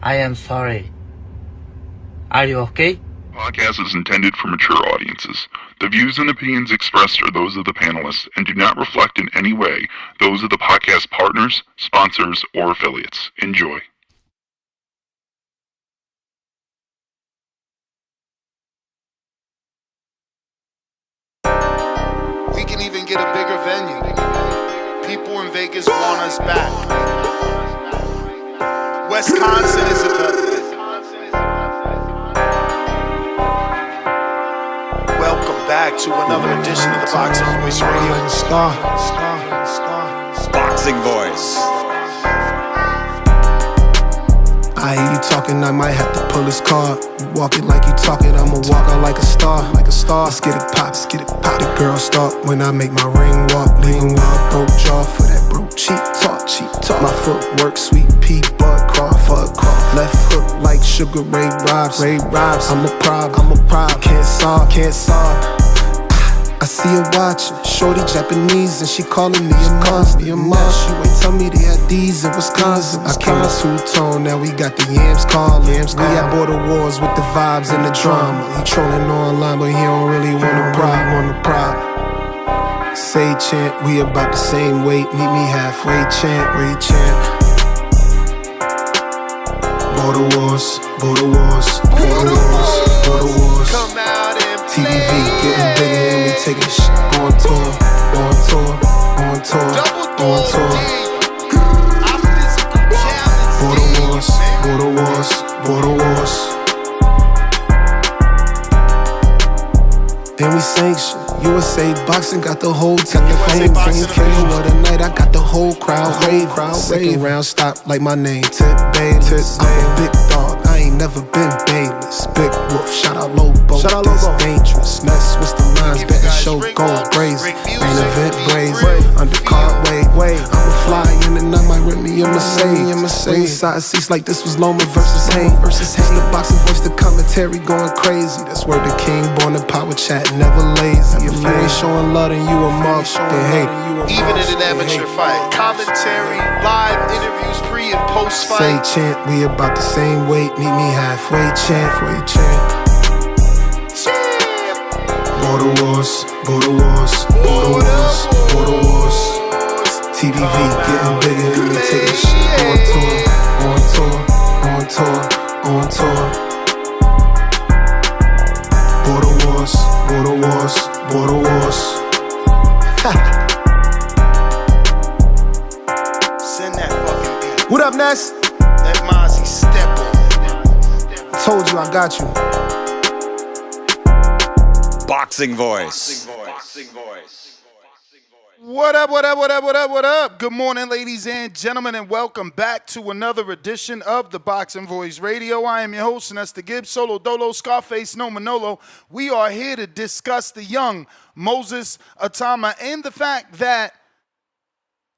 I am sorry. Are you okay? Podcast is intended for mature audiences. The views and opinions expressed are those of the panelists and do not reflect in any way those of the podcast partners, sponsors, or affiliates. Enjoy. We can even get a bigger venue. People in Vegas want us back. Wisconsin is available. Welcome back to another edition of the Boxing Voice Radio. Boxing Voice. I hear you talking, I might have to pull his card. You walk it like you talk it, I'ma walk out like a star. Let's get it pop, let's get it pop. The girl start when I make my ring walk. Leaving with a broke jaw for that broke cheap talk. My footwork, sweet pea, bud Crawford. Left hook like Sugar Ray Robs. I'm a problem, can't solve. I see her watching, shorty Japanese, and she calling me a monster. She ain't tell me they had these in Wisconsin. I came in two-tone, now we got the yams calling. We at border wars with the vibes and the drama. He trolling online, but he don't really want a problem. Say chant, we about the same weight. Meet me halfway, chant. Border wars. Come out and TVV getting bigger and we taking shit on tour. Border wars. And we sanction. USA Boxing got the whole team fame. KO of the night, I got the whole crowd rave. Second round stop like my name, Tip Bayless. I'm a big dog, I ain't never been Bayless. Big Wolf, shout out Lobo, this dangerous. Mess with the lines, betting show going crazy. Main event brazen, undercard way. I'ma fly in and I might rent me a Mercedes. Ringside seats like this was Loma versus Haynes. It's the Boxing Voice, the commentary going crazy. That's where the king born in power chat, never lazy. If you ain't showing love, then you a mark, then hate. even in an amateur fight. Commentary, live interviews, pre and post fight. Say chant, we about the same weight. Meet me halfway, chant. Border wars. TVV getting bigger and we taking shit on tour. Border wars. Send that fucking beat. What up, Ness? Let Mozzie step on. Told you I got you. Boxing Voice. What up? Good morning, ladies and gentlemen, and welcome back to another edition of the Boxing Voice Radio. I am your host, Nesta Gibbs, Solo Dolo, Scarface, No Manolo. We are here to discuss the young Moses Itauma and the fact that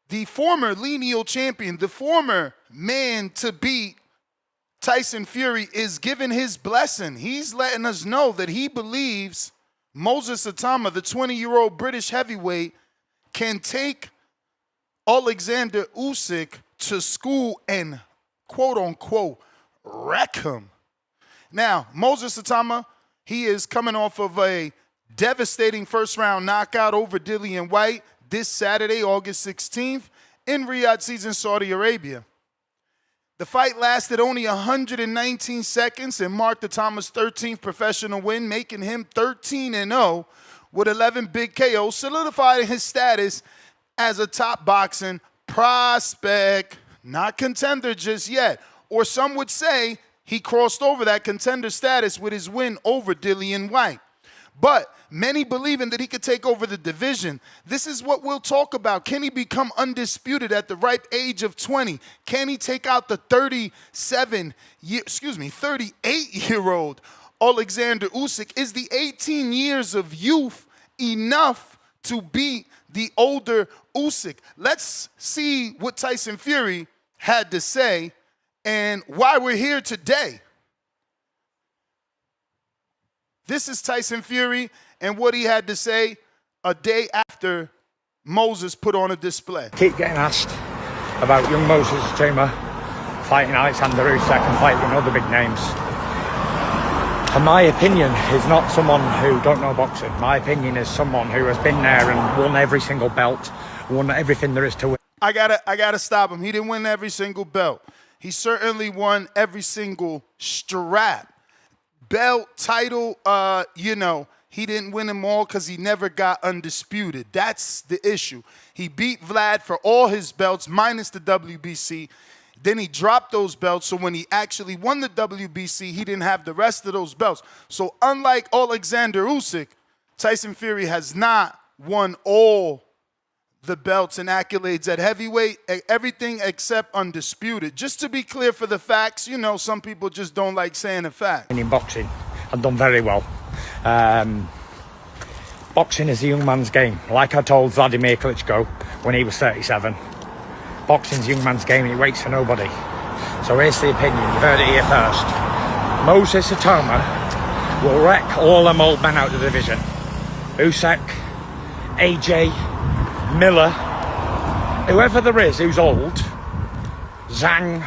the former lineal champion, the former man to beat Tyson Fury, is giving his blessing. He's letting us know that he believes Moses Itauma, the 20-year-old British heavyweight, can take Oleksandr Usyk to school and, quote-unquote, wreck him. Now, Moses Itauma, he is coming off of a devastating first-round knockout over Dillian Whyte this Saturday, August 16th, in Riyadh Seas in Saudi Arabia. The fight lasted only 119 seconds and marked Itauma's 13th professional win, making him 13-0 with 11 big KOs, solidifying his status as a top boxing prospect, not contender just yet. Or some would say he crossed over that contender status with his win over Dillian Whyte. But many believing that he could take over the division. This is what we'll talk about. Can he become undisputed at the ripe age of 20? Can he take out the 38-year-old Oleksandr Usyk? Is the 18 years of youth enough to beat the older Usyk? Let's see what Tyson Fury had to say and why we're here today. This is Tyson Fury and what he had to say a day after Moses put on a display. Keep getting asked about young Moses Itauma. fighting Oleksandr Usyk and fighting other big names. And my opinion is not someone who don't know boxing. My opinion is someone who has been there and won every single belt, won everything there is to win. I gotta stop him. He didn't win every single belt. He certainly won every single strap. Belt, title, he didn't win them all because he never got undisputed. That's the issue. He beat Vlad for all his belts, minus the WBC. Then he dropped those belts, so when he actually won the WBC, he didn't have the rest of those belts. So unlike Oleksandr Usyk, Tyson Fury has not won all the belts and accolades at heavyweight, everything except undisputed. Just to be clear for the facts, some people just don't like saying the fact. In boxing, I've done very well. Boxing is a young man's game. Like I told Vladimir Klitschko when he was 37. Boxing's a young man's game and he waits for nobody. So here's the opinion, you've heard it here first. Moses Itauma will wreck all them old men out of the division. Usyk, AJ, Miller, whoever there is who's old, Zhang,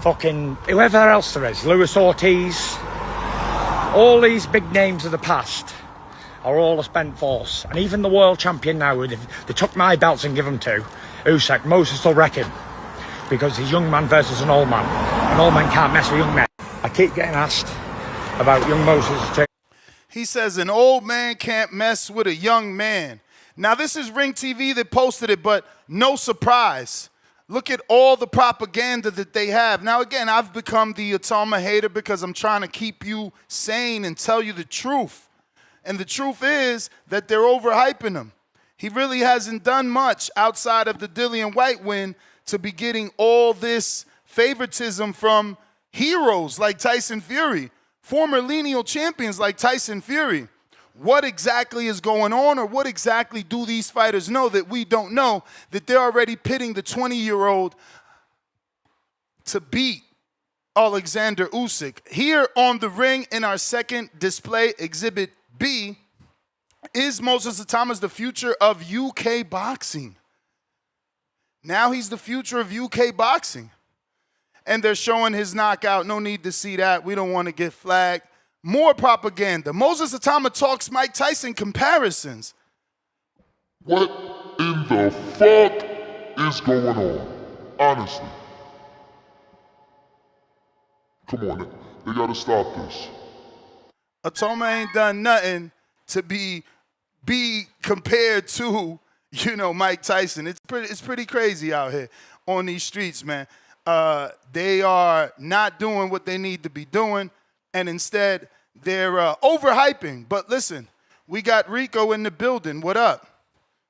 fucking whoever else there is, Luis Ortiz, all these big names of the past are all a spent force. And even the world champion now, if they took my belts and give them to Usyk, Moses will wreck him. Because he's a young man versus an old man. An old man can't mess with young men. I keep getting asked about young Moses too. He says an old man can't mess with a young man. Now this is Ring TV that posted it, but no surprise. Look at all the propaganda that they have. Now again, I've become the Itauma hater because I'm trying to keep you sane and tell you the truth. And the truth is that they're overhyping him. He really hasn't done much outside of the Dillian Whyte win to be getting all this favoritism from heroes like Tyson Fury, former lineal champions like Tyson Fury. What exactly is going on, or what exactly do these fighters know that we don't know, that they're already pitting the 20-year-old to beat Oleksandr Usyk? Here on the ring in our second display, Exhibit B, is Moses Itauma the future of UK boxing. Now he's the future of UK boxing. And they're showing his knockout. No need to see that. We don't want to get flagged. More propaganda. Moses Itauma talks Mike Tyson comparisons. What in the fuck is going on? Honestly. Come on, they gotta stop this. Itauma ain't done nothing to be compared to, Mike Tyson. It's pretty crazy out here on these streets, man. They are not doing what they need to be doing, and instead they're overhyping. But listen, we got Rico in the building. What up?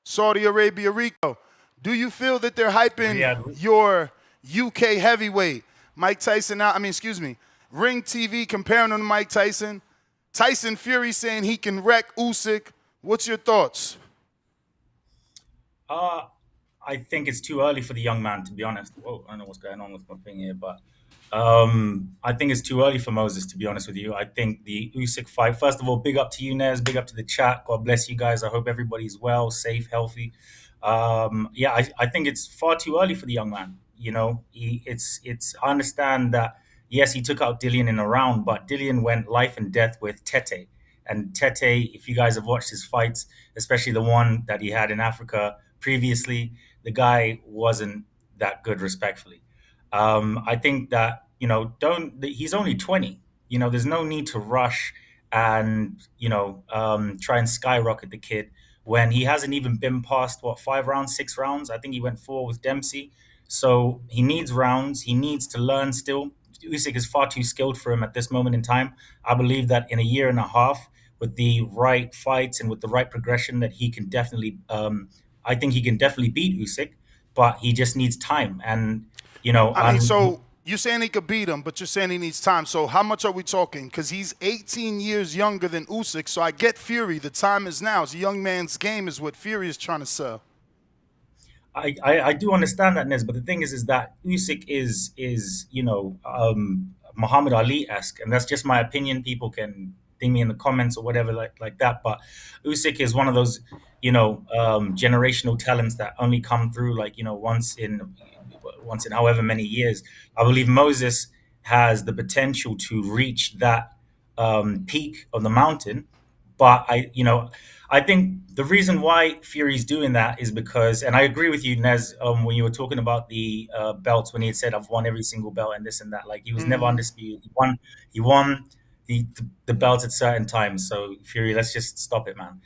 Saudi Arabia, Rico. Do you feel that they're hyping your UK heavyweight? Ring TV comparing him to Mike Tyson. Tyson Fury saying he can wreck Usyk. What's your thoughts? I think it's too early for the young man, to be honest. Whoa, I don't know what's going on with my thing here, but I think it's too early for Moses, to be honest with you. I think the Usyk fight, first of all, big up to you, Nez, big up to the chat. God bless you guys. I hope everybody's well, safe, healthy. I think it's far too early for the young man. I understand that, yes, he took out Dillian in a round, but Dillian went life and death with Tete. And Tete, if you guys have watched his fights, especially the one that he had in Africa previously, the guy wasn't that good, respectfully. I think that, he's only 20. There's no need to rush and, try and skyrocket the kid when he hasn't even been past, 5 rounds, 6 rounds. I think he went 4 with Dempsey. So he needs rounds. He needs to learn still. Usyk is far too skilled for him at this moment in time. I believe that in a year and a half, with the right fights and with the right progression, that he can definitely, I think he can definitely beat Usyk, but he just needs time. And, so you're saying he could beat him, but you're saying he needs time. So how much are we talking? Because he's 18 years younger than Usyk. So I get Fury. The time is now. It's a young man's game is what Fury is trying to sell. I do understand that, Nez, but the thing is that Usyk is Muhammad Ali-esque, and that's just my opinion. People can ding me in the comments or whatever like that, but Usyk is one of those generational talents that only come through once in once in however many years. I believe Moses has the potential to reach that peak of the mountain, but I think the reason why Fury's doing that is because, and I agree with you, Nez, when you were talking about the belts, when he had said, "I've won every single belt," and this and that. Like, he was never undisputed. He won the belts at certain times. So Fury, let's just stop it, man.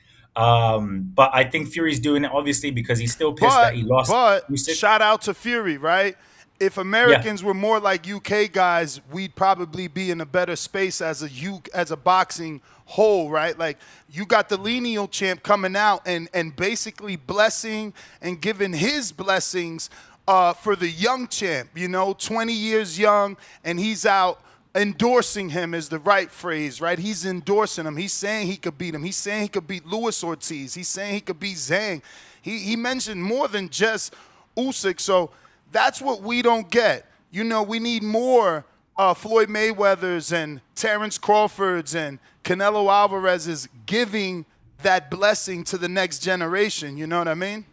But I think Fury's doing it obviously because he's still pissed that he lost. But Usyk. shout out to Fury, right? If Yeah, Americans were more like UK guys, we'd probably be in a better space as a boxing whole, right? Like, you got the lineal champ coming out and basically blessing and giving his blessings for the young champ, 20 years young, and he's out endorsing him is the right phrase, right? He's endorsing him. He's saying he could beat him. He's saying he could beat Luis Ortiz. He's saying he could beat Zhang. He mentioned more than just Usyk. So that's what we don't get. We need more Floyd Mayweathers and Terrence Crawfords and Canelo Alvarez's giving that blessing to the next generation. You know what I mean?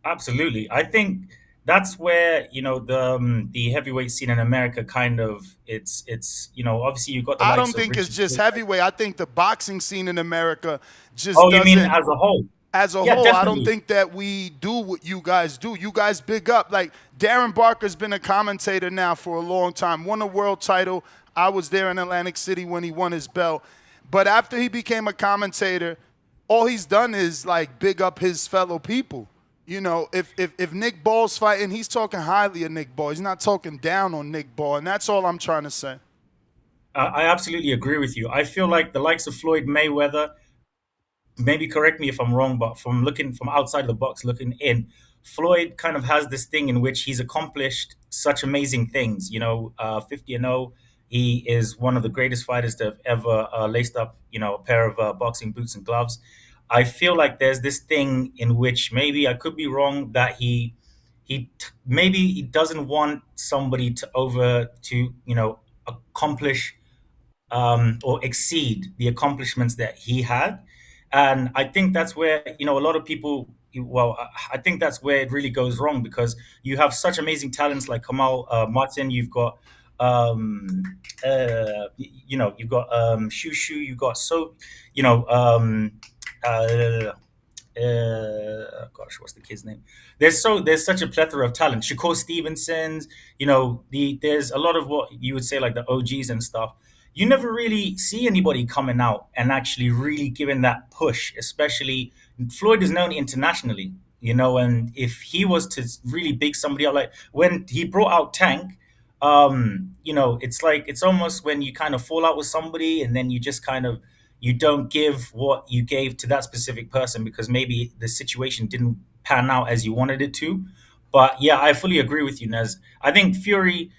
absolutely. I think that's where the heavyweight scene in America kind of it's obviously you've got the I likes don't of think it's Richard. just heavyweight. I think the boxing scene in America just Oh, you mean doesn't. as a whole? As a Yeah, whole, I don't definitely. think that we do what you guys do. You guys big up. Like, Darren Barker's been a commentator now for a long time, won a world title. I was there in Atlantic City when he won his belt. But after he became a commentator, all he's done is, like, big up his fellow people. If Nick Ball's fighting, he's talking highly of Nick Ball. He's not talking down on Nick Ball, and that's all I'm trying to say. I absolutely agree with you. I feel like the likes of Floyd Mayweather, maybe correct me if I'm wrong, but from looking from outside of the box, looking in, Floyd kind of has this thing in which he's accomplished such amazing things. 50-0. He is one of the greatest fighters to have ever laced up, a pair of boxing boots and gloves. I feel like there's this thing in which maybe I could be wrong that maybe he doesn't want somebody to accomplish or exceed the accomplishments that he had. And I think that's where, a lot of people, well, I think that's where it really goes wrong because you have such amazing talents like Kamal Martin, you've got, you've got Shushu, you've got uh, gosh, what's the kid's name? There's such a plethora of talent. Shakur Stevenson's, there's a lot of what you would say like the OGs and stuff. You never really see anybody coming out and actually really giving that push. Especially Floyd is known internationally, and if he was to really big somebody out, like when he brought out Tank, it's like it's almost when you kind of fall out with somebody and then you just kind of you don't give what you gave to that specific person because maybe the situation didn't pan out as you wanted it to. But yeah, I fully agree with you, Nez. I think Fury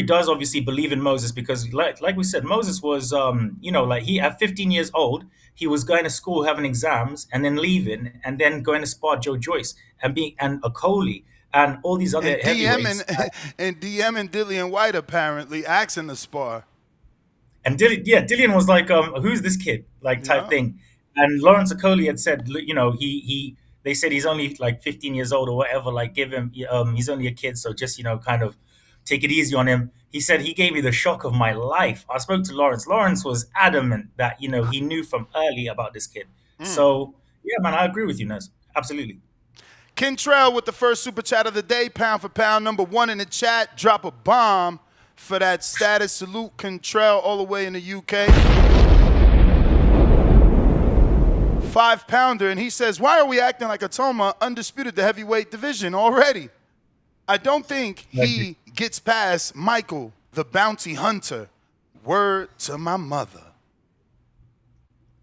does obviously believe in Moses because like we said, Moses was like he at 15 years old, he was going to school having exams and then leaving and then going to spar Joe Joyce and Okoli and all these other And heavyweights. DMing Dillian Whyte apparently asking to spar. And Dillian was like, "Who's this kid?" Like type Yeah. thing. And Lawrence Okoli had said, he they said he's only like 15 years old or whatever. Like, give him, he's only a kid, so just kind of take it easy on him. He said he gave me the shock of my life. I spoke to Lawrence. Lawrence was adamant that he knew from early about this kid. So yeah, man, I agree with you, Nez. Absolutely. Kentrell with the first super chat of the day, pound for pound, #1 in the chat. Drop a bomb for that status. Salute Kentrell all the way in the UK. 5-pounder, and he says, why are we acting like Itauma undisputed the heavyweight division already? I don't think he gets past Michael, the bounty hunter. Word to my mother.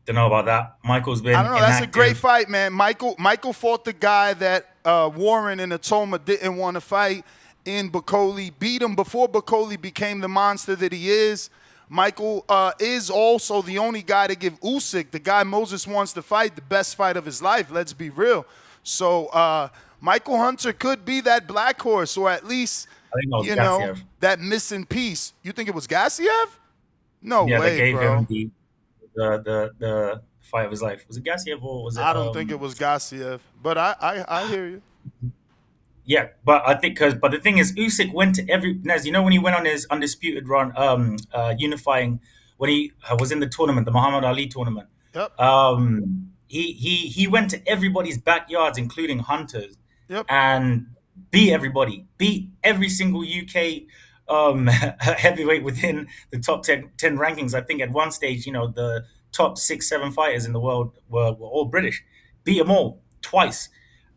Don't know about that. Michael's been I don't know. That's a inactive. great fight, man. Michael fought the guy that Warren and Itauma didn't want to fight in Bacoli. Beat him before Bacoli became the monster that he is. Michael is also the only guy to give Usyk, the guy Moses wants to fight, the best fight of his life. Let's be real. So Michael Hunter could be that black horse, or at least I think it was Gassiev. that missing piece. You think it was Gassiev? No Yeah, way, they gave bro. him the fight of his life. Was it Gassiev or was it? I don't think it was Gassiev, but I hear you. Yeah, but I think but the thing is, Usyk went to every Nez. You know when he went on his undisputed run, unifying when he was in the tournament, the Muhammad Ali tournament. Yep. He went to everybody's backyards, including Hunter's, Yep. and beat everybody, beat every single UK heavyweight within the top 10 rankings. I think at one stage, the top 6, 7 fighters in the world were all British. Beat them all twice,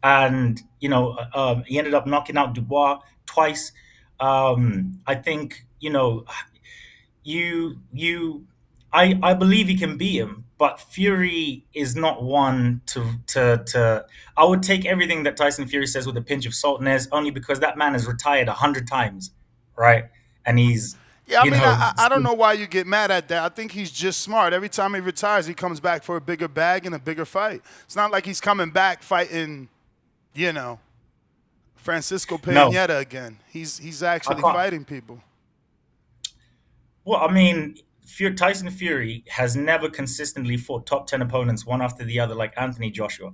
and he ended up knocking out Dubois twice. I think you I believe he can beat him, but Fury is not one to. I would take everything that Tyson Fury says with a pinch of salt, Nez, only because that man has retired 100 times, right? And he's Yeah, I you mean, know I don't know why you get mad at that. I think he's just smart. Every time he retires, he comes back for a bigger bag and a bigger fight. It's not like he's coming back fighting, Francisco no. Peñetta again. He's actually can't- fighting people. Well, I mean, Tyson Fury has never consistently fought top 10 opponents one after the other like Anthony Joshua,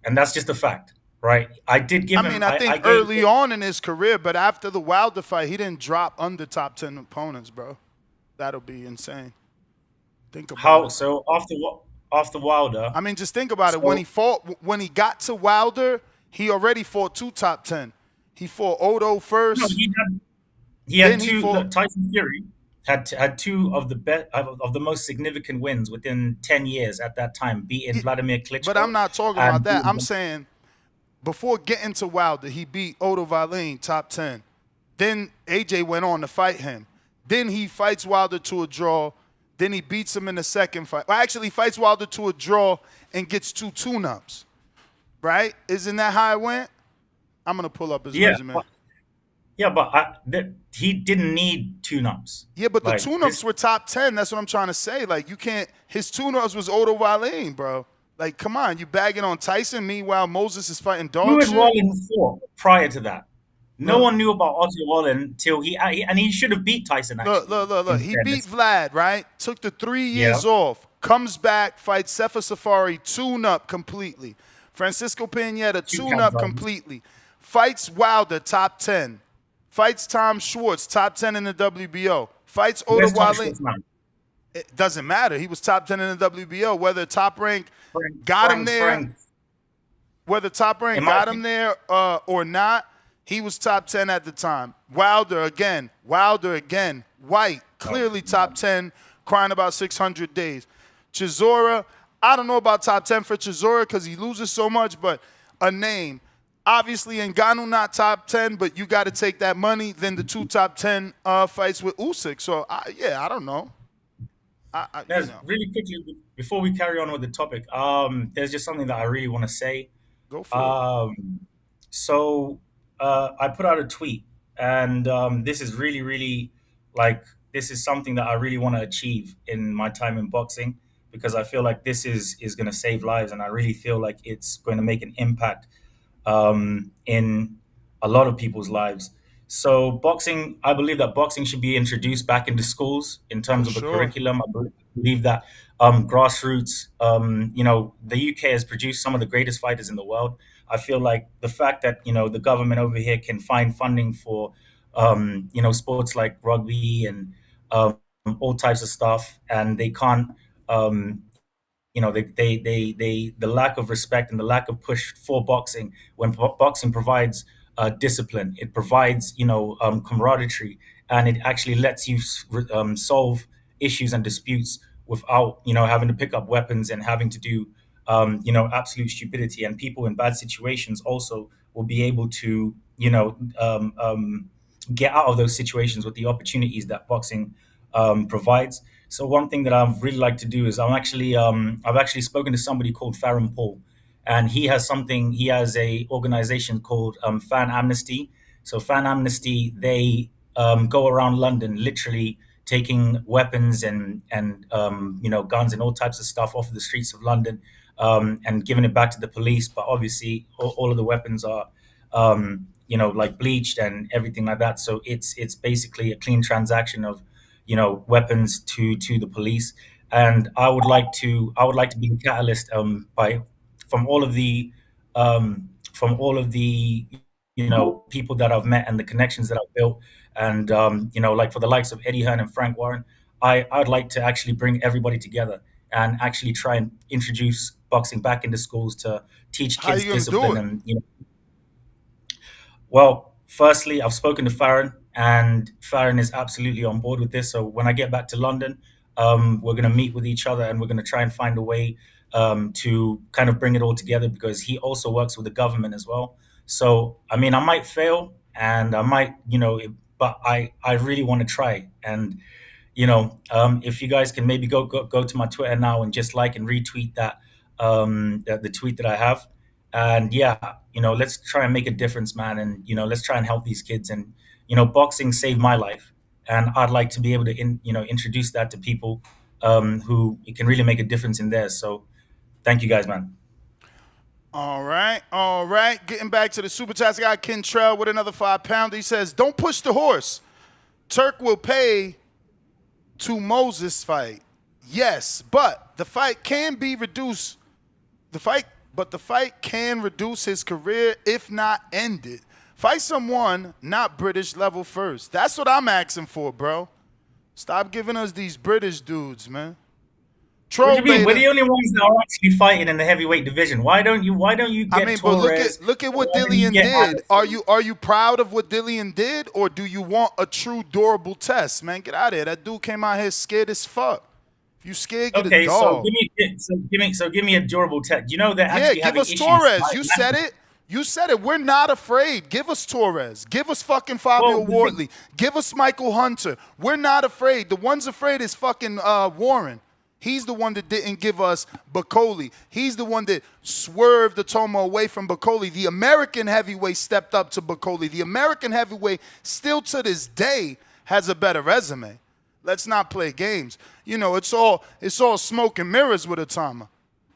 and that's just a fact, right? I did give him. I think early on in his career, but after the Wilder fight, he didn't drop under top 10 opponents, bro. That'll be insane. Think about how it. so after Wilder. I mean, just think about it. When he got to Wilder, he already fought 2 top 10. He fought Otto first. No, he had Then he two. fought- Tyson Fury had two of the most significant wins within 10 years at that time, beating Vladimir Klitschko. But I'm not talking about that. I'm beating- saying before getting to Wilder, he beat Otto Wallin, top 10. Then AJ went on to fight him. Then he fights Wilder to a draw. Then he beats him in the second fight. Well, actually, he fights Wilder to a draw and gets 2 tune-ups. Right? Isn't that how it went? I'm going to pull up his resume. But he didn't need tune-ups. Yeah, but the Like, tune-ups were top 10. That's what I'm trying to say. Like, you can't – his tune-ups was Otto Wallin, bro. Like, come on. You bagging on Tyson. Meanwhile, Moses is fighting dog Who had shit. Wallin fought prior to that? No Look. one knew about Otto Wallin till he should have beat Tyson, actually. Look. in He fairness. beat Vlad, right? Took the 3 years Yeah. off. Comes back, fights Sefa Safari, tune-up completely. Francisco Peñetta, tune-up counts, completely. Fights Wilder, top 10. Fights Tom Schwartz, top 10 in the WBO. Fights Otto Where's Tom Wallin. Schwartz now? It doesn't matter. He was top 10 in the WBO. Whether top rank got him there, whether top rank In my got him there or not, he was top 10 at the time. Wilder again. White, clearly top 10, crying about 600 days. Chisora, I don't know about top 10 for Chisora because he loses so much, but a name. Obviously, Ngannou not top 10, but you got to take that money. Then the 2 top 10 fights with Usyk. So, I don't know. Really quickly, before we carry on with the topic, there's just something that I really want to say. Go for it. So I put out a tweet, and this is really, really this is something that I really want to achieve in my time in boxing, because I feel like this is going to save lives, and I really feel like it's going to make an impact in a lot of people's lives. So boxing, I believe that boxing should be introduced back into schools in terms of the curriculum. I believe that grassroots, the UK has produced some of the greatest fighters in the world. I feel like the fact that, the government over here can find funding for, sports like rugby and all types of stuff, and they can't, the lack of respect and the lack of push for boxing, when boxing provides discipline, it provides camaraderie, and it actually lets you solve issues and disputes without having to pick up weapons and having to do absolute stupidity. And people in bad situations also will be able to get out of those situations with the opportunities that boxing provides. So one thing that I've really like to do is I've actually spoken to somebody called Farron Paul, and he has a organization called Fan Amnesty. So Fan Amnesty, they go around London literally taking weapons and guns and all types of stuff off of the streets of London, and giving it back to the police. But obviously all of the weapons are bleached and everything like that. So it's basically a clean transaction of weapons to the police. And I would like to be the catalyst from all of the people that I've met and the connections that I've built, and like for the likes of Eddie Hearn and Frank Warren, I'd like to actually bring everybody together and actually try and introduce boxing back into schools to teach How kids you gonna do discipline. it? And well, firstly, I've spoken to Farron, and Farron is absolutely on board with this. So when I get back to London, we're going to meet with each other, and we're going to try and find a way to kind of bring it all together, because he also works with the government as well. So, I mean, I might fail, and I might, but I really want to try. And if you guys can maybe go to my Twitter now and just like and retweet that, the tweet that I have, and let's try and make a difference, man, and let's try and help these kids. And boxing saved my life, and I'd like to be able to introduce that to people who it can really make a difference in theirs. So thank you guys, man. All right. Getting back to the super chats, I got Ken Trell with another 5-pounder. He says, "Don't push the horse. Turk will pay to Moses fight. Yes, but the fight can be reduced. The fight can reduce his career, if not end it. Fight someone not British level first. That's what I'm asking for, bro. Stop giving us these British dudes, man." What do you mean? We're the only ones that are actually fighting in the heavyweight division. Why don't you get Torres? But look at what Dillian did. Are you proud of what Dillian did, or do you want a true durable test, man? Get out of here. That dude came out here scared as fuck. If you scared, get a dog. So give me a durable test. You know that actually give us Torres. You said it. You said it. We're not afraid. Give us Torres. Give us fucking Fabio Wardley. Give us Michael Hunter. We're not afraid. The one's afraid is fucking Warren. He's the one that didn't give us Bakoli. He's the one that swerved Itauma away from Bakoli. The American heavyweight stepped up to Bakoli. The American heavyweight still to this day has a better resume. Let's not play games. It's all smoke and mirrors with Itauma.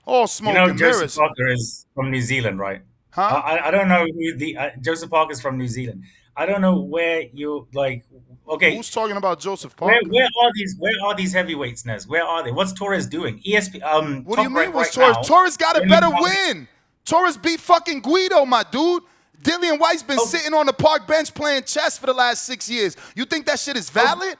All smoke and mirrors. Joseph Parker is from New Zealand, right? Huh? I don't know who Joseph Parker is from New Zealand. I don't know where you like. Okay, who's talking about Joseph Parker? Where are these heavyweights, Nez? Where are they? What's Torres doing? What do you mean? What's Torres? Torres got a better win. Torres beat fucking Guido, my dude. Dillian Whyte's been sitting on the park bench playing chess for the last 6 years. You think that shit is valid?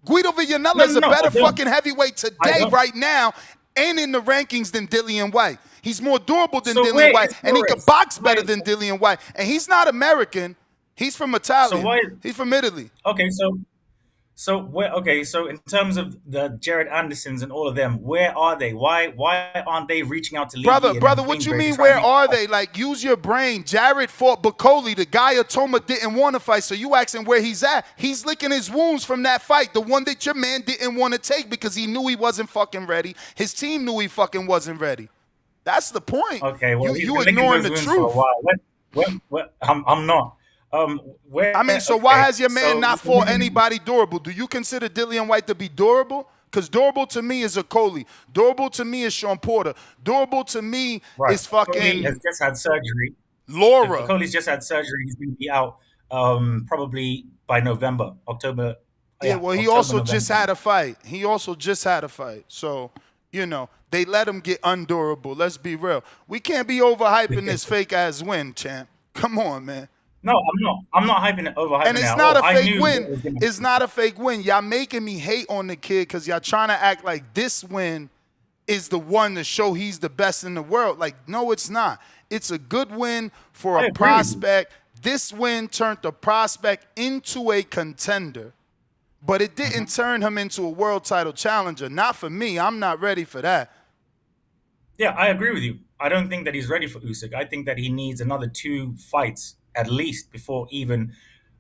Guido Villanella is a better fucking heavyweight today, right now, and in the rankings than Dillian Whyte. He's more durable than Dillian Whyte, and he can box better than Dillian Whyte. And he's not American. He's from Italy. He's from Italy. Okay, so in terms of the Jared Andersons and all of them, where are they? Why aren't they reaching out to Lee? Brother, what you mean? Where are they? Like, use your brain. Jared fought Bakoli, the guy Itauma didn't want to fight. So you asking where he's at? He's licking his wounds from that fight, the one that your man didn't want to take because he knew he wasn't fucking ready. His team knew he fucking wasn't ready. That's the point. Okay, well, you ignoring the truth. I'm not. So why has your man not fought anybody durable? Do you consider Dillian Whyte to be durable? Because durable to me is a Coley. Durable to me is Sean Porter. Durable to me is fucking... Coley has just had surgery. Laura. Coley's just had surgery. He's going to be out probably by November, October. Yeah, well, he also just had a fight. So, they let him get undurable. Let's be real. We can't be overhyping this fake-ass win, champ. Come on, man. No, I'm not. I'm not hyping it, overhyping it. And it's not a fake win. It's not a fake win. Y'all making me hate on the kid because y'all trying to act like this win is the one to show he's the best in the world. Like, no, it's not. It's a good win for a prospect. This win turned the prospect into a contender. But it didn't turn him into a world title challenger. Not for me. I'm not ready for that. Yeah, I agree with you. I don't think that he's ready for Usyk. I think that he needs another 2 fights at least before even,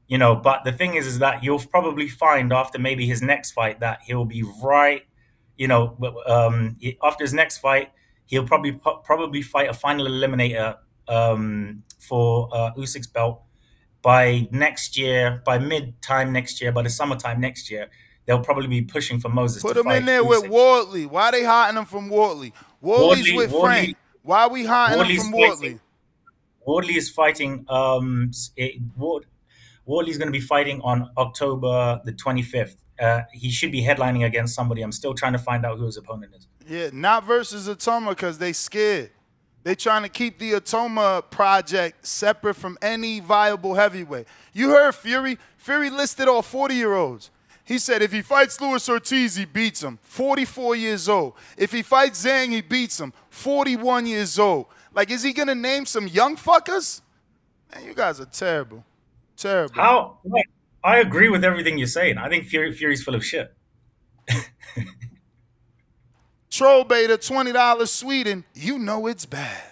but the thing is that you'll probably find after maybe his next fight that he'll be right, after his next fight, he'll probably fight a final eliminator for Usyk's belt by next year, by mid-time next year, by the summertime next year. They'll probably be pushing for Moses Put to him fight in there Usyk. with Wardley. Why are they hiding him from Wardley? Wardley's with Frank. Why are we hiding him from Wardley? Wardley is fighting. Wardley's going to be fighting on October the 25th. He should be headlining against somebody. I'm still trying to find out who his opponent is. Yeah, not versus Itauma because they scared. They trying to keep the Itauma project separate from any viable heavyweight. You heard Fury? Fury listed all 40-year-olds. He said if he fights Luis Ortiz, he beats him. 44 years old. If he fights Zhang, he beats him. 41 years old. Like, is he going to name some young fuckers? Man, you guys are terrible. Terrible. How? Like, I agree with everything you're saying. I think Fury's full of shit. Troll Beta, $20 Sweden. You know it's bad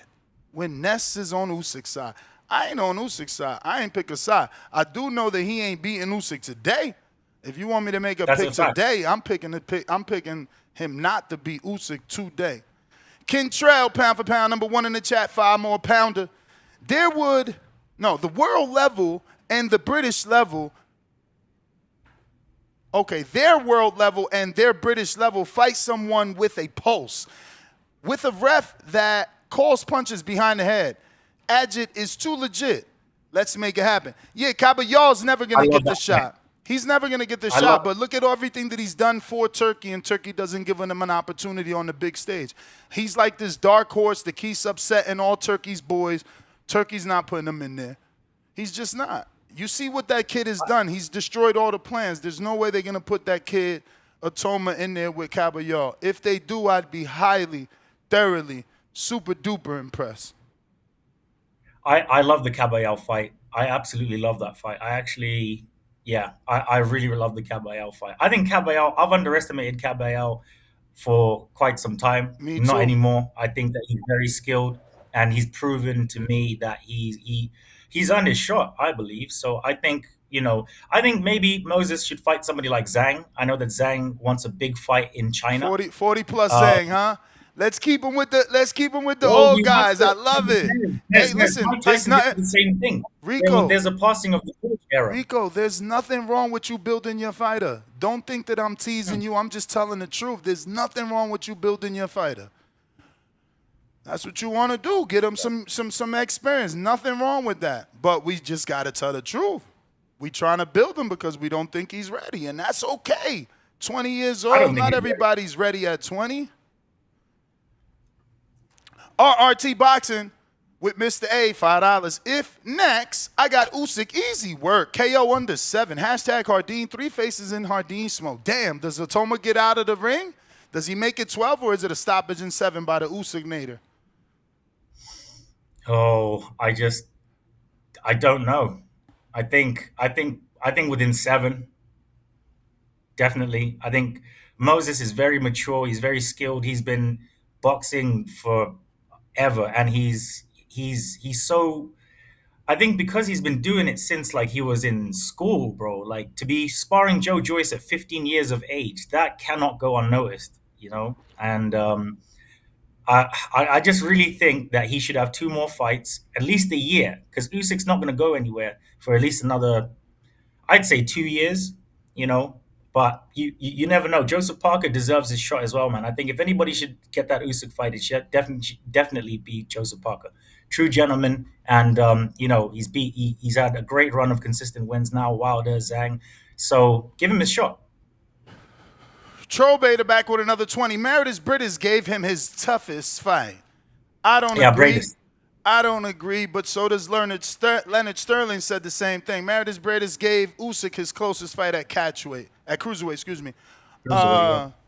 when Ness is on Usyk's side. I ain't on Usyk's side. I ain't pick a side. I do know that he ain't beating Usyk today. If you want me to make a pick today, I'm picking him not to beat Usyk today. Kentrell, pound for pound, number 1 in the chat, 5 more pounder. The world level and the British level. Okay, their world level and their British level fight someone with a pulse. With a ref that calls punches behind the head. Agit is too legit. Let's make it happen. Yeah, Caballal's never going to get the shot. He's never going to get the shot, but look at everything that he's done for Turkey, and Turkey doesn't give him an opportunity on the big stage. He's like this dark horse that keeps upsetting all Turkey's boys. Turkey's not putting him in there. He's just not. You see what that kid has done. He's destroyed all the plans. There's no way they're going to put that kid, Itauma, in there with Caballal. If they do, I'd be highly, thoroughly, super duper impressed. I love the Caballal fight. I absolutely love that fight. I really love the Caballal fight. I think I've underestimated Caballal for quite some time. Me too. Not anymore. I think that he's very skilled, and he's proven to me that he's earned his shot, I believe. So I think maybe Moses should fight somebody like Zhang. I know that Zhang wants a big fight in China. 40 plus Zhang, huh? Let's keep him with the old guys. I love it. Hey, listen, there's nothing. The same thing. Rico, there's a passing of the torch era. Rico, there's nothing wrong with you building your fighter. Don't think that I'm teasing you. I'm just telling the truth. There's nothing wrong with you building your fighter. That's what you want to do. Get him some experience. Nothing wrong with that. But we just got to tell the truth. We trying to build him because we don't think he's ready, and that's okay. 20 years old, not everybody's ready at 20. RRT Boxing with Mr. A, $5. If next, I got Usyk, easy work. KO under 7. Hashtag Hardin, 3 faces in Hardin smoke. Damn, does Itauma get out of the ring? Does he make it 12, or is it a stoppage in 7 by the Usyk-nator? Oh, I don't know. I think within 7. Definitely. I think Moses is very mature. He's very skilled. He's been boxing for ever, and he's so, I think because he's been doing it since like he was in school, bro. Like, to be sparring Joe Joyce at 15 years of age, that cannot go unnoticed, and I just really think that he should have 2 more fights, at least a year, because Usyk's not going to go anywhere for at least another, I'd say 2 years, But you never know. Joseph Parker deserves his shot as well, man. I think if anybody should get that Usyk fight, it should definitely be Joseph Parker. True gentleman, and he's had a great run of consistent wins now. Wilder, Zhang, so give him his shot. Troll Beta back with another 20. Meredith Bridges gave him his toughest fight. I don't agree. Bridges. I don't agree, but so does Leonard Sterling said the same thing. Meredith Bridges gave Usyk his closest fight at cruiserweight, excuse me.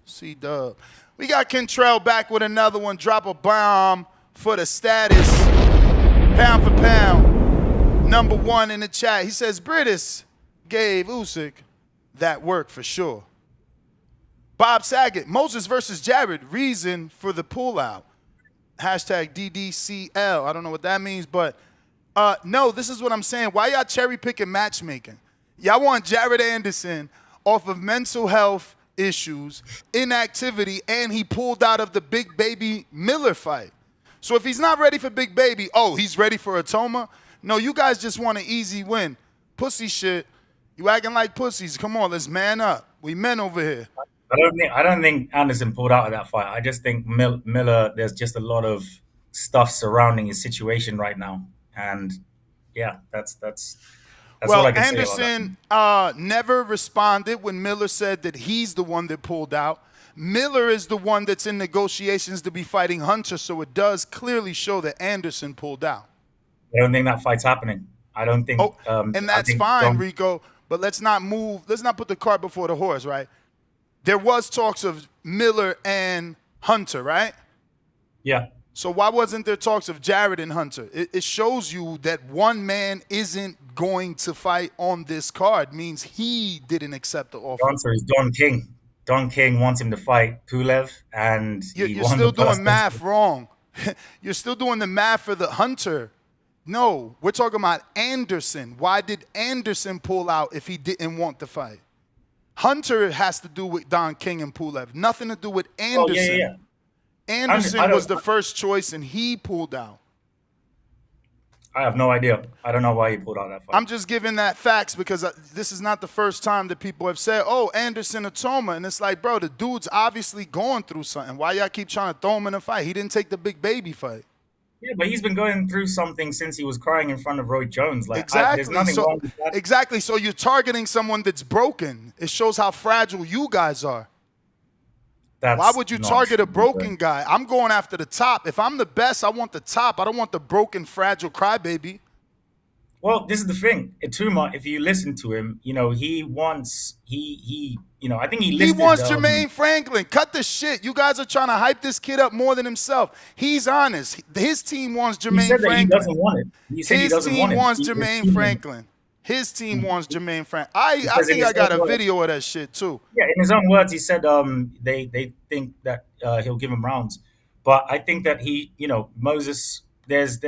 C-Dub. We got Kentrell back with another one. Drop a bomb for the status. Pound for pound. Number 1 in the chat. He says Bridges gave Usyk that work for sure. Bob Saget, Moses versus Jared, reason for the pullout. Hashtag DDCL. I don't know what that means, but no, this is what I'm saying. Why y'all cherry picking matchmaking? Y'all want Jared Anderson off of mental health issues, inactivity, and he pulled out of the Big Baby Miller fight. So if he's not ready for Big Baby, he's ready for Itauma? No, you guys just want an easy win. Pussy shit. You acting like pussies. Come on, let's man up. We men over here. I don't think Anderson pulled out of that fight. I just think Miller, there's just a lot of stuff surrounding his situation right now. And yeah, that's all I can Anderson say about that. Never responded when Miller said that he's the one that pulled out. Miller is the one that's in negotiations to be fighting Hunter, so it does clearly show that Anderson pulled out. I don't think that fight's happening. I don't think. And that's fine, Rico. But let's not put the cart before the horse, right? There was talks of Miller and Hunter, right? Yeah. So why wasn't there talks of Jared and Hunter? It shows you that one man isn't going to fight on this card. Means he didn't accept the offer. The answer is Don King. Don King wants him to fight Pulev, and you're still doing math wrong. You're still doing the math for the Hunter. No, we're talking about Anderson. Why did Anderson pull out if he didn't want the fight? Hunter has to do with Don King and Pulev. Nothing to do with Anderson. Yeah. Anderson was the first choice, and he pulled out. I have no idea. I don't know why he pulled out that fight. I'm just giving that facts because this is not the first time that people have said, oh, Anderson Itauma. And it's like, bro, the dude's obviously going through something. Why y'all keep trying to throw him in a fight? He didn't take the big baby fight. Yeah, but he's been going through something since he was crying in front of Roy Jones. Like, exactly. There's nothing wrong with that. Exactly. So you're targeting someone that's broken. It shows how fragile you guys are. Why would you target a broken guy? I'm going after the top. If I'm the best, I want the top. I don't want the broken, fragile crybaby. Well, this is the thing. Itauma, if you listen to him, he wants, I think he listed... He wants Jermaine Franklin. Cut the shit. You guys are trying to hype this kid up more than himself. He's honest. His team wants Jermaine Franklin. He doesn't want it. His team wants Jermaine Franklin. His team wants Jermaine Franklin. I think I got a video of that shit, too. Yeah, in his own words, he said they think that he'll give him rounds. But I think that Moses... There's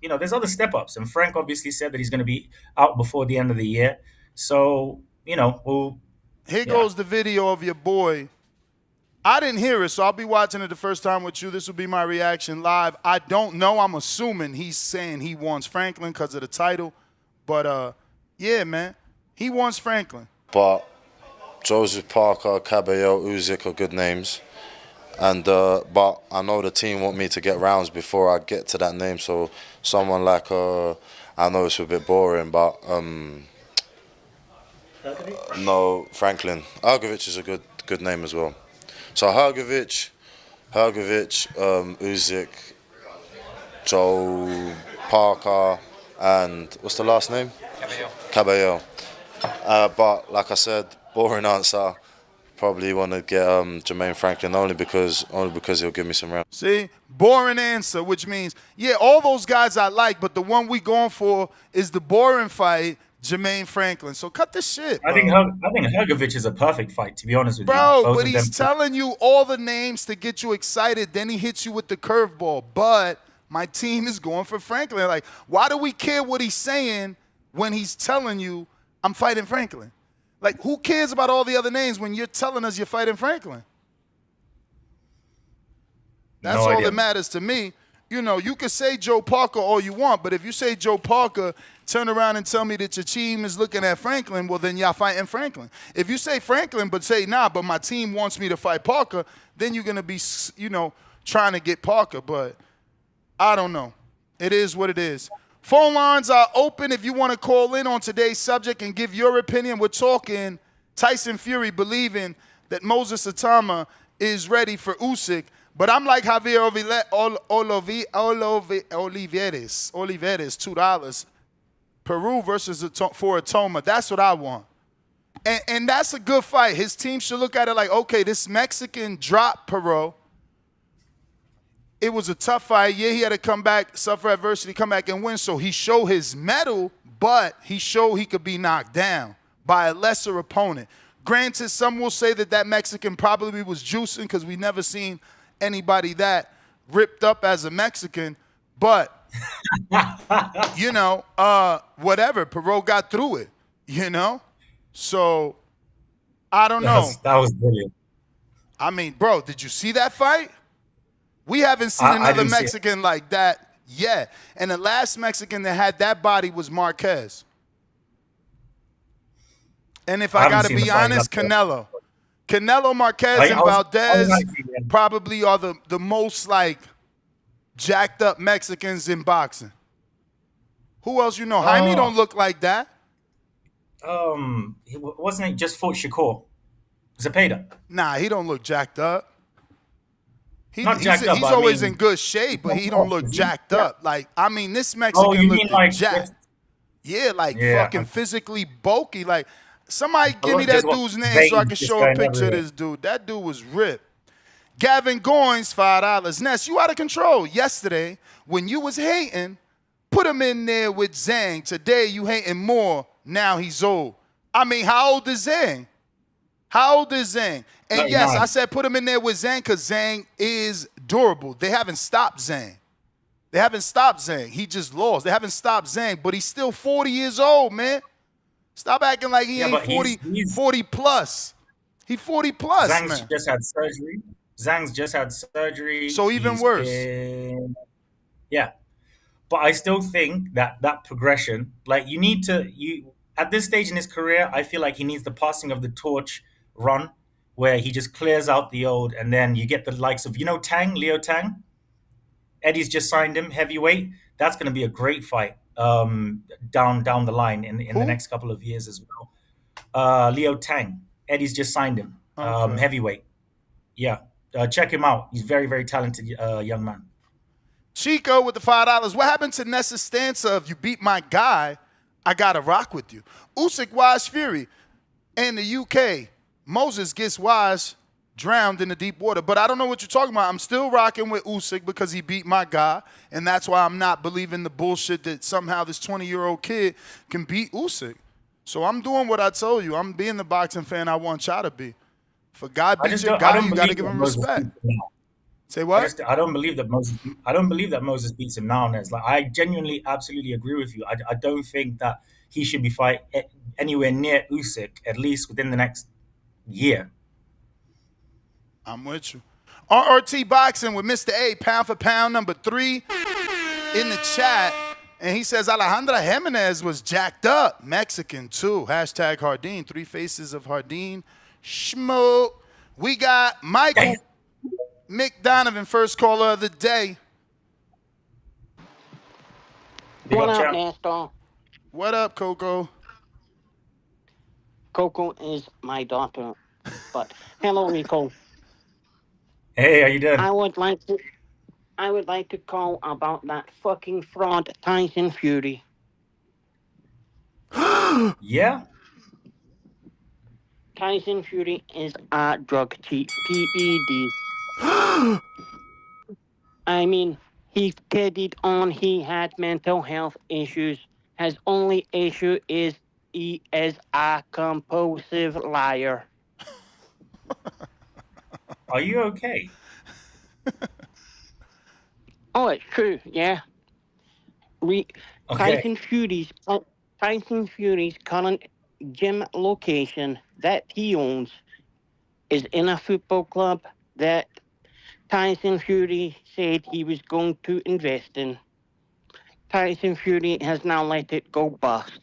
other step-ups. And Frank obviously said that he's going to be out before the end of the year. So, Here goes the video of your boy. I didn't hear it, so I'll be watching it the first time with you. This will be my reaction live. I don't know. I'm assuming he's saying he wants Franklin because of the title. But, yeah, man, he wants Franklin. But Joseph Parker, Cabello, Usyk are good names. And but I know the team want me to get rounds before I get to that name. So someone like I know it's a bit boring, but no, Franklin. Hrgović is a good name as well. So Hrgović, Usyk, Joe Parker, and what's the last name? Cabello. But like I said, boring answer. Probably want to get Jermaine Franklin only because he'll give me some rounds. See, boring answer, which means all those guys I like, but the one we going for is the boring fight, Jermaine Franklin. So cut the shit. Bro. I think Hrgović is a perfect fight, to be honest with you. Bro, but he's telling you all the names to get you excited. Then he hits you with the curveball. But my team is going for Franklin. Like, why do we care what he's saying when he's telling you I'm fighting Franklin? Like, who cares about all the other names when you're telling us you're fighting Franklin? That's all that matters to me. You could say Joe Parker all you want, but if you say Joe Parker, turn around and tell me that your team is looking at Franklin, well, then y'all fighting Franklin. If you say Franklin but say, nah, but my team wants me to fight Parker, then you're going to be, trying to get Parker. But I don't know. It is what it is. Phone lines are open if you want to call in on today's subject and give your opinion. We're talking Tyson Fury believing that Moses Itauma is ready for Usyk. But I'm like Javier Oliveres, $2. Peru versus for Itauma. That's what I want. And that's a good fight. His team should look at it like, okay, this Mexican dropped Peru. It was a tough fight. Yeah, he had to come back, suffer adversity, come back and win. So he showed his mettle, but he showed he could be knocked down by a lesser opponent. Granted, some will say that Mexican probably was juicing because we never seen anybody that ripped up as a Mexican. But, whatever. Perot got through it, So, I don't know. That was brilliant. I mean, bro, did you see that fight? We haven't seen another Mexican like that yet. And the last Mexican that had that body was Marquez. And if I got to be honest, Canelo. Canelo, Marquez, and Valdez probably are the most, jacked up Mexicans in boxing. Who else you know? Jaime don't look like that. Wasn't it just fought Shakur? Zepeda. Nah, he don't look jacked up. Not jacked up, He's but I always mean, in good shape, but he don't look jacked yeah. up. Like, I mean, this Oh, Mexican you mean looked like jacked. Yeah, like yeah. fucking physically bulky. Like, somebody give me Just that got dude's name so I veins can just show a going picture of everywhere. this dude. That dude was ripped. Gavin Goins, $5. Ness, you out of control. Yesterday, when you was hating, put him in there with Zhang. Today, you hating more. Now he's old. I mean, how old is Zhang? How old is Zhang? And yes, 39. I said put him in there with Zhang because Zhang is durable. They haven't stopped Zhang. They haven't stopped Zhang. He just lost. They haven't stopped Zhang, but he's still 40 years old, man. Stop acting like he Yeah, ain't but 40, he's 40 plus. He 40 plus, Zhang's man. just had surgery. Zhang's just had surgery. So even He's worse. Yeah. But I still think that progression, like you at this stage in his career, I feel like he needs the passing of the torch run where he just clears out the old, and then you get the likes of, Leo Tang. Eddie's just signed him heavyweight. That's going to be a great fight down the line in the Who? next couple of years as well. Leo Tang. Eddie's just signed him Okay. heavyweight. Yeah, check him out. He's very, very talented young man. Chico with the $5. What happened to Nessa's stance of you beat my guy, I gotta rock with you? Usyk, Wise, Fury. In the UK, Moses gets Wise drowned in the deep water. But I don't know what you're talking about. I'm still rocking with Usyk because he beat my guy, and that's why I'm not believing the bullshit that somehow this 20-year-old kid can beat Usyk. So I'm doing what I told you. I'm being the boxing fan I want y'all to be. For God beats your guy, you got to give him respect. Say what? I don't believe that Moses beats him now. Nez. Like, I genuinely, absolutely agree with you. I don't think that he should be fighting anywhere near Usyk, at least within the next year. I'm with you. RRT Boxing with Mr. A, pound for pound, number 3 in the chat. And he says Alejandra Jimenez was jacked up. Mexican, too. Hashtag Hardin. 3 faces of Hardin. Schmo. We got Michael McDonovan, first caller of the day. What up, Nestor? What up, Coco? Coco is my daughter. But hello, Rico. Hey, how you doing? I would like to call about that fucking fraud Tyson Fury. Yeah? Tyson Fury is a drug cheat. PED. I mean, he carried on. He had mental health issues. His only issue is he is a compulsive liar. Are you okay? Oh, it's true, yeah. Okay. Tyson Fury's current gym location that he owns is in a football club that Tyson Fury said he was going to invest in. Tyson Fury has now let it go bust.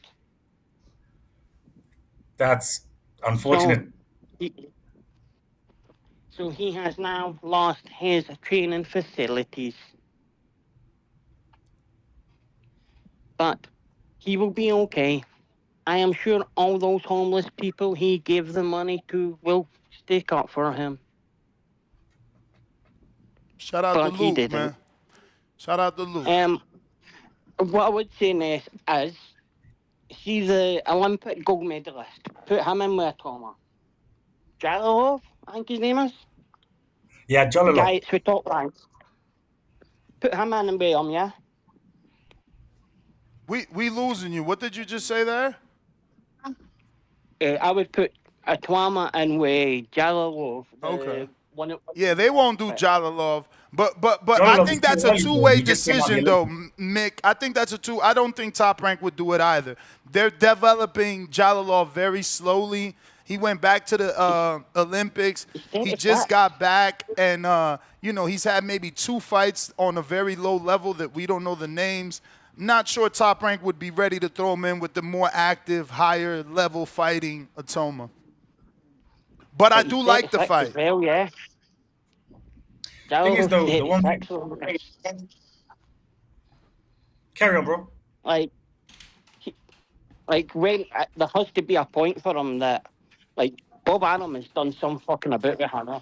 That's unfortunate. So he has now lost his training facilities. But he will be okay. I am sure all those homeless people he gave the money to will stick up for him. Shout out to Luke, man. Shout out to Luke. What I would say next is, see the Olympic gold medalist. Put him in with Itauma. Jalalov, I think his name is. Yeah, Jalalov. Guy for top rank. Put him in and with him, yeah? We losing you. What did you just say there? I would put Itauma in with Jalalov. Okay. Yeah, they won't do Jalalov. But I Jalalov think that's a early, two-way he just came out decision, the though, Mick. I think that's I don't think Top Rank would do it either. They're developing Jalalov very slowly. He went back to the Olympics. He just got back, and he's had maybe 2 fights on a very low level that we don't know the names. Not sure Top Rank would be ready to throw him in with the more active, higher level fighting Itauma. But I do like the fight. Well, yeah. Thing is, though, the one carry on, bro. Like when there has to be a point for him that, like, Bob Arum has done some fucking about with her.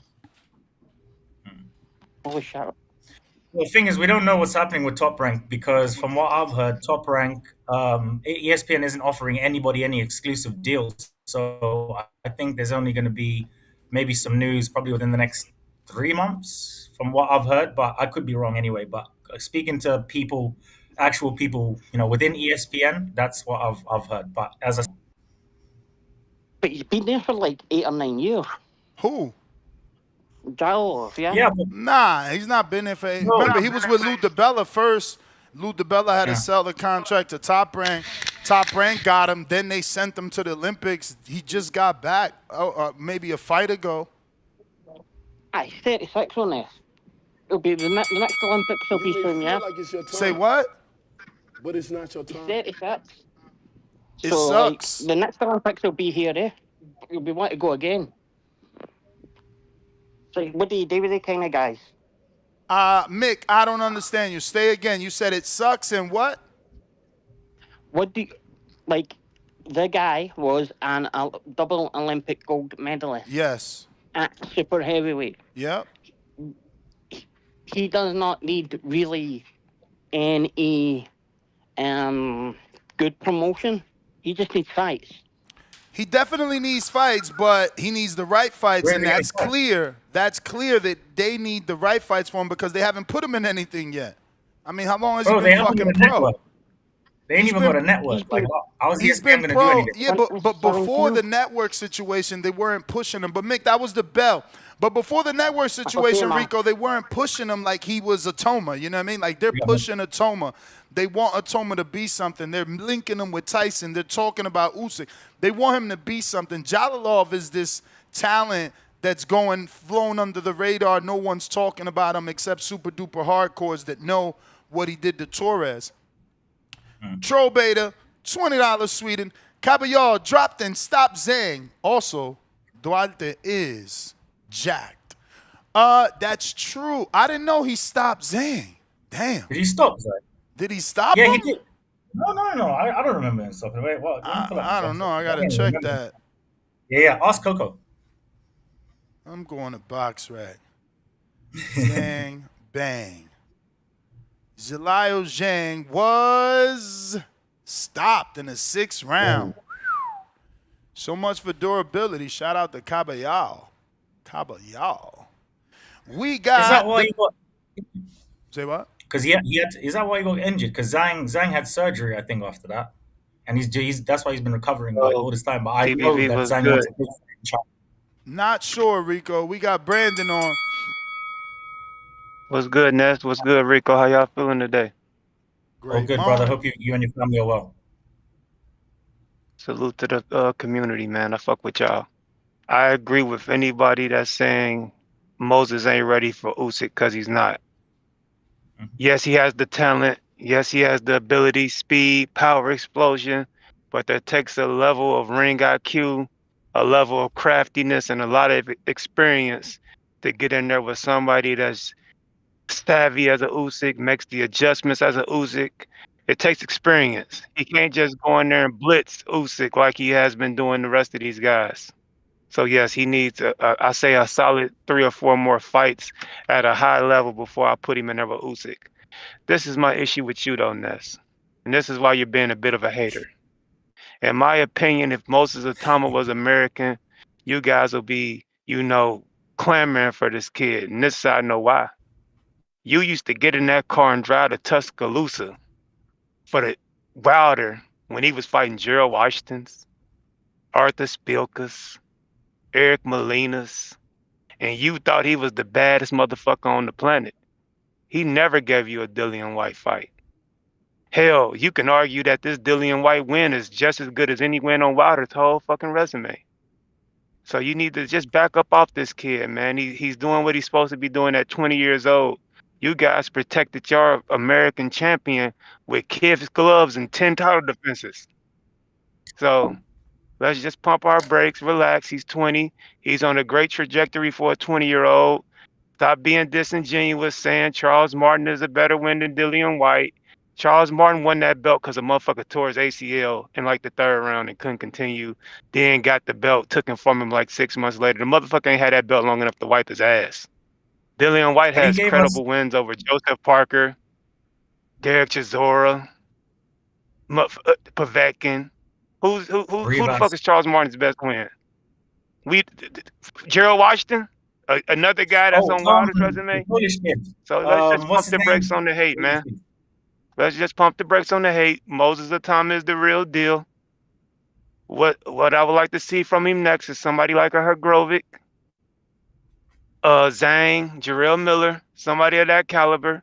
Holy shit. Well, the thing is, we don't know what's happening with Top Rank because, from what I've heard, Top Rank, ESPN isn't offering anybody any exclusive deals. So I think there's only going to be maybe some news probably within the next 3 months, from what I've heard. But I could be wrong anyway. But speaking to people, actual people, within ESPN, that's what I've heard. But as I But he's been there for like 8 or 9 years. Who? Jalalov, yeah? yeah, but Nah, he's not been there for. No. Remember, he was with Lou DiBella first. Lou DiBella had to sell the contract to Top Rank. Top Rank got him. Then they sent him to the Olympics. He just got back, maybe a fight ago. He's 36 on this. It'll be the next Olympics will be soon, yeah? Like it's your turn, Say what? but it's not your He's turn. 36. It So, sucks. like, the next Olympics will be here, eh? You'll be wanting to go again. So, what do you do with the kind of guys? Mick, I don't understand you. Stay again. You said it sucks and what? What do you, like, the guy was an double Olympic gold medalist Yes. at super heavyweight. Yep. He does not need really any good promotion. He just needs fights. He definitely needs fights, but he needs the right fights, and that's clear. That's clear that they need the right fights for him because they haven't put him in anything yet. I mean, how long has he been fucking pro? They ain't even got a network. He's been pro. Yeah, but before the network situation, they weren't pushing him. But Mick, that was the bell. But before the network situation, Rico, they weren't pushing him like he was Itauma. You know what I mean? Like they're pushing Itauma. They want Itauma to be something. They're linking him with Tyson. They're talking about Usyk. They want him to be something. Jalalov is this talent that's flown under the radar. No one's talking about him except super duper hardcores that know what he did to Torres. Troll Beta, $20 Sweden. Caballero dropped and stopped Zhang. Also, Duarte is jacked. That's true. I didn't know he stopped Zhang. Damn. Did he stop Zhang? Did he stop Yeah, him? he did. No. I don't remember him stopping. Wait, what? I don't know. I got to check that. Yeah. Ask Coco. I'm going to box rack. Zhang, bang. Zhilio Zhang was stopped in the 6th round. So much for durability. Shout out to Caballero. We got. Is that why he got? Say what? Because he had. Is that why he got injured? Because Zhang had surgery, I think, after that, and he's that's why he's been recovering like all this time. But I know that Zhang was a big shot. Not sure, Rico. We got Brandon on. What's good, Nest? What's good, Rico? How y'all feeling today? Great, good, brother. Hope you and your family are well. Salute to the community, man. I fuck with y'all. I agree with anybody that's saying Moses ain't ready for Usyk because he's not. Yes, he has the talent. Yes, he has the ability, speed, power, explosion, but that takes a level of ring IQ, a level of craftiness, and a lot of experience to get in there with somebody that's savvy as a Usyk, makes the adjustments as a Usyk. It takes experience. He can't just go in there and blitz Usyk like he has been doing the rest of these guys. So yes, he needs, I say, a solid 3 or 4 more fights at a high level before I put him in there with Usyk. This is my issue with you, though, Ness. And this is why you're being a bit of a hater. In my opinion, if Moses Itauma was American, you guys will be, clamoring for this kid. And this I know why. You used to get in that car and drive to Tuscaloosa for the Wilder when he was fighting Gerald Washington's, Arthur Spilka's, Eric Molina's, and you thought he was the baddest motherfucker on the planet. He never gave you a Dillian Whyte fight. Hell, you can argue that this Dillian Whyte win is just as good as any win on Wilder's whole fucking resume. So you need to just back up off this kid, man. He's doing what he's supposed to be doing at 20 years old. You guys protected your American champion with kids' gloves and 10 title defenses. So let's just pump our brakes, relax. He's 20. He's on a great trajectory for a 20-year-old. Stop being disingenuous saying Charles Martin is a better win than Dillian Whyte. Charles Martin won that belt because a motherfucker tore his ACL in like the 3rd round and couldn't continue. Then got the belt, took him from him like 6 months later. The motherfucker ain't had that belt long enough to wipe his ass. Dillian Whyte But he has gave credible us. wins over Joseph Parker, Derek Chisora, Povetkin. Who the fuck Rivas. is Charles Martin's best win? Gerald Washington, another guy that's on Wilder's The resume. Polish kid. So let's just What's pump his the name? brakes on the hate, man. Let's just pump the brakes on the hate. Moses Itauma is the real deal. What I would like to see from him next is somebody like a Hergrovic, Zhang, Jarrell Miller, somebody of that caliber.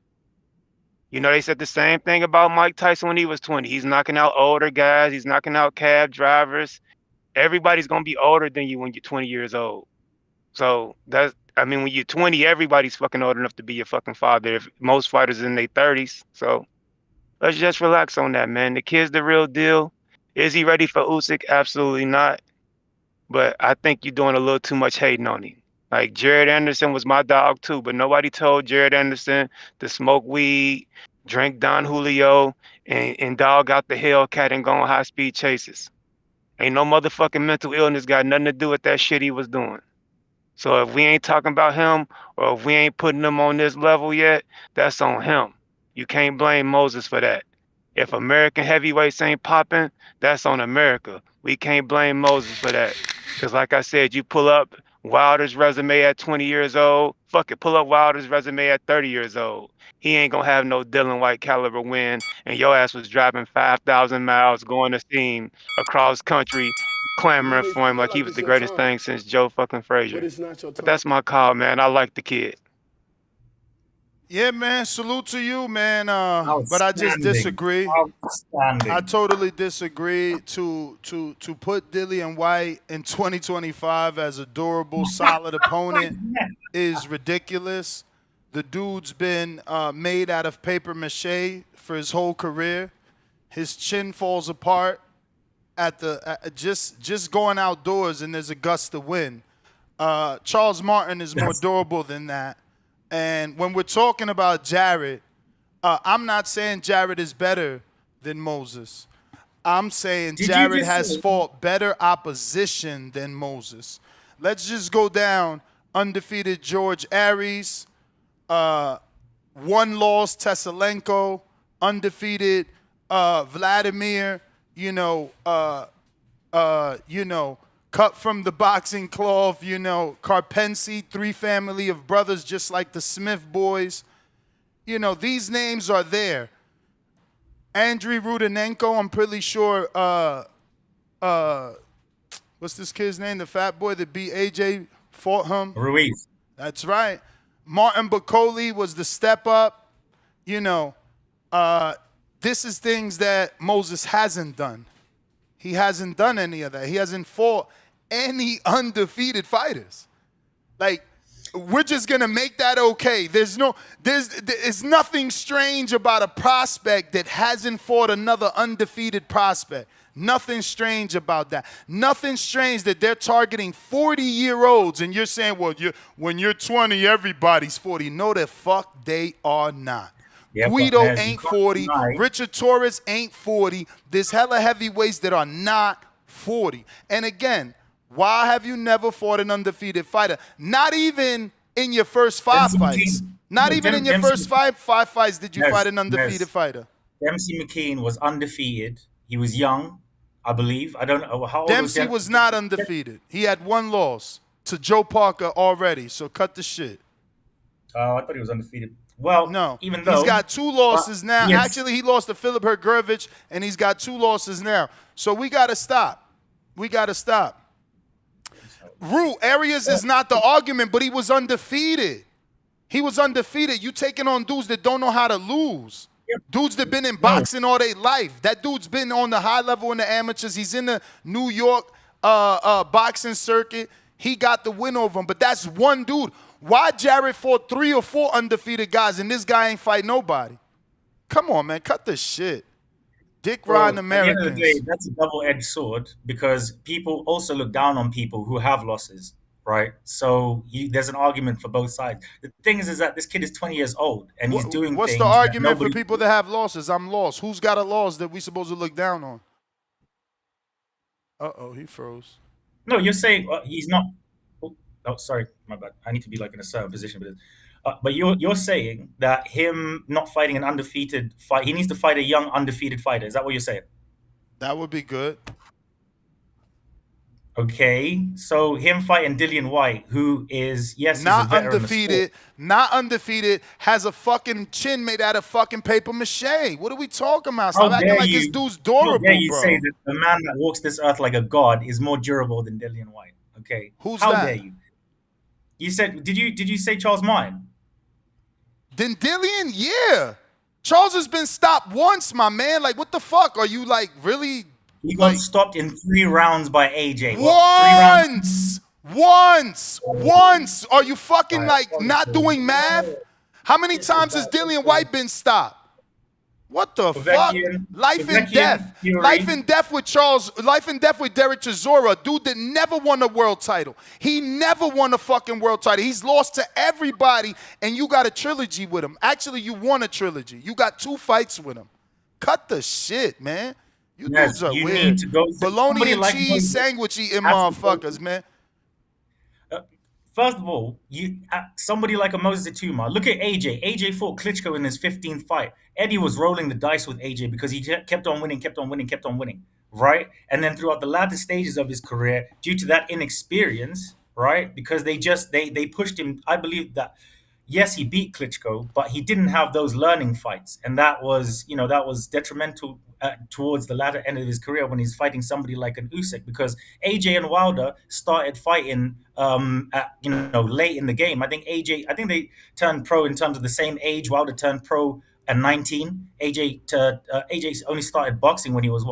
You know, they said the same thing about Mike Tyson when he was 20. He's knocking out older guys. He's knocking out cab drivers. Everybody's going to be older than you when you're 20 years old. So when you're 20, everybody's fucking old enough to be your fucking father. If most fighters in their 30s. So let's just relax on that, man. The kid's the real deal. Is he ready for Usyk? Absolutely not. But I think you're doing a little too much hating on him. Like Jared Anderson was my dog too, but nobody told Jared Anderson to smoke weed, drink Don Julio, and dog out the Hellcat and go on high-speed chases. Ain't no motherfucking mental illness got nothing to do with that shit he was doing. So if we ain't talking about him or if we ain't putting him on this level yet, that's on him. You can't blame Moses for that. If American heavyweights ain't popping, that's on America. We can't blame Moses for that. Because like I said, you pull up Wilder's resume at 20 years old, fuck it, pull up Wilder's resume at 30 years old. He ain't gonna have no Dillian Whyte caliber win, and your ass was driving 5,000 miles going to see him across country, clamoring for him like he was the greatest thing since Joe fucking Frazier. But that's my call, man. I like the kid. Yeah, man. Salute to you, man. But I just disagree. I totally disagree. To put Dillian Whyte in 2025 as a durable, solid opponent is ridiculous. The dude's been made out of paper mache for his whole career. His chin falls apart at just going outdoors, and there's a gust of wind. Charles Martin is more durable than that. And when we're talking about Jared, I'm not saying Jared is better than Moses. I'm saying Jared has fought better opposition than Moses. Let's just go down. Undefeated George Aries, one loss Teslenko, undefeated Vladimir, cut from the boxing cloth, Karpensi, 3 family of brothers just like the Smith boys. These names are there. Andriy Rudenenko, I'm pretty sure, what's this kid's name? The fat boy that beat AJ, fought him. Ruiz. That's right. Martin Bacoli was the step up. This is things that Moses hasn't done. He hasn't done any of that. He hasn't fought any undefeated fighters. Like, we're just gonna make that okay. There's nothing strange about a prospect that hasn't fought another undefeated prospect. Nothing strange about that. Nothing strange that they're targeting 40-year-olds and you're saying, well, when you're 20, everybody's 40. No, the fuck they are not. Yeah, Guido ain't 40. Richard Torres ain't 40. There's hella heavyweights that are not 40. And again, why have you never fought an undefeated fighter? Not even in your first 5 fights. Not even in your first five fights did you fight an undefeated fighter. Dempsey McKean was undefeated. He was young, I believe. I don't know how old Dempsey was not undefeated. He had 1 loss to Joe Parker already. So cut the shit. Oh, I thought he was undefeated. Well, no, even though he's got 2 losses now. Yes. Actually, he lost to Filip Hrgovic, and he's got 2 losses now. So we got to stop. We got to stop. Arias is not the argument, but he was undefeated. He was undefeated. You taking on dudes that don't know how to lose. Yep. Dudes that been in boxing all their life. That dude's been on the high level in the amateurs. He's in the New York boxing circuit. He got the win over him, but that's one dude. Why Jared fought 3 or 4 undefeated guys and this guy ain't fight nobody? Come on, man. Cut this shit. Dick riding Americans. At the end of the day, that's a double-edged sword because people also look down on people who have losses, right? So there's an argument for both sides. The thing is that this kid is 20 years old and he's doing What's things the that argument for nobody. people that have losses? I'm lost. Who's got a loss that we supposed to look down on? Uh-oh, he froze. No, you're saying he's not. Oh, sorry, my bad. I need to be like in a certain position for this. But you're saying that him not fighting an undefeated fight, he needs to fight a young undefeated fighter. Is that what you're saying? That would be good. Okay, so him fighting Dillian Whyte, who is he's not a veteran undefeated, not undefeated, has a fucking chin made out of fucking paper mache. What are we talking about? Stop acting like this dude's durable, how dare you bro. say that the man that walks this earth like a god is more durable than Dillian Whyte? Okay, How dare you? You said, did you say Charles Martin? Then Dillian, yeah. Charles has been stopped once, my man. Like, what the fuck? Are you like really? He got stopped in 3 rounds by AJ. Once. Are you fucking like not doing math? How many times has Dillian Whyte been stopped? What the fuck? Life and death. Life and death with Charles. Life and death with Derek Chisora, dude that never won a world title. He never won a fucking world title. He's lost to everybody, and you got a trilogy with him. Actually, you won a trilogy. You got 2 fights with him. Cut the shit, man. You dudes are weird. Need to go bologna and cheese sandwich eating motherfuckers, man. First of all, somebody like a Moses Itauma. Look at AJ. AJ fought Klitschko in his 15th fight. Eddie was rolling the dice with AJ because he kept on winning, right? And then throughout the latter stages of his career, due to that inexperience, right? Because they pushed him. I believe that yes, he beat Klitschko, but he didn't have those learning fights, and that was detrimental towards the latter end of his career when he's fighting somebody like an Usyk, because AJ and Wilder started fighting late in the game. I think they turned pro in terms of the same age. Wilder turned pro at 19. AJ only started boxing when he was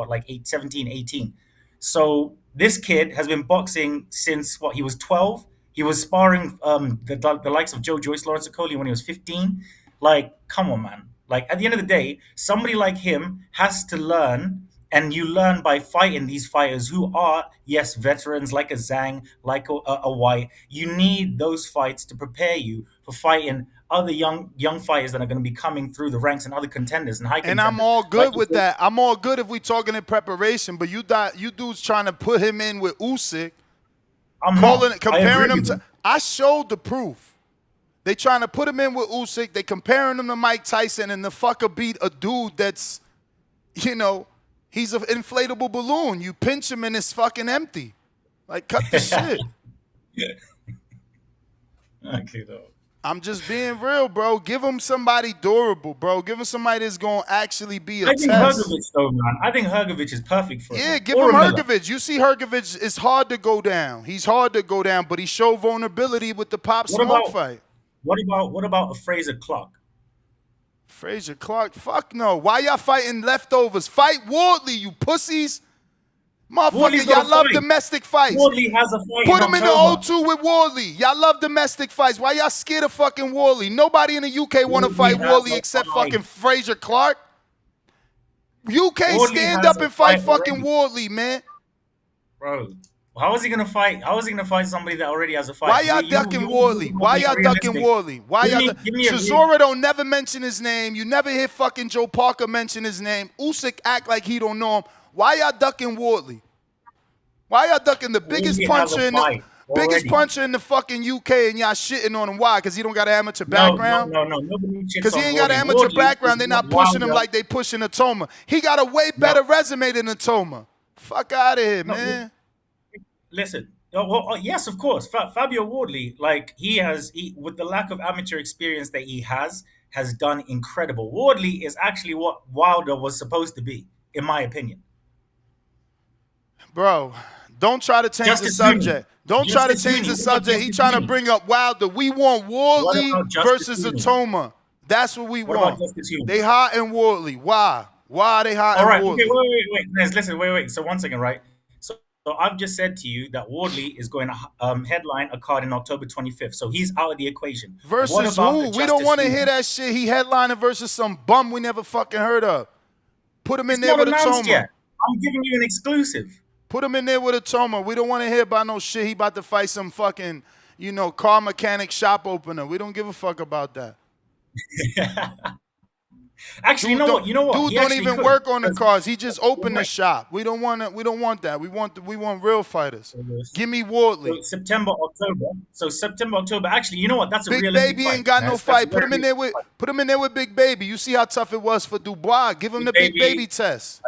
17, 18. So this kid has been boxing since he was 12. He was sparring the likes of Joe Joyce, Lawrence Okoli when he was 15. Like, come on, man. Like, at the end of the day, somebody like him has to learn, and you learn by fighting these fighters who are, yes, veterans, like a Zhang, like a White. You need those fights to prepare you for fighting other young fighters that are going to be coming through the ranks and other contenders and high contenders. And I'm all good with that. I'm all good if we're talking in preparation, but you dudes trying to put him in with Usyk. Comparing him to, I showed the proof. They trying to put him in with Usyk. They comparing him to Mike Tyson, and the fucker beat a dude that's, he's an inflatable balloon. You pinch him and it's fucking empty. Like, cut the shit. Okay, though. I'm just being real, bro. Give him somebody durable, bro. Give him somebody that's going to actually be a test. I think Hrgovic, though, man. I think Hrgovic is perfect for him. Yeah, give him Hrgovic. You see Hrgovic, it's hard to go down. He's hard to go down, but he showed vulnerability with the Pop Smoke fight. What about a Fraser Clark? Fraser Clark? Fuck no. Why y'all fighting leftovers? Fight Wardley, you pussies. Motherfucker, y'all love domestic fights. Wardley has a fight. Put him in the O2 with Wardley. Y'all love domestic fights. Why y'all scared of fucking Wardley? Nobody in the UK want to fight Wardley except fucking Fraser Clark. UK stand up and fight fucking Wardley, man. Bro, how is he gonna fight? How is he gonna fight somebody that already has a fight? Why y'all ducking Wardley? Why y'all ducking Wardley? Why y'all? Chisora don't never mention his name. You never hear fucking Joe Parker mention his name. Usyk act like he don't know him. Why y'all ducking Wardley? Why y'all ducking the biggest puncher in the fucking UK and y'all shitting on him? Why? Because he don't got an amateur background? No. Because he ain't got an amateur background. They're not pushing him like they pushing Itauma. He got a way better resume than Itauma. Fuck out of here, man. Listen. Yes, of course. Fabio Wardley, with the lack of amateur experience that he has done incredible. Wardley is actually what Wilder was supposed to be, in my opinion. Bro, don't try to change the subject. Don't try to change the subject. He trying to bring up Wilder. We want Wardley versus Itauma. That's what we want. They hot in Wardley. Why? Why are they hot in Wardley? Okay, wait. Listen, wait. So 1 second, right? So I've just said to you that Wardley is going to headline a card in October 25th. So he's out of the equation. Versus who? We don't want to hear that shit. He headlining versus some bum we never fucking heard of. Put him in there with Itauma. I'm giving you an exclusive. Put him in there with Itauma. We don't want to hear about no shit. He about to fight some fucking, car mechanic shop opener. We don't give a fuck about that. Actually, you know what? Dude don't even work on the cars. He just opened the shop. We don't want that. We want real fighters. Give me Wardley. So September, October. Actually, you know what? That's a Big realistic Baby fight. ain't got no fight. Put him in there with Big Baby. You see how tough it was for Dubois. Give him the Big Baby test.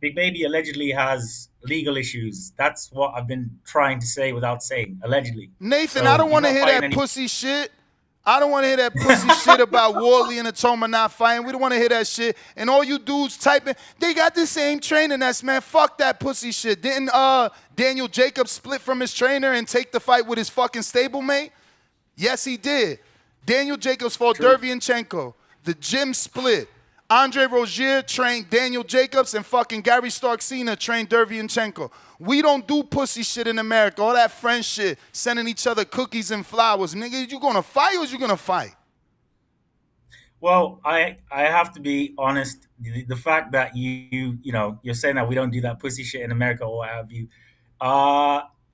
Big Baby allegedly has legal issues. That's what I've been trying to say without saying. Allegedly. Nathan, I don't want to hear that pussy shit. I don't want to hear that pussy shit about Wardley and Itauma not fighting. We don't want to hear that shit. And all you dudes typing, they got the same trainer. That's, man, fuck that pussy shit. Didn't Daniel Jacobs split from his trainer and take the fight with his fucking stablemate? Yes, he did. Daniel Jacobs fought Derevyanchenko. The gym split. Andre Rozier trained Daniel Jacobs, and fucking Gary Starksina trained Derevyanchenko. We don't do pussy shit in America. All that friend shit, sending each other cookies and flowers. Nigga, you gonna fight or you gonna fight? Well, I have to be honest. The fact that you're saying that we don't do that pussy shit in America or what have you.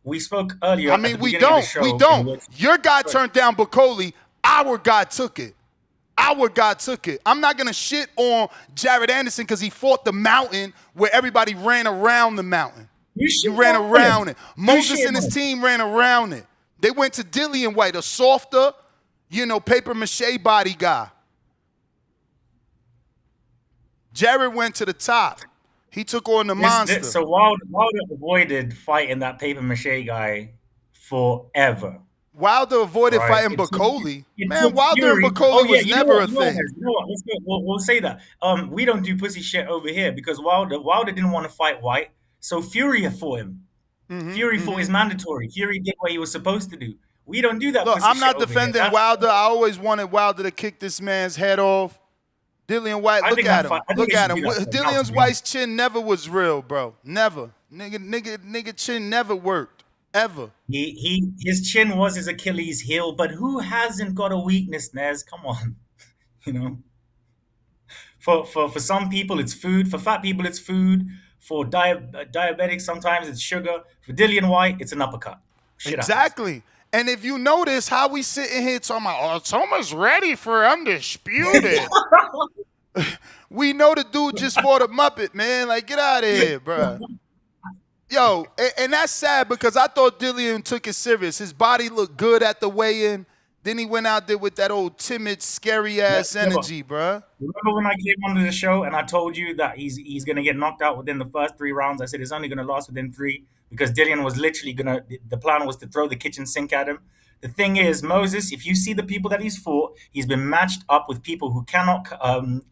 We spoke earlier. I mean, we don't. Your guy turned down Bacoli. Our guy took it. I'm not going to shit on Jared Anderson because he fought the mountain where everybody ran around the mountain. You ran around it. Moses and his team ran around it. They went to Dillian Whyte, a softer, paper mache body guy. Jared went to the top. He took on the monster. So Wilder avoided fighting that paper mache guy forever. Wilder avoided fighting Bacoli. Man, Wilder and Bacoli was never a thing. We'll say that. We don't do pussy shit over here because Wilder didn't want to fight White, so Fury fought him. Fury fought his mandatory. Fury did what he was supposed to do. We don't do that. Look, I'm not defending Wilder. I always wanted Wilder to kick this man's head off. Dillian Whyte, look at him. Dillian Whyte's chin never was real, bro. Never. Nigga chin never worked. Ever. His chin was his Achilles heel, but who hasn't got a weakness, Nez? Come on. For some people it's food. For fat people it's food. For diabetics sometimes it's sugar. For Dillian Whyte it's an uppercut. Exactly. And if you notice how we sitting here talking about, Thomas ready for Undisputed. We know the dude just fought a Muppet, man. Like, get out of here, bro. Yo, and that's sad because I thought Dillian took it serious. His body looked good at the weigh-in. Then he went out there with that old timid, scary-ass energy, bro. Remember when I came onto the show and I told you that he's going to get knocked out within the first 3 rounds? I said it's only going to last within 3 because Dillian was literally the plan was to throw the kitchen sink at him. The thing is, Moses, if you see the people that he's fought, he's been matched up with people who cannot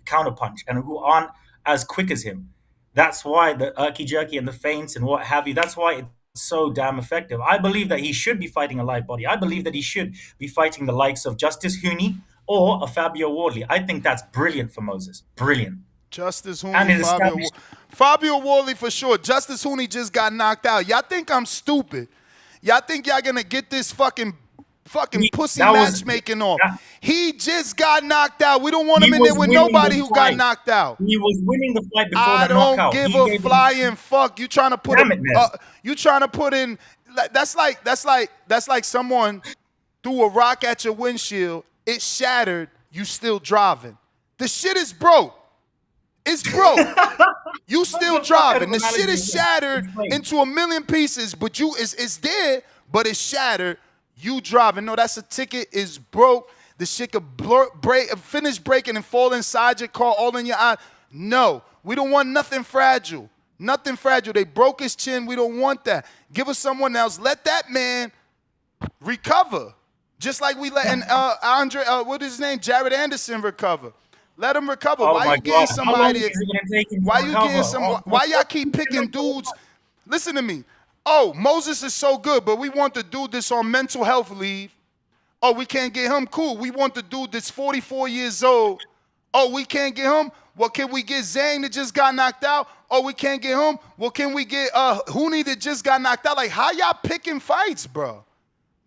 counterpunch and who aren't as quick as him. That's why the irky-jerky and the feints and what have you, that's why it's so damn effective. I believe that he should be fighting a live body. I believe that he should be fighting the likes of Justice Hooney or a Fabio Wardley. I think that's brilliant for Moses. Brilliant. Justice Hooney, Fabio Wardley for sure. Justice Hooney just got knocked out. Y'all think I'm stupid. Y'all think y'all going to get this fucking pussy matchmaking off. He just got knocked out. We don't want him in there with nobody who got knocked out. He was winning the fight before the knockout. I don't give a flying fuck. You trying to put in that's like someone threw a rock at your windshield. It shattered. You still driving. The shit is broke. It's broke. You still driving. The shit is shattered into a million pieces, but it's there, but it's shattered. You driving. No, that's a ticket. Is broke. The shit could finish breaking and fall inside your car, all in your eye. No, we don't want nothing fragile. Nothing fragile. They broke his chin. We don't want that. Give us someone else. Let that man recover. Just like we letting what is his name? Jared Anderson recover. Let him recover. Why you getting somebody? Why y'all keep picking dudes? Listen to me. Oh, Moses is so good, but we want the dude that's on mental health leave. Oh, we can't get him. Cool. We want the dude that's 44 years old. Oh, we can't get him. Well, can we get Zane that just got knocked out? Oh, we can't get him. Well, can we get Hooney that just got knocked out? Like, how y'all picking fights, bro?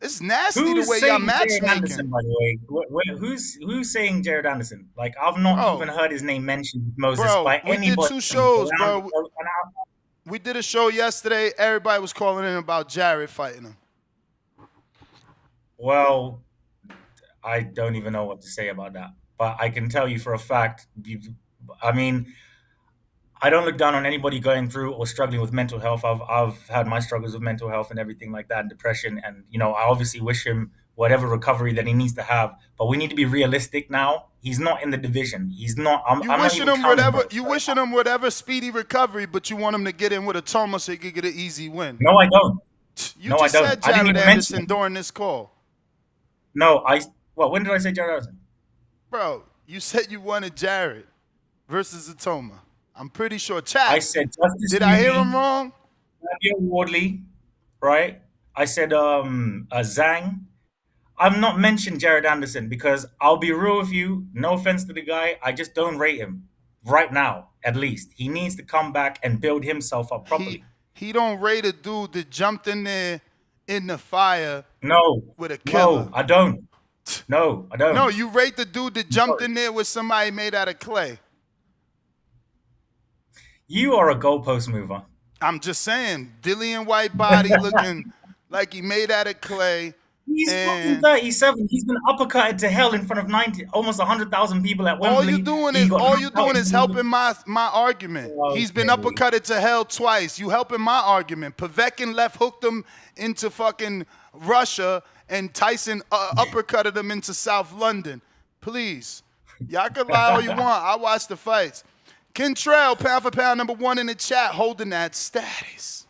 It's nasty the way y'all matchmaking. By the way, who's saying Jared Anderson? Like, I've not even heard his name mentioned with Moses by anybody. We did 2 shows, bro. We did a show yesterday. Everybody was calling in about Jared fighting him. Well, I don't even know what to say about that. But I can tell you for a fact, I mean, I don't look down on anybody going through or struggling with mental health. I've had my struggles with mental health and everything like that and depression. And, I obviously wish him whatever recovery that he needs to have. But we need to be realistic now. He's not in the division. He's not. You wishing him whatever speedy recovery, but you want him to get in with Itauma so he could get an easy win. No, I don't. You just said Jared Anderson during this call. No, when did I say Jared Anderson? Bro, you said you wanted Jared versus Itauma. I'm pretty sure. Chat. I said Justice. Did I hear him wrong? Fabio Wardley, right? I said Zhang. I've not mentioned Jared Anderson because I'll be real with you. No offense to the guy, I just don't rate him right now. At least he needs to come back and build himself up properly. He don't rate a dude that jumped in there in the fire. No, with a killer. No, I don't. No, I don't. No, you rate the dude that jumped in there with somebody made out of clay. You are a goalpost mover. I'm just saying, Dillian Whyte body looking like he made out of clay. He's fucking 37. He's been uppercutted to hell in front of almost 100,000 people at Wembley. All you're doing is helping my argument. Okay. He's been uppercutted to hell twice. You helping my argument. Povetkin left hooked him into fucking Russia, and Tyson uppercutted him into South London. Please. Y'all can lie all you want. I watch the fights. Kentrell, pound for pound, #1 in the chat, holding that status.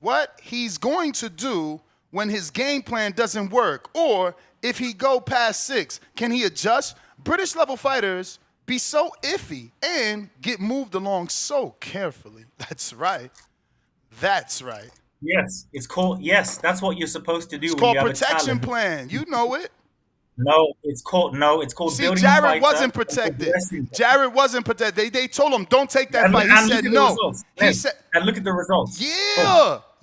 What he's going to do when his game plan doesn't work, or if he go past 6, can he adjust? British level fighters be so iffy and get moved along so carefully. That's right. That's right. Yes, that's what you're supposed to do. It's called protection plan. You know it. No, it's called See, building Jared fighter. wasn't protected. Jared wasn't protected. They told him, don't take that fight. He said no. He said, and look at the results.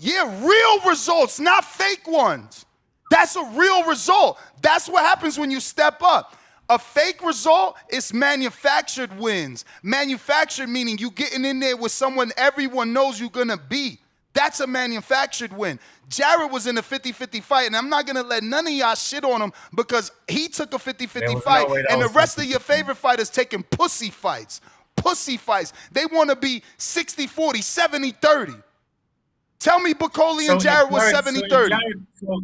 Yeah, real results, not fake ones. That's a real result. That's what happens when you step up. A fake result is manufactured wins. Manufactured meaning you getting in there with someone everyone knows you're going to beat. That's a manufactured win. Jared was in a 50-50 fight, and I'm not going to let none of y'all shit on him because he took a 50-50 fight, and the rest of your favorite fighters taking pussy fights. Pussy fights. They want to be 60-40, 70-30. Tell me Bacoli and Jared was 70-30. So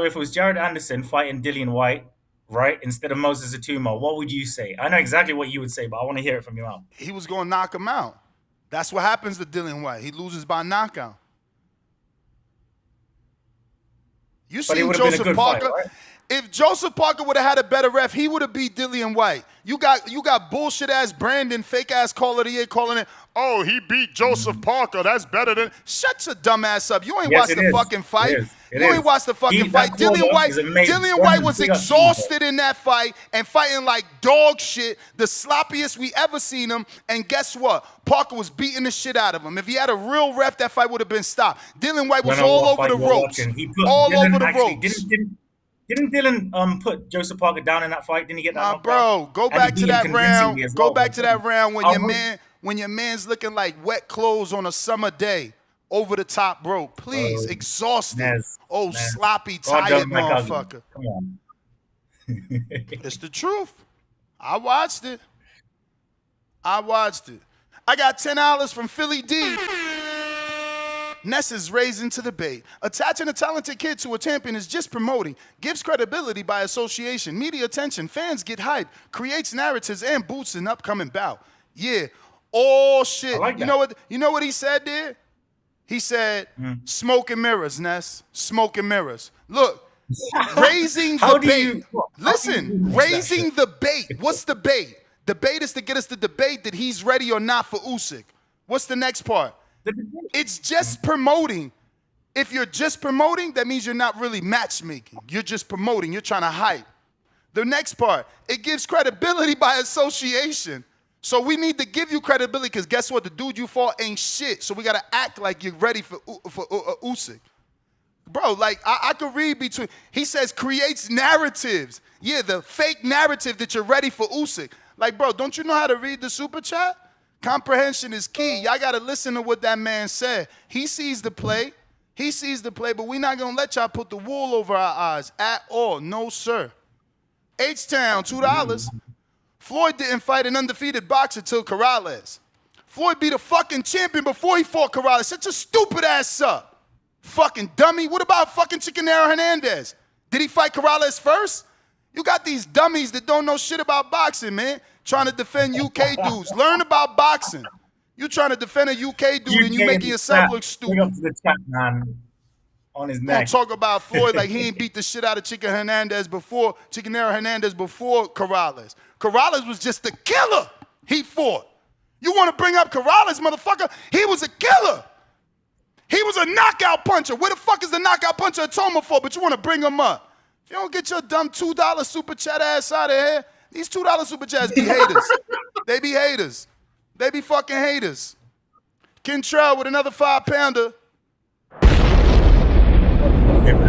if it was Jared Anderson fighting Dillian Whyte, right, instead of Moses Itauma, what would you say? I know exactly what you would say, but I want to hear it from your mouth. He was going to knock him out. That's what happens to Dillian Whyte. He loses by knockout. You seen Joseph Parker? Fight, right? If Joseph Parker would have had a better ref, he would have beat Dillian Whyte. You got bullshit ass Brandon, fake ass Call of the Year calling it, oh, he beat Joseph Parker. That's better than. Shut your dumb ass up. You ain't watched the fucking fight. You ain't watched the fucking fight. Dillian Whyte was exhausted in that fight and fighting like dog shit, the sloppiest we ever seen him. And guess what? Parker was beating the shit out of him. If he had a real ref, that fight would have been stopped. Dillian Whyte was all over the ropes. All over the ropes. Didn't Dylan put Joseph Parker down in that fight? Didn't he get that knocked bro, out? Go back to that round. Go back to that round when your man's looking like wet clothes on a summer day over the top rope. Please, exhausted. Sloppy, tired motherfucker. Come on. It's the truth. I watched it. I got $10 from Philly D. Ness is raised into the bait. Attaching a talented kid to a champion is just promoting, gives credibility by association, media attention, fans get hyped, creates narratives, and boosts an upcoming bout. Yeah, all shit. Like you know what he said there? He said, smoke and mirrors, Ness. Smoke and mirrors. Look, raising the bait. Listen, raising the bait. What's the bait? The bait is to get us to debate that he's ready or not for Usyk. What's the next part? It's just promoting. If you're just promoting, that means you're not really matchmaking. You're just promoting. You're trying to hype. The next part, it gives credibility by association. So we need to give you credibility because guess what? The dude you fought ain't shit. So we got to act like you're ready for Usyk. Bro, like I could read between. He says creates narratives. Yeah, the fake narrative that you're ready for Usyk. Like, bro, don't you know how to read the super chat? Comprehension is key. Y'all got to listen to what that man said. He sees the play. He sees the play, but we're not going to let y'all put the wool over our eyes at all. No, sir. H-Town, $2. Floyd didn't fight an undefeated boxer till Corrales. Floyd beat a fucking champion before he fought Corrales. Shut your stupid ass up. Fucking dummy. What about fucking Chicanero Hernandez? Did he fight Corrales first? You got these dummies that don't know shit about boxing, man, trying to defend UK dudes. Learn about boxing. You trying to defend a UK dude and you making yourself look stupid. Bring up to the chat, man. On his neck. Don't talk about Floyd like he ain't beat the shit out of Chicanero Hernandez before Corrales. Corrales was just a killer he fought. You want to bring up Corrales, motherfucker? He was a killer. He was a knockout puncher. Where the fuck is the knockout puncher Itauma for? But you want to bring him up. If you don't get your dumb $2 super chat ass out of here, these $2 super chats be haters. They be haters. They be fucking haters. Kentrell with another 5-pounder.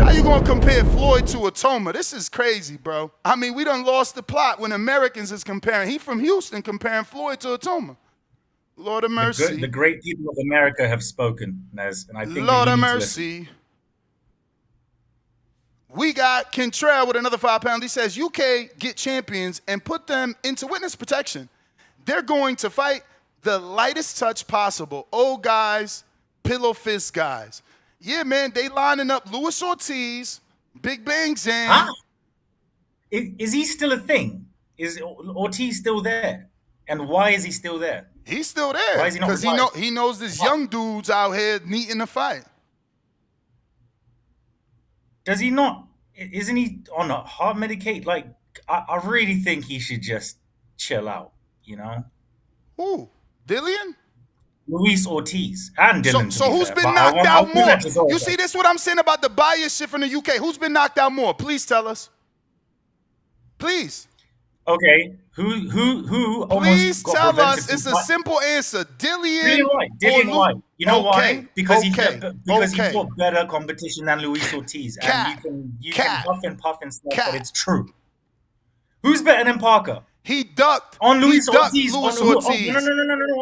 How you gonna compare Floyd to Itauma? This is crazy, bro. I mean, we done lost the plot when Americans is comparing. He from Houston comparing Floyd to Itauma. Lord of mercy. The great people of America have spoken, Nez, and I think Lord of mercy. We got Kentrell with another 5-pounder. He says, UK get champions and put them into witness protection. They're going to fight the lightest touch possible. Old guys, pillow fist guys. Yeah, man, they lining up Luis Ortiz, Big Bang Zan. Huh? Is he still a thing? Is Ortiz still there? And why is he still there? He's still there. Why is he not because he knows there's young dudes out here needing to fight. Does he not? Isn't he on a hard medicate? Like, I really think he should just chill out, you know? Who? Dillian? Luis Ortiz and Dylan. So who's been knocked out more? You see, this is what I'm saying about the bias shit from the UK. Who's been knocked out more? Please tell us. Please. Okay. Who Please tell us. It's a simple answer. Dillian Whyte. You know why? Because he fought better competition than Luis Ortiz. And you can puff and stuff, but it's true. Who's better than Parker? He ducked on Luis Ortiz. No.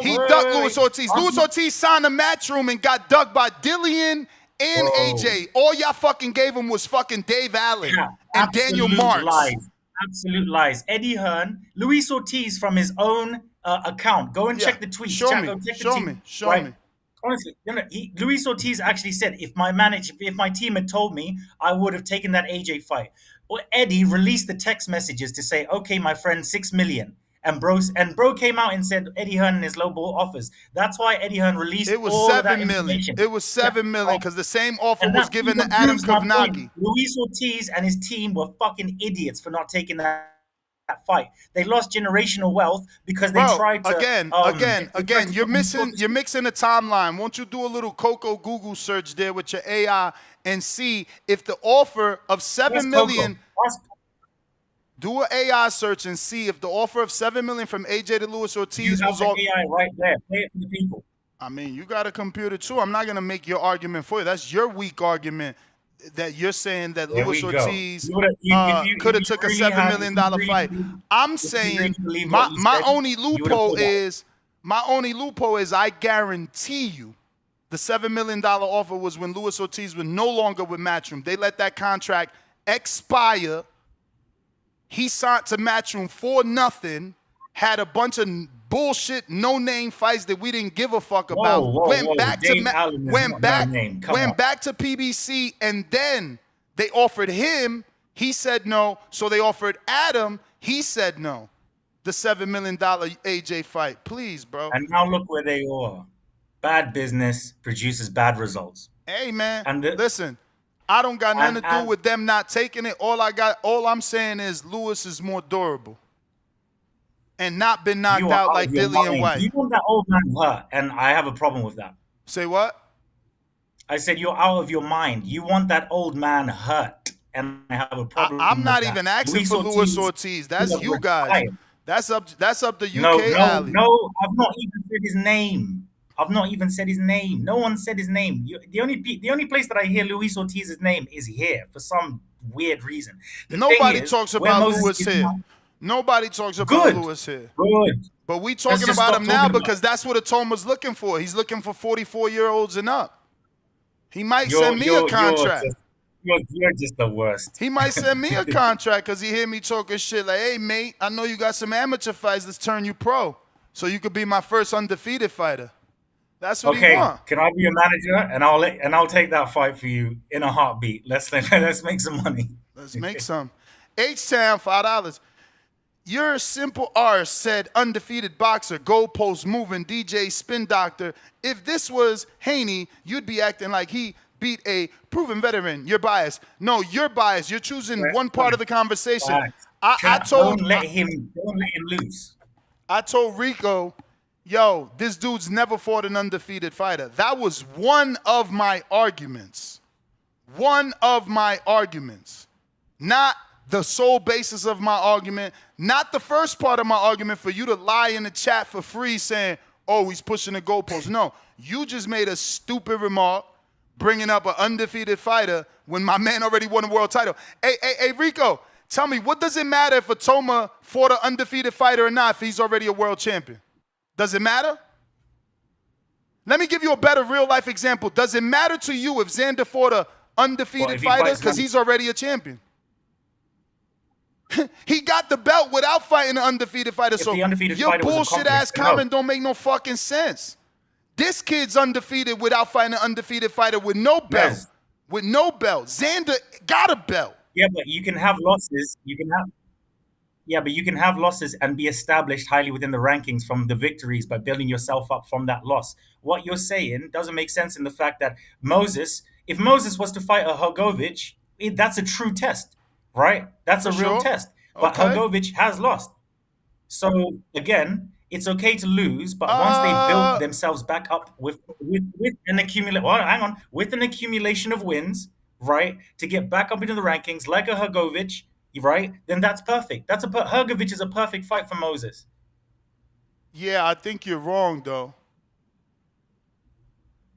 He ducked Luis Ortiz. Luis Ortiz signed a matchroom and got ducked by Dillian and AJ. All y'all fucking gave him was fucking Dave Allen and Daniel Marks. Absolute lies. Eddie Hearn, Luis Ortiz from his own account. Go and check the tweets. Show me. Honestly, Luis Ortiz actually said, if my team had told me, I would have taken that AJ fight. Well, Eddie released the text messages to say, okay, my friend, 6 million. And bro came out and said Eddie Hearn and his low ball offers. That's why Eddie Hearn released all of that information. It was 7 million because the same offer was given to Adam Kovnagi. Luis Ortiz and his team were fucking idiots for not taking that fight. They lost generational wealth because they tried to again. You're mixing the timeline. Won't you do a little Coco Google search there with your AI and see if the offer of 7 million. Do an AI search and see if the offer of 7 million from AJ to Luis Ortiz was all. AI right there. Play it for the people. I mean, you got a computer too. I'm not gonna make your argument for you. That's your weak argument. That you're saying that Luis Ortiz could have took a $7 million fight. I'm saying my only loophole is I guarantee you the $7 million offer was when Luis Ortiz was no longer with Matchroom. They let that contract expire. He signed to Matchroom for nothing, had a bunch of bullshit, no-name fights that we didn't give a fuck about. Went back to PBC, and then they offered him. He said no. So they offered Adam. He said no. The $7 million AJ fight. Please, bro. And now look where they are. Bad business produces bad results. Hey, man. Listen. I don't got nothing to do with them not taking it. All I'm saying is Luis is more durable and not been knocked out like Dillian Whyte. You want that old man hurt, and I have a problem with that. Say what? I said you're out of your mind. You want that old man hurt, and I have a problem. I'm not even asking for Luis Ortiz. That's you guys. That's up to UK. No, I've not even said his name. No one said his name. The only place that I hear Luis Ortiz's name is here for some weird reason. Nobody talks about Luis here. Nobody talks about Good. Lewis here. Good. But we talking about him now because that's what Itauma's looking for. He's looking for 44-year-olds and up. He might send me a contract. You're just the worst. He might send me a contract because he hear me talking shit like, hey, mate, I know you got some amateur fights. Let's turn you pro so you could be my first undefeated fighter. That's what he want. Can I be your manager and I'll take that fight for you in a heartbeat. Let's make some money. Let's make some. H-Town, $5. Your simple R said undefeated boxer, goalpost moving, DJ spin doctor. If this was Haney, you'd be acting like he beat a proven veteran. You're biased. No, you're biased. You're choosing one part of the conversation. Don't let him lose. I told Rico, yo, this dude's never fought an undefeated fighter. That was one of my arguments. One of my arguments. Not the sole basis of my argument, not the first part of my argument for you to lie in the chat for free saying, oh, he's pushing the goalpost. No, you just made a stupid remark bringing up an undefeated fighter when my man already won a world title. Hey, Rico, tell me, what does it matter if Itauma fought an undefeated fighter or not if he's already a world champion? Does it matter? Let me give you a better real-life example. Does it matter to you if Xander fought an undefeated fighter because he's already a champion? He got the belt without fighting an undefeated fighter. So your bullshit-ass comment don't make no fucking sense. This kid's undefeated without fighting an undefeated fighter with no belt. Yes. With no belt. Xander got a belt. Yeah, but you can have losses. But you can have losses and be established highly within the rankings from the victories by building yourself up from that loss. What you're saying doesn't make sense in the fact that if Moses was to fight a Hrgovic, that's a true test, right? That's a real test. But Hrgovic has lost. So again, it's okay to lose, but once they build themselves back up with an accumulation of wins, right, to get back up into the rankings like a Hrgovic, right, then that's perfect. Hrgovic is a perfect fight for Moses. Yeah, I think you're wrong, though.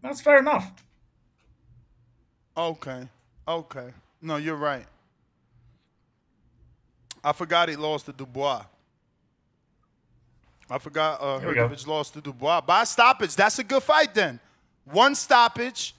That's fair enough. Okay. No, you're right. I forgot he lost to Dubois. I forgot Hrgovic lost to Dubois. By stoppage, that's a good fight then. One stoppage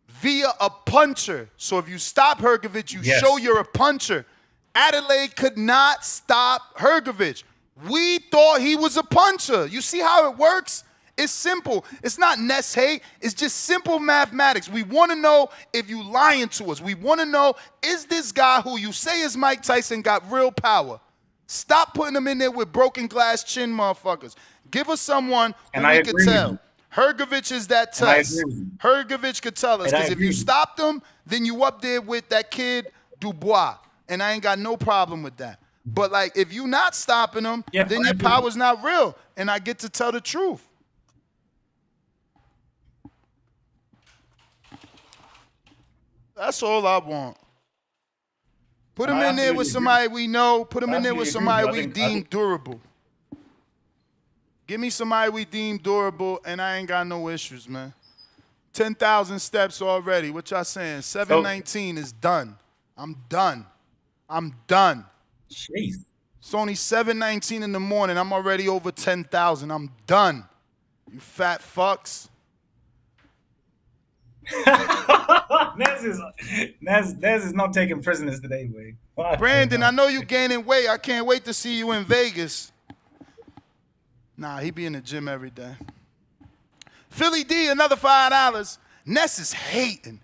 via a puncher. So if you stop Hrgovic, you show you're a puncher. Adelaide could not stop Hrgovic. We thought he was a puncher. You see how it works? It's simple. It's not Ness hate. It's just simple mathematics. We want to know if you lying to us. We want to know, is this guy who you say is Mike Tyson got real power? Stop putting him in there with broken glass chin motherfuckers. Give us someone who we could tell. Hrgovic is that test. Hrgovic could tell us. Because if you stopped him, then you up there with that kid Dubois. And I ain't got no problem with that. But, like, if you not stopping him, then your power's not real. And I get to tell the truth. That's all I want. Put him in there with somebody we know. Put him in there with somebody we deem durable. Give me somebody we deem durable, and I ain't got no issues, man. 10,000 steps already. What y'all saying? 719 is done. I'm done. Jeez. It's only 7:19 in the morning. I'm already over 10,000. I'm done. You fat fucks. Nez is not taking prisoners today, boy. Brandon, I know you gaining weight. I can't wait to see you in Vegas. Nah, he be in the gym every day. Philly D, another $5. Ness is hating.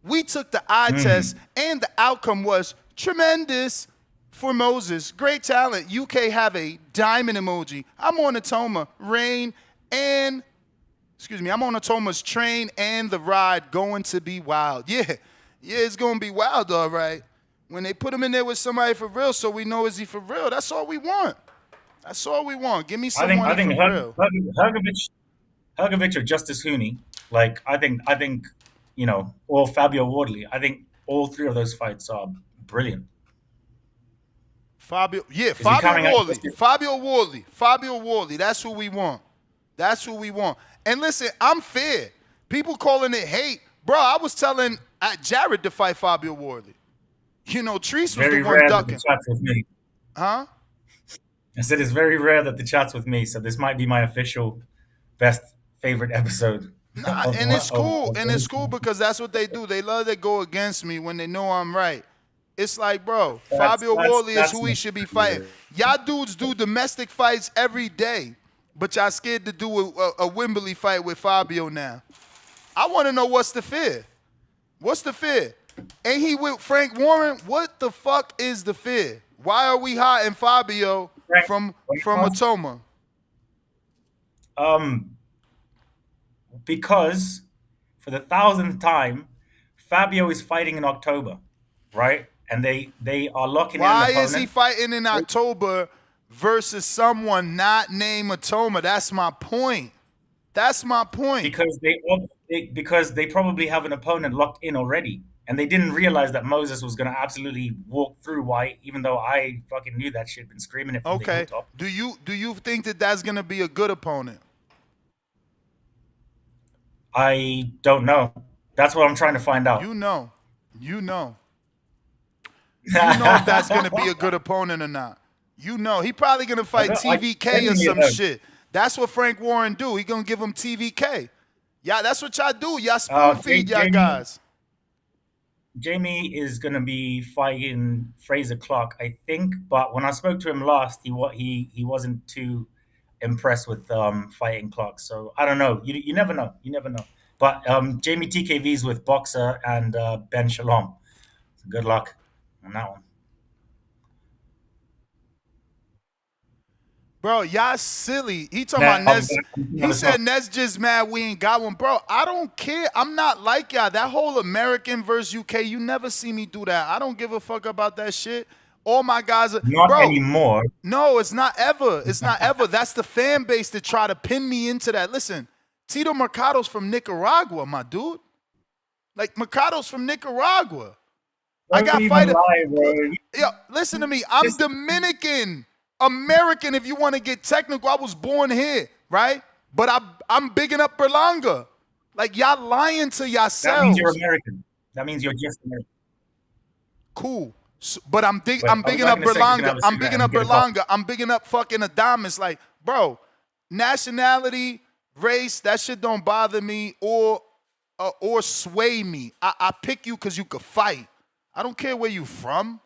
We took the eye test, and the outcome was tremendous for Moses. Great talent. UK have a diamond emoji. I'm on Itauma, I'm on Itauma's train and the ride going to be wild. Yeah, it's going to be wild, all right. When they put him in there with somebody for real so we know is he for real, that's all we want. Give me someone for real. Hrgovic or Justice Hooney, like, I think, or Fabio Wardley. I think all three of those fights are brilliant. Fabio Wardley. That's who we want. And listen, I'm fair. People calling it hate. Bro, I was telling Jared to fight Fabio Wardley. Treese was the one ducking. Huh? I said it's very rare that the chat's with me, so this might be my official best favorite episode. Nah, and it's cool. And it's cool because that's what they do. They love to go against me when they know I'm right. It's like, bro, Fabio Wardley is who he should be fighting. Y'all dudes do domestic fights every day, but y'all scared to do a Wembley fight with Fabio now. I want to know what's the fear. What's the fear? Ain't he with Frank Warren? What the fuck is the fear? Why are we hiding Fabio from Itauma? Because for the 1,000th time, Fabio is fighting in October, right? And they are locking in an opponent. Why is he fighting in October versus someone not named Itauma? That's my point. That's my point. Because they probably have an opponent locked in already, and they didn't realize that Moses was going to absolutely walk through Whyte, even though I fucking knew that shit, been screaming it from the hilltop. Do you think that that's going to be a good opponent? I don't know. That's what I'm trying to find out. You know if that's going to be a good opponent or not. You know. He probably going to fight TVK or some shit. That's what Frank Warren do. He going to give him TVK. Yeah, that's what y'all do. Y'all spoon feed y'all guys. Jamie is going to be fighting Fraser Clark, I think. But when I spoke to him last, he wasn't too impressed with fighting Clark. So I don't know. You never know. You never know. But Jamie TKV's with Boxer and Ben Shalom. So good luck on that one. Bro, y'all silly. He talking about Ness. He said Ness just mad we ain't got one. Bro, I don't care. I'm not like y'all. That whole American versus UK, you never see me do that. I don't give a fuck about that shit. All my guys are... Not anymore. No, it's not ever. It's not ever. That's the fan base that try to pin me into that. Listen, Tito Mercado's from Nicaragua, my dude. Like, Mercado's from Nicaragua. I got fighters... Yo, listen to me. I'm Dominican. American, if you want to get technical. I was born here, right? But I'm bigging up Berlanga. Like, y'all lying to yourselves. That means you're American. That means you're just American. Cool. So, but I'm bigging up Berlanga. I'm bigging up Berlanga. I'm bigging up fucking Adamas. Like, bro, nationality, race, that shit don't bother me or sway me. I pick you because you could fight. I don't care where you from.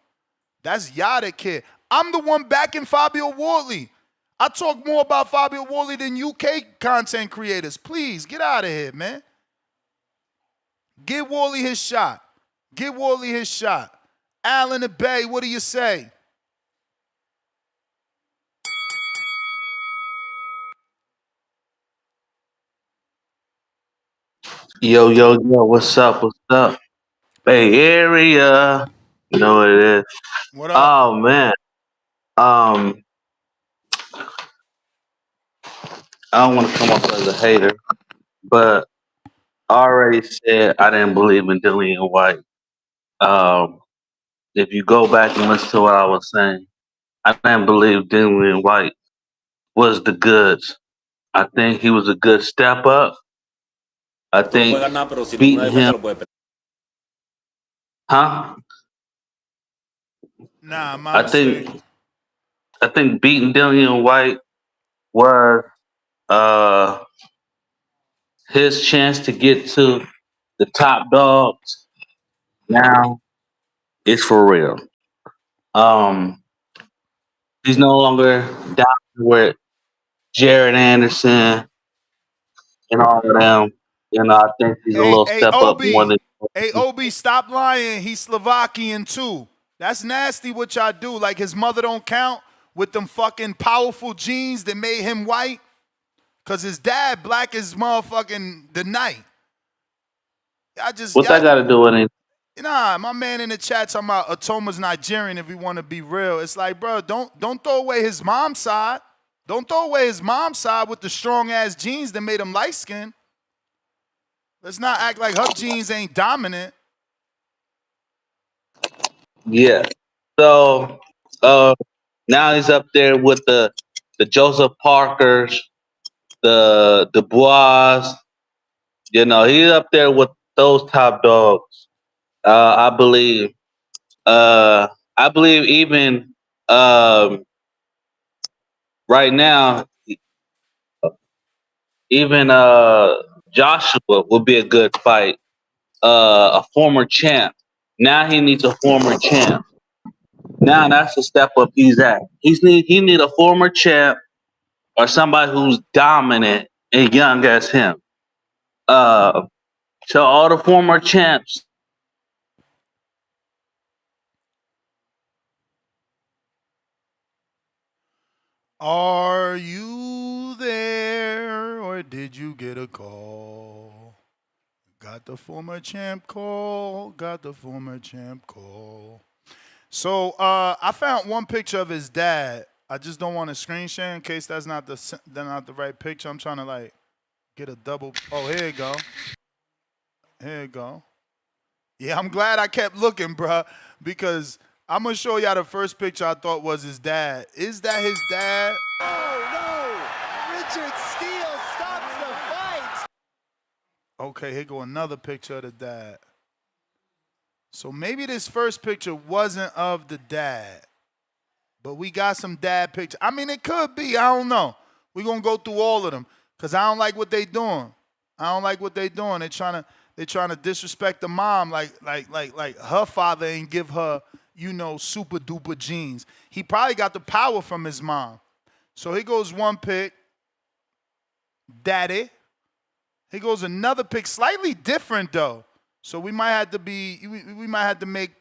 That's y'all that care. I'm the one backing Fabio Wardley. I talk more about Fabio Wardley than UK content creators. Please, get out of here, man. Give Wardley his shot. Give Wardley his shot. Allen the Bay, what do you say? Yo, what's up? What's up? Bay Area. You know what it is. What up? Oh, man. I don't want to come off as a hater, but I already said I didn't believe in Dillian Whyte. If you go back and listen to what I was saying, I didn't believe Dillian Whyte was the goods. I think he was a good step up. I think beating him. Huh? Nah, my mistake. I think beating Dillian Whyte was his chance to get to the top dogs. Now it's for real. He's no longer down with Jared Anderson and all of them. You know, I think he's a little step up more than. Hey, Obi, stop lying. He's Slovakian too. That's nasty what y'all do. Like, his mother don't count with them fucking powerful genes that made him white. Because his dad black as motherfucking the night. What that got to do with it? Nah, my man in the chat talking about Itauma's Nigerian if we want to be real. It's like, bro, don't throw away his mom's side. Don't throw away his mom's side with the strong-ass genes that made him light-skinned. Let's not act like her genes ain't dominant. Yeah. So now he's up there with the Joseph Parkers, the Dubois. You know, he's up there with those top dogs. I believe. I believe even right now, even Joshua would be a good fight. A former champ. Now he needs a former champ. Now that's the step up he's at. He need a former champ or somebody who's dominant and young as him. So all the former champs. Are you there or did you get a call? Got the former champ call. Got the former champ call. So I found one picture of his dad. I just don't want to screen share in case that's not the right picture. I'm trying to like get a double. Oh, here you go. Here you go. Yeah, I'm glad I kept looking, bruh, because I'm gonna show y'all the first picture I thought was his dad. Is that his dad? Oh no! Richard Steele stops the fight. Okay, here go another picture of the dad. So maybe this first picture wasn't of the dad, but we got some dad pictures. I mean, it could be. I don't know. We're gonna go through all of them because I don't like what they doing. I don't like what they doing. They're trying to disrespect the mom like her father ain't give her, super duper genes. He probably got the power from his mom. So here goes one pic. Daddy. Here goes another pic, slightly different though. So we might have to make,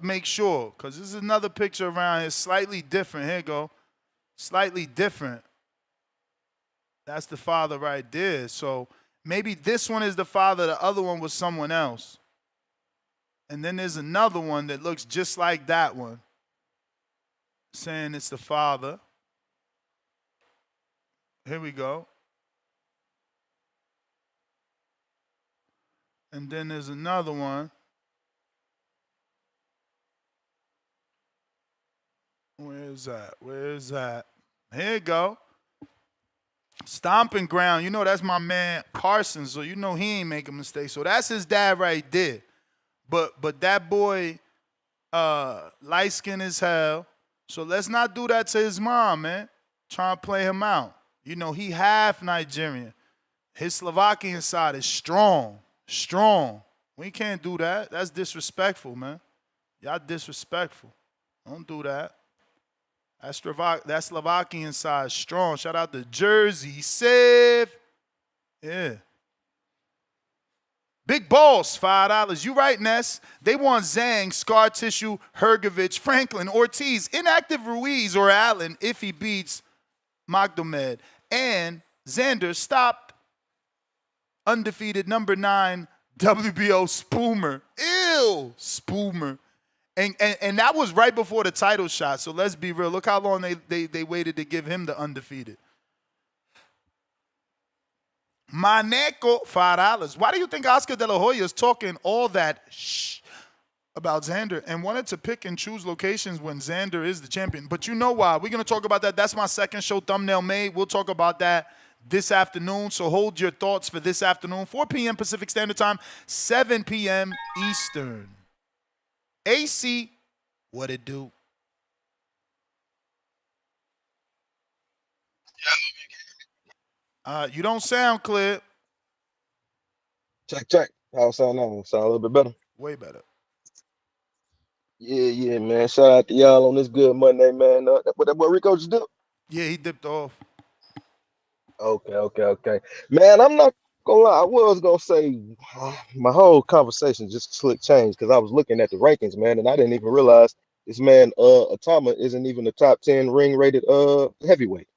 make sure. Because this is another picture around here, slightly different. Here you go. Slightly different. That's the father right there. So maybe this one is the father, the other one was someone else. And then there's another one that looks just like that one, saying it's the father. Here we go. And then there's another one. Where's that? Where's that? Here you go. Stomping ground. That's my man Carson, so he ain't making mistakes. So that's his dad right there. But that boy light skin as hell. So let's not do that to his mom, man. Trying to play him out. He half Nigerian. His Slovakian side is strong. Strong. We can't do that. That's disrespectful, man. Y'all disrespectful. Don't do that. That Slovakian side is strong. Shout out to Jersey. Save. Yeah. Big Balls, $5. You right, Ness. They want Zhang, Scar Tissue, Hergovich, Franklin, Ortiz, inactive Ruiz or Allen if he beats Magdomed. And Xander stopped undefeated number 9 WBO Spoomer. Ew, Spoomer. And that was right before the title shot. So let's be real. Look how long they waited to give him the undefeated. Maneco, $5. Why do you think Oscar De La Hoya is talking all that about Xander and wanted to pick and choose locations when Xander is the champion? But you know why. We're going to talk about that. That's my second show thumbnail made. We'll talk about that this afternoon. So hold your thoughts for this afternoon. 4 p.m. Pacific Standard Time, 7 p.m. Eastern. AC, what it do? You don't sound clear. Check. How it sound now? Sound a little bit better? Way better. Yeah, man. Shout out to y'all on this good Monday, man. That boy Rico just dipped? Yeah, he dipped off. Okay. Man, I'm not gonna lie. I was gonna say my whole conversation just slick changed because I was looking at the rankings, man, and I didn't even realize this man Itauma isn't even the top 10 ring rated heavyweight.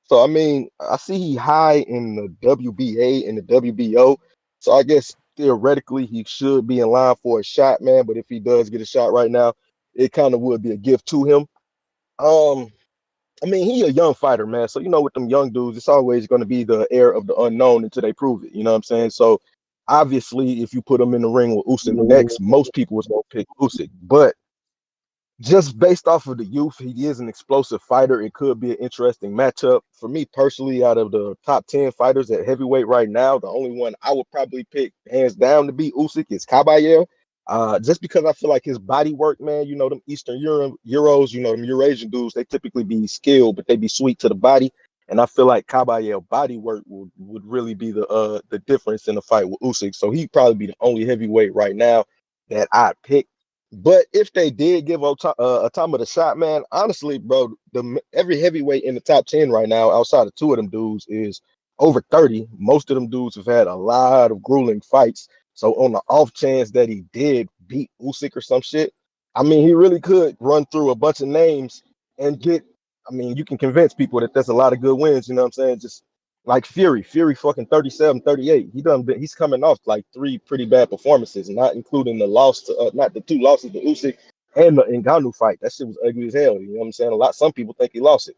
So I mean, I see he high in the WBA and the WBO. So I guess theoretically he should be in line for a shot, man. But if he does get a shot right now, it kind of would be a gift to him. I mean, he a young fighter, man. So with them young dudes, it's always going to be the air of the unknown until they prove it. You know what I'm saying? So obviously, if you put him in the ring with Usyk next, most people was gonna pick Usyk. But just based off of the youth, he is an explosive fighter. It could be an interesting matchup. For me personally, out of the top 10 fighters at heavyweight right now, the only one I would probably pick hands down to beat Usyk is Caballero. Just because I feel like his body work, man, you know, them Eastern Euros, you know, them Eurasian dudes, they typically be skilled, but they be sweet to the body. And I feel like Caballero body work would really be the difference in the fight with Usyk. So he'd probably be the only heavyweight right now that I'd pick. But if they did give Itauma the shot, man, honestly, bro, every heavyweight in the top 10 right now, outside of two of them dudes, is over 30. Most of them dudes have had a lot of grueling fights. So on the off chance that he did beat Usyk or some shit, I mean, he really could run through a bunch of names and get. I mean, you can convince people that that's a lot of good wins. You know what I'm saying? Just like Fury fucking 37, 38. He's coming off like 3 pretty bad performances, not including the loss to not the 2 losses to Usyk and the Ngannou fight. That shit was ugly as hell. You know what I'm saying? Some people think he lost it.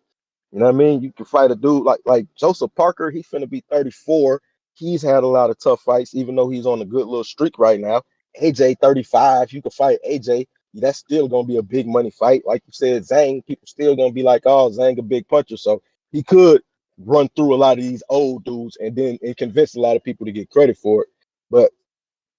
You know what I mean? You can fight a dude like Joseph Parker. He's finna be 34. He's had a lot of tough fights, even though he's on a good little streak right now. AJ 35. You can fight AJ. That's still gonna be a big money fight. Like you said, Zhang, people still gonna be like, oh, Zhang a big puncher. So he could run through a lot of these old dudes and convince a lot of people to get credit for it. But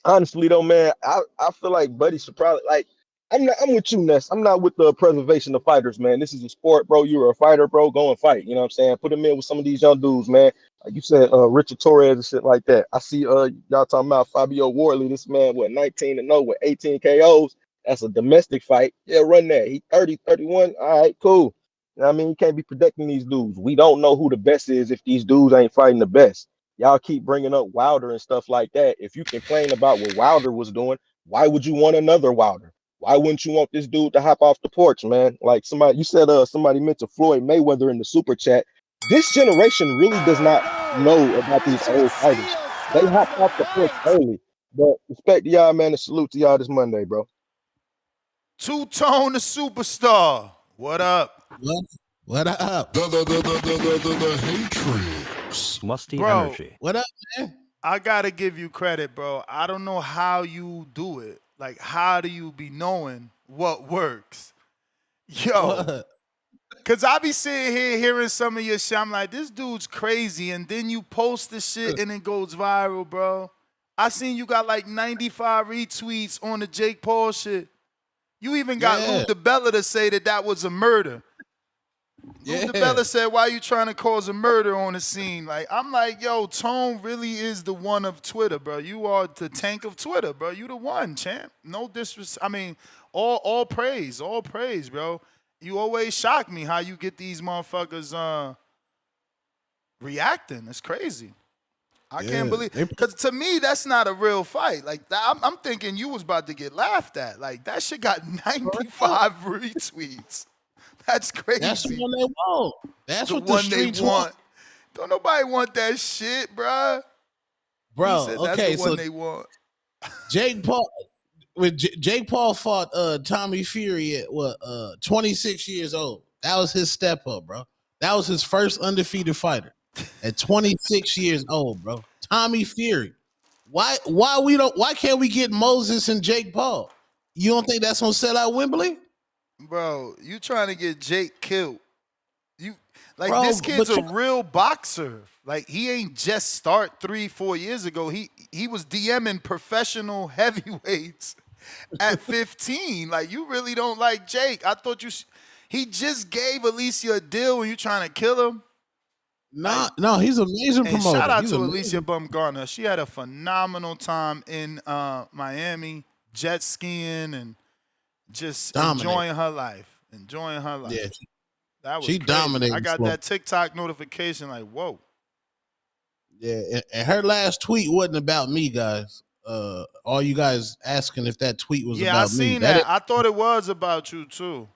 honestly though, man, I feel like Buddy should probably like I'm with you, Ness. I'm not with the preservation of fighters, man. This is a sport, bro. You're a fighter, bro. Go and fight. You know what I'm saying? Put him in with some of these young dudes, man. Like you said, Richard Torres and shit like that. I see y'all talking about Fabio Wardley. This man, what, 19-0 with 18 KOs. That's a domestic fight. Yeah, run that. He 30, 31. All right, cool. You know what I mean? You can't be predicting these dudes. We don't know who the best is if these dudes ain't fighting the best. Y'all keep bringing up Wilder and stuff like that. If you complain about what Wilder was doing, why would you want another Wilder? Why wouldn't you want this dude to hop off the porch, man? Like you said, somebody mentioned Floyd Mayweather in the super chat. This generation really does not know about these old fighters. They hopped off the porch early. But respect to y'all, man, and salute to y'all this Monday, bro. Two-Tone the superstar. What up? What up? The hatred. Musty Bro, energy. What up, man? I gotta give you credit, bro. I don't know how you do it. Like, how do you be knowing what works? Yo. Cause I be sitting here hearing some of your shit. I'm like, this dude's crazy. And then you post the shit and it goes viral, bro. I seen you got like 95 retweets on the Jake Paul shit. You even got Lou DiBella to say that was a murder. Lou DiBella said, why you trying to cause a murder on the scene? Like, I'm like, yo, Tone really is the one of Twitter, bro. You are the tank of Twitter, bro. You the one, champ. No disrespect. I mean, all praise, bro. You always shock me how you get these motherfuckers reacting. It's crazy. I can't believe, because to me, that's not a real fight. Like, I'm thinking you was about to get laughed at. Like, that shit got 95 retweets. That's crazy. That's the one they want. That's the what the one streets they want. Don't nobody want that shit, bro. Bro, Said, okay, that's the so one they want. Jake Paul fought Tommy Fury at 26 years old. That was his step up, bro. That was his first undefeated fighter at 26 years old, bro. Tommy Fury. Why can't we get Moses and Jake Paul? You don't think that's gonna sell out Wembley? Bro, you trying to get Jake killed. This kid's a real boxer. Like, he ain't just start 3-4 years ago. He was DMing professional heavyweights at 15. Like, you really don't like Jake. I thought he just gave Alicia a deal and you trying to kill him. No, he's an amazing promoter. Shout out to Alicia Bumgarner. She had a phenomenal time in Miami, jet skiing and just enjoying her life. Yeah, that was she crazy. dominated. I got that TikTok notification like, whoa. Yeah, and her last tweet wasn't about me, guys. All you guys asking if that tweet was about me. Yeah, I seen that. I thought it was about you too.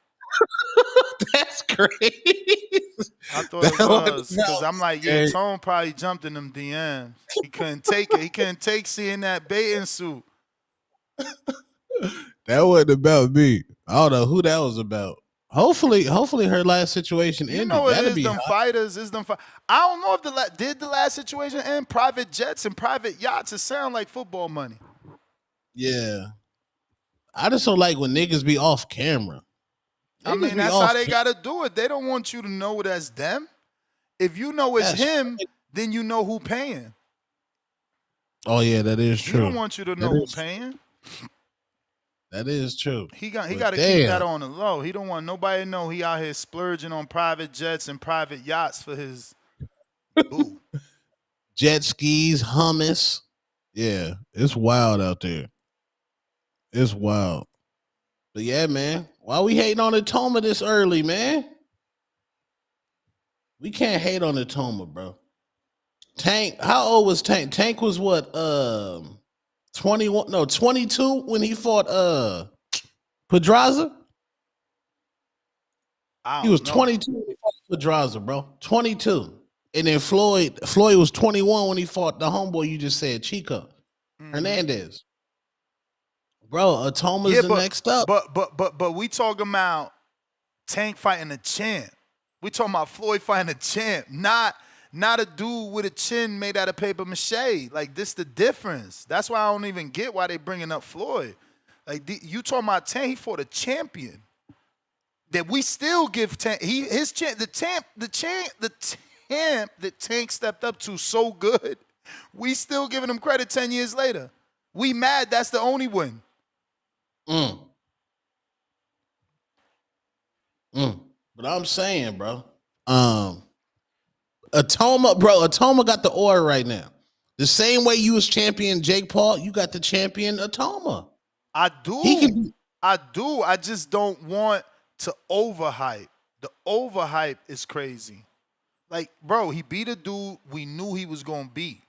That's crazy. I thought it was because I'm like, yeah, Tone probably jumped in them DMs. He couldn't take it. He couldn't take seeing that bathing suit. That wasn't about me. I don't know who that was about. Hopefully her last situation ended. You know it is them fighters. I don't know if did the last situation end. Private jets and private yachts. It sound like football money. Yeah. I just don't like when niggas be off camera. I mean, that's how they got to do it. They don't want you to know that's them. If you know it's him, then you know who paying. Oh, yeah, that is true. He don't want you to know who's paying. That is true. He got But to keep that damn, on the low. He don't want nobody to know he out here splurging on private jets and private yachts for his boo. jet skis, hummus. Yeah, it's wild out there. It's wild. But yeah, man, why we hating on Itauma this early, man? We can't hate on Itauma, bro. Tank, how old was Tank? Tank was what? 21, no, 22 when he fought Pedraza. He was 22 when he fought Pedraza, bro. 22. And then Floyd was 21 when he fought the homeboy you just said, Chico Hernandez. Bro, Itauma's the next up. But we talking about Tank fighting a champ. We talking about Floyd fighting a champ, not a dude with a chin made out of paper mache. Like, this the difference. That's why I don't even get why they bringing up Floyd. Like, you talking about Tank, he fought a champion. That we still give Tank, the champ that Tank stepped up to so good, we still giving him credit 10 years later. We mad that's the only win. But I'm saying, bro, Itauma got the order right now. The same way you was champion Jake Paul, you got the champion Itauma. I do. I just don't want to overhype. The overhype is crazy. Like, bro, he beat a dude we knew he was going to beat.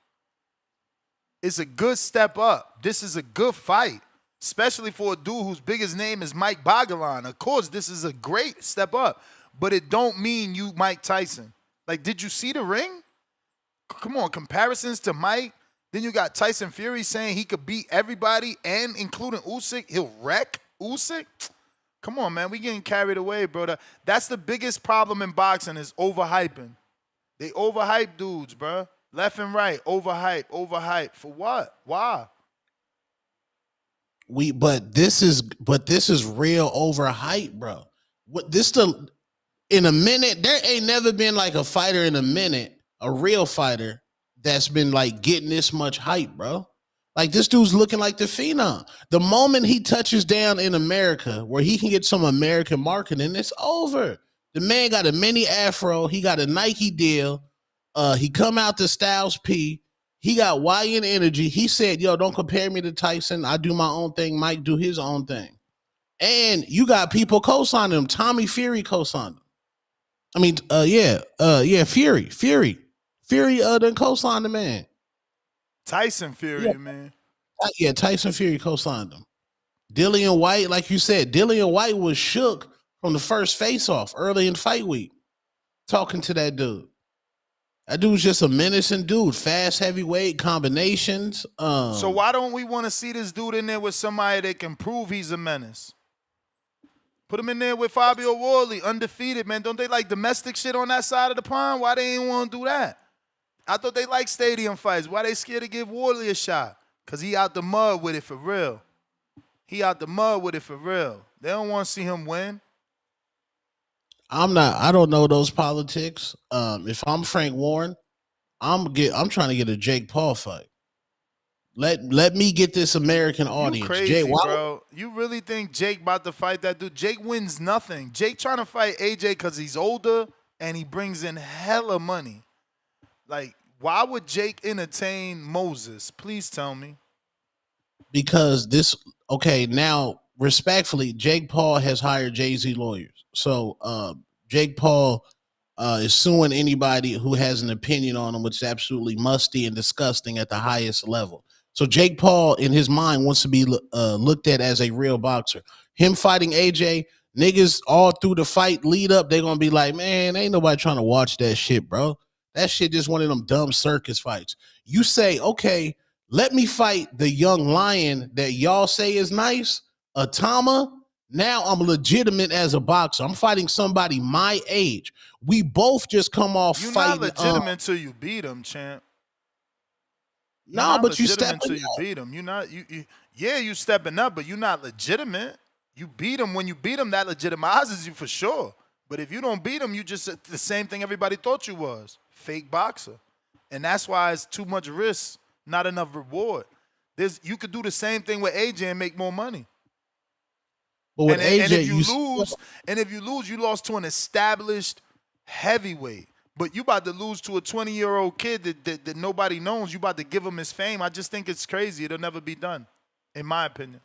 It's a good step up. This is a good fight, especially for a dude whose biggest name is Mike Bogolan. Of course, this is a great step up, but it don't mean you Mike Tyson. Like, did you see the ring? Come on, comparisons to Mike. Then you got Tyson Fury saying he could beat everybody, and including Usyk, he'll wreck Usyk. Come on, man, we getting carried away, bro. That's the biggest problem in boxing is overhyping. They overhype dudes, bro. Left and right, overhype. For what? Why? But this is real overhype, bro. In a minute, there ain't never been like a fighter in a minute, a real fighter that's been like getting this much hype, bro. Like, this dude's looking like the phenom. The moment he touches down in America where he can get some American marketing, it's over. The man got a mini afro. He got a Nike deal. He come out to Styles P. He got YN energy. He said, yo, don't compare me to Tyson. I do my own thing. Mike do his own thing. And you got people co-signing him. Tommy Fury co-signed him. I mean, Fury. Fury done co-signed the man. Tyson Fury, man. Yeah, Tyson Fury co-signed him. Dillian Whyte, like you said, Dillian Whyte was shook from the first face-off early in fight week talking to that dude. That dude's just a menacing dude. Fast, heavyweight, combinations. So why don't we want to see this dude in there with somebody that can prove he's a menace? Put him in there with Fabio Wardley, undefeated, man. Don't they like domestic shit on that side of the pond? Why they ain't want to do that? I thought they like stadium fights. Why they scared to give Wardley a shot? Because he out the mud with it for real. They don't want to see him win. I don't know those politics. If I'm Frank Warren, I'm trying to get a Jake Paul fight. Let me get this American audience. You crazy, bro. You really think Jake about to fight that dude? Jake wins nothing. Jake trying to fight AJ because he's older and he brings in hella money. Like, why would Jake entertain Moses? Please tell me. Because now, respectfully, Jake Paul has hired Jay-Z lawyers. So Jake Paul is suing anybody who has an opinion on him, which is absolutely musty and disgusting at the highest level. So Jake Paul, in his mind, wants to be looked at as a real boxer. Him fighting AJ, niggas all through the fight lead up, they're going to be like, man, ain't nobody trying to watch that shit, bro. That shit just one of them dumb circus fights. You say, okay, let me fight the young lion that y'all say is nice, Itauma. Now I'm legitimate as a boxer. I'm fighting somebody my age. We both just come off You're fighting. You're not legitimate until you beat him, champ. No, but you stepping until you beat him. You stepping up, but you're not legitimate. You beat him. When you beat him, that legitimizes you for sure. But if you don't beat him, you just the same thing everybody thought you was. Fake boxer. And that's why it's too much risk, not enough reward. You could do the same thing with AJ and make more money. But with AJ, and if you lose, you lost to an established heavyweight. But you about to lose to a 20-year-old kid that nobody knows. You about to give him his fame. I just think it's crazy. It'll never be done, in my opinion.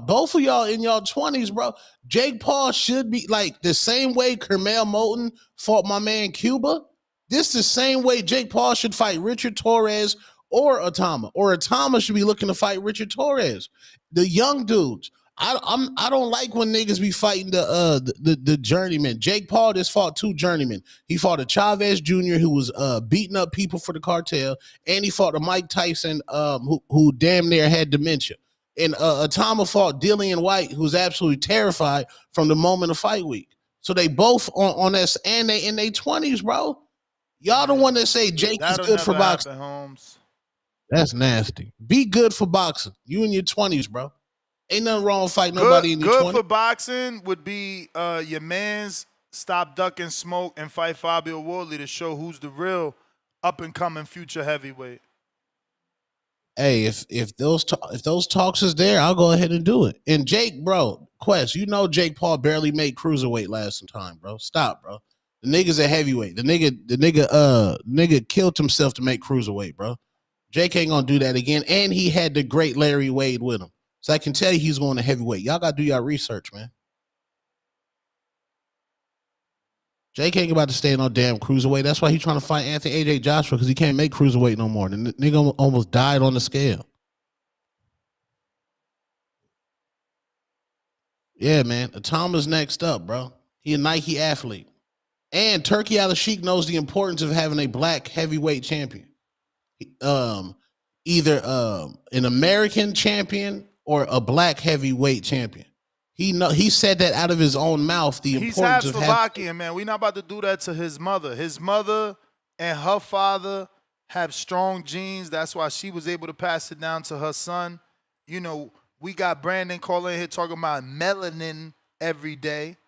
Both of y'all in y'all 20s, bro. Jake Paul should be like the same way Kermel Moulton fought my man Cuba. This the same way Jake Paul should fight Richard Torres or Itauma. Or Itauma should be looking to fight Richard Torres. The young dudes. I don't like when niggas be fighting the journeyman. Jake Paul just fought 2 journeymen. He fought a Chavez Jr. who was beating up people for the cartel, and he fought a Mike Tyson who damn near had dementia. And Itauma fought Dillian Whyte, who's absolutely terrified from the moment of fight week. So they both on this, and they in their 20s, bro. Y'all the one that say Jake is good for boxing. Holmes. That's nasty. Be good for boxing. You in your 20s, bro. Ain't nothing wrong with fighting nobody in your 20s. Good for boxing would be your man's stop, duck, and smoke and fight Fabio Wardley to show who's the real up-and-coming future heavyweight. Hey, if those talks is there, I'll go ahead and do it. And Jake, bro, Quest, you know Jake Paul barely made cruiserweight last time, bro. Stop, bro. The nigga's a heavyweight. The nigga killed himself to make cruiserweight, bro. Jake ain't gonna do that again. And he had the great Larry Wade with him. So I can tell you he's going to heavyweight. Y'all got to do y'all research, man. Jake ain't about to stay in no damn cruiserweight. That's why he's trying to fight Anthony AJ Joshua, because he can't make cruiserweight no more. The nigga almost died on the scale. Yeah, man. Itauma's next up, bro. He a Nike athlete. And Turkey Al-Sheikh knows the importance of having a black heavyweight champion. Either an American champion or a black heavyweight champion. He said that out of his own mouth. He's half Slovakian, man. We're not about to do that to his mother. His mother and her father have strong genes. That's why she was able to pass it down to her son. You know, we got Brandon calling here talking about melanin every day.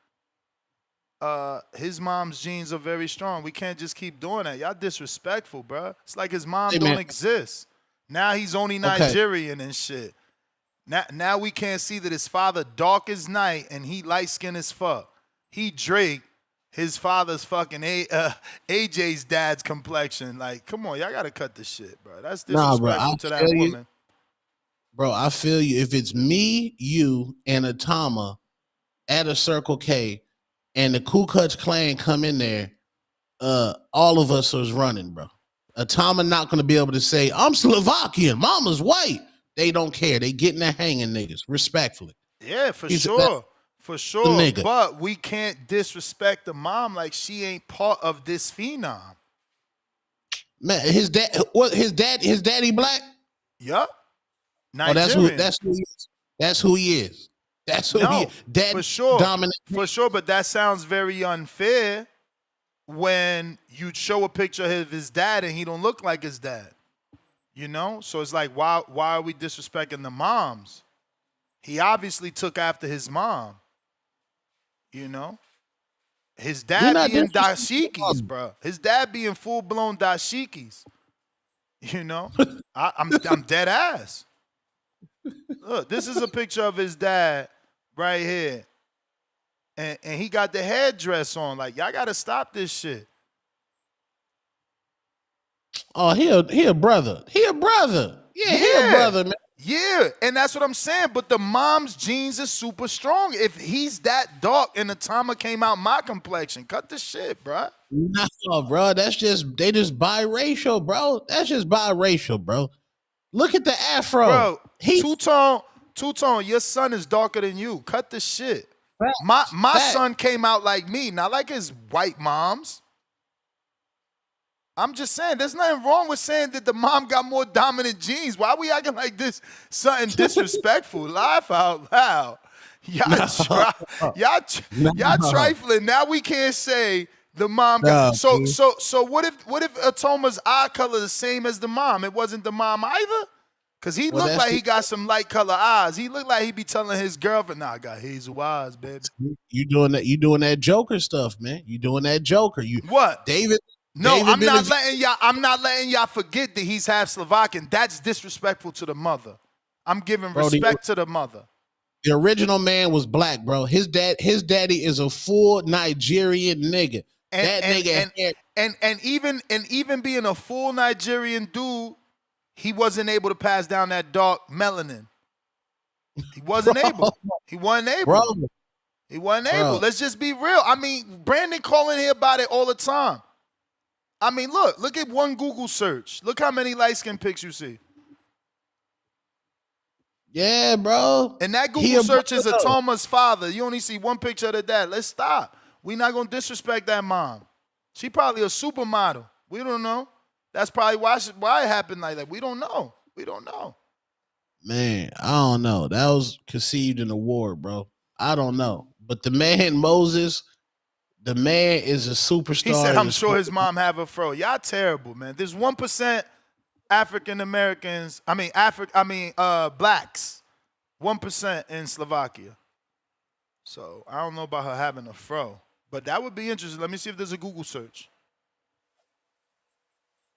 His mom's genes are very strong. We can't just keep doing that. Y'all disrespectful, bro. It's like his mom don't exist. Now he's only Nigerian and shit. Now we can't see that his father dark as night and he light skinned as fuck. He Drake, his father's fucking AJ's dad's complexion. Like, come on, y'all gotta cut this shit, bro. That's disrespectful to that woman. Bro, I feel you. If it's me, you, and Itauma at a Circle K, and the Ku Klux Klan come in there, all of us is running, bro. Itauma not gonna be able to say, I'm Slovakian, mama's white. They don't care. They getting there hanging niggas, respectfully. Yeah, for sure. But we can't disrespect the mom like she ain't part of this phenom. Man, his daddy black? Yup. Nigerian. That's who he is. That's who he is. Daddy for sure. Dominant. For sure, but that sounds very unfair when you show a picture of his dad and he don't look like his dad. You know? So it's like, why are we disrespecting the moms? He obviously took after his mom. You know? His dad being dashikis, bro. His dad being full-blown dashikis. You know? I'm dead ass. Look, this is a picture of his dad right here. And he got the headdress on. Like, y'all got to stop this shit. Oh, he a brother. He a brother. Yeah, he a brother, man. Yeah, and that's what I'm saying. But the mom's genes are super strong. If he's that dark and Itauma came out my complexion, cut the shit, bro. No, bro. They just biracial, bro. That's just biracial, bro. Look at the afro. Bro, two-tone, your son is darker than you. Cut the shit. My son came out like me, not like his white mom's. I'm just saying, there's nothing wrong with saying that the mom got more dominant genes. Why are we acting like this? Something disrespectful. Laugh out loud. Y'all trifling. Now we can't say the mom got. So what if Itauma's eye color the same as the mom? It wasn't the mom either. Cause he looked like he got some light color eyes. He looked like he be telling his girlfriend, "Nah, I got hazel eyes, baby." You doing that Joker stuff, man. You doing that Joker. What? David. No, I'm not letting y'all forget that he's half Slovakian. That's disrespectful to the mother. I'm giving respect to the mother. The original man was black, bro. His daddy is a full Nigerian nigga. And even being a full Nigerian dude, he wasn't able to pass down that dark melanin. He wasn't able. He wasn't able. Bro. He wasn't able. Let's just be real. I mean, Brandon calling here about it all the time. I mean, look at one Google search. Look how many light-skinned pics you see. Yeah, bro. And that Google search is Itauma's father. You only see one picture of the dad. Let's stop. We're not going to disrespect that mom. She probably a supermodel. We don't know. That's probably why it happened like that. We don't know. We don't know. Man, I don't know. That was conceived in a war, bro. I don't know. But the man, Moses, the man is a superstar. He said, I'm sure his mom have a fro. Y'all terrible, man. There's 1% African Americans, blacks, 1% in Slovakia. So I don't know about her having a fro, but that would be interesting. Let me see if there's a Google search.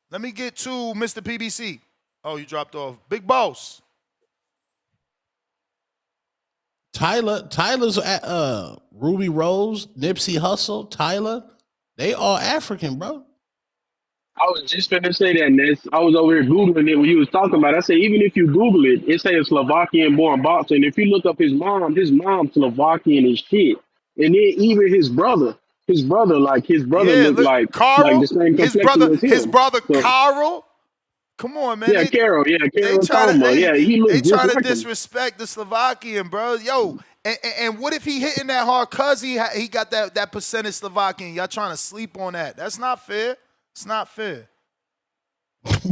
Let me get to Mr. PBC. Oh, you dropped off. Big Boss. Tyler's Ruby Rose, Nipsey Hussle, Tyler, they all African, bro. I was just finna say that, Ness. I was over here Googling it when you was talking about it. I said, even if you Google it, it says Slovakian-born boxer. And if you look up his mom Slovakian as shit. And then even his brother, looked like Carl, the same complexion as him. His brother Carl. Come on, man. Carol Itauma. Yeah, he looks They just trying to like him. disrespect the Slovakian, bro. Yo, and what if he hitting that hard cause he got that percentage Slovakian? Y'all trying to sleep on that. That's not fair. It's not fair.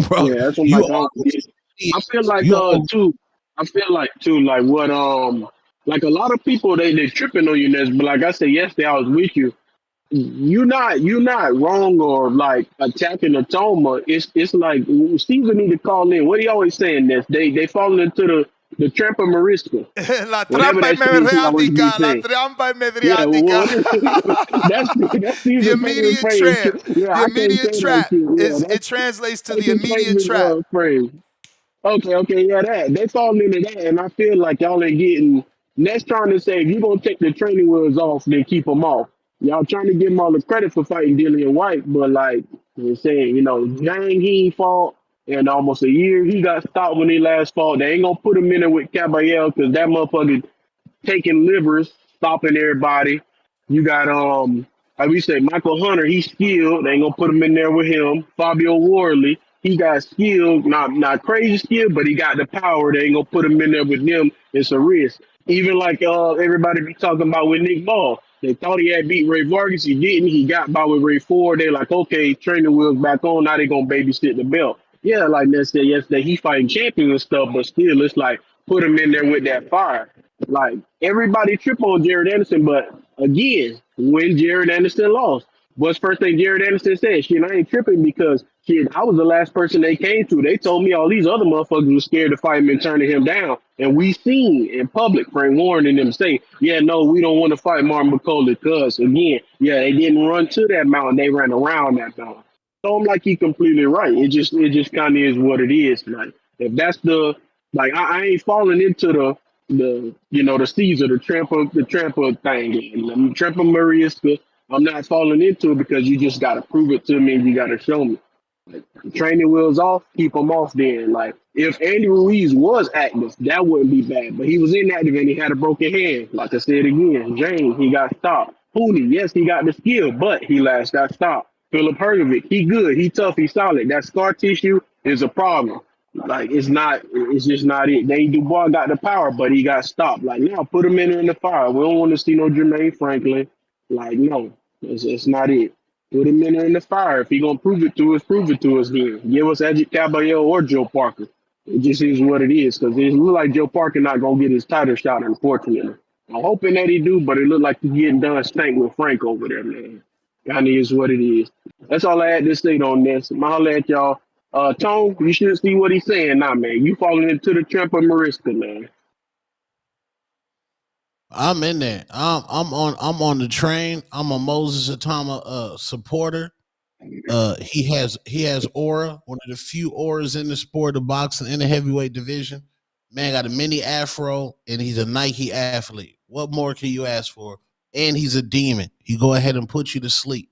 Bro, yeah, that's what I feel like like a lot of people they tripping on you, Ness, but like I said yesterday, I was with you. You're not wrong or like attacking Itauma. It's like Caesar need to call in. What he always saying, Ness? They falling into the trampa marisca. La trampa mediática. La trampa mediática. That's the immediate trap. The immediate trap. It translates to the immediate trap. Phrase. Okay, yeah, that they fall into that, and I feel like y'all ain't getting. Next trying to say if you're gonna take the training wheels off, then keep them off. Y'all trying to give him all the credit for fighting Dillian Whyte, but like you're saying, Jang he fought, and almost a year he got stopped when he last fought. They ain't gonna put him in there with Caballero because that motherfucker taking livers, stopping everybody. You got like we said, Michael Hunter, he's skilled. They ain't gonna put him in there with him. Fabio Wardley, he got skilled, not crazy skilled, but he got the power. They ain't gonna put him in there with them. It's a risk. Even like everybody be talking about with Nick Ball. They thought he had beat Ray Vargas. He didn't. He got by with Ray Ford. They like, okay, training wheels back on. Now they gonna babysit the belt. Yeah, like Ness said yesterday, he fighting champions and stuff, but still, it's like put him in there with that fire. Like everybody trip on Jared Anderson, but again, when Jared Anderson lost, what's first thing Jared Anderson said? Shit, I ain't tripping because shit, I was the last person they came to. They told me all these other motherfuckers were scared to fight him and turning him down. And we seen in public Frank Warren and them say, yeah, no, we don't want to fight Martin McCulley because again, yeah, they didn't run to that mountain, they ran around that mountain. So I'm like, he completely right. It just kind of is what it is. Like if that's I ain't falling into the Caesar, the tramper thing. I'm Trampa Mariska. I'm not falling into it because you just gotta prove it to me and you gotta show me. Like, training wheels off, keep them off then. Like if Andy Ruiz was active, that wouldn't be bad. But he was inactive and he had a broken hand. Like I said again, James, he got stopped. Hooney, yes, he got the skill, but he last got stopped. Philip Hergovic, he good, he tough, he solid. That scar tissue is a problem. Like it's just not it. Dane Dubois got the power, but he got stopped. Like now, put him in the fire. We don't want to see no Jermaine Franklin. Like no, it's not it. Put him in the fire. If he gonna prove it to us. Then give us Edric Caballero or Joe Parker. It just is what it is because it look like Joe Parker not gonna get his title shot. Unfortunately, I'm hoping that he do, but it look like he's getting done stank with Frank over there, man. Kind of is what it is. That's all I had to say on this. I'm holla at y'all. Tone, you should see what he's saying now, man. You falling into the trap of Mariska, man. I'm in there. I'm on the train. I'm a Moses Itauma supporter. He has aura, one of the few auras in the sport of boxing in the heavyweight division. Man got a mini afro, and he's a Nike athlete. What more can you ask for? And he's a demon. He go ahead and put you to sleep.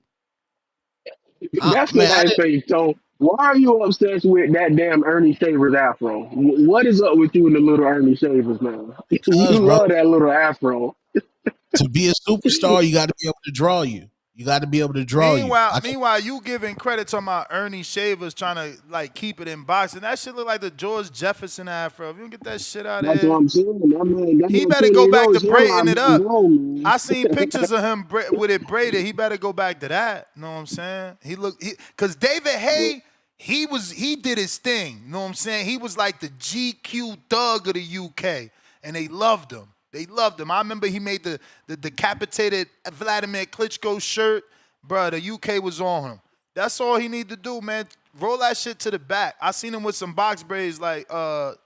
That's Man, what I think. So why are you obsessed with that damn Ernie Shavers afro? What is up with you and the little Ernie Shavers, man? You because, bro, love that little afro. to be a superstar, you got to be able to draw you. You got to be able to draw you. Meanwhile, you giving credit to my Ernie Shavers trying to like keep it in boxing. That shit look like the George Jefferson afro. If you don't get that shit out of That's what here, I'm saying. That he man better go 28 back to his hairline braiding it been up. grown, man. I seen pictures of him with it braided. He better go back to that. You know what I'm saying? Cause David Hay, he did his thing. You know what I'm saying? He was like the GQ thug of the UK, and they loved him. They loved him. I remember he made the decapitated Vladimir Klitschko shirt. Bro, the UK was on him. That's all he need to do, man. Roll that shit to the back. I seen him with some box braids like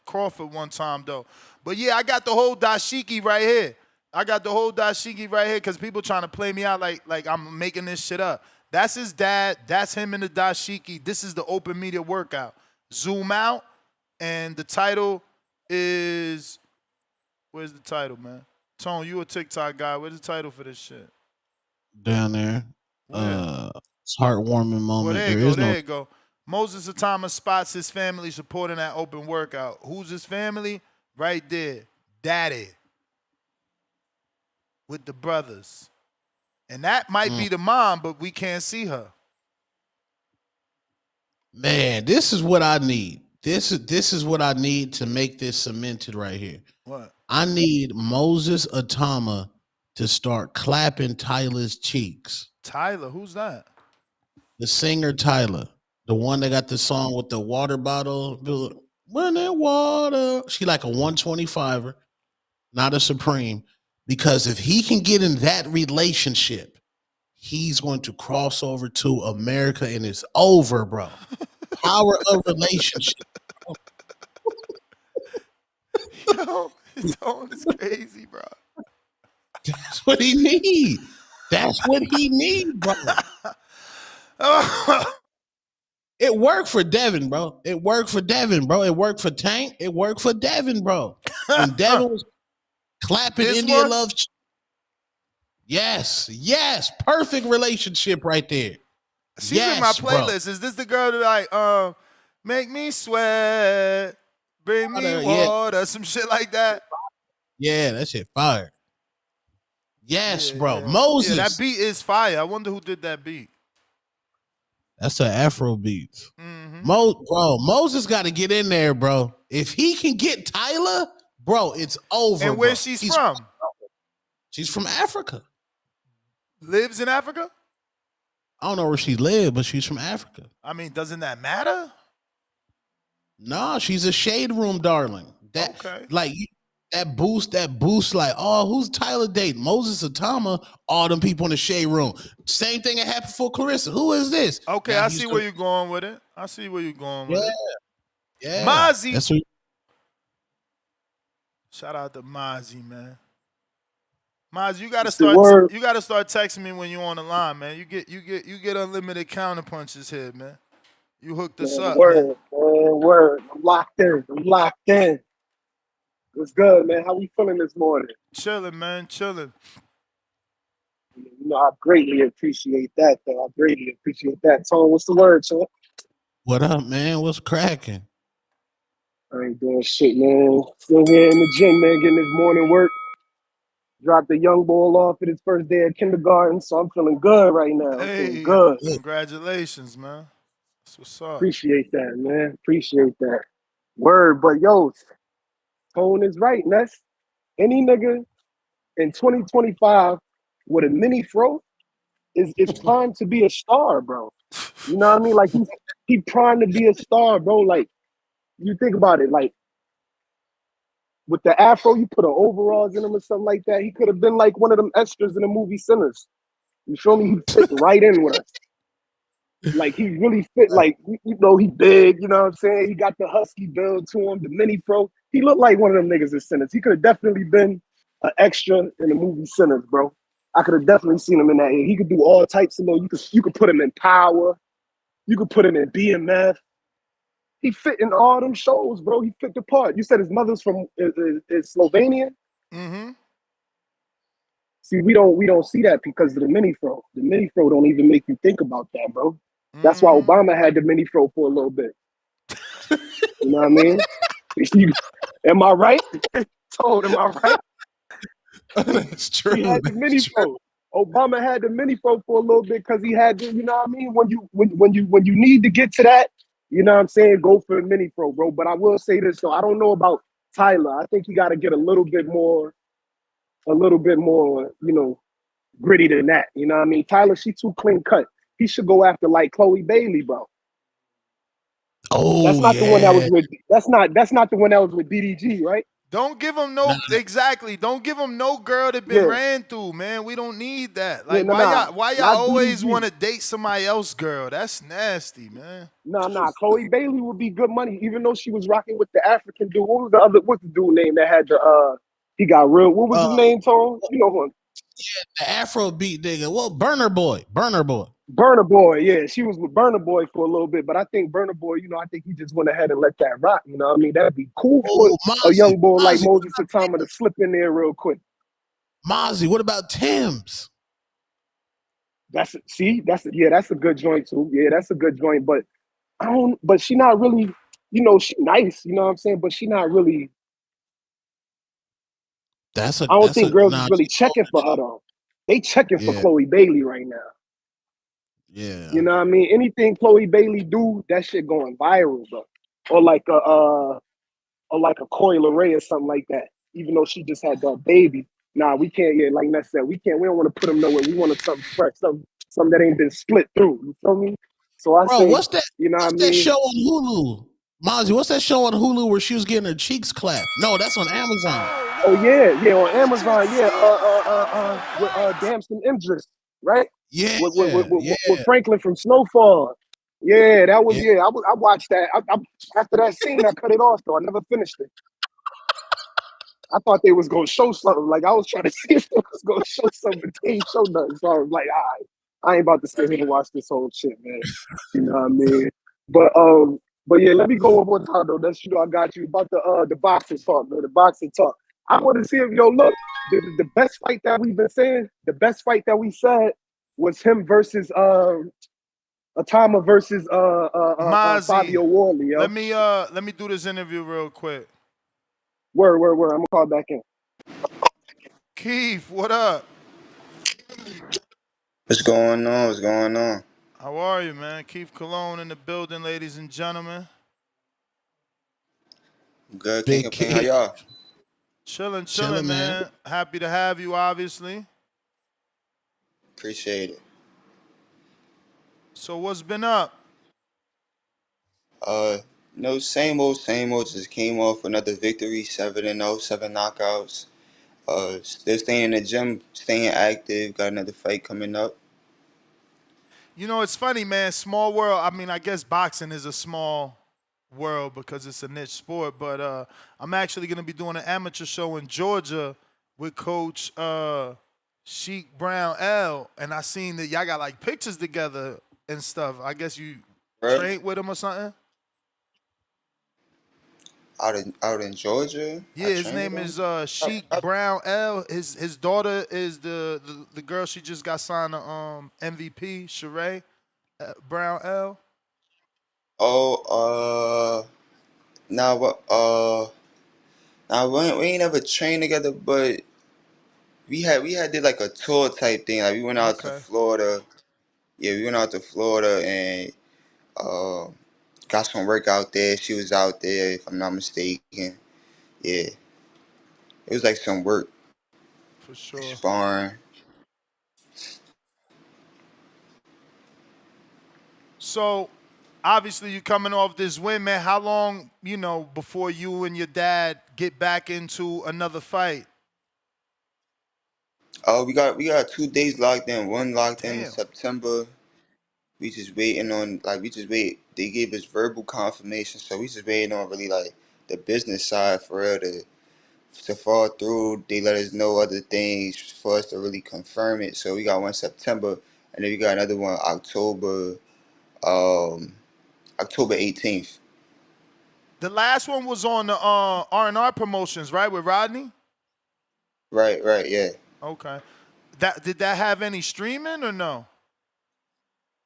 Crawford one time, though. But, yeah, I got the whole dashiki right here. Because people trying to play me out like I'm making this shit up. That's his dad. That's him in the dashiki. This is the open media workout. Zoom out, and the title is – where's the title, man? Tone, you a TikTok guy. Where's the title for this shit? Down there. It's heartwarming moment. Well, there you go. Moses Itauma spots his family supporting that open workout. Who's his family? Right there. Daddy. With the brothers. And that might be the mom, but we can't see her. Man, this is what I need. This is what I need to make this cemented right here. What? I need Moses Itauma to start clapping Tyler's cheeks. Tyler, who's that? The singer Tyler, the one that got the song with the water bottle. Running water. She like a 125er, not a Supreme. Because if he can get in that relationship, he's going to cross over to America and it's over, bro. Power of relationship. Yo, his tone is crazy, bro. That's what he need. That's what he need, bro. It worked for Devin, bro. It worked for Tank. It worked for Devin, bro. When Devin was clapping This India one? Love. Yes. Perfect relationship right there. She's in my playlist. Bro. Is this the girl that like, make me sweat, bring me water, some shit like that? Yeah, that shit fire. Yes, bro. Moses. Yeah, that beat is fire. I wonder who did that beat. That's an Afro beat. Moses got to get in there, bro. If he can get Tyler, bro, it's over. And where she's from? She's from Africa. Lives in Africa? I don't know where she lives, but she's from Africa. I mean, doesn't that matter? No, she's a shade room darling. That boost, like, oh, who's Tyler dating? Moses Itauma, all them people in the shade room. Same thing that happened for Clarissa. Who is this? Okay, now I see where you're going with it. Yeah. Mozzie. Shout out to Mozzie, man. Mozzie, you gotta start texting me when you're on the line, man. You get unlimited counterpunches here, man. You hooked us up. Word. I'm locked in. What's good, man? How we feeling this morning? Chilling, man. Chilling. You know, I greatly appreciate that, though. Tone, what's the word, son? What up, man? What's cracking? I ain't doing shit, man. Still here in the gym, man, getting this morning work. Dropped the young boy off at his first day of kindergarten, so I'm feeling good right now. Hey, good. Congratulations, man. That's what's up. Appreciate that, man. Word, but yo, Tone is right, Ness. Any nigga in 2025 with a mini fro is primed to be a star, bro. You know what I mean? Like he primed to be a star, bro. Like you think about it, like with the afro, you put an overalls in him or something like that. He could have been like one of them extras in the movie Sinners. You feel me? He fit right in with us. Like he really fit. Like you know, he big. You know what I'm saying? He got the husky build to him, the mini fro. He looked like one of them niggas in Sinners. He could have definitely been an extra in the movie Sinners, bro. I could have definitely seen him in that. He could do all types of little. You could put him in Power. You could put him in BMF. He fit in all them shows, bro. He fit the part. You said his mother's from is Slovenia. Mm-hmm. See, we don't see that because of the mini fro. The mini fro don't even make you think about that, bro. That's why Mm-hmm. Obama had the mini fro for a little bit. You know what I mean? Am I right? Told, am I right? That's true. He had the mini fro. Obama had the mini fro for a little bit because he had the, you know what I mean? When you need to get to that, you know what I'm saying, go for the mini fro, bro. But I will say this though, I don't know about Tyler. I think he gotta get a little bit more, gritty than that. You know what I mean? Tyler, she too clean cut. He should go after like Chloe Bailey, bro. That's Oh not the one that yeah. was with. That's not the one that was with DDG, right? Don't give him Nah, exactly. Don't give him no girl that been Yeah, ran through, man. We don't need that. yeah, Like, no, why y'all not always want DDG. to date somebody else, girl? That's nasty, man. Nah. Chloe Bailey would be good money, even though she was rocking with the African dude. What's the dude name that had he got real. What was uh, his name, Tone? You know who? the Afro beat nigga. Well, Burner Boy. Burner Boy. Burner Boy. Yeah, she was with Burner Boy for a little bit, but I think Burner Boy, I think he just went ahead and let that rock. You know what I mean? That'd be cool for Oh, a Mozzie. young boy like Mozzie. Moses Itauma to slip in there real quick. Mozzie. What about Tim's? That's a good joint too. Yeah, that's a good joint, but but she not really, she nice, you know what I'm saying? But she not really, That's a I don't that's think a girls is nah. really checking for her though. They checking for Yeah, Chloe Bailey right now. yeah. You know what I mean? Anything Chloe Bailey do, that shit going viral, bro. Or like a Coil Ray or something like that. Even though she just had that baby. Nah, we can't, yeah, like Ness said, we don't want to put them nowhere. We wanted something fresh, something that ain't been split through. You feel me? So I Bro, say, what's that? you know what I What's that mean? show on Hulu? Mozzie, what's that show on Hulu where she was getting her cheeks clapped? No, that's on Amazon. Oh yeah, on Richard Amazon, yeah. steals the fight. With Damson Idris, right? Yeah, With yeah. Franklin from Snowfall. Yeah, that was Yeah. yeah. I watched that. After that scene, I cut it off though. I never finished it. I thought they was gonna show something. Like I was trying to see if they was gonna show something, but they ain't show nothing. So I was like, all right, I ain't about to sit here and watch this whole shit, man. You know what I mean? But yeah, let me go one more time though. That's I got you about the boxing talk, man. The boxing talk. I want to see if look, the best fight that we've been saying, the best fight that we said was him versus Atama versus Mozzie, Fabio Wardley, yo. let me do this interview real quick. Word. I'm gonna call back in. Keith, what up? What's going on? What's going on? How are you, man? Keith Cologne in the building, ladies and gentlemen. Good. Can't Big complain. How K. y'all? Chilling, Chilling, man. man. Happy to have you, obviously. Appreciate it. So what's been up? Uh, no, same old, same old. Just came off another victory, 7-0, 7 knockouts. Still staying in the gym, staying active. Got another fight coming up. You know, it's funny, man. Small world. I mean, I guess boxing is a small world because it's a niche sport. But I'm actually going to be doing an amateur show in Georgia with Coach Sheik Brown L. And I seen that y'all got like pictures together and stuff. I guess you Right? trained with him or something. Out in Georgia. Yeah, I his trained with name him. is Sheik Brown L. His daughter is the girl she just got signed to MVP, Sheree Brown L. Oh, now what? Now we ain't never trained together, but we had did like a tour type thing. Like we went out to Okay. Florida. Yeah, we went out to Florida and uh, got some work out there. She was out there, if I'm not mistaken. Yeah, it was like some work, For sure. sparring. So obviously you coming off this win, man. How long, before you and your dad get back into another fight? We got 2 days locked in. One locked in Damn. September. We just waiting on we just wait. They gave us verbal confirmation, so we just waiting on really like the business side for real to fall through. They let us know other things for us to really confirm it. So we got one September, and then we got another one um October 18th. The last one was on the R&R Promotions, right, with Rodney? Right, yeah. Okay. Did that have any streaming or no?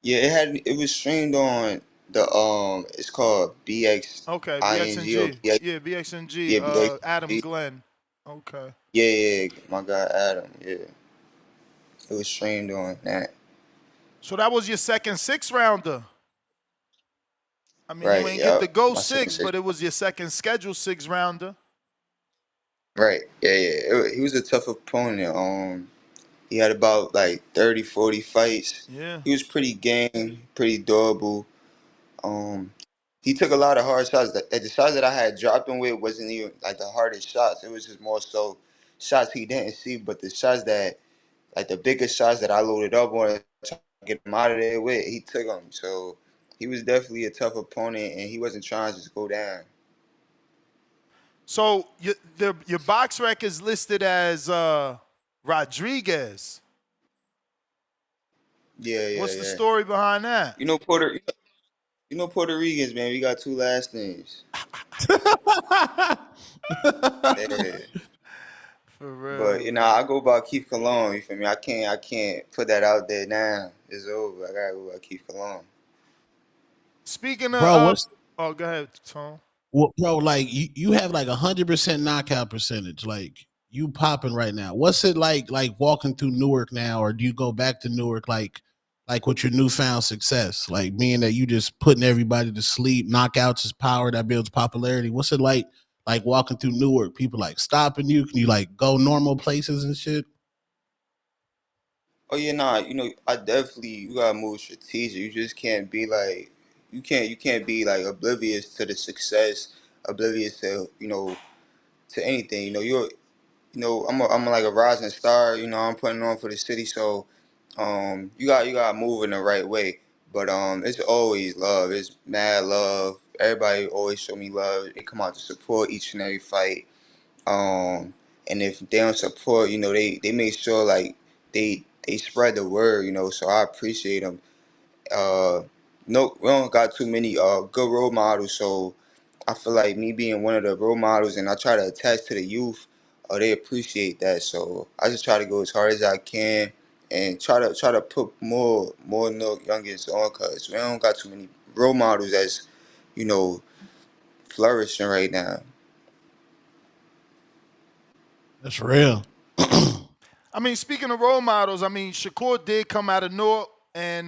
Yeah, it was streamed on the it's called Okay, BXING or BXNG. Yeah, BXNG. yeah, Adam BXING. Glenn. Okay. Yeah, my guy Adam, yeah. It was streamed on that. So that was your second 6-rounder. I mean, you Right, ain't get yeah. to go My second 6, six. but it was your second scheduled 6-rounder. Right, yeah. He was a tough opponent. He had about like 30, 40 fights. Yeah. He was pretty game, pretty durable. Um, he took a lot of hard shots. The shots that I had dropped him with wasn't even like the hardest shots. It was just more so shots he didn't see, but the shots that like the biggest shots that I loaded up on to get him out of there with, he took them. So he was definitely a tough opponent, and he wasn't trying to just go down. So your box rec is listed as Rodriguez. Yeah. What's the story behind that? You know Puerto Ricans, man. We got 2 last names. Yeah. For real. But I go by Keith Cologne. You feel me? I can't put that out there now. It's over. I gotta go by Keith Cologne. Speaking of, Bro, go ahead, Tom. Well, bro, like you have like 100% knockout percentage. Like you popping right now. What's it like walking through Newark now, or do you go back to Newark like with your newfound success? Like being that you just putting everybody to sleep, knockouts is power that builds popularity. What's it like walking through Newark? People like stopping you? Can you like go normal places and shit? Oh yeah, nah. I definitely you gotta move strategic. You just can't be like you can't be like oblivious to the success, oblivious to to anything. I'm like a rising star. I'm putting on for the city, so you got to move in the right way. But it's always love. It's mad love. Everybody always show me love. They come out to support each and every fight. And if they don't support, they make sure like they spread the word. So I appreciate them. No, we don't got too many good role models, so I feel like me being one of the role models, and I try to attach to the youth, they appreciate that. So I just try to go as hard as I can, and try to put more youngins on, cause we don't got too many role models that's flourishing right now. That's real. I mean, speaking of role models, I mean, Shakur did come out of Newark, and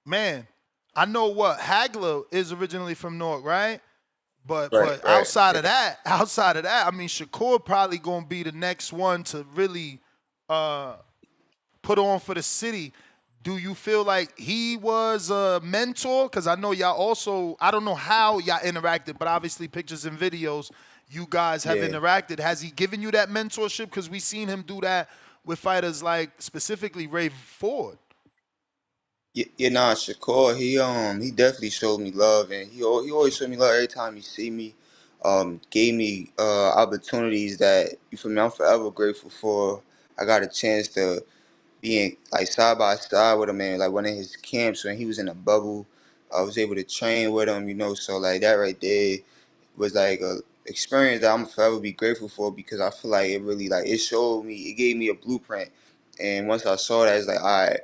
man, I know what Hagler is originally from Newark, right? But Right. outside of that, I mean, Shakur probably gonna be the next one to really put on for the city. Do you feel like he was a mentor? Because I know y'all also, I don't know how y'all interacted, but obviously pictures and videos, you guys have Yeah. interacted. Has he given you that mentorship? Because we seen him do that with fighters like specifically Ray Ford. Nah, Shakur, he definitely showed me love, and he always showed me love every time he see me. Gave me opportunities that you feel me. I'm forever grateful for. I got a chance to be in, like side by side with him, and like one of his camps when he was in a bubble. I was able to train with him, so like that right there was like a experience that I'm forever be grateful for, because I feel like it really like it showed me, it gave me a blueprint, and once I saw that, it's like, all right,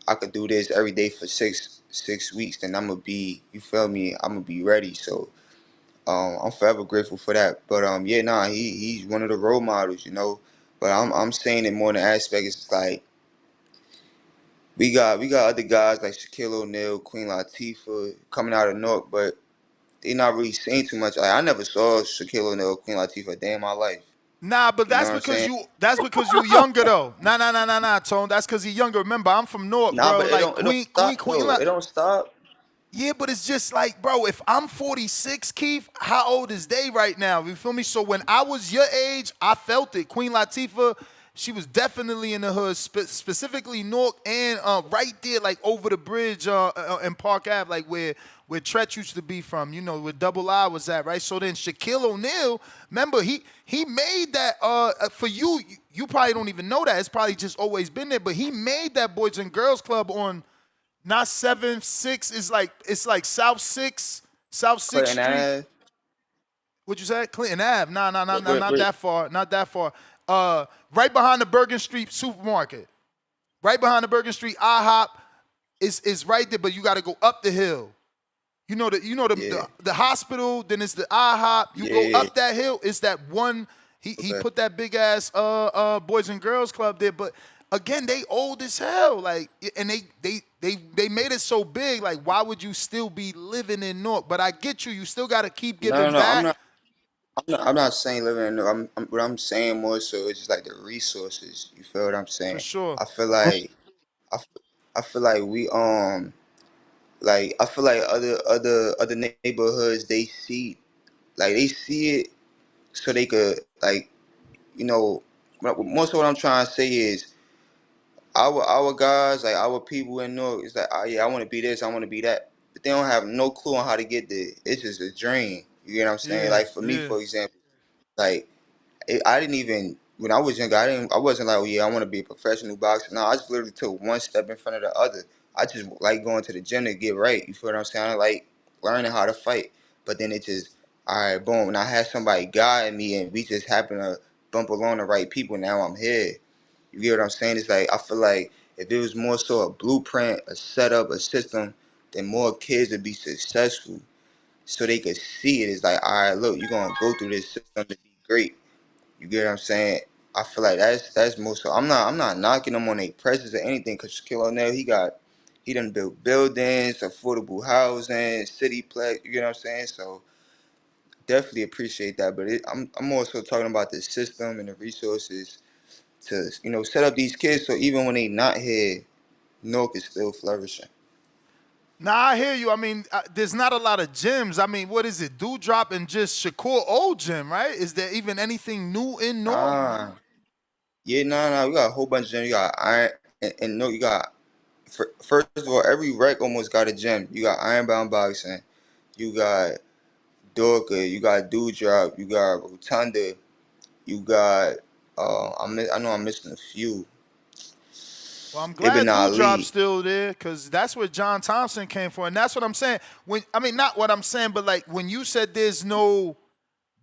I could do this every day for six weeks, then I'm gonna be, you feel me? I'm gonna be ready. So I'm forever grateful for that. But yeah, nah, he's one of the role models. But I'm saying it more in the aspect, it's like we got other guys like Shaquille O'Neal, Queen Latifah coming out of North, but they not really saying too much. Like, I never saw Shaquille O'Neal, Queen Latifah a day in my life. Nah, but You know that's what I'm because saying? you younger though. Nah, Tone. That's because you're younger. Remember, I'm from Newark, Nah, bro. but it Like don't it don't stop though. It don't stop. Yeah, but it's just like, bro, if I'm 46, Keith, how old is they right now? You feel me? So when I was your age, I felt it. Queen Latifah, she was definitely in the hood, specifically Newark, and right there, like over the bridge in Park Ave, like where Tret used to be from, where Double I was at, right? So then Shaquille O'Neal, remember, he made that for you. You probably don't even know that. It's probably just always been there, but he made that Boys and Girls Club on not 7-6. It's like South 6th South 6th Clinton Street. Ave. What you said? Clinton Ave. Nah, not Wait. that far. Not that far. Right behind the Bergen Street supermarket. Right behind the Bergen Street IHOP is right there, but you got to go up the hill. You know Yeah. the hospital, then it's the IHOP. You go Yeah. up that hill, it's that one. He Okay. put that big ass Boys and Girls Club there, but again, they old as hell. Like, and they made it so big. Like, why would you still be living in Newark? But I get you. You still got to keep No, giving no, no. back. I'm not saying living in. What I'm saying more so is just like the resources. You feel what I'm For saying? sure. I feel like I, f- I feel like we like I feel like other neighborhoods they see it so they could like most of what I'm trying to say is our guys, like our people in Newark, it's like, oh yeah, I want to be this, I want to be that, but they don't have no clue on how to get there. It's just a dream. You get what I'm saying? Yeah, Like for me, yeah. for example, like I didn't even when I was younger, I wasn't like, oh yeah, I want to be a professional boxer. No, I just literally took one step in front of the other. I just like going to the gym to get right. You feel what I'm saying? I like learning how to fight, but then it just all right, boom. And I had somebody guide me, and we just happened to bump along the right people. Now I'm here. You get what I'm saying? It's like I feel like if it was more so a blueprint, a setup, a system, then more kids would be successful. So they could see it. It's like, all right, look, you're gonna go through this system to be great. You get what I'm saying? I feel like that's more so. I'm not knocking them on their presence or anything, because Shaquille O'Neal, he done built buildings, affordable housing, city plex. You get what I'm saying? So definitely appreciate that. But I'm also talking about the system and the resources to set up these kids so even when they not here, Newark is still flourishing. Nah, I hear you. I mean, there's not a lot of gyms. I mean, what is it? Dewdrop and just Shakur old gym, right? Is there even anything new in Newark? Yeah, no, we got a whole bunch of gyms. You got Iron, and no, you got first of all, every rec almost got a gym. You got Ironbound Boxing, you got Dorka, you got Dewdrop, you got Rotunda, you got I know I'm missing a few. Well, I'm Ibn glad Dewdrop's Ali. still there because that's where John Thompson came from. And that's what I'm saying. Not what I'm saying, but like when you said there's no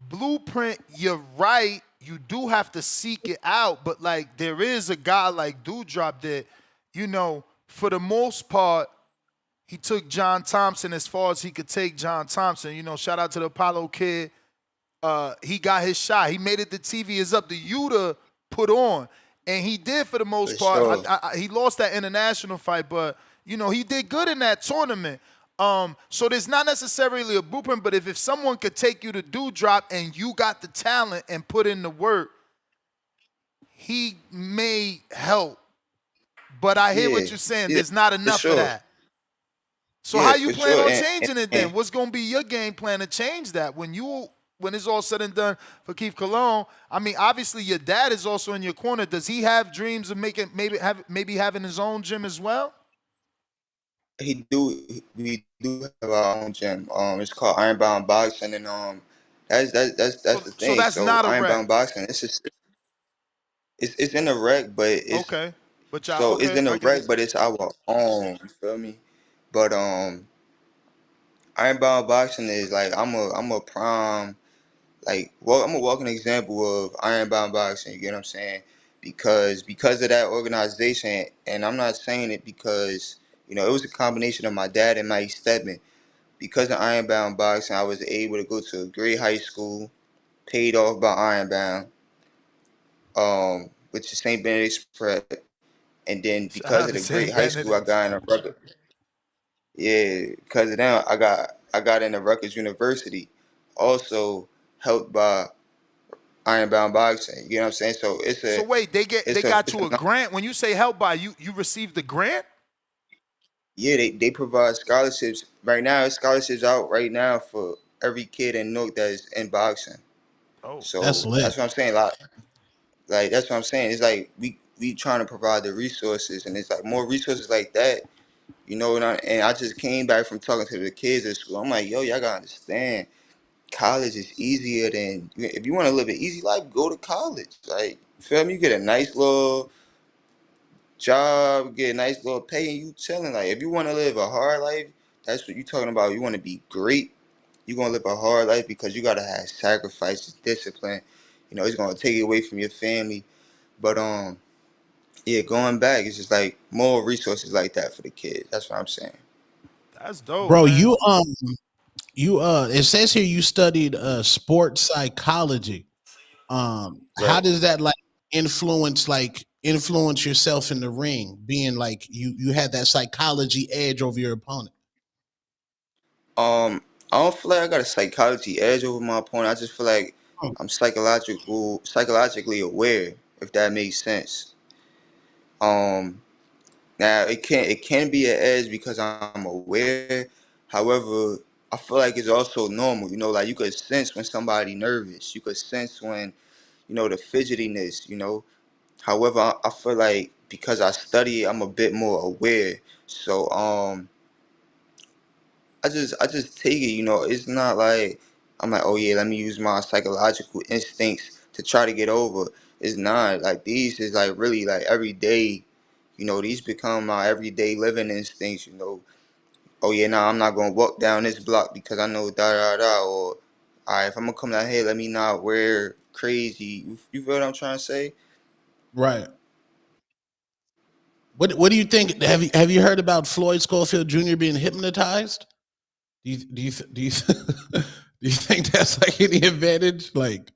blueprint, you're right. You do have to seek it out. But like there is a guy like Dewdrop that, for the most part, he took John Thompson as far as he could take John Thompson. Shout out to the Apollo kid. He got his shot. He made it to TV. It's up to you to put on. And he did for the most For part. sure. He lost that international fight, but, he did good in that tournament. So there's not necessarily a blueprint, but if someone could take you to Dewdrop and you got the talent and put in the work, he may help. But I hear what Yeah, you're saying. yeah, There's not for enough of sure. that. So Yeah, how you for plan sure. on And, changing it then? and What's gonna be your game plan to change that when it's all said and done for Keith Cologne? I mean, obviously your dad is also in your corner. Does he have dreams of maybe having his own gym as well? we do have our own gym. It's called Ironbound Boxing, and that's the So thing. that's So not a wreck. Ironbound Boxing, it's in the rec, but Okay. But y'all it's okay, in I the get rec, it. but it's our own. You feel me? But Ironbound Boxing is like I'm a prime I'm a walking example of Ironbound Boxing. You get what I'm saying? Because of that organization, and I'm not saying it because it was a combination of my dad and Mike Stedman. Because of Ironbound Boxing, I was able to go to a great high school, paid off by Ironbound, which is St. Benedict's Prep. And then Shout because out of to the great St. high school, I Benedict's. got in a record. Yeah, because of them, I got into Rutgers University, also helped by Ironbound Boxing. You know what I'm saying? So So wait, they got it's you a a grant. When you say help by you received the grant? yeah, they provide scholarships right now. Scholarships out right now for every kid in Newark that is in boxing. Oh. That's So lit. that's what I'm saying. Like that's what I'm saying. It's like we trying to provide the resources, and it's like more resources like that. And I just came back from talking to the kids at school. I'm like, yo, y'all gotta understand, college is easier than if you want to live an easy life, go to college. Like, you feel me? You get a nice little job, get a nice little pay, and you chilling. Like, if you want to live a hard life, that's what you talking about. You want to be great. you're gonna live a hard life because you gotta have sacrifices, discipline. You know, it's gonna take you away from your family. But yeah, going back, it's just like more resources like that for the kids. That's what I'm saying. That's dope, Bro, man. you it says here you studied sports psychology. How Right. does that influence yourself in the ring, being like you had that psychology edge over your opponent? I don't feel like I got a psychology edge over my opponent. I just feel like I'm psychologically aware, if that makes sense. Um, Now it can be an edge because I'm aware. However, I feel like it's also normal. You know, like you could sense when somebody nervous. You could sense when, the fidgetiness. However, I feel like because I study it, I'm a bit more aware. So I just take it. It's not like I'm like, oh yeah, let me use my psychological instincts to try to get over. It's not like these is like really like every day. These become my everyday living instincts. Oh yeah, nah, I'm not gonna walk down this block because I know da da da. Or, alright, if I'm gonna come down here, let me not wear crazy. You feel what I'm trying to say? Right. What do you think? Have you heard about Floyd Schofield Jr. being hypnotized? Do you do you think that's like any advantage? Like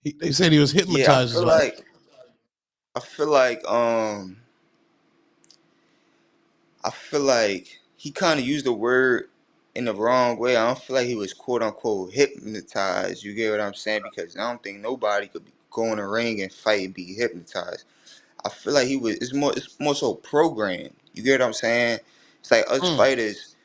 they said he was Yeah, I hypnotized. feel Like, like I feel like I feel like he kind of used the word in the wrong way. I don't feel like he was quote unquote hypnotized. You get what I'm saying? Because I don't think nobody could go in a ring and fight and be hypnotized. I feel like he was. It's more so programmed. You get what I'm saying? It's like us fighters.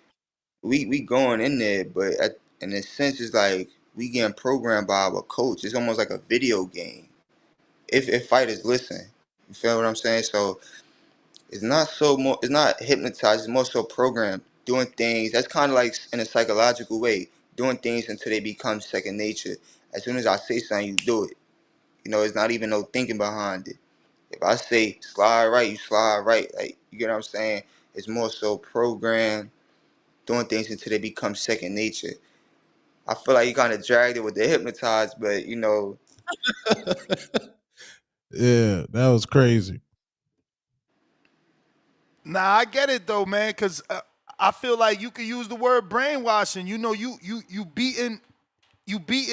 We going in there, but in a sense, it's like we getting programmed by our coach. It's almost like a video game. If fighters listen, you feel what I'm saying? So it's not hypnotized. It's more so programmed, doing things. That's kind of like in a psychological way, doing things until they become second nature. As soon as I say something, you do it. It's not even no thinking behind it. If I say slide right, you slide right. Like, you get what I'm saying? It's more so programmed, doing things until they become second nature. I feel like you kind of dragged it with the hypnotized, but yeah, that was crazy. Nah, I get it though, man. Because I feel like you could use the word brainwashing. You beating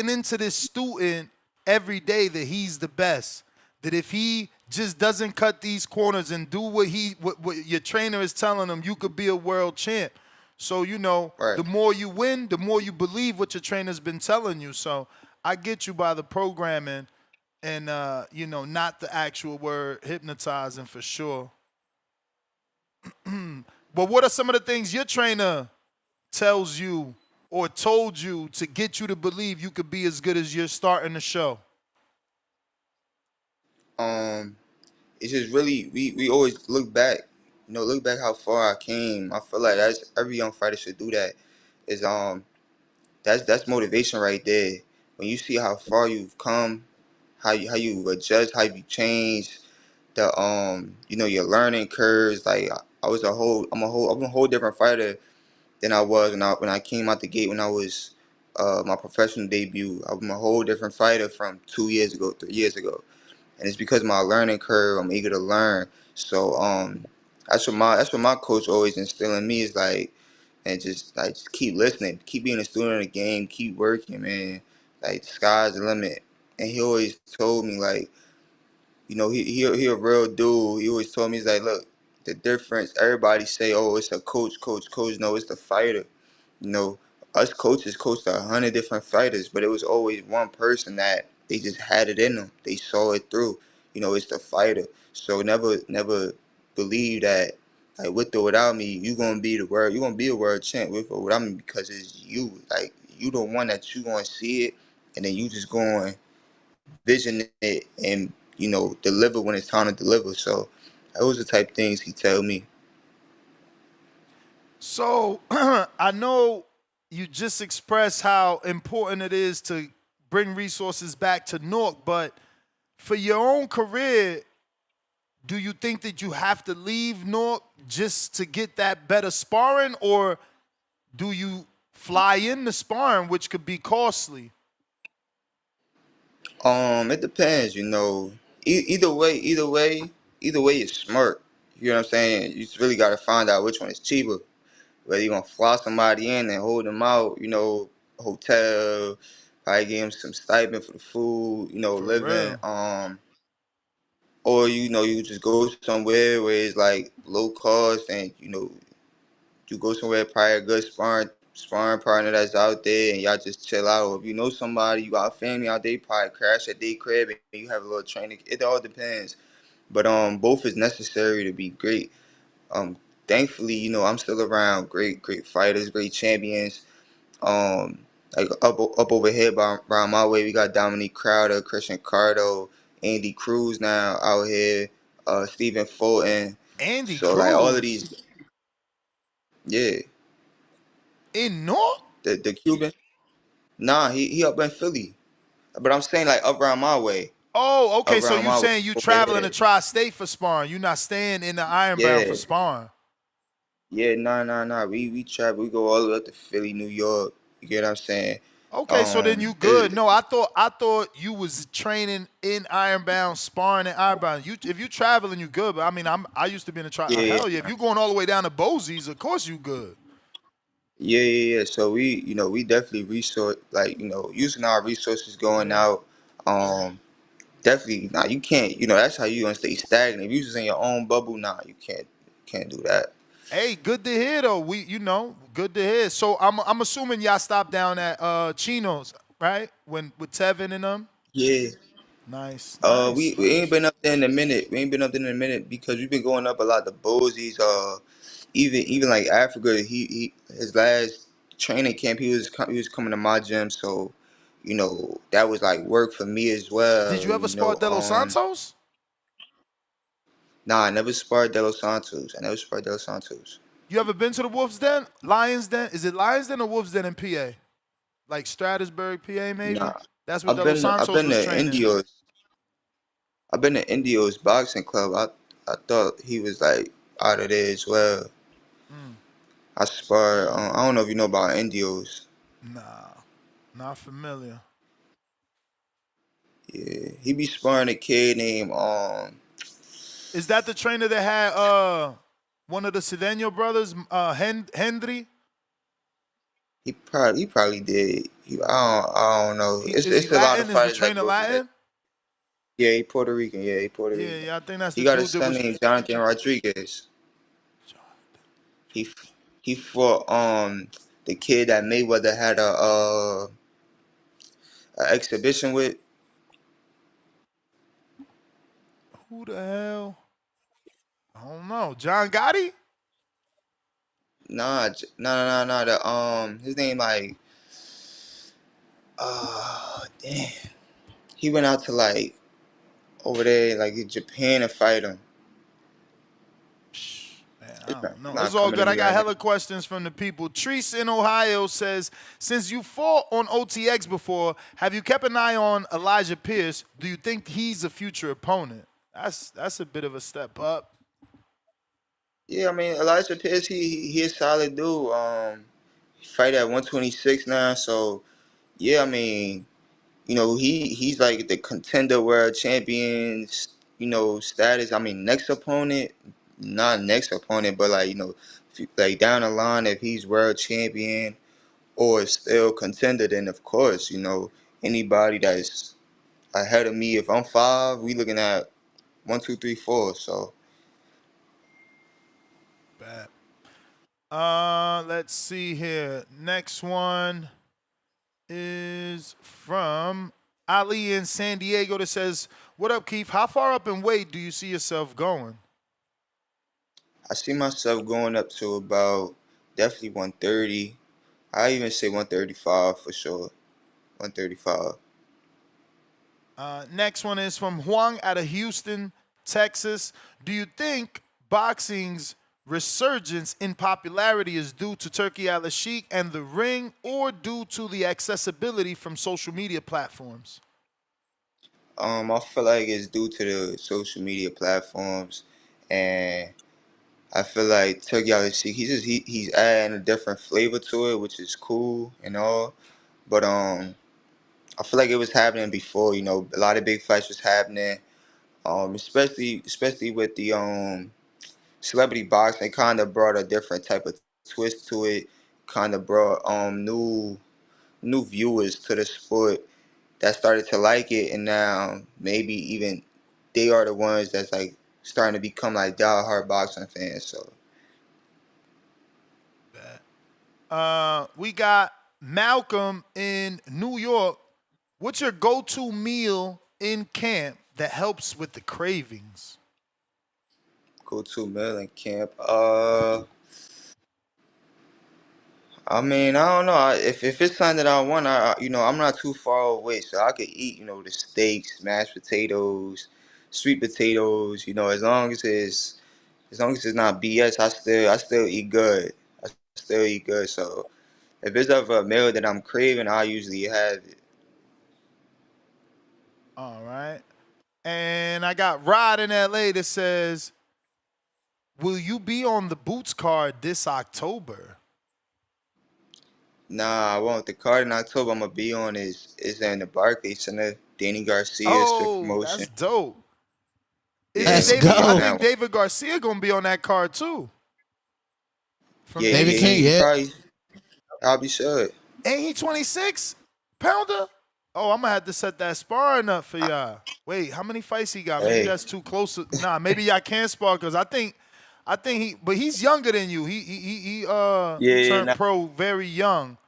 into this student every day that he's the best. That if he just doesn't cut these corners and do what your trainer is telling him, you could be a world champ. So right. the more you win, the more you believe what your trainer's been telling you. So I get you by the programming and not the actual word hypnotizing for sure. But what are some of the things your trainer tells you or told you to get you to believe you could be as good as you're starting the show? Um, it's just really we always look back, look back how far I came. I feel like that's every young fighter should do that. Is that's motivation right there. When you see how far you've come, how you adjust, how you change, your learning curves. Like I'm a whole different fighter than I was when I came out the gate when I was my professional debut. I'm a whole different fighter from 2 years ago, 3 years ago, and it's because of my learning curve. I'm eager to learn. So that's what my coach always instilled in me is like, and just keep listening, keep being a student of the game, keep working, man. Like the sky's the limit. And he always told me like, he a real dude. He always told me, he's like, look, the difference. Everybody say, oh, it's a coach, coach, coach. No, it's the fighter. You know, us coaches coached 100 different fighters, but it was always one person that they just had it in them. They saw it through. It's the fighter. So never believe that like with or without me, you're gonna be a world champ with or without me because it's you. Like you the one that you gonna see it, and then you just going vision it and deliver when it's time to deliver. So those are the type of things he tell me. So I know you just expressed how important it is to bring resources back to Newark, but for your own career, do you think that you have to leave Newark just to get that better sparring, or do you fly in the sparring, which could be costly? It depends, you know. Either way is smart. You know what I'm saying? You just really got to find out which one is cheaper. Whether you gonna fly somebody in and hold them out, you know, hotel, probably give them some stipend for the food, you know, For living. real. Or you know, you just go somewhere where it's like low cost, and you know, you go somewhere probably a good sparring partner that's out there, and y'all just chill out. Or if you know somebody, you got family out there, you probably crash at their crib and you have a little training. It all depends. But both is necessary to be great. Thankfully, you know, I'm still around great fighters, great champions. Um, like up over here around my way, we got Dominique Crowder, Christian Cardo, Andy Cruz now out here, Stephen Fulton. Andy So like all of Cruz these, yeah. in North? The Cuban, nah, he up in Philly, but I'm saying like up around my way, Oh, okay. up So around you my way saying you over traveling to here. tri-state for sparring? You not staying in the Ironbound Yeah, for sparring? yeah, nah. We travel, we go all the way up to Philly, New York. You get what I'm saying? Okay, so then you good. It, No, I thought you was training in Ironbound, sparring in Ironbound. If you traveling, you good. But I mean, I used to be in a try. yeah, Hell yeah, if you going all the way down to Bosie's, of course you good. yeah. So we, you know, we definitely resource, like, you know, using our resources going Yeah. out. Definitely, nah, you can't. You know, that's how you gonna stay stagnant. If you just in your own bubble, nah, you can't do that. Hey, good to hear though. Good to hear. So I'm assuming y'all stopped down at Chino's, right? When with Tevin and them. Yeah. Nice, nice, We ain't nice. been up there in a minute. We ain't been up there in a minute because we've been going up a lot to Bosie's. Even like Africa. He his last training camp. He was coming to my gym. So, you know, that was like work for me as Did well. you ever You spar know, De Los Santos? nah, I never sparred De Los Santos. I never sparred De Los Santos. You ever been to the Wolves Den? Lions Den? Is it Lions Den or Wolves Den in PA? Like Stratusburg, PA, maybe? Nah, That's where De Los I've Santos been was to training. Indios. I've been to Indios boxing club. I thought he was like out of there as well. Mm, I sparred. I don't know if you know about Indios. nah, not familiar. Yeah, he be sparring a kid named Is that the trainer that had one of the Cedeno brothers, Hendry? he probably did. I don't know. Is he It's a lot of Latin? Is the fighters that trainer go through that. Latin? Yeah, he Puerto Rican. Yeah, he Puerto Yeah, Rican. yeah. I think that's He the got a dude that son was. named Jonathan Rodriguez. He he fought the kid that Mayweather had a exhibition with. Who the hell? I don't know. John Gotti? Nah. The his name like damn. He went out to like over there like in Japan to fight him. Man, I don't know. It's Not all coming to good. I me got right now. hella questions from the people. Treese in Ohio says, since you fought on OTX before, have you kept an eye on Elijah Pierce? Do you think he's a future opponent? That's a bit of a step up. Yeah, I mean Elijah Pierce, he a solid dude. He fight at 126 now, so yeah, I mean, you know, he's like the contender world champions, you know, status. I mean, next opponent, not next opponent, but like, you know, if you, like down the line, if he's world champion or still contender, then of course, you know, anybody that's ahead of me, if I'm five, we looking at 1, 2, 3, 4. So Bad. Let's see here. Next one is from Ali in San Diego that says, what up, Keith? How far up in weight do you see yourself going? I see myself going up to about definitely 130. I even say 135 for sure. 135. Next one is from Huang out of Houston, Texas. Do you think boxing's resurgence in popularity is due to Turkey Al Sheikh and the ring, or due to the accessibility from social media platforms? I feel like it's due to the social media platforms and I feel like Turkey Usyk, he's adding a different flavor to it, which is cool and all. But I feel like it was happening before. You know, a lot of big fights was happening. Especially with the celebrity boxing, kind of brought a different type of twist to it. Kind of brought new viewers to the sport that started to like it, and now maybe even they are the ones that's like starting to become like diehard boxing fans. So We got Malcolm in New York. What's your go-to meal in camp that helps with the cravings? go to meal in camp. I mean, I don't know. If it's something that I want, I'm not too far away, so I could eat, the steaks, mashed potatoes, sweet potatoes. As long as it's not BS, I still eat good. I still eat good. So if it's ever a meal that I'm craving, I usually have it. All right. And I got Rod in LA that says, will you be on the Boots card this October? Nah, I won't. The card in October I'm gonna be on is in the Barclays Center. Danny Garcia strip Oh, promotion. that's dope. Is Yeah, Let's I'm gonna David? be I on go. that think one. David Garcia gonna be on that card too. From Yeah, David yeah, King, AC. he yeah. probably. I'll be sure. Ain't he 26 pounder? Oh, I'm gonna have to set that sparring up for y'all. Wait, how many fights he got? Maybe Hey, that's too close. Nah, maybe y'all can't spar because I think but he's younger than you. yeah, He yeah. turned Nah, pro very young.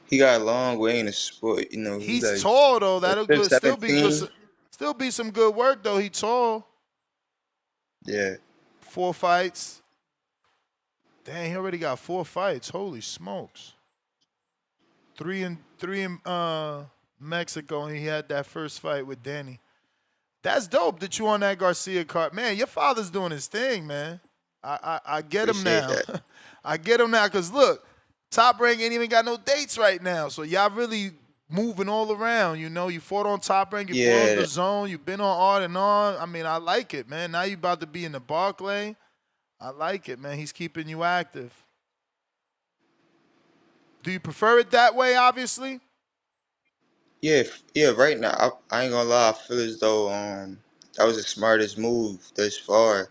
he got a long way in the sport. He He's like tall though. That'll what, good. Still be good. 17. Still be some good work though. He tall. Yeah, 4 fights. Dang, he already got 4 fights. Holy smokes. Three in Mexico, and he had that first fight with Danny. That's dope that you on that Garcia card. Man, your father's doing his thing, man. I get him appreciate now. that. I get him now, because look, Top Rank ain't even got no dates right now. So y'all really moving all around, You fought on Top Rank, you fought on Yeah, the Zone, you've been on Art and On. I mean, I like it, man. Now you about to be in the Barclay. I like it, man. He's keeping you active. Do you prefer it that way, obviously? yeah, yeah. Right now, I ain't gonna lie. I feel as though that was the smartest move thus far.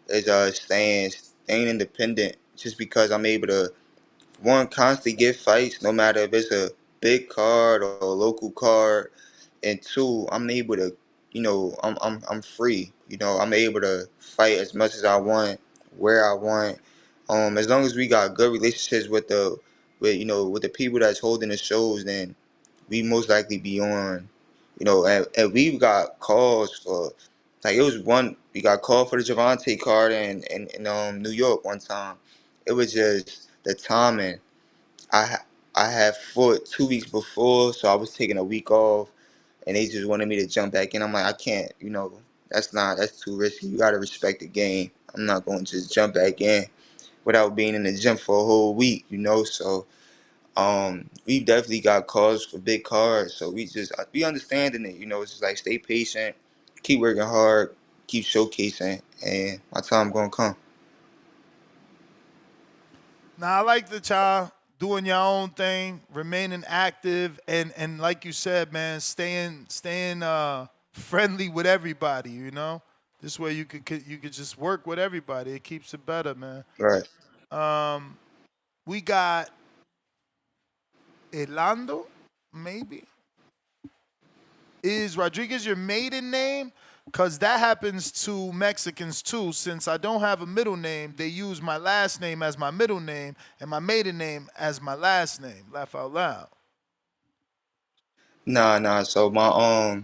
Is staying independent, just because I'm able to one constantly get fights, no matter if it's a big card or a local card, and two, I'm able to, I'm free. I'm able to fight as much as I want, where I want. As long as we got good relationships with the people that's holding the shows, then we most likely be on. And we've got calls for, like it was one we got called for the Javante card in New York one time. It was just the timing. I had fought 2 weeks before, so I was taking a week off, and they just wanted me to jump back in. I'm like, I can't, that's too risky. You gotta respect the game. I'm not going to just jump back in without being in the gym for a whole week. So we definitely got calls for big cards, so we understanding it. It's just like stay patient, keep working hard, keep showcasing, and my time gonna come. Now I like that y'all doing your own thing, remaining active, and like you said, man, staying friendly with everybody. This way you could just work with everybody. It keeps it better, man. Right. Um, we got Elando, maybe. Is Rodriguez your maiden name? Because that happens to Mexicans too. Since I don't have a middle name, they use my last name as my middle name and my maiden name as my last name. Laugh out loud. Nah. So my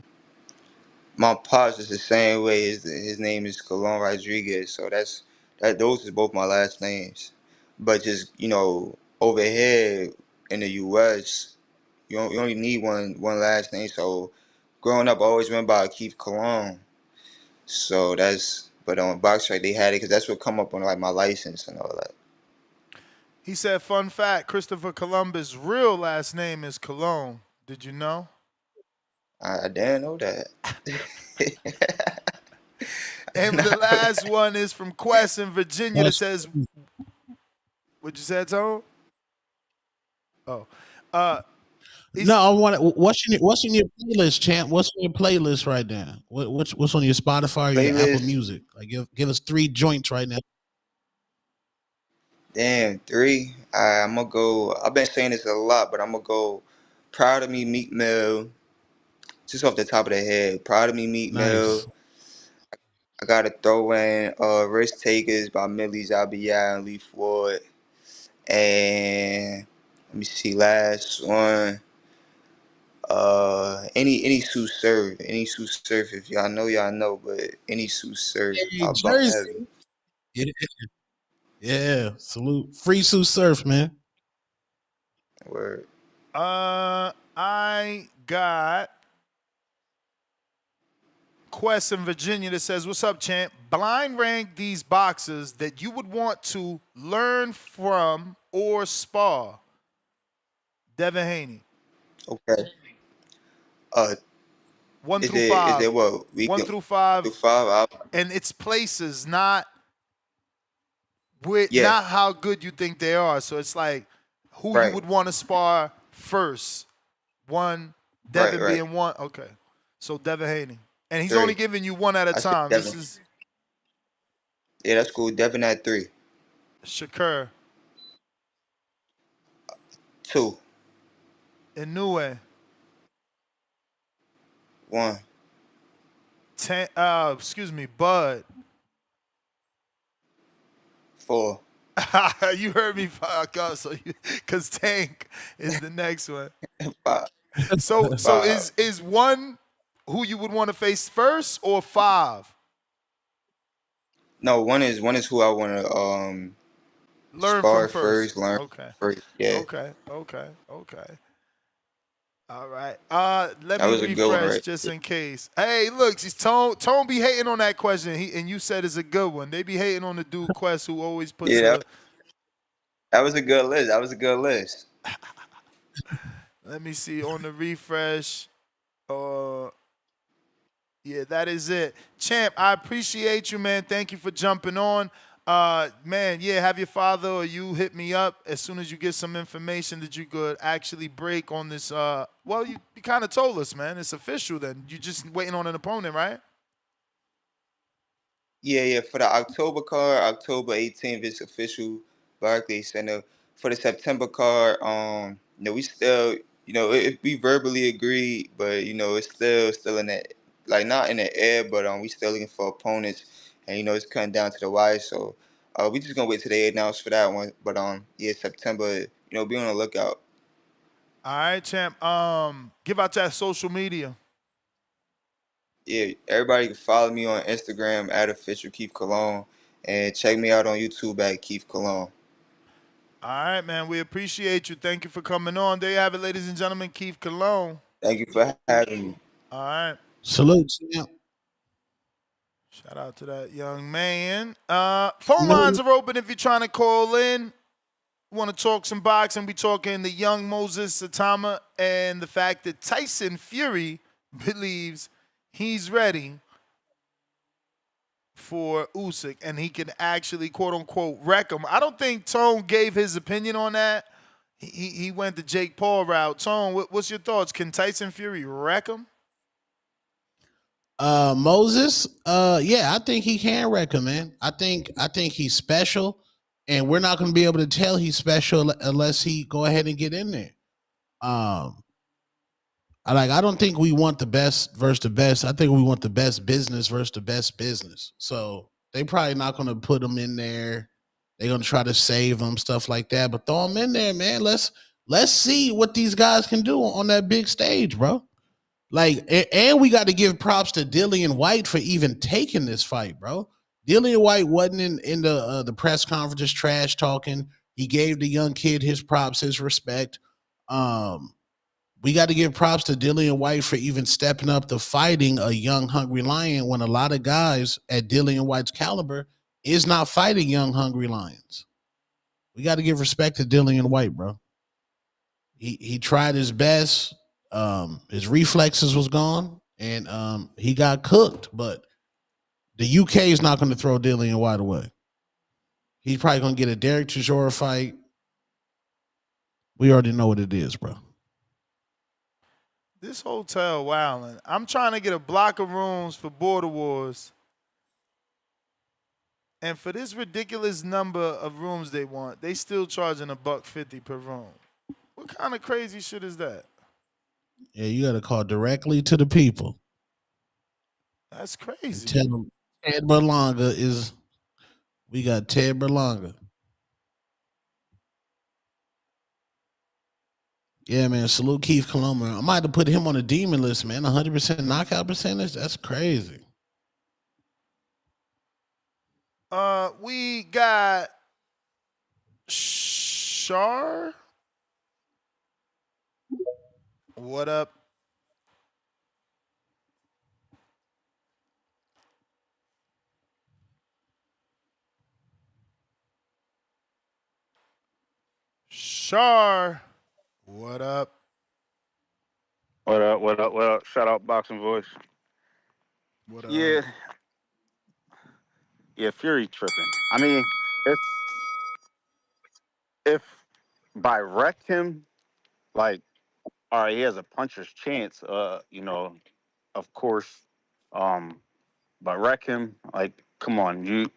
pops is the same way. His name is Colon Rodriguez. So that. Those is both my last names. But just over here in the U.S., you only need one last name. So growing up, I always went by Keith Colon. So but on Box Track they had it because that's what come up on like my license and all that. He said, fun fact, Christopher Columbus' real last name is Cologne. Did you know? I didn't know that. And the last one is from Quest in Virginia that says, "What you said, Tone?" Oh, No, I want. What's in your playlist, champ? What's in your playlist right now? What's on your Spotify or your Apple Playlist. Music? Like, give us 3 joints right now. Damn, 3. I'm gonna go. I've been saying this a lot, but I'm gonna go. Proud of Me, Meek Mill. Just off the top of the head, Proud of Me, Meek Nice. Mill. I gotta throw in Risk Takers by Millie's Abiyah and Lee Floyd. And let me see, last one. Any Sue Surf, if y'all know, but any Sue Surf, Hey, I bump heavy. Jersey. Yeah, salute. Free Sue Surf, man. Word. I got Quest in Virginia that says, "What's up, champ? Blind rank these boxers that you would want to learn from or spar." Devin Haney. Okay. 1 Is through it 5. what we 1 can through through 5. 5? And it's places, not Yeah. how good you think they are. So it's like who you Right. would want to spar first. 1, Devin Right. being 1. Okay. So Devin Haney. And he's 3. only giving you 1 at a I said time. This Devin. is Yeah, that's cool. Devin at 3. Shakur. 2. Inoue. 1. Bud. 4. You heard me fuck up, because Tank is the next one. 5. So 5. is 1 who you would want to face first or 5? No, one is who I want to Learn from spar first. first. Learn Okay. first. Yeah, Okay. All right. Let that me was a good one, refresh right? just in case. Hey, look, Tone be hating on that question, and you said it's a good one. They be hating on the dude Quest who always puts Yeah, that was a good list. Let me see on the refresh. Yeah, that is it. Champ, I appreciate you, man. Thank you for jumping on. Man, yeah, have your father or you hit me up as soon as you get some information that you could actually break on this. Well, you kind of told us, man. It's official then. You just waiting on an opponent, right? Yeah. For the October card, October 18th, it's official. Barclays Center. For the September card, we still, we verbally agreed, but it's still in that, like, not in the air, but we still looking for opponents, and it's cutting down to the wire. So, we just gonna wait till they announce for that one. But yeah, September, be on the lookout. All right, champ. Give out that social media. Yeah, everybody can follow me on Instagram at official Keith Cologne, and check me out on YouTube at Keith Cologne. All right, man. We appreciate you. Thank you for coming on. There you have it, ladies and gentlemen. Keith Cologne. Thank you for having me. All right. Salute, champ. Shout out to that young man. Phone lines are open if you're trying to call in. Want to talk some boxing? We talking the young Moses Itauma and the fact that Tyson Fury believes he's ready for Usyk and he can actually, quote unquote, wreck him. I don't think Tone gave his opinion on that. He went the Jake Paul route. Tone, what's your thoughts? Can Tyson Fury wreck him? Moses, yeah, I think he can wreck him, man. I think he's special, and we're not going to be able to tell he's special unless he go ahead and get in there. I don't think we want the best versus the best. I think we want the best business versus the best business. So they probably not going to put him in there. They're going to try to save him, stuff like that. But throw him in there, man. Let's see what these guys can do on that big stage, bro. Like, and we got to give props to Dillian Whyte for even taking this fight, bro. Dillian Whyte wasn't in the press conferences trash talking. He gave the young kid his props, his respect. We got to give props to Dillian Whyte for even stepping up to fighting a young hungry lion when a lot of guys at Dillian Whyte's caliber is not fighting young hungry lions. We got to give respect to Dillian Whyte, bro. He tried his best. His reflexes was gone, and he got cooked. But The UK is not going to throw Dillian Whyte away. He's probably going to get a Derek Chisora fight. We already know what it is, bro. This hotel wildin'. I'm trying to get a block of rooms for Border Wars. And for this ridiculous number of rooms they want, they still charging $150 per room. What kind of crazy shit is that? Yeah, you got to call directly to the people. That's crazy. Tell them Ted Berlanga is. We got Ted Berlanga. Yeah, man. Salute Keith Coloma. I might have to put him on a demon list, man. 100% knockout percentage. That's crazy. We got Shar. What up? Shar. What up? What up, what up, what up? Shout out Boxing Voice. What up? Yeah, Fury tripping. I mean, if by wreck him, like, all right, he has a puncher's chance, of course. But wreck him, like, come on, you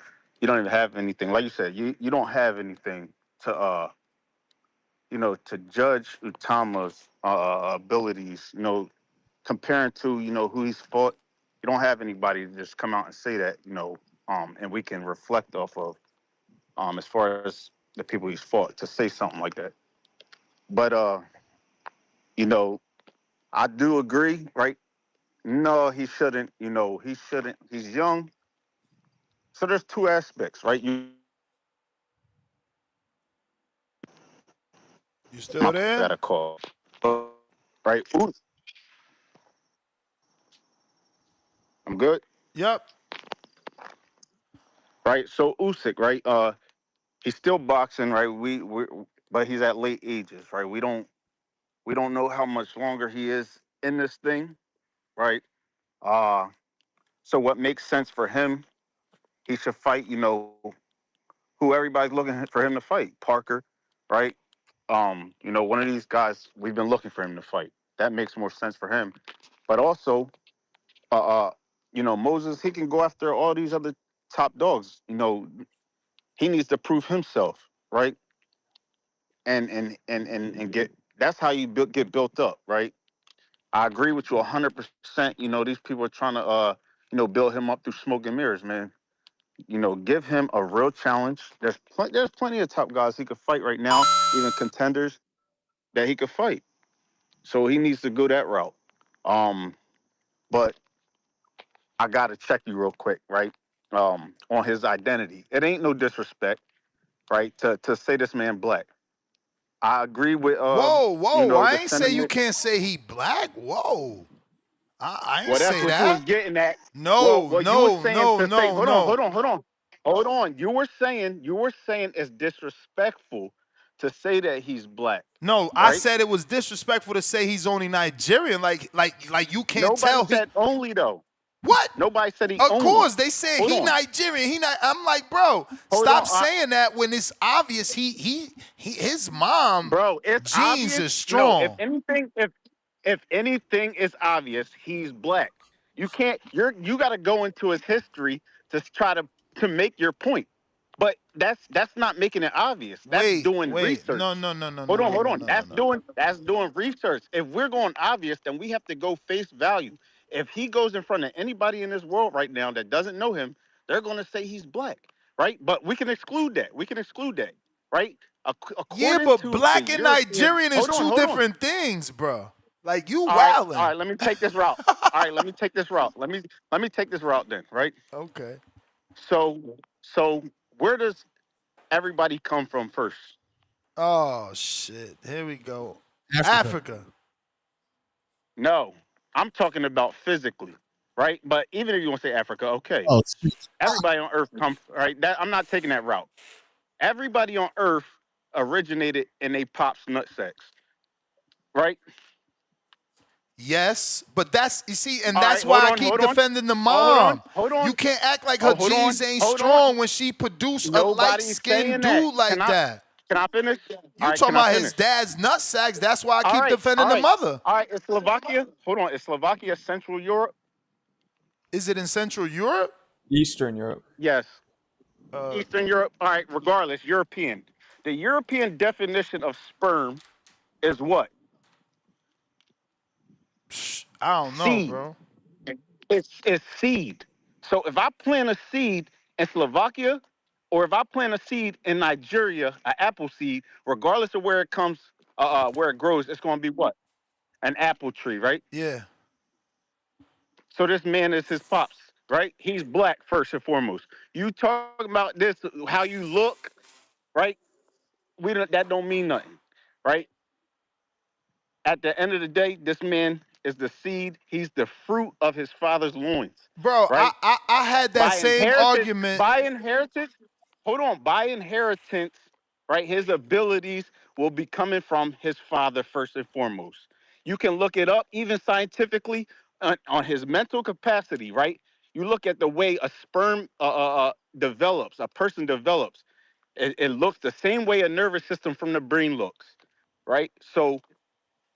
don't even have anything. Like you said, you don't have anything to to judge Utama's abilities, comparing to, who he's fought. You don't have anybody to just come out and say that, and we can reflect off of, as far as the people he's fought, to say something like that. But I do agree, right? No, he shouldn't. He shouldn't. He's young. So there's two aspects, right? You still there? Got a call, right? Ooh. I'm good. Yep. Right. So Usyk, right? He's still boxing, right? But he's at late ages, right? We don't know how much longer he is in this thing, right? So what makes sense for him? He should fight, who everybody's looking for him to fight. Parker, right? One of these guys we've been looking for him to fight. That makes more sense for him. But also, Moses, he can go after all these other top dogs. He needs to prove himself, right? And get, that's how you get built up, right? I agree with you 100%. These people are trying to build him up through smoke and mirrors, man. Give him a real challenge. There's plenty of top guys he could fight right now, even contenders that he could fight. So he needs to go that route. But I gotta check you real quick, right? On his identity. It ain't no disrespect, right? To say this man black. I agree with whoa! I the ain't say you sentiment. can't say he black. Whoa! I ain't Well, that's say what that. you was getting at. No, well, you were saying to say, hold on. You were saying it's disrespectful to say that he's black. No, I right? said it was disrespectful to say he's only Nigerian. Like you can't Nobody tell. said only though. What? Nobody said he Of only. course, they said Hold he on. Nigerian. I'm like, bro, Hold stop on, saying that when it's obvious his mom Bro, it's genes obvious. is strong. No, if anything is obvious, he's black. You can't. You got to go into his history to try to make your point. But that's not making it obvious. That's doing research. No. Hold on. That's doing research. If we're going obvious, then we have to go face value. If he goes in front of anybody in this world right now that doesn't know him, they're going to say he's black, right? But we can exclude that. Right? Yeah, According but to black the and European, Nigerian is two different things, bro. Like you All right, wildin'. let me take this route. All right, let me take this route. Let me take this route then, right? Okay. So where does everybody come from first? Oh shit! Here we go. Africa. No, I'm talking about physically, right? But even if you want to say Africa, okay. Oh, Everybody on Earth comes right. That I'm not taking that route. Everybody on Earth originated in a pop's nut sacks, right? Yes, but that's you see, and All that's right, why hold I on, keep hold on. defending the Oh, mom. hold on. You can't act like Oh, her hold on. genes ain't Hold on. strong when she produced a Nobody's light-skinned saying that. dude like that. Can I finish? You All right, talking can I about finish? his dad's nut sacks? That's why I All keep right, defending the mother. All right, is Slovakia? Hold on, is Slovakia Central Europe? Is it in Central Europe? Eastern Europe. Yes. Eastern Europe. All right, regardless, European. The European definition of sperm is what? I don't know, Seed. bro. It's seed. So if I plant a seed in Slovakia, or if I plant a seed in Nigeria, an apple seed, regardless of where it comes, where it grows, it's going to be what? An apple tree, right? Yeah. So this man is his pops, right? He's black first and foremost. You talk about this, how you look, right? That don't mean nothing, right? At the end of the day, this man is the seed. He's the fruit of his father's loins, Bro, right? I had that same argument. By inheritance, hold on, by inheritance, right? His abilities will be coming from his father first and foremost. You can look it up, even scientifically, on his mental capacity, right? You look at the way a sperm develops, a person develops. It looks the same way a nervous system from the brain looks, right? So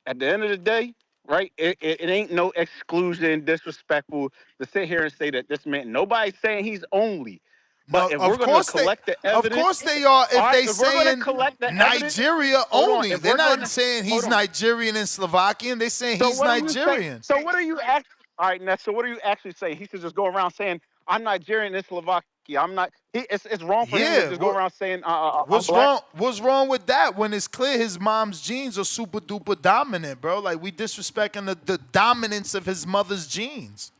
at the end of the day, right, it ain't no exclusion, disrespectful to sit here and say that this man, nobody's saying he's only. But No, if we're going to collect the evidence. of course they are. If all right, they if we're going to saying collect the evidence. Nigeria Hold on, only, if they're we're not gonna, saying he's hold on. Nigerian and Slovakian. They're saying So he's what are you saying? Nigerian. So what are you actually? All right, Ness. So what are you actually saying? He should just go around saying I'm Nigerian and Slovakia. I'm not. It's wrong for him to Yeah. just go around saying I'm What's black. wrong? What's wrong with that? When it's clear his mom's genes are super duper dominant, bro. Like we disrespecting the dominance of his mother's genes.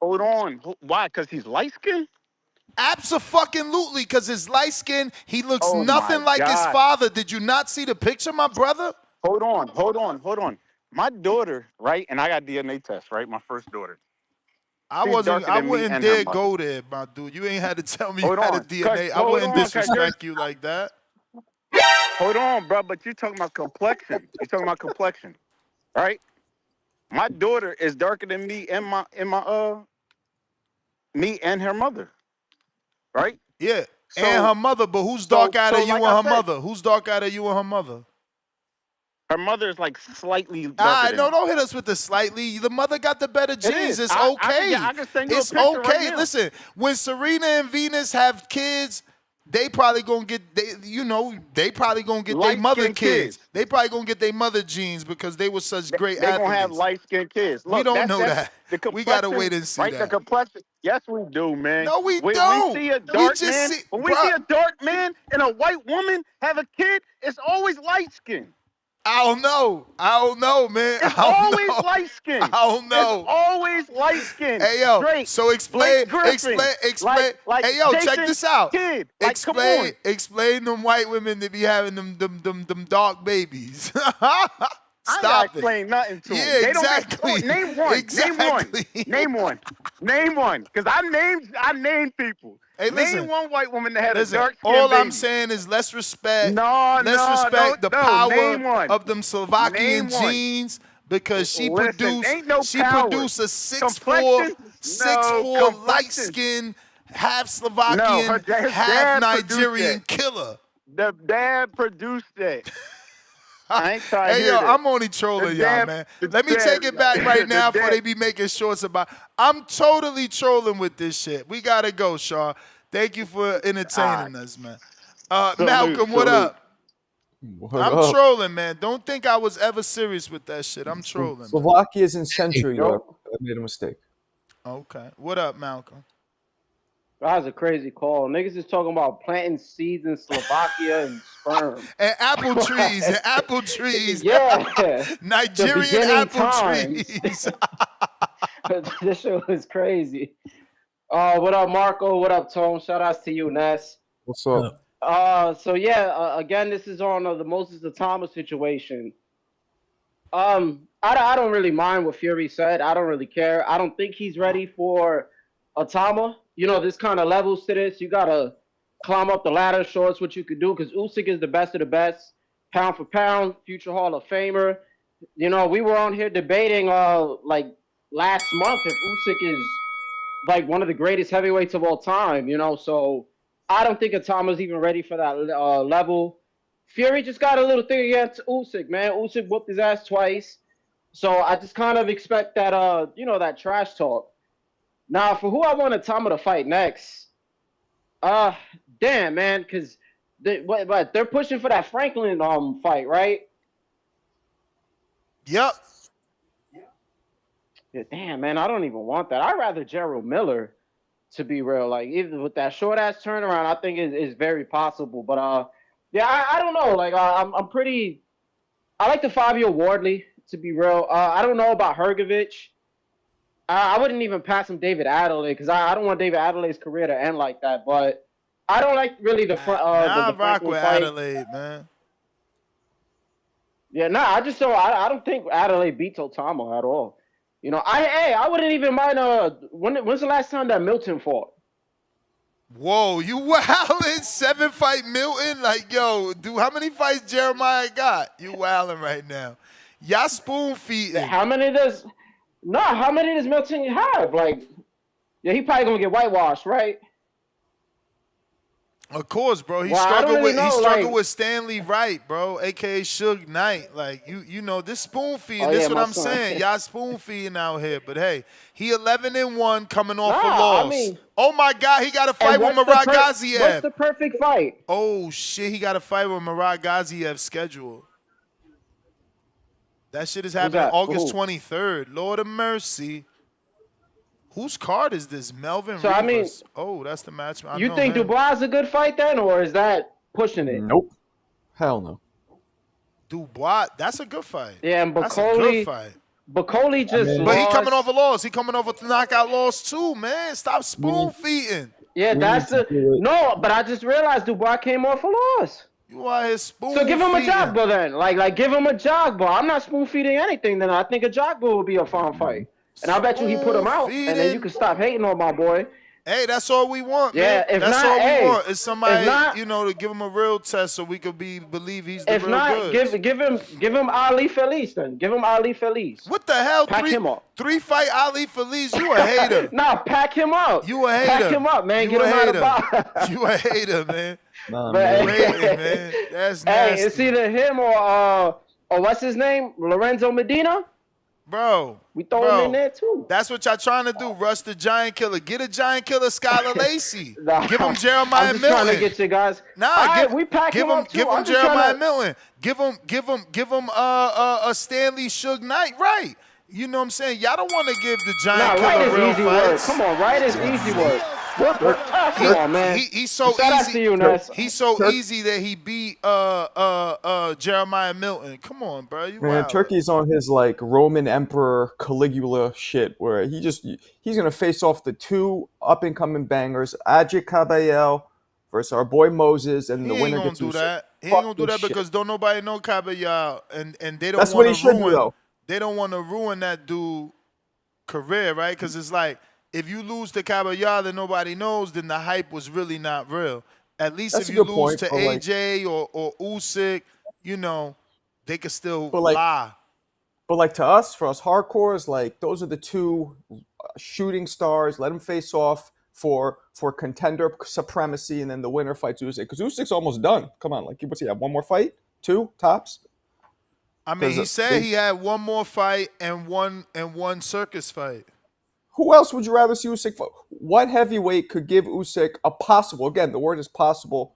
Hold on. Why? Because he's light skinned. Abso-fucking-lutely, because his light skin, he looks Oh nothing my like his God. father. Did you not see the picture, my brother? Hold on. My daughter, right? And I got DNA test, right? My first daughter. She's darker I than me wouldn't and her dare mother. go there, my dude. You ain't had to tell me you Hold had a on. DNA. I Hold wouldn't on, cause disrespect you like that. hold on, bro. But you're talking about complexion. Right? My daughter is darker than me and me and her mother. Right? Yeah, and So her mother, but who's dark out of you like and I her said, mother? Who's dark out of you and her mother? her mother is like slightly darker than No, me. don't hit us with the slightly. The mother got the better It genes. is. It's I okay. can send you a It's picture right okay. now. Listen, when Serena and Venus have kids, they probably gonna get they probably gonna get their mother Light-skinned kids. kids. They probably gonna get their mother genes because they were such great They gonna have athletes. light skinned kids. We Look, don't that's know that. the We gotta complexion, wait and see right? The that. complexion. Yes, we do, man. No, we When we don't. see a We dark just man, see, when we bruh. see a dark man and a white woman have a kid, it's always light skinned. I don't know, man. It's I don't always know. light skinned. I don't It's know. always light skinned. Hey yo, Drake, so Blake Griffin, explain. like Hey yo, check Jason this out. Kidd. Like, come on. Explain them white women that be having them dark babies. I ain't gotta Stop it. explain nothing to them. Yeah, They don't exactly. name one. Exactly. Name one. Because I named people. Hey, Name listen. one white woman that had a Listen, dark skinned all baby. I'm saying is let's respect the No. power Name one. of them Slovakian Name one. genes because she Listen, ain't no produced power. a 6'4", Complexion? No. light Complexion? skin, half No. Slovakian, His half dad produced Nigerian that. killer. The dad produced that. I ain't trying to Hey hear yo, that. I'm only trolling y'all, man. Let me take it back right now before they be making shorts about. I'm totally trolling with this shit. We gotta go, Shaw. Thank you for entertaining us, man. Malcolm, what up? I'm trolling, man. Don't think I was ever serious with that shit. I'm trolling, man. Slovakia is in Central Europe. I made a mistake. Okay. What up, Malcolm? That was a crazy call. Niggas is talking about planting seeds in Slovakia and sperm. And apple trees. Yeah. Nigerian apple trees. This shit was crazy. What up, Marco? What up, Tone? Shout outs to you, Ness. What's up? Again, this is on the Moses Itauma situation. I don't really mind what Fury said. I don't really care. I don't think he's ready for Itauma. You know, this kind of levels to this. You gotta climb up the ladder, show us what you could do. Because Usyk is the best of the best, pound for pound, future Hall of Famer. You know, we were on here debating like last month if Usyk is like one of the greatest heavyweights of all time. You know, so I don't think Itama's even ready for that level. Fury just got a little thing against Usyk, man. Usyk whooped his ass twice. So I just kind of expect that you know, that trash talk. Now, for who I want Itama to fight next, damn, man, because but they're pushing for that Franklin fight, right? Yep. Yeah, damn, man, I don't even want that. I'd rather Gerald Miller, to be real. Like, even with that short ass turnaround, I think is very possible. But yeah, I don't know. Like, I'm pretty. I like the Fabio Wardley, to be real. I don't know about Hrgovic. I wouldn't even pass him David Adelaide because I don't want David Adelaide's career to end like that. But I don't like really the I rock Franklin with fight. Adelaide, man. Yeah, I just don't. I don't think Adelaide beats Otama at all. You know, I wouldn't even mind. When's the last time that Milton fought? Whoa, you wildin'? 7-fight Milton? Like, yo, dude, how many fights Jeremiah got? You wildin' right now. Y'all spoon feeding. How many does Milton have? Like, yeah, he probably gonna get whitewashed, right? Of course, bro. He Well, I don't struggled really with know, with Stanley Wright, bro, aka Suge Knight. Like you know this spoon feeding. Oh, This yeah, what my I'm son. saying. Y'all spoon feeding out here. But hey, he 11-1 coming off a Nah, loss. I mean, Oh my God, he got a fight and with what's Murad what's Gaziev. the perfect fight? Oh shit, he got a fight with Murad Gaziev scheduled. That shit is happening that? August Who? 23rd. Lord of mercy. Whose card is this? Melvin So Rivas. I mean, Oh, that's the match. I you know think him. Dubois is a good fight then, or is that pushing it? Nope. Hell no. Dubois, that's a good fight. Yeah, and That's a good Bacoli fight. just But he lost. coming off a loss. He coming off a knockout loss too, man. Stop spoon feeding. Yeah, We that's need to do it. no. But I just realized Dubois came off a loss. You out here spoon So give him a feeding. jogbo then. Like give him a jogbo. I'm not spoon feeding anything. Then I think a jogbo would be a fun fight. And I bet you he put him out, and then you can stop hating on my boy. Hey, that's all we want, Yeah, man. if That's not, all hey, we want is somebody, if not- you know, to give him a real test so we could believe he's the If real not, goods. give him Ali Feliz then. Give him Ali Feliz. What the hell? Pack him up. Three-fight Ali Feliz? You a hater. Nah, pack him up. You a hater. Pack him up, man. You Get a him out hater. of box. You a hater, man. Nah, But- You hating, man. That's Hey, nasty. it's either him or what's his name? Lorenzo Medina? Bro. We throw him in there too. That's what y'all trying to do. Rush the giant killer. Get a giant killer, Skylar Lacey. Nah, Give him Jeremiah I'm just Milton. trying to get you guys. Nah, we pack give him up too. give him I'm just Jeremiah trying to- Milton. Give him a Stanley Suge Knight, right? You know what I'm saying? Y'all don't want to give the giant Nah, right killer is real easy work. fights. Come on, right is easy work. Come on, man. He's so Shout out to easy. you, Ness. He's so easy that he beat Jeremiah Milton. Come on, bro. You Man, wild. Turkey's on his like Roman Emperor Caligula shit, where he's gonna face off the two up and coming bangers, Adjik Caballel versus our boy Moses, and He the ain't winner gonna gets do Usyk. that. He ain't Fuck gonna do this that shit. because don't nobody know Caballel, and they don't That's what want he to should do, ruin. though. They don't want to ruin that dude career, right? Because it's like if you lose to Caballel and nobody knows, then the hype was really not real. At least That's if a you good lose point, to but, like- AJ or Usyk, you know, they could still But, like- lie. But like for us hardcores, like those are the two shooting stars. Let them face off for contender supremacy, and then the winner fights Usyk. Because Usyk's almost done. Come on, like what's he have? One more fight? Two tops? I mean, he 'Cause said he had one more fight and one circus fight. Who else would you rather see Usyk fight? What heavyweight could give Usyk a possible, again, the word is possible,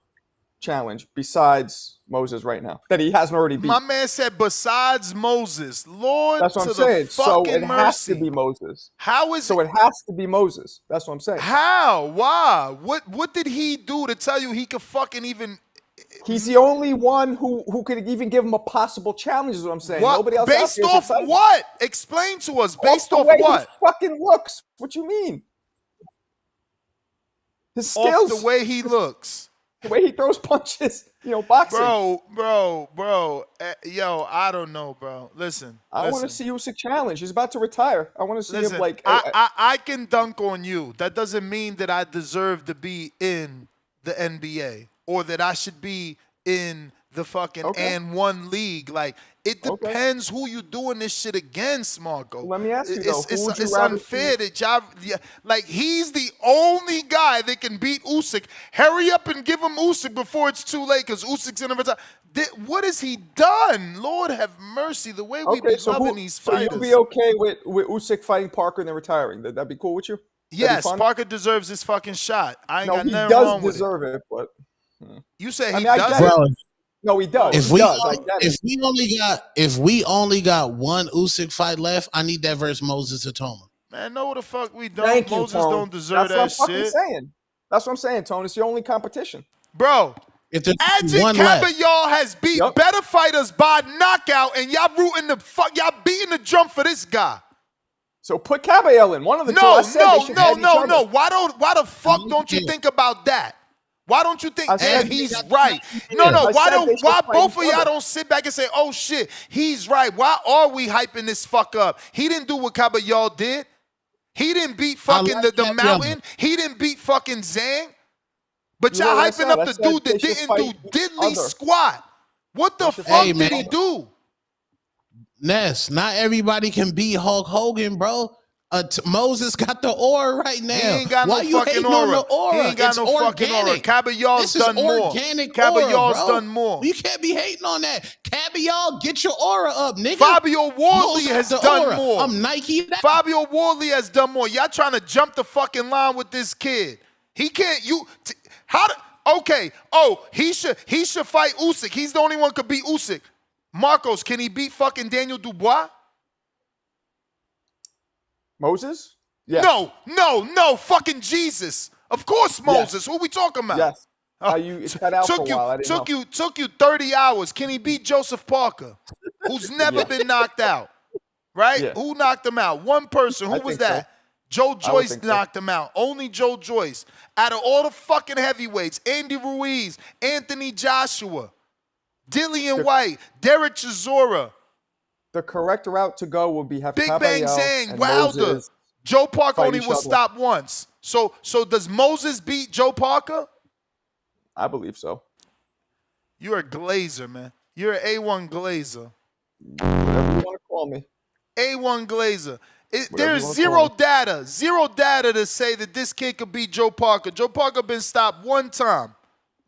challenge besides Moses right now that he hasn't already beat? My man said besides Moses, Lord That's what to I'm saying. the So fucking it has to mercy. be Moses. How is So it has to be Moses. That's what I'm saying. How? Why? What did he do to tell you he could fucking even? He's the only one who could even give him a possible challenge, is what I'm saying. What? Nobody else Based out there is off exciting. what? Explain to us. Based the off way what? he fucking looks. What you mean? His skills. Off the way he looks. The way he throws punches. Boxing. Bro. Yo, I don't know, bro. Listen. I want to see Usyk challenge. He's about to retire. I want to see him like. I can dunk on you. That doesn't mean that I deserve to be in the NBA or that I should be in the fucking and one league. Like, It depends who you doing this shit against, Marco. Let me ask you though, who would you It's rather unfair that y'all, like, he's the only guy that can beat Usyk. Hurry up and give him Usyk before it's too late, because Usyk's in a retire. What has he done? Lord have mercy. The way we be loving these fighters. So you'll be okay with Usyk fighting Parker and then retiring? That'd be cool with you? Yes, Parker deserves his fucking shot. I ain't got nothing does wrong with deserve it, but you say I he mean, doesn't. No, he does. If He we does. if we only got one Usyk fight left, I need that versus Moses Itauma. Man, no, the fuck we don't. Thank you, Moses Tone. don't deserve That's what that I'm shit, fucking saying. That's what I'm saying, Tone. It's your only competition, bro. If there's Adrian one left, Caballal has beat better fighters by knockout, and y'all rooting the fuck. Y'all beating the drum for this guy. so put Caballal in one of the two. I said they should have each other. No. Why the fuck don't you think about that? Why don't you think, and he's right? No. Why both of y'all don't sit back and say, oh shit, he's right? Why are we hyping this fuck up? He didn't do what Caballal did. He didn't beat fucking the mountain. He didn't beat fucking Zhang. But y'all hyping up the dude that didn't do diddly squat. What the fuck did he do? Ness, not everybody can beat Hulk Hogan, bro. Moses got the aura right now. He ain't got Why no you fucking hating on aura. the aura? He ain't got It's no organic. fucking aura. Caballal's This is done more. organic Caballal's aura, bro. done more. You can't be hating on that. Caballal, get your aura up, nigga. Fabio Wardley Moses has got the done aura. more. I'm Nike. Fabio Wardley has done more. Y'all trying to jump the fucking line with this kid. He can't. Okay. Oh, he should fight Usyk. He's the only one who could beat Usyk. Marcos, can he beat fucking Daniel Dubois? Moses? Yes. No, fucking Jesus. Of course, Moses. Yes. Who we talking about? Yes. It cut out for a while. I didn't know. Took you 30 hours. Can he beat Joseph Parker, who's never been knocked out? Right? Yeah. Who knocked him out? One person. Who was that? Joe Joyce knocked him out. Only Joe Joyce. Out of all the fucking heavyweights, Andy Ruiz, Anthony Joshua, Dillian Whyte, Derek Chisora. The correct route to go would be have Big Caballal Bang Zhang, and Wilder. Moses Joe Parker fight only each was other. stopped once. So does Moses beat Joe Parker? I believe so. You're a glazer, man. You're an A1 glazer. Whatever you want to call me. A1 glazer. There's zero data to say that this kid could beat Joe Parker. Joe Parker been stopped one time.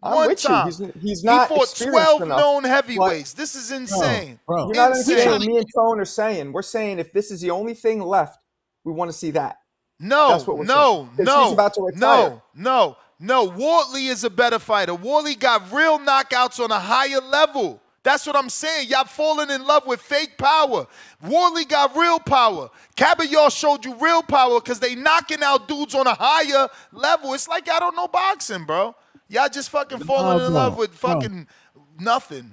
I'm with time. you. He's not He fought experienced 12 enough. known heavyweights. This is insane. Bro. You're not understanding what me and Tone are saying. We're saying if this is the only thing left, we want to see that. That's what we're saying. He's about to retire. No. Wardley is a better fighter. Wardley got real knockouts on a higher level. That's what I'm saying. Y'all falling in love with fake power. Wardley got real power. Caballal showed you real power because they knocking out dudes on a higher level. It's like y'all don't know boxing, bro. Y'all just fucking falling in love with fucking nothing.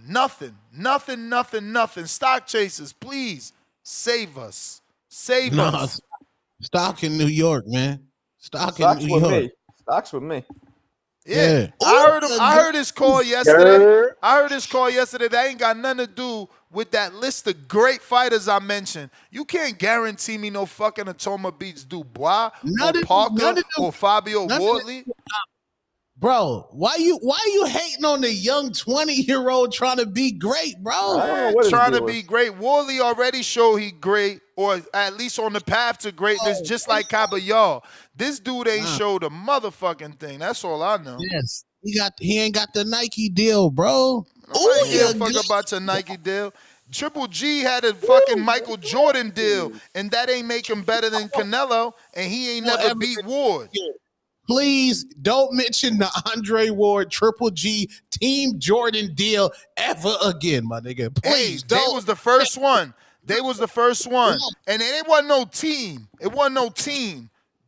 Stock chasers, please save us. Save us. Stock in New York, man. Stock in New York. Stock's with me. Yeah. I heard his call yesterday. That ain't got nothing to do with that list of great fighters I mentioned. You can't guarantee me no fucking Itauma beats Dubois or Parker or Fabio Wardley. Bro, why you hating on the young 20-year-old trying to be great, bro? Trying to be great. Wardley already showed he great, or at least on the path to greatness, just like Caballal. This dude ain't showed a motherfucking thing. That's all I know. Yes, he ain't got the Nike deal, bro. Nobody give a fuck about your Nike deal. Triple G had a fucking Michael Jordan deal, and that ain't make him better than Canelo, and he ain't never beat Ward. Please don't mention the Andre Ward Triple G Team Jordan deal ever again, my nigga. Please, They was the first one. And it wasn't no team.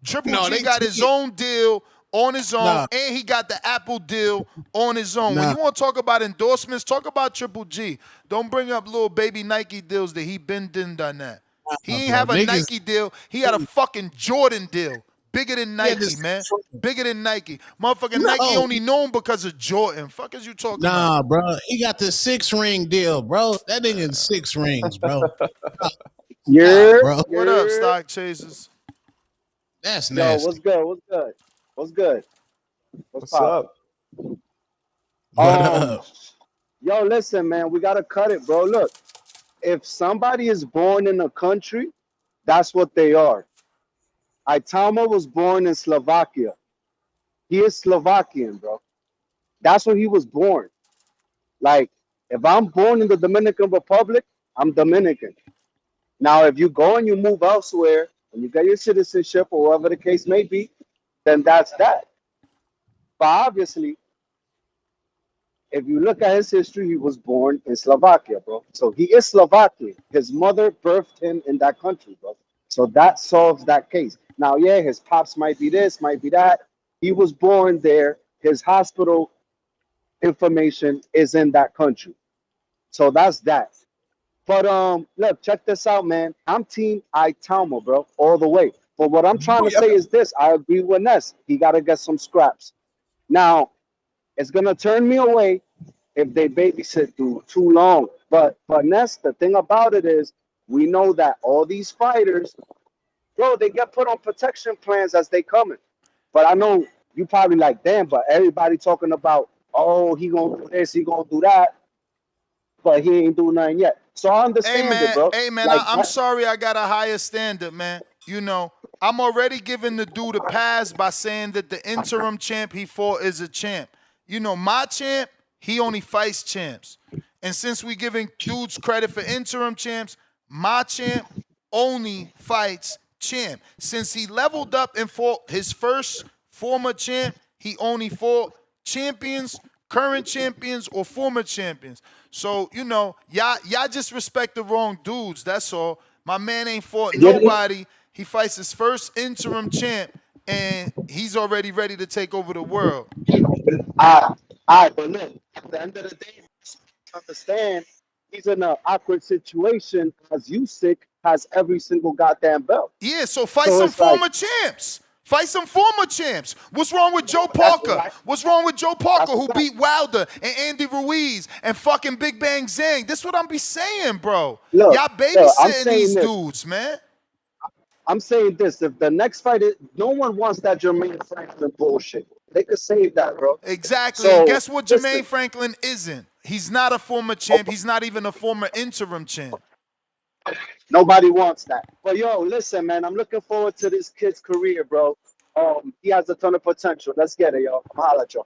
Triple G got his own deal on his own, and he got the Apple deal on his own. When you want to talk about endorsements, talk about Triple G. Don't bring up little baby Nike deals that he done that. He ain't have a Nike deal. He had a fucking Jordan deal. Bigger than Nike, man. Bigger than Nike. Motherfucking Nike only known because of Jordan. Fuck is you talking about? Nah, bro. He got the 6-ring deal, bro. That nigga in 6 rings, bro. Yeah, bro. What up, stock chasers? That's nasty. Yo, what's good? What's up? What up? Yo, listen, man, we gotta cut it, bro. Look, if somebody is born in a country, that's what they are. Itauma was born in Slovakia. He is Slovakian, bro. That's where he was born. Like, if I'm born in the Dominican Republic, I'm Dominican. Now, if you go and you move elsewhere and you get your citizenship or whatever the case may be, then that's that. But obviously, if you look at his history, he was born in Slovakia, bro. So he is Slovakian. His mother birthed him in that country, bro. So that solves that case. Now, yeah, his pops might be this, might be that. He was born there. His hospital information is in that country. So that's that. But look, check this out, man. I'm team Itauma, bro, all the way. But what I'm trying to say is this: I agree with Ness. He got to get some scraps. Now, it's gonna turn me away if they babysit too long. But Ness, the thing about it is, we know that all these fighters, bro, they get put on protection plans as they coming. But I know you probably like, damn. But everybody talking about, oh, he gonna do this, he gonna do that, but he ain't do nothing yet. So I understand it, bro. Hey man, Like I'm sorry I got a higher standard, man. You know, I'm already giving the dude a pass by saying that the interim champ he fought is a champ. You know, my champ, he only fights champs. And since we giving dudes credit for interim champs, my champ only fights champ. Since he leveled up and fought his first former champ, he only fought champions, current champions, or former champions. So, you know, y'all just respect the wrong dudes, that's all. My man ain't fought nobody. He fights his first interim champ, and he's already ready to take over the world. all right, but look, at the end of the day, understand he's in an awkward situation as Usyk has every single goddamn belt. Yeah, so fight So some it's like, former champs. Fight some former champs. What's wrong with Joe that's Parker? right. What's wrong with Joe Parker, That's who right. beat Wilder and Andy Ruiz and fucking Big Bang Zhang? This what I'm be saying, bro. Look, Y'all I'm babysitting saying these this. dudes, man. I'm saying this. If the next fight is, no one wants that Jermaine Franklin bullshit. They could save that, bro. Exactly. And So guess what listen, Jermaine Franklin isn't? He's not a former champ. He's not even a former interim champ. nobody wants that. But yo, listen, man, I'm looking forward to this kid's career, bro. He has a ton of potential. Let's get it, yo. I'm holla at y'all.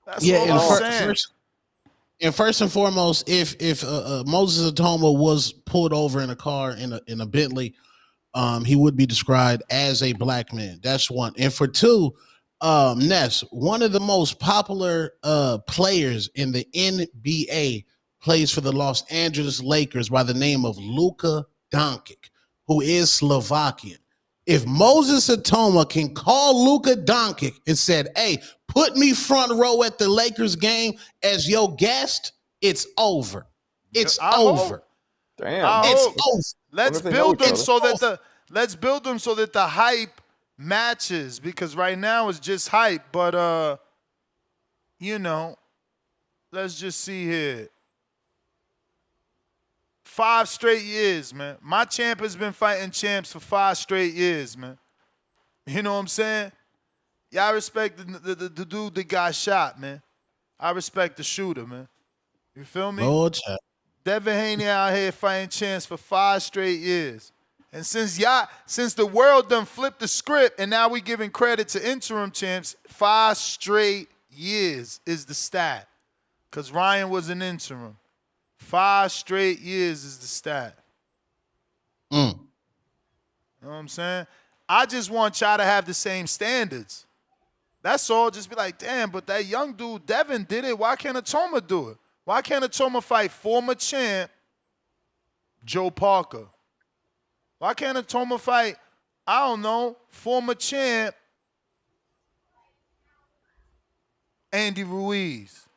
That's Yeah, all and I'm saying. first and foremost, if Moses Itauma was pulled over in a car in a Bentley, he would be described as a black man. That's one. And for two, Ness, one of the most popular players in the NBA, plays for the Los Angeles Lakers by the name of Luka Doncic, who is Slovakian. If Moses Itauma can call Luka Doncic and said, "Hey, put me front row at the Lakers game as your guest," it's over. It's over. Damn. I It's hope. over. Let's they know build each them other. so that the hype matches, because right now it's just hype. But you know, let's just see here. 5 straight years, man. My champ has been fighting champs for 5 straight years, man. You know what I'm saying? Y'all respect the dude that got shot, man. I respect the shooter, man. You feel me? Lord child. Devin Haney out here fighting champs for 5 straight years. And since the world done flipped the script and now we giving credit to interim champs, 5 straight years is the stat. Because Ryan was an interim. 5 straight years is the stat. You know what I'm saying? I just want y'all to have the same standards. That's all. Just be like, damn, but that young dude, Devin, did it. Why can't Itauma do it? Why can't Itauma fight former champ Joe Parker? Why can't Itauma fight, I don't know, former champ Andy Ruiz?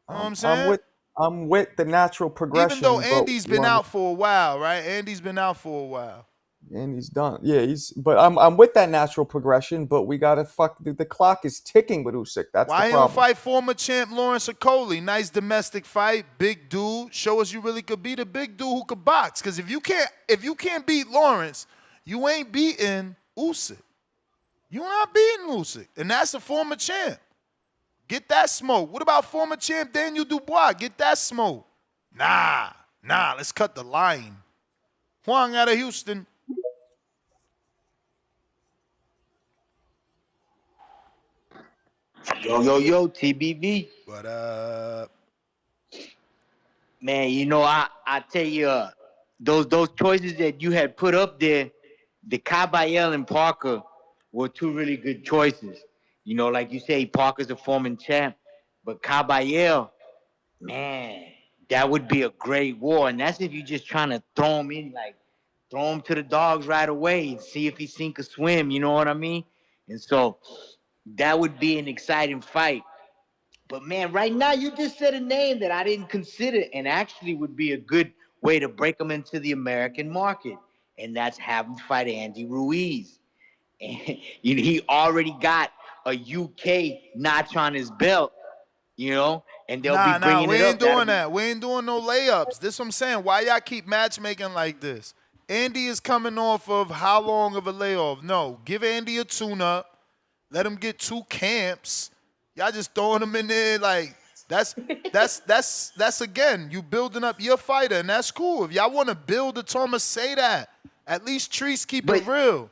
You know what I'm saying? I'm with the natural progression. Even though but Andy's been out for a while, right? Andy's been out for a while. and he's done. Yeah, but I'm with that natural progression, but we gotta the clock is ticking with Usyk. That's Why the he don't problem. fight former champ Lawrence Okoli? Nice domestic fight, big dude. Show us you really could beat a big dude who could box. Because if you can't beat Lawrence, you ain't beating Usyk. You're not beating Usyk, and that's a former champ. Get that smoke. What about former champ Daniel Dubois? Get that smoke. Nah. Let's cut the line. Huang out of Houston. Yo, TBV. What up? Man, I tell you, those choices that you had put up there, the Kabayel and Parker were two really good choices. Like you say, Parker's a former champ, but Kabayel, man, that would be a great war. And that's if you're just trying to throw him in, like throw him to the dogs right away and see if he sink or swim. You know what I mean? And so that would be an exciting fight. But man, right now you just said a name that I didn't consider and actually would be a good way to break him into the American market. And that's have him fight Andy Ruiz. And he already got a UK notch on his belt, and they'll be bringing We it ain't up. doing that. We ain't doing no layups. This what I'm saying. Why y'all keep matchmaking like this? Andy is coming off of how long of a layoff? No, give Andy a tune-up. Let him get 2 camps. Y'all just throwing him in there like that's again, you building up your fighter, and that's cool. If y'all want to build a Thomas, say that. At least Treese keep it real.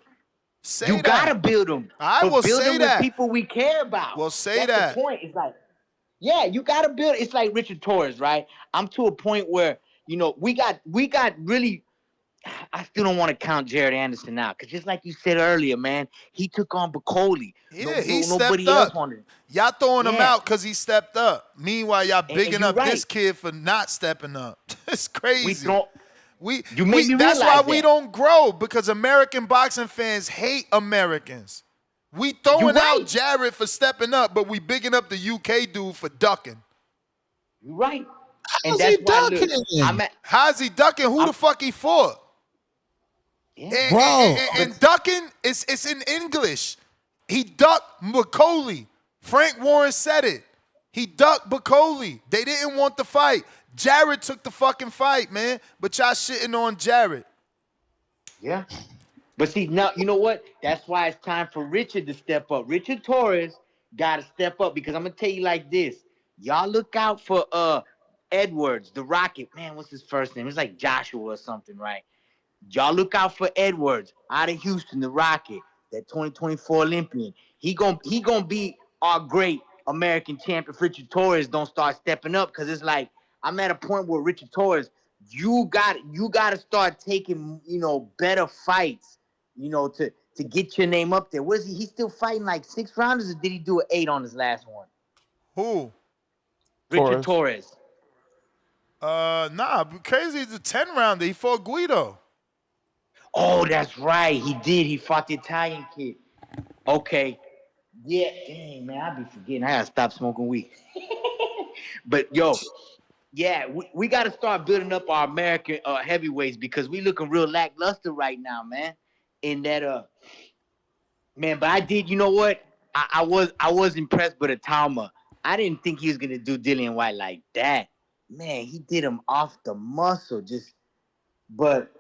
Say You that. gotta build them. I will build say them that. with people we care about. Well, say That's that. the point. It's like, yeah, you gotta build. It's like Richard Torres, right? I'm to a point where we got really. I still don't want to count Jared Anderson out because just like you said earlier, man, he took on Bacoli. Yeah, he nobody stepped else up. wanted it. Y'all throwing him Yeah. out because he stepped up. Meanwhile, y'all bigging you up this right. kid for not stepping up. It's crazy. You made me That's why realize we that. don't grow, because American boxing fans hate Americans. We throwing out Jared for stepping up, but we bigging up the UK dude for ducking. You're right. And How's that's he why, ducking? look, How's he ducking? Who the fuck he fought? And ducking, it's in English. He ducked Bacoli. Frank Warren said it. He ducked Bacoli. They didn't want the fight. Jared took the fucking fight, man. But y'all shitting on Jared. Yeah. But see, now, you know what? That's why it's time for Richard to step up. Richard Torres got to step up, because I'm going to tell you like this. Y'all look out for Edwards, the Rocket. Man, what's his first name? It's like Joshua or something, right? Y'all look out for Edwards out of Houston, the Rocket, that 2024 Olympian. He gonna be our great American champion if Richard Torres don't start stepping up, because it's like I'm at a point where Richard Torres, you got to start taking, better fights, to get your name up there. What is he? He's still fighting like 6 rounders, or did he do an 8 on his last one? Who? Richard Torres. Nah, crazy is a 10 rounder. He fought Guido. Oh, that's right. He did. He fought the Italian kid. Okay. Yeah. Dang, man, I be forgetting. I gotta stop smoking weed. But yo, yeah, we gotta start building up our American heavyweights, because we looking real lackluster right now, man. In that man, but I did. You know what? I was impressed with Itauma. I didn't think he was gonna do Dillian Whyte like that. Man, he did him off the muscle, just. But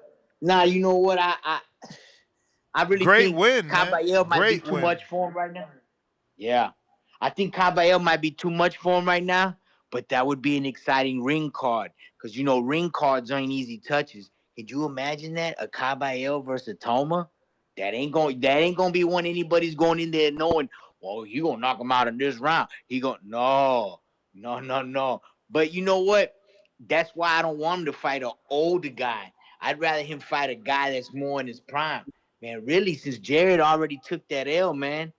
nah, you know what? I really think Caballero might be too much for him right now. Yeah. I think Caballero might be too much for him right now, but that would be an exciting ring card, because, ring cards aren't easy touches. Could you imagine that? A Caballero versus Toma? That ain't gonna be one anybody's going in there knowing, well, you gonna knock him out in this round. No. But you know what? That's why I don't want him to fight an older guy. I'd rather him fight a guy that's more in his prime. Man, really, since Jared already took that L, man.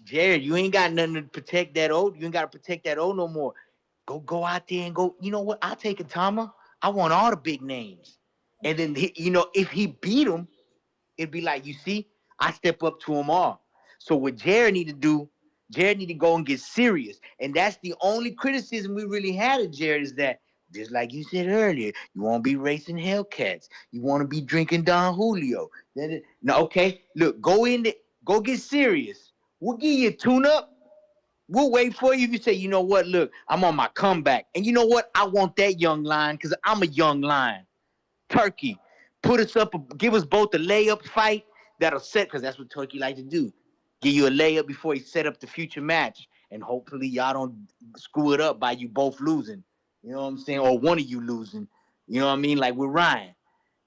Jared, you ain't got nothing to protect that old. You ain't got to protect that old no more. Go out there and go. You know what? I'll take Itauma. I want all the big names. And then, if he beat him, it'd be like, you see, I step up to them all. So what Jared need to do, Jared need to go and get serious. And that's the only criticism we really had of Jared, is that, just like you said earlier, you won't be racing Hellcats. You want to be drinking Don Julio. No, okay, look, go get serious. We'll give you a tune-up. We'll wait for you if you say, you know what, look, I'm on my comeback. And you know what? I want that young lion, because I'm a young lion. Turkey, put us up, give us both a layup fight that'll set, because that's what Turkey like to do. Give you a layup before he set up the future match. And hopefully y'all don't screw it up by you both losing. You know what I'm saying? Or one of you losing. You know what I mean? Like with Ryan.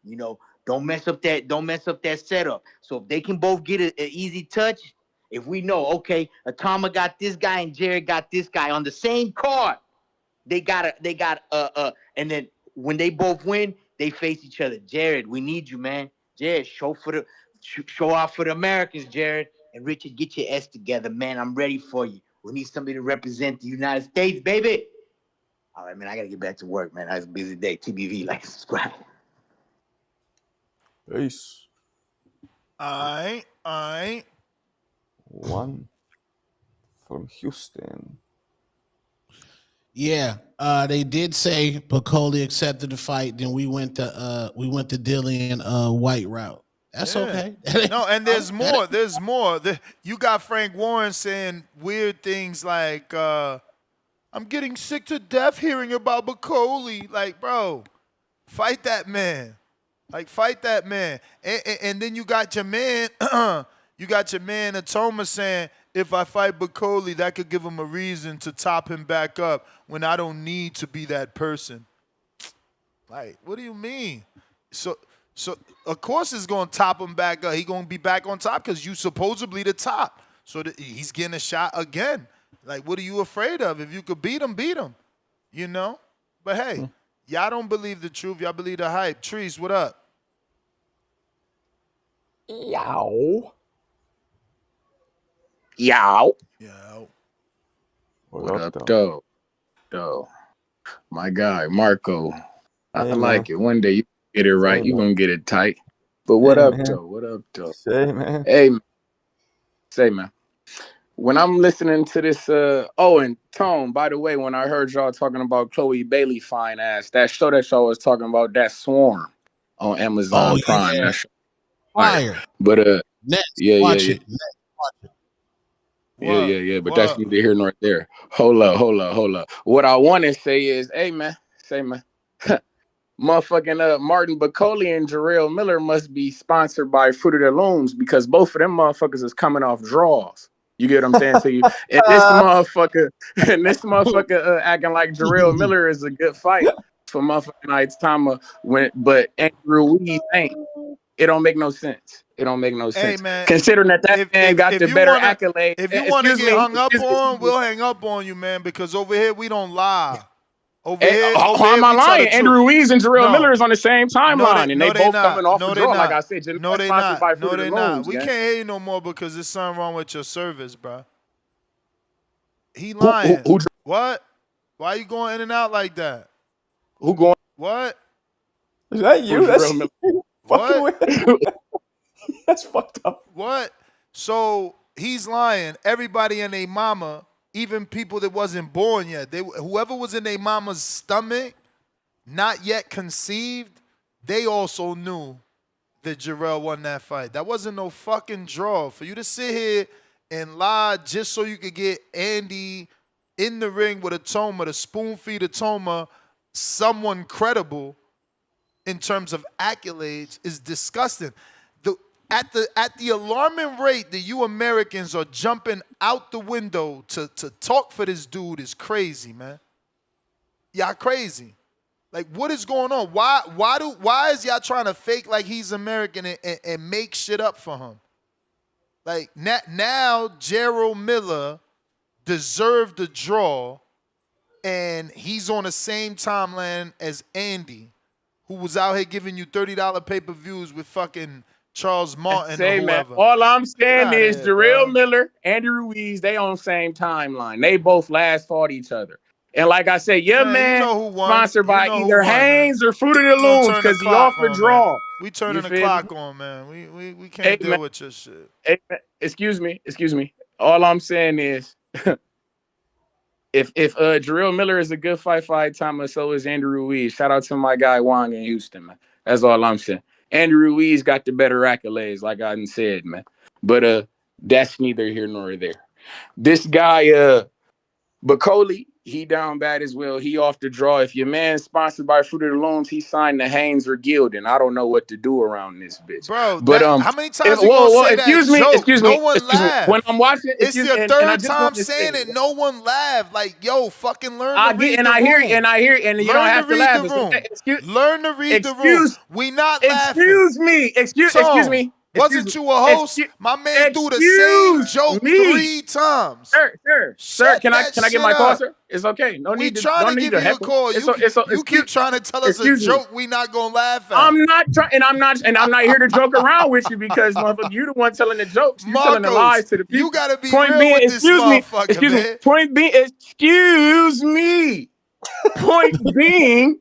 You know, don't mess up that setup. So if they can both get an easy touch, if we know, okay, Itauma got this guy and Jared got this guy on the same card, and then when they both win, they face each other. Jared, we need you, man. Jared, show off for the Americans, Jared. And Richard, get your S together, man. I'm ready for you. We need somebody to represent the United States, baby. All right, man, I got to get back to work, man. I was a busy day. TBV, like, subscribe. Peace. All right. One from Houston. Yeah, they did say Bacoli accepted the fight. Then we went to Dillian Whyte route. That's okay. No, and there's more. There's more. You got Frank Warren saying weird things like, I'm getting sick to death hearing about Bacoli. Like, bro, fight that man. Like, fight that man. And then you got your man, Itauma saying, if I fight Bacoli, that could give him a reason to top him back up when I don't need to be that person. Like, what do you mean? So of course it's going to top him back up. He's going to be back on top because you supposedly the top. So he's getting a shot again. Like, what are you afraid of? If you could beat him, beat him. You know? But, hey, y'all don't believe the truth. Y'all believe the hype. Trees, what up? Yow. What up, though? My guy, Marco. I like it. One day you get it right. You're going to get it tight. But what up, though? Say, man. Hey, say, man. When I'm listening to this, and Tone, by the way, when I heard y'all talking about Chloe Bailey fine ass, that show that y'all was talking about, that Swarm on Amazon Prime. Yeah. That show Fire. But Next, yeah. watch it. Yeah. But that's neither here nor there. Hold up. What I want to say is, hey, man. Motherfucking Martin Bacoli and Jarrell Miller must be sponsored by Fruit of the Looms because both of them motherfuckers is coming off draws. You get what I'm saying to you? And this motherfucker acting like Jarrell Miller is a good fight for motherfucking Itauma but Andrew Weed ain't. It don't make no sense. Hey, man, considering that man got the better accolade. If you want to get hung up on, we'll hang up on you, man, because over here we don't lie. Over here, how am I lying? Andrew Ruiz and Jarrell Miller is on the same timeline, and they both coming off the draw. Like I said, no, they not. We can't hear you no more because there's something wrong with your service, bro. He lying. What? Why you going in and out like that? Who going? What? Is that you? That's what? That's fucked up. What? So he's lying. Everybody and their mama, even people that wasn't born yet, whoever was in their mama's stomach, not yet conceived, they also knew that Jarrell won that fight. That wasn't no fucking draw. For you to sit here and lie just so you could get Andy in the ring with Itauma, to spoon feed Itauma, someone credible in terms of accolades, is disgusting. At the alarming rate that you Americans are jumping out the window to talk for this dude is crazy, man. Y'all crazy. Like, what is going on? Why is y'all trying to fake like he's American and make shit up for him? Like, now Gerald Miller deserved the draw, and he's on the same timeline as Andy, who was out here giving you $30 pay-per-views with fucking Charles Martin or whoever. Man, all I'm saying is Jarrell Miller, Andy Ruiz, they on the same timeline. They both last fought each other. And like I said, man, you know who won. Sponsored by either Haynes or Fruit of the Looms because he off a draw. Man. We turning the clock on, man. We can't deal with your shit. Hey, man, excuse me. All I'm saying is if Jarrell Miller is a good fight Itauma, so is Andrew Ruiz. Shout out to my guy Wong in Houston, man. That's all I'm saying. Andrew Ruiz got the better accolades, like I said, man. But that's neither here nor there. This guy, Bacoli, he down bad as well. He off the draw. If your man's sponsored by Fruit of the Looms, he signed to Haynes or Gildan. I don't know what to do around this bitch. Bro, But how many times you gonna say that joke? No one laughed. When I'm watching, It's your and I third just time want to saying say, it. No one laughed. Like, yo, fucking learn I to get read and the I hear room. and you don't have to laugh. It's okay. Learn to read the room. We not laughing. Excuse me. Excuse me. Wasn't you a host? My man threw the same joke 3 times. Sir, can I get my call, sir? It's okay. No We need to trying to give you a heckle. call. You keep trying to tell us a joke we not gonna laugh at. I'm not trying, and I'm not here to joke around with you because motherfucker, you the one telling the jokes. You telling the lies to the people. You gotta be real with this motherfucker, man. Point being, excuse me. Point being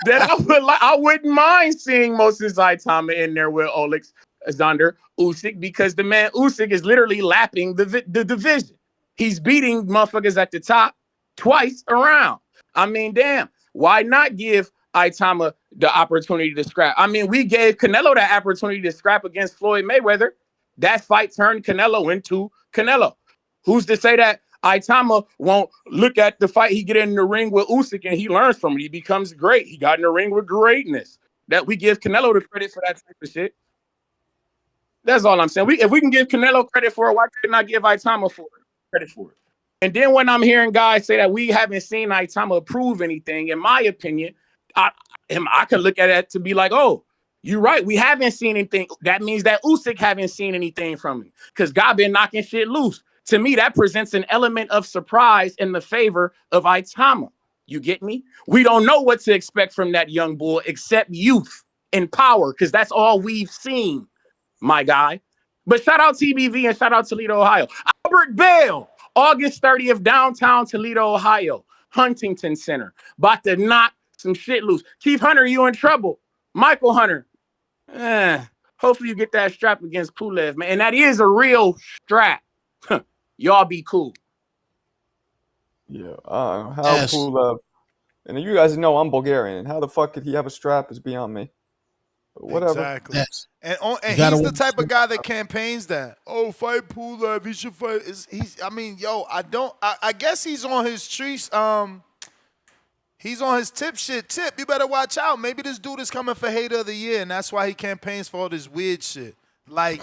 that I wouldn't mind seeing Moses Itauma in there with Oleksandr Usyk because the man Usyk is literally lapping the division. He's beating motherfuckers at the top twice around. I mean, damn. Why not give Itauma the opportunity to scrap? I mean, we gave Canelo that opportunity to scrap against Floyd Mayweather. That fight turned Canelo into Canelo. Who's to say that Itauma won't look at the fight he get in the ring with Usyk and he learns from it? He becomes great. He got in the ring with greatness. That we give Canelo the credit for that type of shit. That's all I'm saying. If we can give Canelo credit for it, why couldn't I give Itauma credit for it? And then when I'm hearing guys say that we haven't seen Itauma prove anything, in my opinion, I can look at it to be like, oh, you're right. We haven't seen anything. That means that Usyk haven't seen anything from him because God been knocking shit loose. To me, that presents an element of surprise in the favor of Itauma. You get me? We don't know what to expect from that young bull except youth and power because that's all we've seen, my guy. But shout out TBV and shout out Toledo, Ohio. Albert Bell, August 30th, downtown Toledo, Ohio. Huntington Center. About to knock some shit loose. Keith Hunter, you in trouble. Michael Hunter. Hopefully you get that strap against Pulev, man. And that is a real strap. Y'all be cool. Yeah. How Pulev. And you guys know I'm Bulgarian. And how the fuck could he have a strap is beyond me. But whatever. Exactly. And he's the type of guy that campaigns that. Oh, fight Pulev. He should fight. I mean, yo, I guess he's on his trees. He's on his tip. You better watch out. Maybe this dude is coming for Hater of the Year, and that's why he campaigns for all this weird shit. Like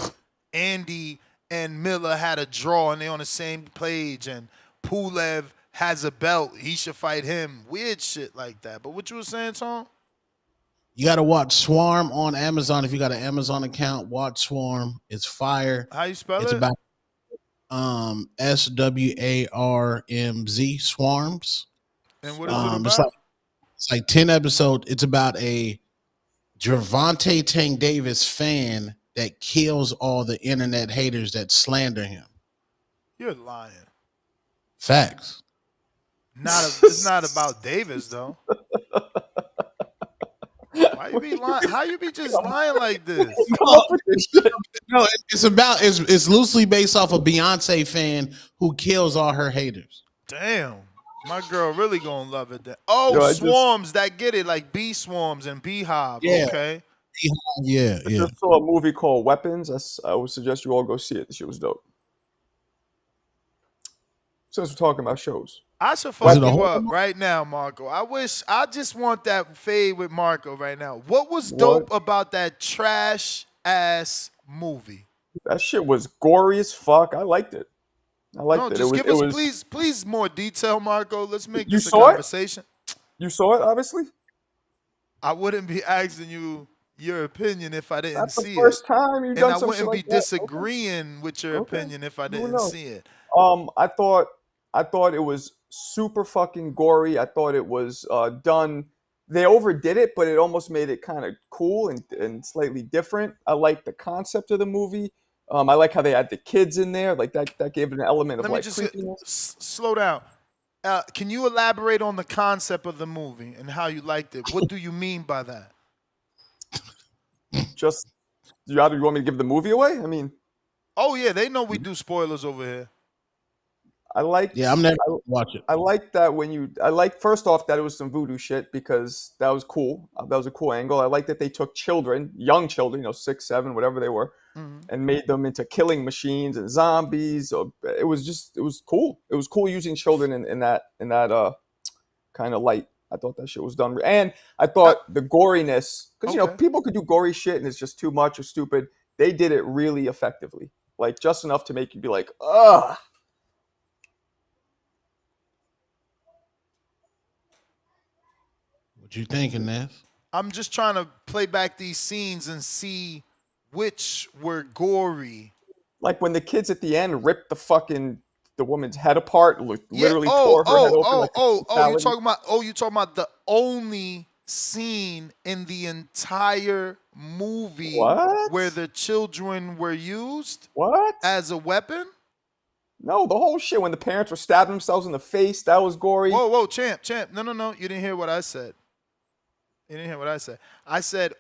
Andy and Miller had a draw, and they're on the same page, and Pulev has a belt. He should fight him. Weird shit like that. But what you were saying, Tom? You got to watch Swarm on Amazon. If you got an Amazon account, watch Swarm. It's fire. How you spell it? It's about SWARMZ, Swarms. And what is it about? It's like 10 episodes. It's about a Gervonta Tank Davis fan that kills all the internet haters that slander him. You're lying. Facts. It's not about Davis though. Why you be lying? How you be just lying like this? No, it's loosely based off a Beyonce fan who kills all her haters. Damn. My girl really gonna love it. Swarms that get it, like bee swarms and beehive. Yeah. Okay. Yeah. I just saw a movie called Weapons. I would suggest you all go see it. The shit was dope. Since we're talking about shows. I should fuck you up right now, Marco. I just want that fade with Marco right now. What was dope about that trash ass movie? That shit was gory as fuck. I liked it. Give us please more detail, Marco. Let's make this a saw conversation. You saw it, obviously? I wouldn't be asking you your opinion if I didn't see it. That's the first time you've done some shit like that. And I wouldn't be disagreeing with your opinion if I didn't see it. I thought it was super fucking gory. I thought it was done. They overdid it, but it almost made it kind of cool and slightly different. I like the concept of the movie. I like how they had the kids in there. Like that gave it an element of creepiness. Slow down. Can you elaborate on the concept of the movie and how you liked it? What do you mean by that? Just, you want me to give the movie away? I mean. Oh, yeah. They know we do spoilers over here. I'm never watch it. I like that first off that it was some voodoo shit because that was cool. That was a cool angle. I like that they took young children, 6, 7, whatever they were, and made them into killing machines and zombies it was cool. It was cool using children in that kind of light. I thought that shit was done, and I thought the goriness, because Okay. people could do gory shit and it's just too much or stupid. They did it really effectively, like just enough to make you be like, ugh. What you thinking, Ness? I'm just trying to play back these scenes and see which were gory. Like when the kids at the end ripped the woman's head apart, Yeah. literally tore her head open like a You salad. talking about the only scene in the entire movie What? where the children were used What? as a weapon? No, the whole shit when the parents were stabbing themselves in the face, that was gory. Whoa, champ. No. You didn't hear what I said. I said,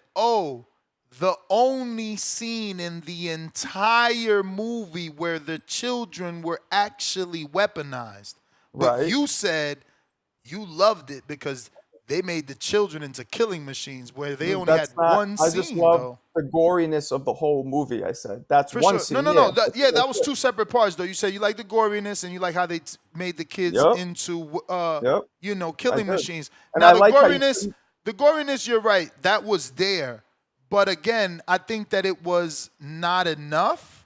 the only scene in the entire movie where the children were actually weaponized. But Right. you said you loved it because they made the children into killing machines where they only had one I scene, just love though. the goriness of the whole movie, I said. That's For one sure. scene. No. That's That was two separate parts, though. You said you like the goriness and you like how they made the kids Yep. into, Yep. I killing did. machines. And Now, I like how you the goriness, you're right. That was there. But again, I think that it was not enough.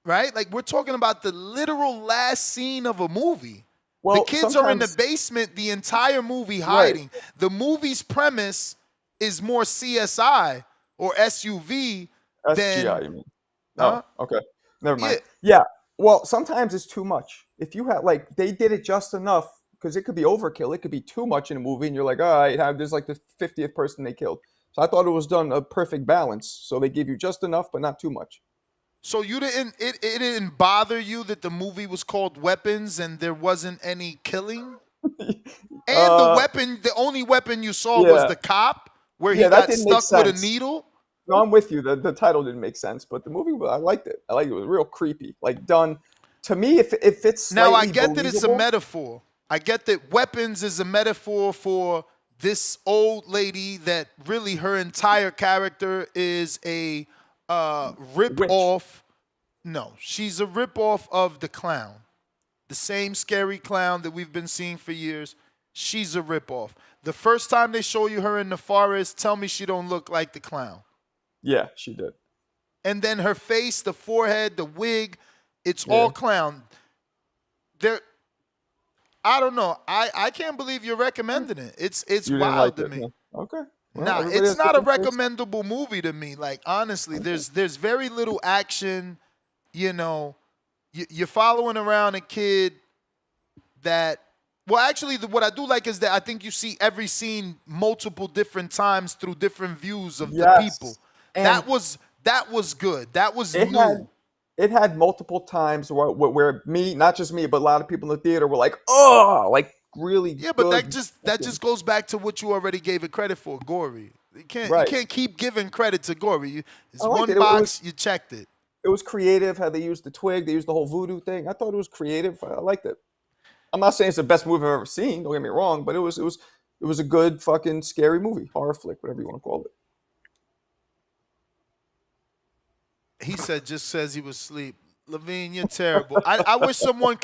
Right? Like, we're talking about the literal last scene of a movie. Well, the kids are in the sometimes- basement the entire movie hiding. Right. The movie's premise is more CSI or SUV than... SGI, you mean? Huh? Oh, okay. Never mind. Yeah. Well, sometimes it's too much. If you had, like, they did it just enough, because it could be overkill. It could be too much in a movie, and you're like, all right, there's like the 50th person they killed. So I thought it was done a perfect balance. So they give you just enough, but not too much. So it didn't bother you that the movie was called Weapons and there wasn't any killing? And the only weapon you saw was the cop where he got stuck with a needle? No, I'm with you. The title didn't make sense, but the movie, I liked it. I liked it. It was real creepy. Like, done, to me, if it's slightly Now, I get that it's a believable- metaphor. I get that Weapons is a metaphor for this old lady that really her entire character is a rip-off. No, she's a rip-off of the clown. The same scary clown that we've been seeing for years. She's a rip-off. The first time they show you her in the forest, tell me she don't look like the clown. Yeah, she did. And then her face, the forehead, the wig, it's all clown. I don't know. I can't believe you're recommending it. It's You didn't wild like to it, me. huh? Okay. Well, Nah, everybody it's has not a different tastes. recommendable movie to me. Like, honestly, there's very little action. You're following around a kid that, well, actually, what I do like is that I think you see every scene multiple different times through different views of the people. And That was good. That was new. It had multiple times where me, not just me, but a lot of people in the theater were like, oh, like really Yeah, but good. that just goes back to what you already gave it credit for, gory. You Right. can't keep giving credit to gory. It's I liked one it. box, you checked it. It was creative how they used the twig. They used the whole voodoo thing. I thought it was creative. I liked it. I'm not saying it's the best movie I've ever seen. Don't get me wrong, but it was a good fucking scary movie, horror flick, whatever you want to call it. He just says he was asleep. Levine, you're terrible. I wish someone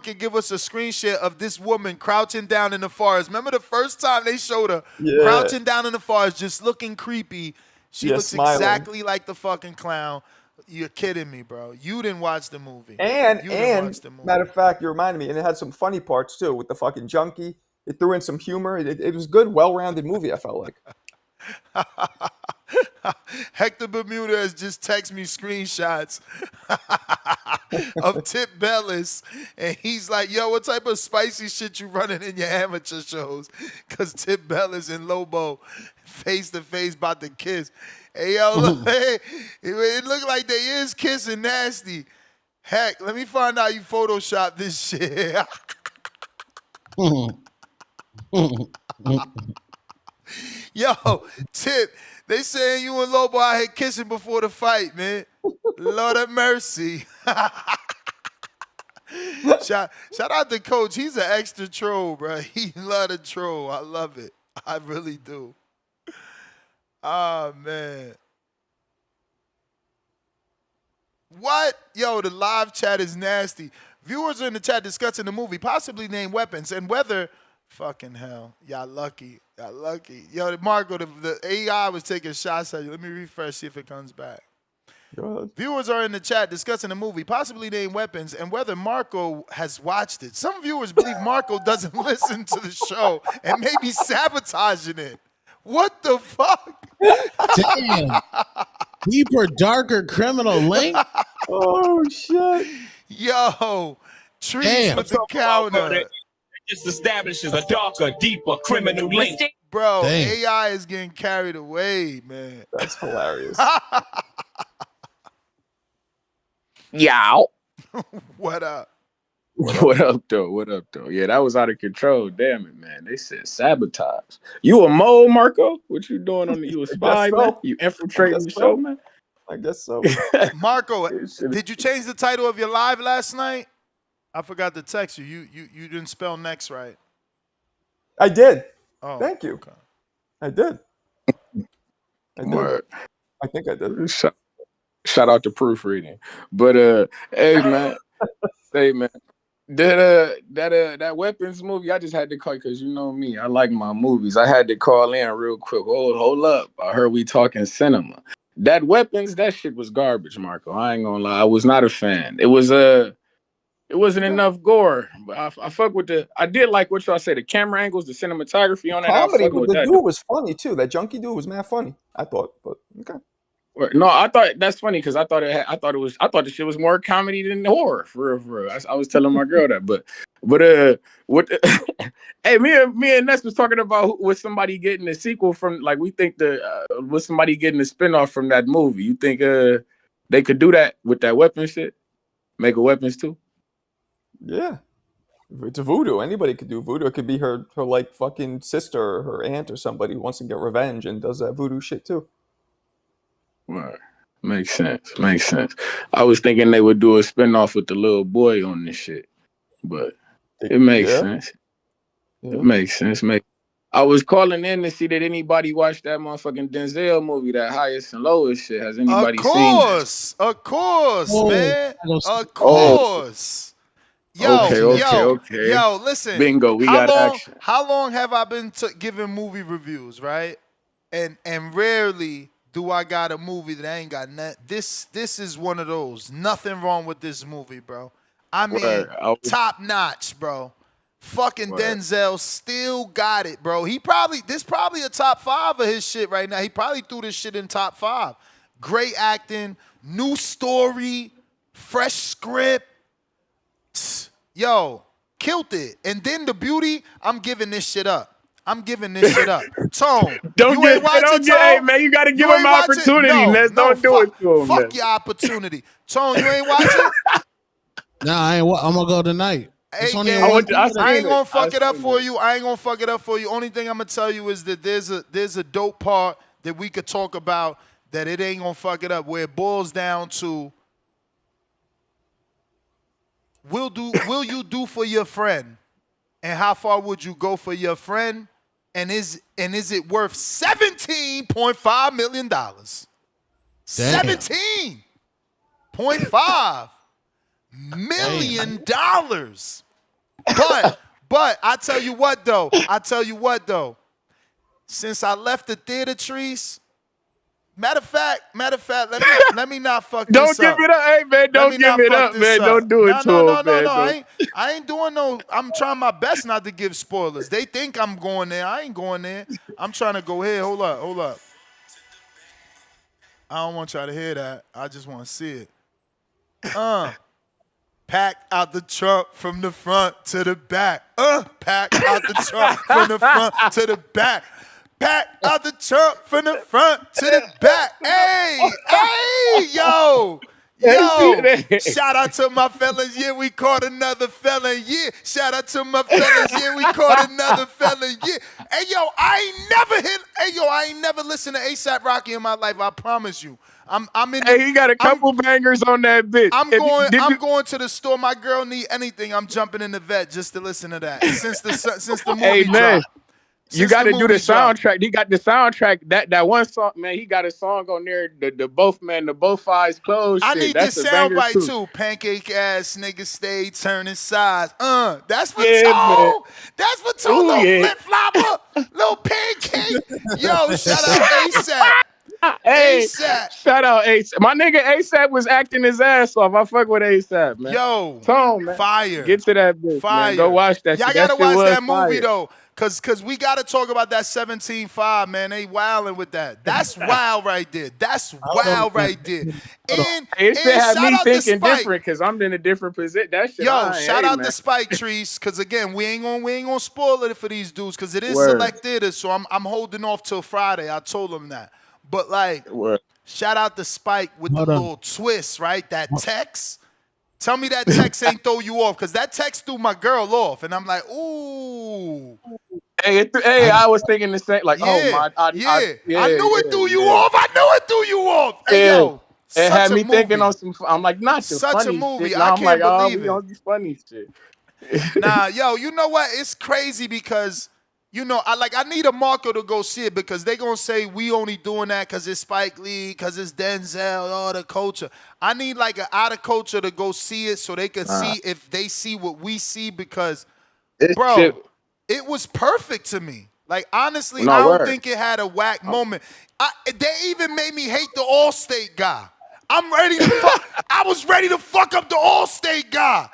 could give us a screen share of this woman crouching down in the forest. Remember the first time they showed her crouching down in the forest, just looking creepy. She looks smiling. exactly like the fucking clown. You're kidding me, bro. You didn't watch the movie. And movie. matter of fact, you reminded me, and it had some funny parts too with the fucking junkie. It threw in some humor. It was a good, well-rounded movie. I felt like. Hector Bermuda has just texted me screenshots of Tip Bellis, and he's like, yo, what type of spicy shit you running in your amateur shows? Because Tip Bellis and Lobo face-to-face about to kiss. Hey, yo, look, hey, it looked like they is kissing nasty. Heck, let me find out you Photoshopped this shit. Yo, Tip, they saying you and Lobo out here kissing before the fight, man. Lord have mercy. Shout out to Coach. He's an extra troll, bro. He love to troll. I love it. I really do. Oh, man. What? Yo, the live chat is nasty. Viewers are in the chat discussing the movie, possibly named weapons, and whether. Fucking hell. Y'all lucky. Y'all lucky. Yo, Marco, the AI was taking shots at you. Let me refresh, see if it comes back. Viewers are in the chat discussing the movie, possibly named weapons, and whether Marco has watched it. Some viewers believe Marco doesn't listen to the show and may be sabotaging it. What the fuck? Damn. Deeper, darker criminal link? Oh, shit. Yo, Trees Damn. with the counter. It just establishes a darker, deeper criminal link. Bro, Damn. AI is getting carried away, man. That's hilarious. Yow. What up? What up, though? What up, though? Yeah, that was out of control. Damn it, man. They said sabotage. You a mole, Marco? What you doing on the? You a spy, so. man? You infiltrating the show, man? I guess so. Marco, did you change the title of your live last night? I forgot to text you. You didn't spell next right. I did. Oh, thank you. Okay. I did. Word. I think I did. Shout out to proofreading. But hey man, that weapons movie, I just had to call because you know me, I like my movies. I had to call in real quick. Hold up. I heard we talking cinema. That weapons, that shit was garbage, Marco. I ain't gonna lie. I was not a fan. It wasn't enough gore. But I fuck with I did like what y'all say, the camera angles, the cinematography on that. Comedy with the dude was funny too. That junkie dude was mad funny. I thought, but okay. No, I thought that's funny because I thought the shit was more comedy than horror. For real. I was telling my girl that, but what? Hey, me and Ness was talking about with somebody getting a sequel from, like, we think with somebody getting a spinoff from that movie. You think they could do that with that weapon shit? Make a weapons too? Yeah. It's voodoo. Anybody could do voodoo. It could be her like fucking sister or her aunt or somebody who wants to get revenge and does that voodoo shit too. Right. Makes sense. I was thinking they would do a spinoff with the little boy on this shit, but it makes sense. Yeah. It makes sense. I was calling in to see that anybody watched that motherfucking Denzel movie, that Highest and Lowest shit. Has anybody seen that? Of course, man. Of course. Okay. Yo, listen. Bingo, we got action. How long have I been giving movie reviews, right? And rarely do I got a movie that ain't got nothing. This is one of those. Nothing wrong with this movie, bro. I mean, top notch, bro. Fucking Denzel still got it, bro. This probably a top 5 of his shit right now. He probably threw this shit in top 5. Great acting, new story, fresh script. Yo, killed it. And then the beauty, I'm giving this shit up. Tone, Hey, man, you got to give him an opportunity. Don't do it to him. Fuck your opportunity. Tone, you ain't watching? Nah, I'm gonna go tonight. Hey, I ain't gonna fuck it up for you. Only thing I'm gonna tell you is that there's a dope part that we could talk about that it ain't gonna fuck it up, where it boils down to will you do for your friend, and how far would you go for your friend, and is it worth $17.5 million? $17.5 million. But I tell you what though. Since I left the theater, trees. Matter of fact, let me not fuck this up. Don't give it up, hey man. Don't give it up, man. Don't do it to him, man. No. I ain't doing no. I'm trying my best not to give spoilers. They think I'm going there. I ain't going there. I'm trying to go here. Hold up. I don't want y'all to hear that. I just want to see it. Pack out the trunk from the front to the back. Pack out the trunk from the front to the back. Pack out the trunk from the front to the back. Hey, yo. Shout out to my fellas. Yeah, we caught another felon. Yeah. Shout out to my fellas. Yeah, we caught another felon. Yeah. Hey, yo, I ain't never listened to A$AP Rocky in my life. I promise you. He got a couple bangers on that bitch. I'm going to the store. My girl need anything. I'm jumping in the vet just to listen to that. Since the movie dropped. You got to do the soundtrack. He got the soundtrack. That one song, man. He got a song on there. The both eyes closed. I Shit. need That's this a banger soundbite too. Pancake ass niggas stay turning sides. That's for Yeah, man. Tone. That's for Tone. Ooh, Little yeah. flip flopper. Little pancake. Yo, shout out ASAP. Hey, ASAP. shout out ASAP. My nigga ASAP was acting his ass off. I fuck with ASAP, man. Yo, Tone, man. fire. Get to that bitch, man. Go watch that Y'all shit. gotta That shit watch was that movie fire. though. Cause we gotta talk about that 17-5, man. They wilding with that. That's wild right there. That's wild right there. And It should have shout me out to thinking Spike. different because I'm in a different position. That shit. Yo, shout out man. to Spike Trees, cause again, we ain't gonna spoil it for these dudes, cause it is Word. select theaters, so I'm holding off till Friday. I told them that. But like, shout out to Spike with the little twist, right? That text. Tell me that text ain't throw you off, cause that text threw my girl off, and I'm like, ooh. Hey, I was thinking the same. Like, oh my, I knew it threw you off. I knew it threw you off. Hey, yo, it had me movie. thinking on some. I'm like, not the Such a funny movie. shit. I Now I'm can't like, oh, believe we it. on this funny shit. Nah, yo, you know what? It's crazy because, you know, I need a marker to go see it, because they gonna say we only doing that because it's Spike Lee, because it's Denzel, all the culture. I need like an out of culture to go see it so they can see if they see what we see, because, bro, it was perfect to me. Like, honestly, I don't think it had a whack moment. They even made me hate the Allstate guy. I'm ready to fuck. I was ready to fuck up the Allstate guy.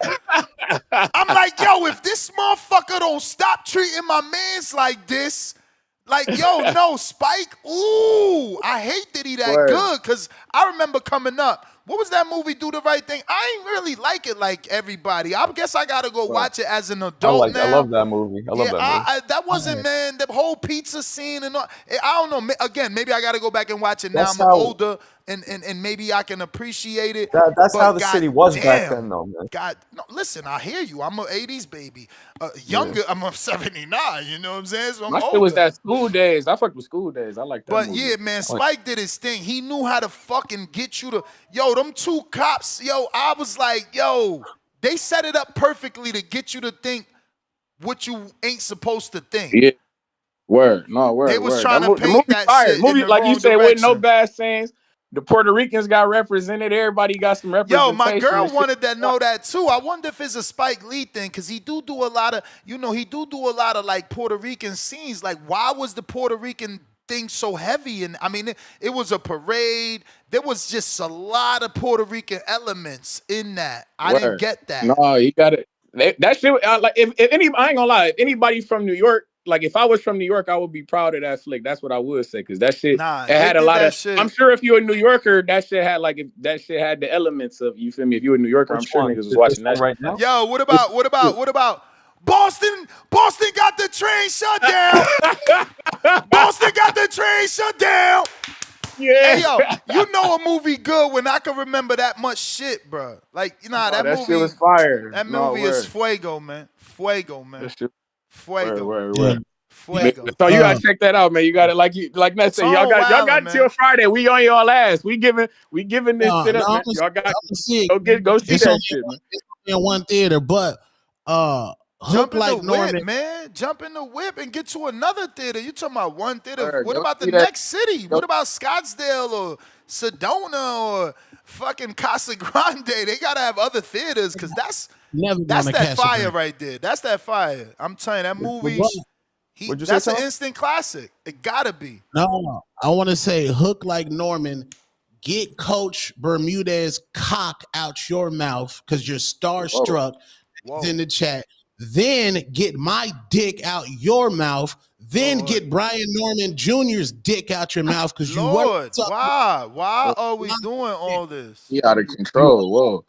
I'm like, yo, if this motherfucker don't stop treating my mans like this, like, yo, no, Spike, ooh, I hate that he that good, because I remember coming up. What was that movie, Do the Right Thing? I ain't really like it like everybody. I guess I got to go watch it as an adult now. I love that movie. I love that movie. That wasn't, man, the whole pizza scene and all. I don't know. Again, maybe I got to go back and watch it now. I'm older, and maybe I can appreciate it. That's how the God city was damn, back then, though, man. God, no, listen, I hear you. I'm an 80s baby. Younger, I'm a 79, you know what I'm saying? So I'm My older. shit was that School Days. I fucked with School Days. I like that But movie. yeah, man, Spike did his thing. He knew how to fucking get you to, yo, them two cops, yo, I was like, yo, they set it up perfectly to get you to think what you ain't supposed to think. Yeah. Word. They was trying to the paint movie that fire. shit Movie, in the like you wrong said, with no direction. bad scenes. The Puerto Ricans got represented. Everybody got some representation. Yo, my girl and shit. wanted to know that too. I wonder if it's a Spike Lee thing, because he do a lot of, you know, like Puerto Rican scenes. Like, why was the Puerto Rican thing so heavy? And I mean, it was a parade. There was just a lot of Puerto Rican elements in that. I didn't get that. No, you got it. That shit. Like, if any, I ain't gonna lie. If anybody from New York, like if I was from New York, I would be proud of that flick. That's what I would say, because that shit. Nah, it had a lot of. Shit. I'm sure if you're a New Yorker, that shit had like, if that shit had the elements of, you feel me? If you're a New Yorker, I'm sure niggas was watching that right shit. now. Yo, what about Boston? Boston got the train shut down. Boston got the train shut down. Yeah. Hey, yo, you know a movie good when I can remember that much shit, bro. Like, you know, that movie shit was fire. That movie is fuego, man. Fuego, man. Fuego. Word. Fuego. So you gotta check that out, man. You got it, like Ness said. Y'all got until Friday. We on y'all ass. We giving this shit up, man. Y'all got go see that shit, man. It's only in one theater, but Jump in like the Norman, whip, man. Jump in the whip and get to another theater. You talking about one theater? Word. What Go about the see that. next city? What about Scottsdale or Sedona or fucking Casa Grande? They gotta have other theaters, because that's that fire right there. That's that fire. I'm telling you, that movie. That's an instant classic. It gotta be. No, I want to say hook like Norman. Get Coach Bermudez cock out your mouth because you're starstruck. Whoa. In the chat. Then get my dick out your mouth. Then get Brian Norman Jr.'s dick out your mouth because you Lord, why are we doing all this? He out of control. Whoa.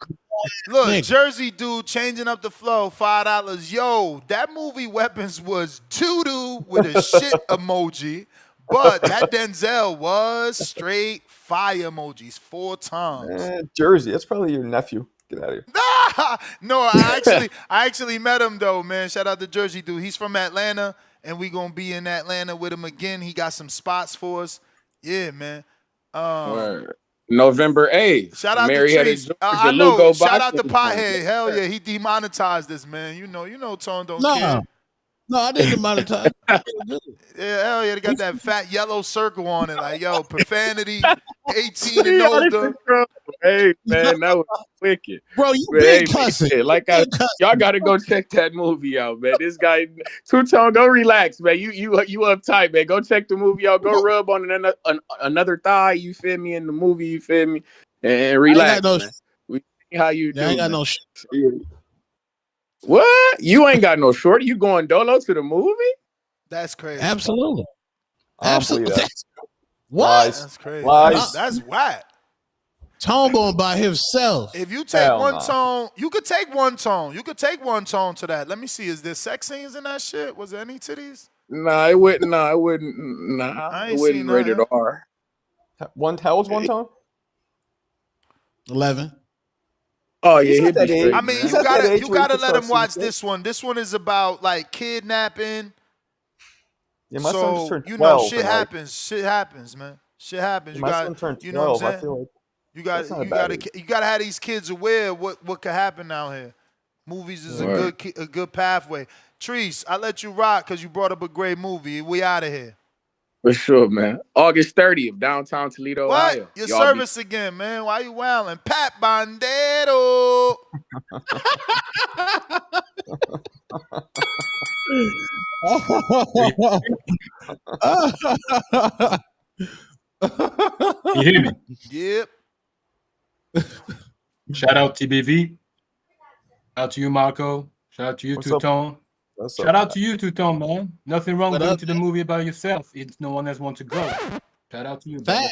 Look, Jersey dude changing up the flow, $5. Yo, that movie Weapons was doo-doo with a shit emoji, but that Denzel was straight fire emojis 4 times. Jersey, that's probably your nephew. Get out of here. No, I actually met him though, man. Shout out to Jersey dude. He's from Atlanta, and we gonna be in Atlanta with him again. He got some spots for us. Yeah, man. November 8th. Shout out Mary to Trees. I know. Shout out to Pothead. Hell yeah, he demonetized this, man. You know, Tone don't care. No, I didn't monetize. Yeah, hell yeah, they got that fat yellow circle on it. Like, yo, profanity, 18 and older. Hey, man, that was wicked. Bro, you But, been hey, cussing. man, like y'all got to go check that movie out, man. This guy, Two-Tone, go relax, man. You uptight, man. Go check the movie out. Go rub on another thigh, you feel me, in the movie, you feel me? And relax, man. We see how you do, I ain't got man. no What? You ain't got no short? You going dolo to the movie? That's crazy. Absolutely. I don't believe that. What? Lies. That's crazy. Lies. That's whack. Tone going by himself. If you take Hell one nah. tone, you could take one tone. You could take one tone to that. Let me see. Is there sex scenes in that shit? Was there any titties? Nah, it wouldn't. Nah, it wouldn't. I Nah, ain't it wouldn't seen rated nothing. R. How old's one tone? 11. Oh He's yeah, at he'd be that age. straight. I mean, He's you at that gotta age you where he gotta can let start him watch seeing this one. This one is about like kidnapping. Yeah, my son just So turned you know, 12. shit and, like, happens. Shit happens, man. Shit happens. You my got, son turned you know what 12. I'm I saying? feel like You that's got not a you bad got age. to you got to have these kids aware of what could happen out here. Movies is Word. a good pathway. Treese, I let you rock because you brought up a great movie. We out of here. For sure, man. August 30th, downtown Toledo, What? Ohio. Your Y'all be service again, man. Why you wilding? Pat Bandero. You hear me? Yep. Shout out TBV. Shout out to you, Marco. Shout out to you, What's up? Two-Tone. What's Shout up, out to you, Two-Tone, man. Nothing wrong What going up, to the movie by yourself if no one else wants to go. Shout out to you, brother.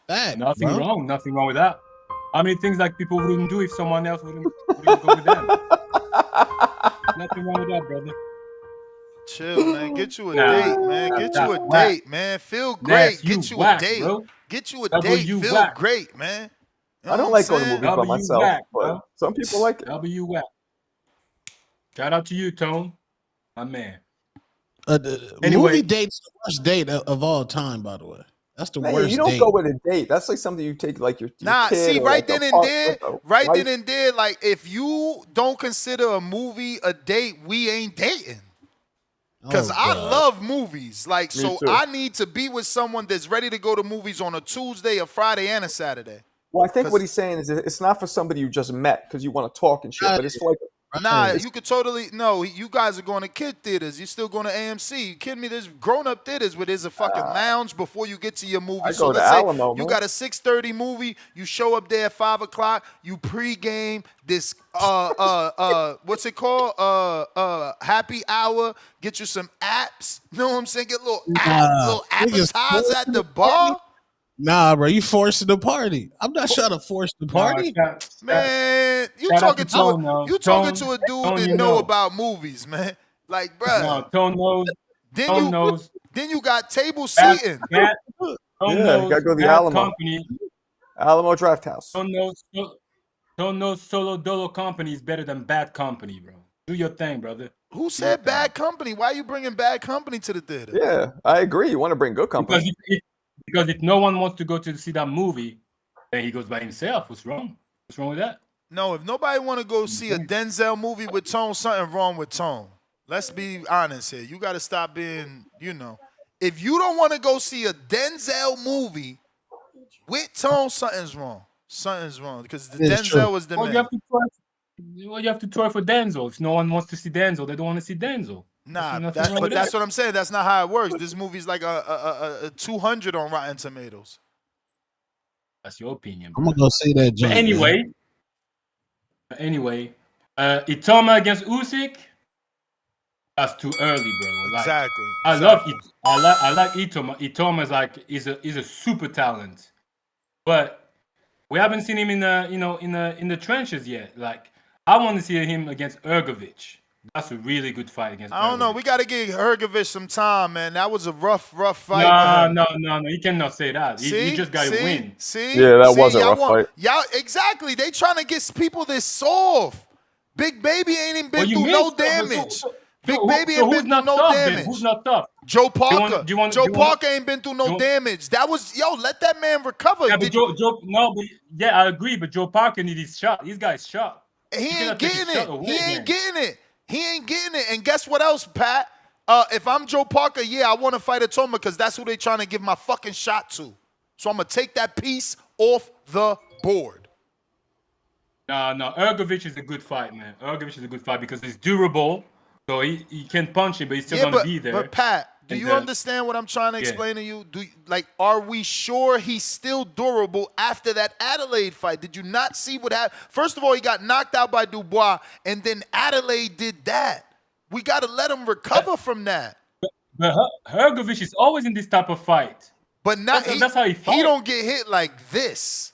Fact, Nothing bro. wrong. Nothing wrong with that. How many things like people wouldn't do if someone else wouldn't go with them? Nothing wrong with that, brother. Chill, man. Get you a Nah, date, man. Get you that's a whack. date, man. Feel Ness, great. you Get you a whack, date. bro. Get you a W date. Feel whack. great, man. You know I don't what like I'm going to saying? movies by W myself, whack, but bro. some people like it. W whack. Shout out to you, Tone. My man. Anyway. Movie date's the worst date of all time, by the way. That's the Man, worst you don't date. go with a date. That's like something you take like your Nah, kid see, or right like then a and park there, with a right wife. then and there, like if you don't consider a movie a date, we ain't dating. Cause Oh, I God. love movies. Like, Me so too. I need to be with someone that's ready to go to movies on a Tuesday, a Friday, and a Saturday. Well, I think 'Cause- what he's saying is it's not for somebody you just met because you want to talk and shit, but it's for like Nah, you could totally no. You guys are going to kid theaters. You still going to AMC? You kidding me? There's grown-up theaters where there's a fucking lounge before you get to your movie. I So go to let's say Alamo, you man. got a 6:30 movie. You show up there at 5:00. You pregame this what's it called? Happy hour. Get you some apps. You know what I'm saying? Get a little little Niggas appetizer at forcing the the party? bar. Nah, bro, you forcing the party. I'm not trying to force the party. Man, you shout out talking to to Tone, though. you talking Tone, to a dude Tone, that you know know. about movies, man. Like, bruh. No, Tone knows. Then Tone you knows. then you got table Bad, seating. Tone Yeah, you knows gotta go to the bad Alamo. company. Alamo Draft House. Tone knows solo dolo company is better than bad company, bro. Do your thing, brother. Who said bad company? Why are you bringing bad company to the theater? Yeah, I agree. You want to bring good company. Because if no one wants to go to see that movie, then he goes by himself. What's wrong? What's wrong with that? No, if nobody want to go see a Denzel movie with Tone, something wrong with Tone. Let's be honest here. You got to stop being, if you don't want to go see a Denzel movie with Tone, something's wrong. Something's wrong because the It's true. Denzel was the Well, man. you have to try for Denzel. If no one wants to see Denzel, they don't want to see Denzel. Nah, Nothing wrong but with that's that. what I'm saying. That's not how it works. This movie's like a 200 on Rotten Tomatoes. That's your opinion, I'm bro. gonna go see that But joint. anyway, Itauma against Usyk. That's too early, bro. Like, Exactly. I like Itauma. Itauma is a super talent, but we haven't seen him in the trenches yet. Like, I want to see him against Ergovich. That's a really good fight against. I don't know. We got to give Hergovich some time, man. That was a rough fight. No. You cannot say that. He just got to win. Yeah, that was a rough fight. Y'all exactly. They trying to get people this soft. Big Baby ain't even been through no damage. Big Baby ain't been through no damage. Who's not tough? Joe Parker. Joe Parker ain't been through no damage. That was let that man recover. Yeah, but I agree. But Joe Parker needs his shot. This guy's shot. He ain't getting it. He ain't getting it. He ain't getting it. And guess what else, Pat? If I'm Joe Parker, yeah, I want to fight Itauma because that's who they trying to give my fucking shot to. So I'm going to take that piece off the board. No, Ergovic is a good fight, man. Ergovic is a good fight because he's durable. So he can punch him, but he's still going to be there. But Pat, do you understand what I'm trying to explain to you? Are we sure he's still durable after that Adelaide fight? Did you not see what happened? First of all, he got knocked out by Dubois, and then Adelaide did that. We got to let him recover from that. But Ergovic is always in this type of fight. But not that's how he fights. He don't get hit like this.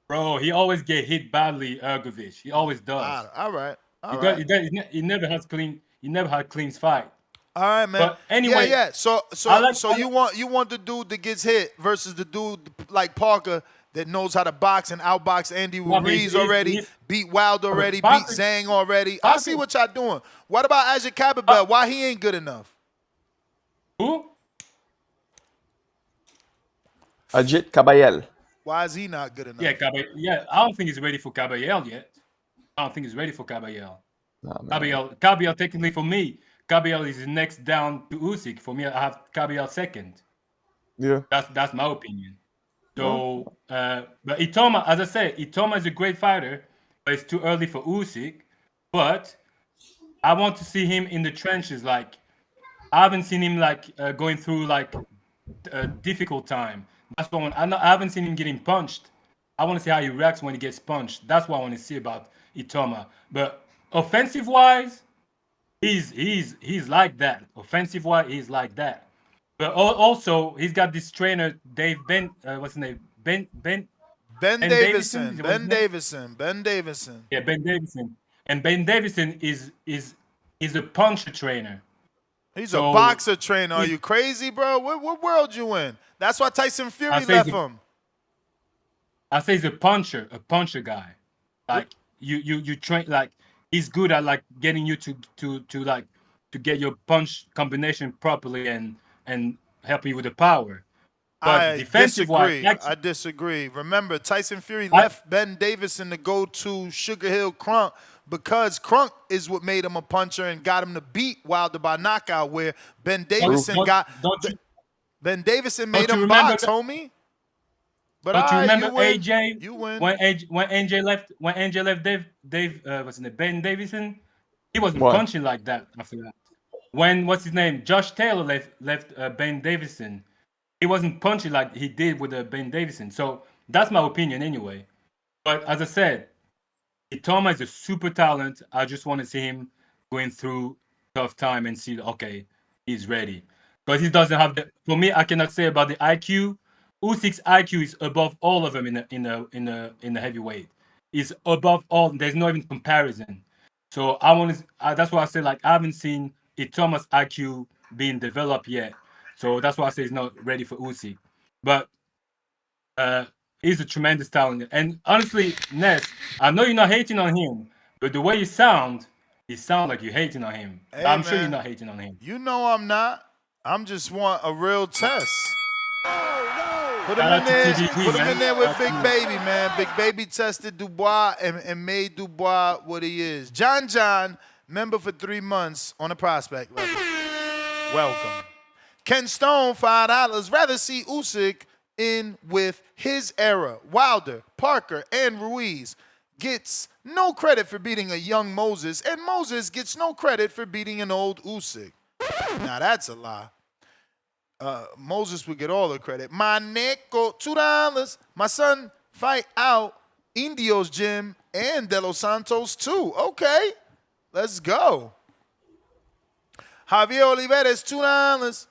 Bro, he always get hit badly, Ergovic. He always does. All right. He never has clean. He never had clean fight. All right, man. But anyway, yeah. So you want the dude that gets hit versus the dude like Parker that knows how to box and outbox Andy Ruiz already, beat Wilder already, beat Zhang already. I see what y'all doing. What about Ajit Kababel? Why he ain't good enough? Who? Ajit Kabayel. Why is he not good enough? Yeah, I don't think he's ready for Kabayel yet. I don't think he's ready for Kabayel. Kabayel, technically for me, Kabayel is next down to Usyk. For me, I have Kabayel second. Yeah. That's my opinion. So, but Itauma, as I said, Itauma is a great fighter, but it's too early for Usyk. But I want to see him in the trenches. Like, I haven't seen him going through a difficult time. That's what I haven't seen him getting punched. I want to see how he reacts when he gets punched. That's what I want to see about Itauma. But offensive wise, he's like that. Offensive wise, he's like that. But also, he's got this trainer, Dave what's his name? Ben Davison. Ben Davison. Yeah, Ben Davison. And Ben Davison is a puncher trainer. He's a boxer trainer. Are you crazy, bro? What world you in? That's why Tyson Fury left him. I say he's a puncher guy. Like you train, like he's good at getting you to get your punch combination properly and helping you with the power. But I disagree. Remember, Tyson Fury left Ben Davison to go to Sugar Hill Crunk because Crunk is what made him a puncher and got him to beat Wilder by knockout, where Ben Davison Ben Davison made him box, homie. But don't you remember AJ? You win. When AJ left what's his name? Ben Davison, he wasn't punching like that after that. When Josh Taylor left Ben Davison, he wasn't punching like he did with Ben Davison. So that's my opinion anyway. But as I said, Itauma is a super talent. I just want to see him going through tough time and see, okay, he's ready. Because he doesn't have for me, I cannot say about the IQ. Usyk's IQ is above all of them in the heavyweight. He's above all. There's no even comparison. So that's why I say I haven't seen Itauma's IQ being developed yet. So that's why I say he's not ready for Usyk. But he's a tremendous talent. And honestly, Ness, I know you're not hating on him, but the way you sound like you're hating on him. Hey, I'm sure you're not hating on him. You know I'm not. I'm just want a real test. Put him in there with Big Baby, man. Big Baby tested Dubois and made Dubois what he is. John, member for 3 months on a prospect level. Welcome. Ken Stone, $5. Rather see Usyk in with his era. Wilder, Parker, and Ruiz gets no credit for beating a young Moses, and Moses gets no credit for beating an old Usyk. Now that's a lie. Moses would get all the credit. My neck go $2. My son fight out Indio's gym and De Los Santos too. Okay, let's go. Javier Oliveras, $2.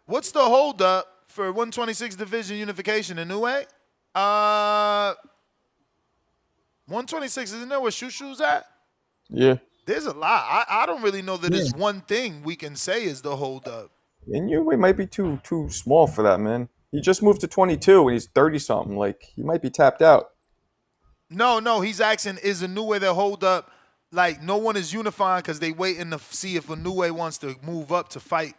What's the holdup for 126 division unification in Niue? 126, isn't there where Shushu's at? Yeah. There's a lot. I don't really know that there's one thing we can say is the holdup. And Niue might be too small for that, man. He just moved to 22 and he's 30-something. He might be tapped out. No, he's asking, is Inoue the holdup? No one is unifying because they waiting to see if Inoue wants to move up to fight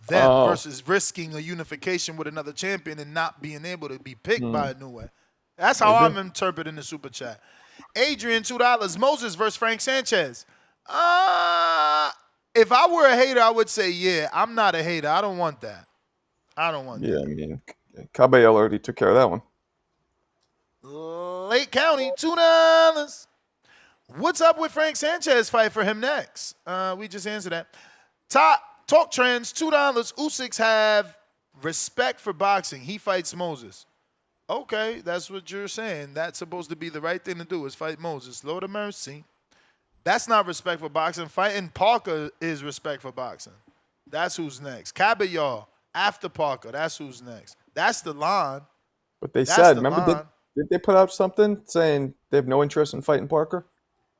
them versus risking a unification with another champion and not being able to be picked by Inoue. That's how I'm interpreting the super chat. Adrian, $2. Moses versus Frank Sanchez. If I were a hater, I would say, yeah, I'm not a hater. I don't want that. I don't want Yeah, I mean, Cabello already took care of that one. that. Lake County, $2. What's up with Frank Sanchez fight for him next? We just answered that. Talk trends, $2. Usyk have respect for boxing. He fights Moses. Okay, that's what you're saying. That's supposed to be the right thing to do is fight Moses. Lord of mercy. That's not respect for boxing. Fighting Parker is respect for boxing. That's who's next. Caballero after Parker. That's who's next. That's the line. But they That's said, the remember, line. did they put out something saying they have no interest in fighting Parker?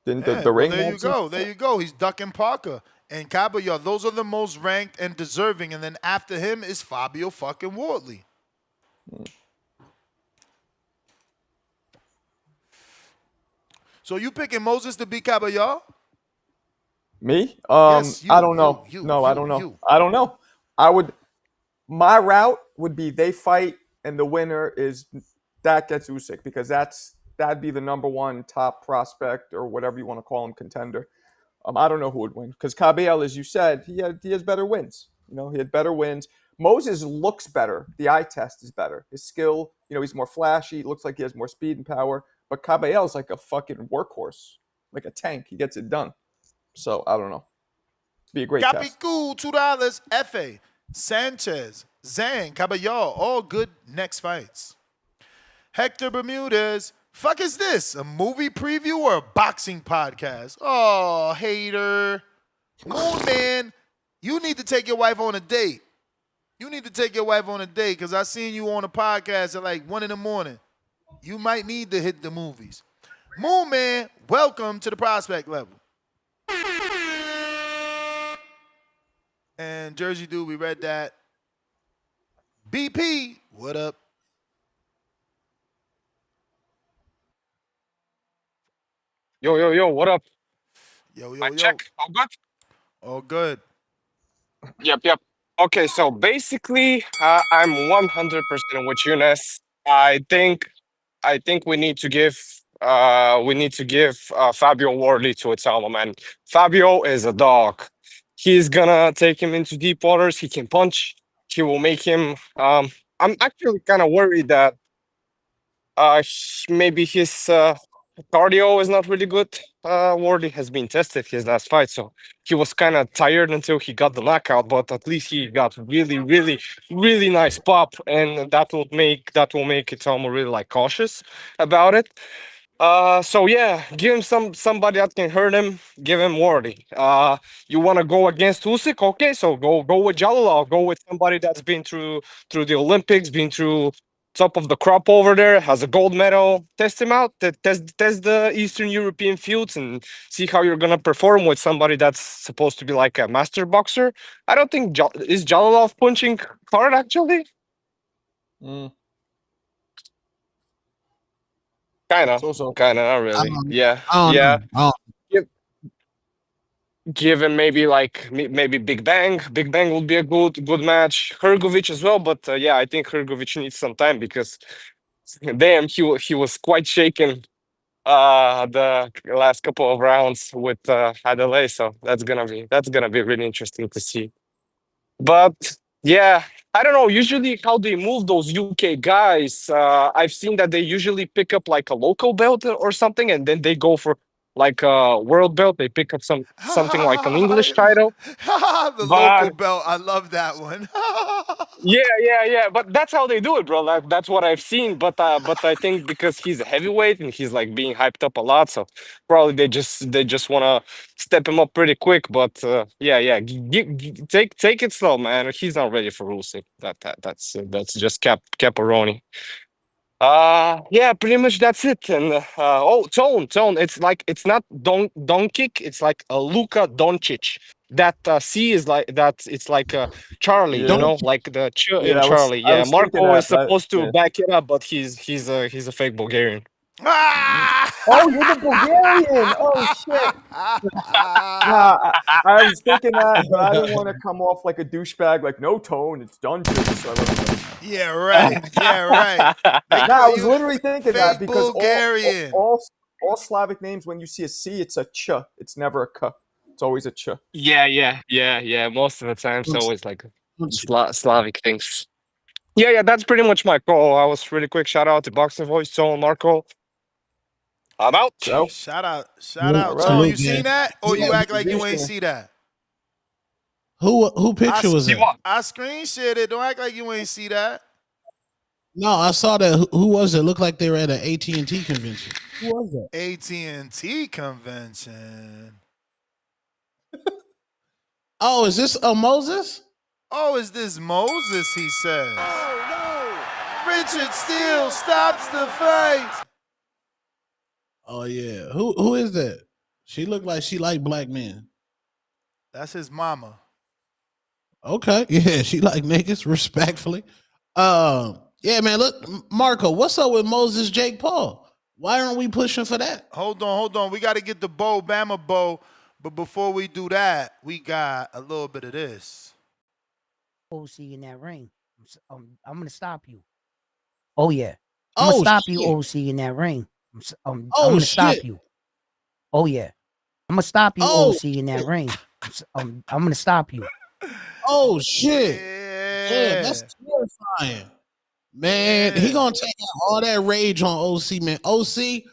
Didn't Yeah, the well, ring? there you have some- go. There you go. He's ducking Parker and Caballero. Those are the most ranked and deserving. And then after him is Fabio fucking Wardley. So you picking Moses to beat Caballero? Me? Yes, you, I don't know. I don't know. I don't know. My route would be they fight and the winner is that gets Usyk because that'd be the number one top prospect or whatever you want to call him contender. I don't know who would win because Cabello, as you said, he has better wins. He had better wins. Moses looks better. The eye test is better. His skill, he's more flashy. It looks like he has more speed and power. But Cabello's like a fucking workhorse, like a tank. He gets it done. So I don't know. Be a great test. Capicu, $2. Efe, Sanchez, Zhang, Caballero, all good next fights. Hector Bermudez, fuck is this? A movie preview or a boxing podcast? Oh, hater. Moon Man, you need to take your wife on a date. You need to take your wife on a date because I seen you on a podcast at like 1 a.m. You might need to hit the movies. Moon Man, welcome to the prospect level. And Jersey Dude, we read that. BP, what up? Yo, what up? Yo. Check. All good? All good. Yep. Okay, so basically, I'm 100% with you, Ness. I think we need to give Fabio Wardley to Itauma, man. Fabio is a dog. He's gonna take him into deep waters. He can punch. He will make him. I'm actually kind of worried that maybe his cardio is not really good. Wardley has been tested his last fight, so he was kind of tired until he got the knockout. But at least he got really, really, really nice pop, and that will make Itomo really like cautious about it. So yeah, give him somebody that can hurt him. Give him Wardley. You want to go against Usyk? Okay, so go with Jalalov. Go with somebody that's been through the Olympics, been through top of the crop over there, has a gold medal. Test him out. Test the Eastern European fields and see how you're gonna perform with somebody that's supposed to be like a master boxer. I don't think is Jalalov punching hard actually. Kind of, not really. Yeah. Give him maybe Big Bang. Big Bang would be a good match. Hrgovic as well, but yeah, I think Hrgovic needs some time because damn, he was quite shaken the last couple of rounds with Adelaide, so that's gonna be really interesting to see. But yeah, I don't know. Usually, how they move those UK guys, I've seen that they usually pick up like a local belt or something, and then they go for like a world belt. They pick up something like an English title. The local belt. I love that one. Yeah. But that's how they do it, bro. That's what I've seen. But I think because he's a heavyweight and he's like being hyped up a lot, so probably they just want to step him up pretty quick. But yeah. Take it slow, man. He's not ready for Usyk. That's just Caparoni. Yeah, pretty much that's it. And Tone. It's not Don Kick. It's like a Luka Doncic. That C is like that. It's like Charlie, Yeah. like the Ch in Yeah, Charlie. I Yeah, was thinking Marco that, is supposed to yeah. back it up, but he's a fake Bulgarian. Oh, you're the Bulgarian. Oh shit. Nah, I was thinking that, but I didn't want to come off like a douchebag. Like no Tone, it's Dungeon. So Yeah, right. I was literally thinking that because Bulgarian. all Slavic names, when you see a C, it's a ch. It's never a k. It's always a ch. Yeah. Most of the time, it's always like Slavic things. Yeah. That's pretty much my call. I was really quick. Shout out to Boxing Voice, Tone, Marco. I'm out. So, Shout out, all Tone. right. You seen that, or you act like you ain't see that? Who picture was that? I screen shared it. Don't act like you ain't see that. No, I saw that. Who was it? Looked like they were at an AT&T convention. Who was that? AT&T convention. Oh, is this Moses? Oh, is this Moses? He says. Oh no! Richard Steele stops the fight. Oh yeah. Who is that? She looked like she liked black men. That's his mama. Okay. Yeah, she like niggas, respectfully. Yeah, man. Look, Marco, what's up with Moses Jake Paul? Why aren't we pushing for that? Hold on. We got to get the bow, Bama bow. But before we do that, we got a little bit of this. OC in that ring. I'm gonna stop you. Oh yeah. I'm gonna stop you, OC, in that ring. I'm gonna stop you. Oh yeah. I'm gonna stop you, OC, in that ring. I'm gonna stop you. Oh shit. Yeah, that's terrifying. Man, he gonna take out all that rage on OC, man. OC,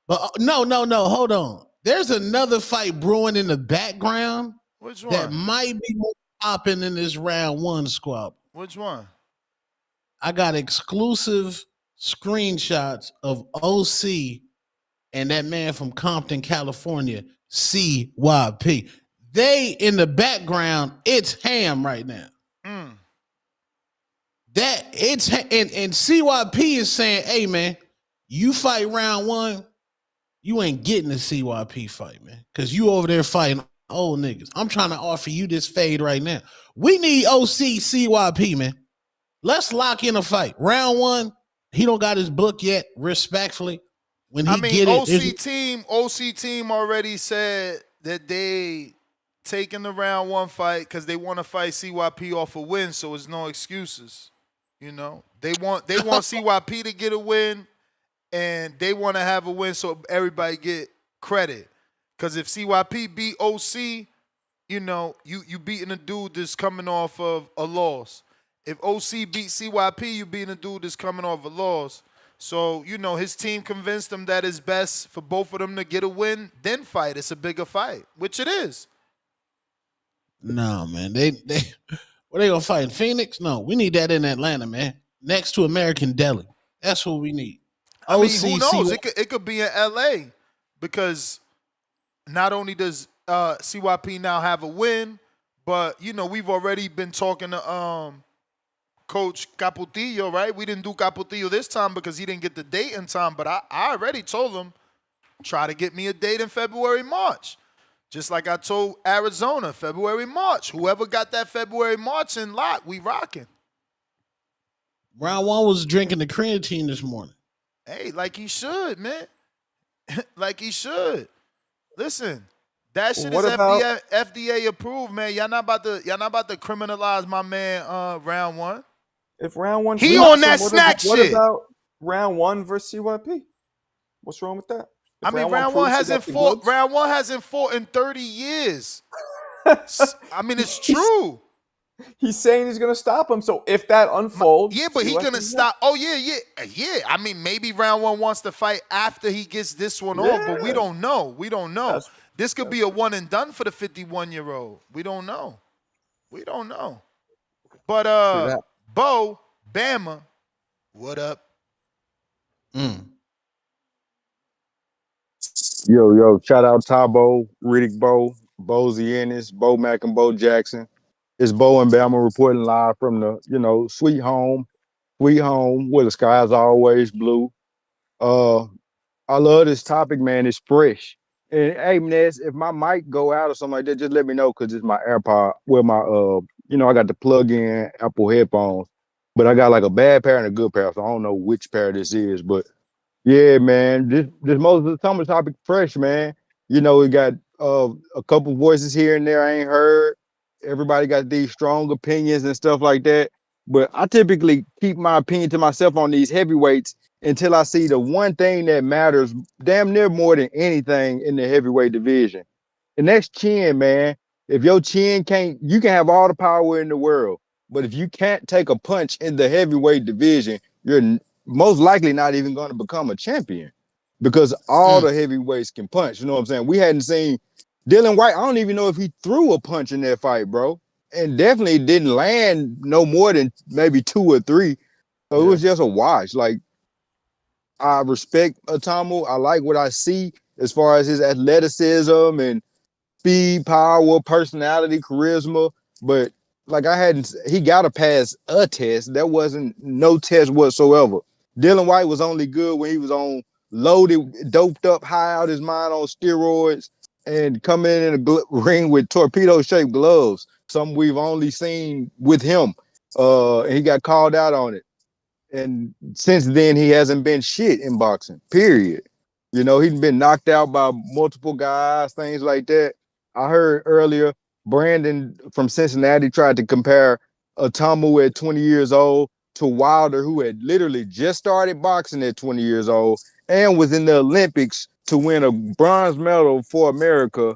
but no, hold on. There's another fight brewing in the background. Which one? That might be popping in this round one squad. Which one? I got exclusive screenshots of OC and that man from Compton, California, CYP. They in the background, it's ham right now. That it's and CYP is saying, hey man, you fight round one, you ain't getting a CYP fight, man. Cause you over there fighting old niggas. I'm trying to offer you this fade right now. We need OC CYP, man. Let's lock in a fight. Round one, he don't got his book yet, respectfully. When he get it, OC team already said that they taking the round one fight because they want to fight CYP off a win, so it's no excuses. You know, they want CYP to get a win, and they want to have a win so everybody get credit. Because if CYP beat OC, you know, you beating a dude that's coming off of a loss. If OC beat CYP, you beating a dude that's coming off a loss. So, you know, his team convinced him that it's best for both of them to get a win, then fight. It's a bigger fight, which it is. No, man. They where they gonna fight in Phoenix? No, we need that in Atlanta, man. Next to American Deli. That's what we need. I mean, who knows? It could be in LA because not only does CYP now have a win, but you know, we've already been talking to Coach Caputillo, right? We didn't do Caputillo this time because he didn't get the date in time, but I already told him, try to get me a date in February, March. Just like I told Arizona, February, March. Whoever got that February, March in lock, we rocking. Round one was drinking the creatine this morning. Hey, like he should, man. Like he should. Listen, that shit is FDA approved, man. Y'all not about to criminalize my man round one. If round one, he on that snack shit. What about round one versus CYP? What's wrong with that? I mean, round one hasn't fought. Round one hasn't fought in 30 years. I mean, it's true. He's saying he's gonna stop him. So if that unfolds, yeah, but he's gonna stop. Oh yeah. I mean, maybe round one wants to fight after he gets this one off, but we don't know. This could be a one and done for the 51-year-old. We don't know. But Bo Bama, what up? Yo, shout out Tabo, Riddick Bo, Bozy Ennis, Bo Mack and Bo Jackson. It's Bo and Bama reporting live from the, sweet home where the sky's always blue. I love this topic, man. It's fresh. And hey, Ness, if my mic go out or something like that, just let me know because it's my AirPod. Well, I got the plug-in Apple headphones, but I got like a bad pair and a good pair, so I don't know which pair this is, but yeah, man, this Moses Itauma topic fresh, man. We got a couple voices here and there I ain't heard. Everybody got these strong opinions and stuff like that. But I typically keep my opinion to myself on these heavyweights until I see the one thing that matters damn near more than anything in the heavyweight division. And that's chin, man. If your chin can't, you can have all the power in the world, but if you can't take a punch in the heavyweight division, you're most likely not even going to become a champion because all the heavyweights can punch. You know what I'm saying? We hadn't seen Dillian Whyte. I don't even know if he threw a punch in that fight, bro, and definitely didn't land no more than maybe 2 or 3. So it was just a wash. Like, I respect Itauma. I like what I see as far as his athleticism and speed, power, personality, charisma. But like he got to pass a test. There wasn't no test whatsoever. Dillian Whyte was only good when he was on loaded, doped up, high out his mind on steroids and come in a ring with torpedo-shaped gloves. Something we've only seen with him. And he got called out on it. And since then, he hasn't been shit in boxing, period. You know, he's been knocked out by multiple guys, things like that. I heard earlier Brandon from Cincinnati tried to compare Itauma at 20 years old to Wilder, who had literally just started boxing at 20 years old and was in the Olympics to win a bronze medal for America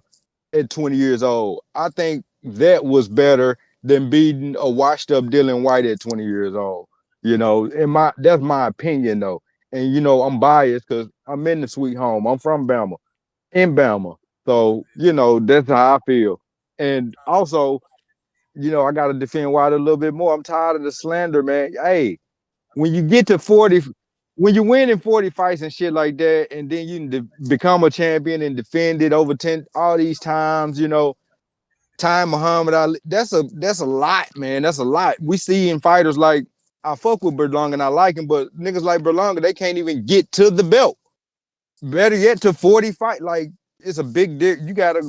at 20 years old. I think that was better than beating a washed up Dillian Whyte at 20 years old. You know, that's my opinion though. And you know, I'm biased because I'm in the sweet home. I'm from Bama, in Bama. So, you know, that's how I feel. And also, you know, I gotta defend White a little bit more. I'm tired of the slander, man. Hey, when you get to 40, when you win in 40 fights and shit like that, and then you become a champion and defend it over 10 all these times, you know, Muhammad Ali, that's a lot, man. That's a lot. We see in fighters like I fuck with Berlanga and I like him, but niggas like Berlanga, they can't even get to the belt. Better yet, to 40 fight. Like, it's a big dick. You gotta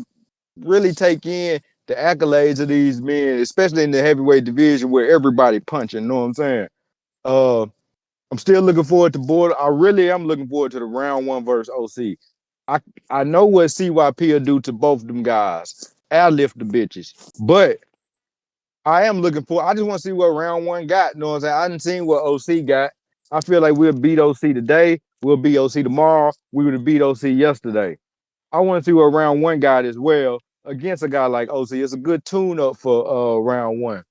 really take in the accolades of these men, especially in the heavyweight division where everybody punching. You know what I'm saying? I'm still looking forward to border. I really am looking forward to the round 1 versus OC. I know what CYP will do to both of them guys. I'll lift the bitches. But I am looking for, I just want to see what round 1 got. You know what I'm saying? I didn't see what OC got. I feel like we'll beat OC today. We'll beat OC tomorrow. We would have beat OC yesterday. I want to see what round 1 got as well against a guy like OC. It's a good tune up for round 1.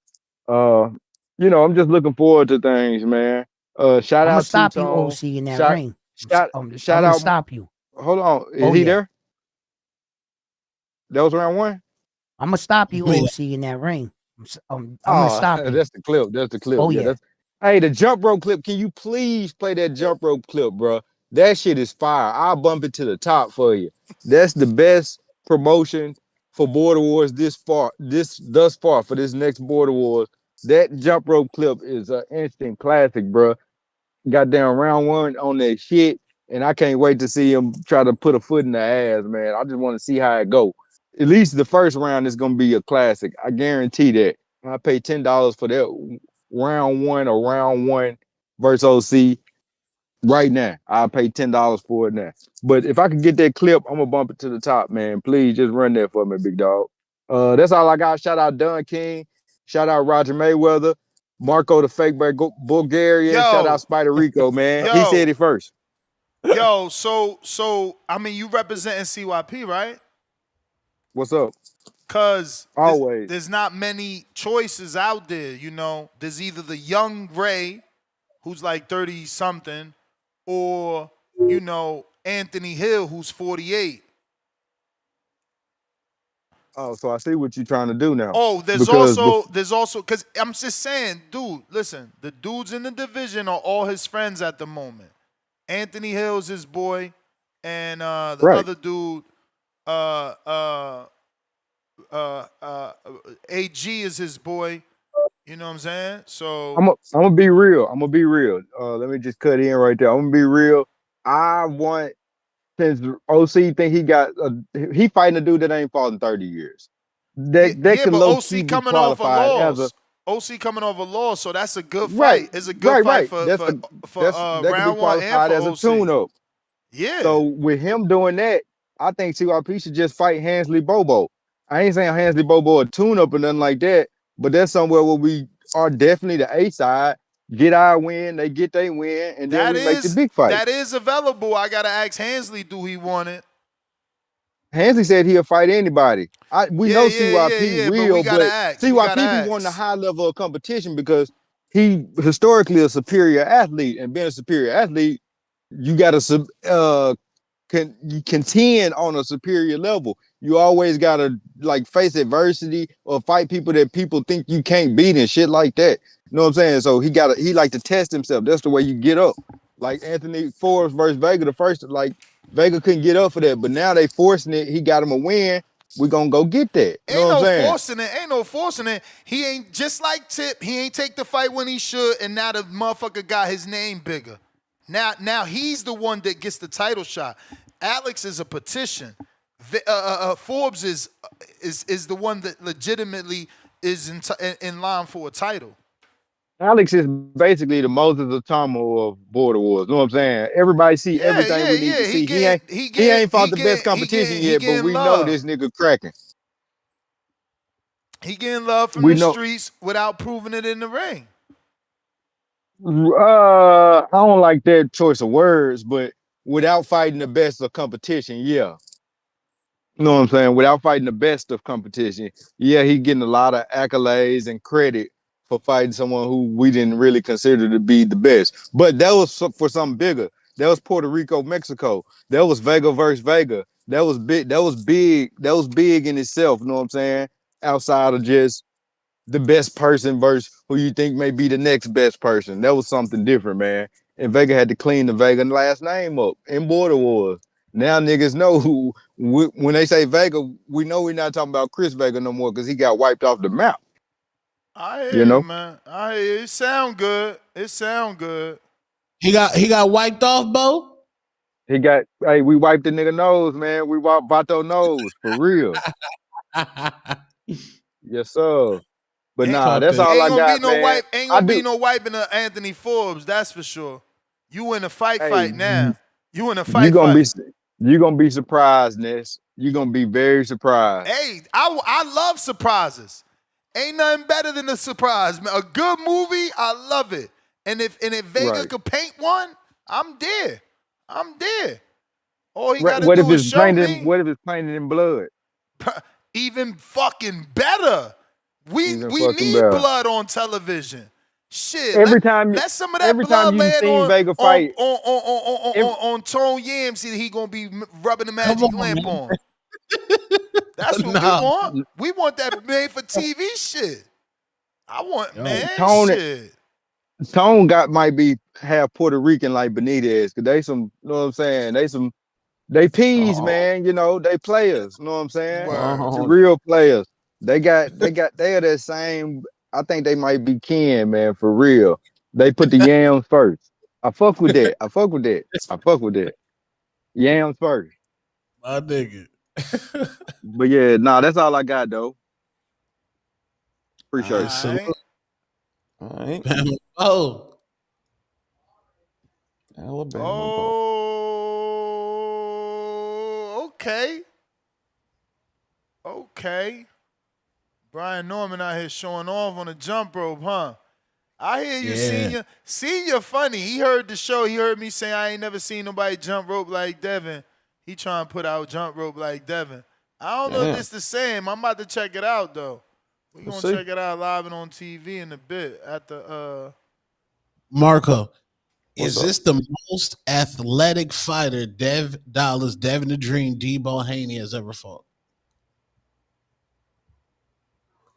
You know, I'm just looking forward to things, man. Shout I'm gonna out stop you, Two-Tone. OC, in that Shout ring. shout I'm shout gonna out. stop you. Hold on. Is Oh he yeah. there? That was round 1? I'm gonna stop you, Yeah. OC, in that ring. I'm gonna stop you. That's the clip. That's the clip. Oh Yeah, yeah. that's hey, the jump rope clip. Can you please play that jump rope clip, bro? That shit is fire. I'll bump it to the top for you. That's the best promotion for Border Wars thus far for this next Border Wars. That jump rope clip is an instant classic, bro. Goddamn round 1 on that shit, and I can't wait to see him try to put a foot in the ass, man. I just want to see how it go. At least the first round is gonna be a classic. I guarantee that. I pay $10 for that round 1 or round 1 versus OC right now. I'll pay $10 for it now. But if I can get that clip, I'm gonna bump it to the top, man. Please just run that for me, big dog. That's all I got. Shout out Don King. Shout out Roger Mayweather. Marco the fake Bulgarian. Shout out Yo, Spider Rico, man. He said yo, it first. yo. So I mean, you representing CYP, right? What's up? Cause Always. there's not many choices out there. You know, there's either the young Ray, who's like 30 something, or you know Anthony Hill, who's 48. Oh, so I see what you're trying to do now. Oh, there's Because also because I'm just saying, dude. Listen, the dudes in the division are all his friends at the moment. Anthony Hill's his boy, and the right. other dude, uh, uh, AG is his boy. You know what I'm saying? So I'm gonna be real. I'm gonna be real. Let me just cut in right there. I'm gonna be real. I want since OC think he fighting a dude that ain't fought in 30 years. yeah, That yeah, could but low key OC be coming off a qualified as a loss. OC coming off a loss, so that's a good right, fight. It's a good fight right. for That's for a for that could be round 1 and qualified for as a OC. tune-up. Yeah, So with him doing that, I think CYP should just fight Hansley Bobo. I ain't saying Hansley Bobo a tune-up or nothing like that, but that's somewhere where we are definitely the A side. Get our win, they get their win, and then we make the big fight. that is available. I gotta ask Hansley, do he want it? Hensley said he'll fight anybody. We know CYP But we will, gotta but ask. CYP be wanting a high level of competition because he historically a superior athlete, and being a superior athlete, you got to you contend on a superior level. You always gotta like face adversity or fight people that people think you can't beat and shit like that. You know what I'm saying? So he like to test himself. That's the way you get up. Like Anthony Forbes versus Vega, the first, like Vega couldn't get up for that, but now they forcing it. He got him a win. We're gonna go get that. You know Ain't what I'm no saying? forcing it. Ain't no forcing it. He ain't just like Tip. He ain't take the fight when he should, and now the motherfucker got his name bigger. Now he's the one that gets the title shot. Alex is a petition. Forbes is the one that legitimately is in line for a title. Alex is basically the Moses Itauma of Border Wars. You know what I'm saying? Everybody see everything we need to see. He ain't fought the best competition yet, but we know this nigga cracking. He getting love from We the know. streets without proving it in the ring. I don't like that choice of words, but without fighting the best of competition, yeah. You know what I'm saying? Without fighting the best of competition, yeah, he getting a lot of accolades and credit for fighting someone who we didn't really consider to be the best. But that was for something bigger. That was Puerto Rico, Mexico. That was Vega versus Vega. That was big. That was big. That was big in itself. You know what I'm saying? Outside of just the best person versus who you think may be the next best person. That was something different, man. And Vega had to clean the Vega last name up in Border Wars. Now niggas know who, when they say Vega, we know we're not talking about Chris Vega no more because he got wiped off the map. I hear You you, know? man. I hear you. It sound good. It sound good. He got wiped off, Bo. We wiped the nigga nose, man. We wiped Vato nose for real. Yes, sir. But nah, that's all I Ain't gonna be got, no man. wipe. Ain't gonna be no wiping of Anthony Forbes. That's for sure. You in a fight now. You in a you fight. gonna be surprised, Ness. You gonna be very surprised. Hey, I love surprises. Ain't nothing better than a surprise, man. A good movie, I love it. And if Vega could paint one, I'm there. I'm there. All he gotta What if do is it's show painted? me. What if it's painted in blood? Even fucking better. We Even fucking need better. blood on television. Shit, Every time some of that blood you land seen Vega fight, on Tone Yams that he gonna be rubbing the magic lamp on. That's what we want. We want that made for TV shit. I want shit. Tone might be half Puerto Rican like Benitez, cause they some, you know what I'm saying? They peas, man. You know, they players. You know what I'm saying? The real players. They are that same. I think they might be kin, man, for real. They put the yams first. I fuck with that. I fuck with that. Yams first. My nigga. But yeah, nah, that's all I got though. Appreciate it. All right. Oh. Alabama. Oh, okay. Okay. Brian Norman out here showing off on the jump rope, huh? I hear you, Senior. Senior funny. He heard the show. He heard me say I ain't never seen nobody jump rope like Devin. He trying to put out jump rope like Devin. I don't know if this the same. I'm about to check it out, though. We're going to check it out live and on TV in a bit at the Marco, is this the most athletic fighter Devin the Dream, Debo Haney has ever fought?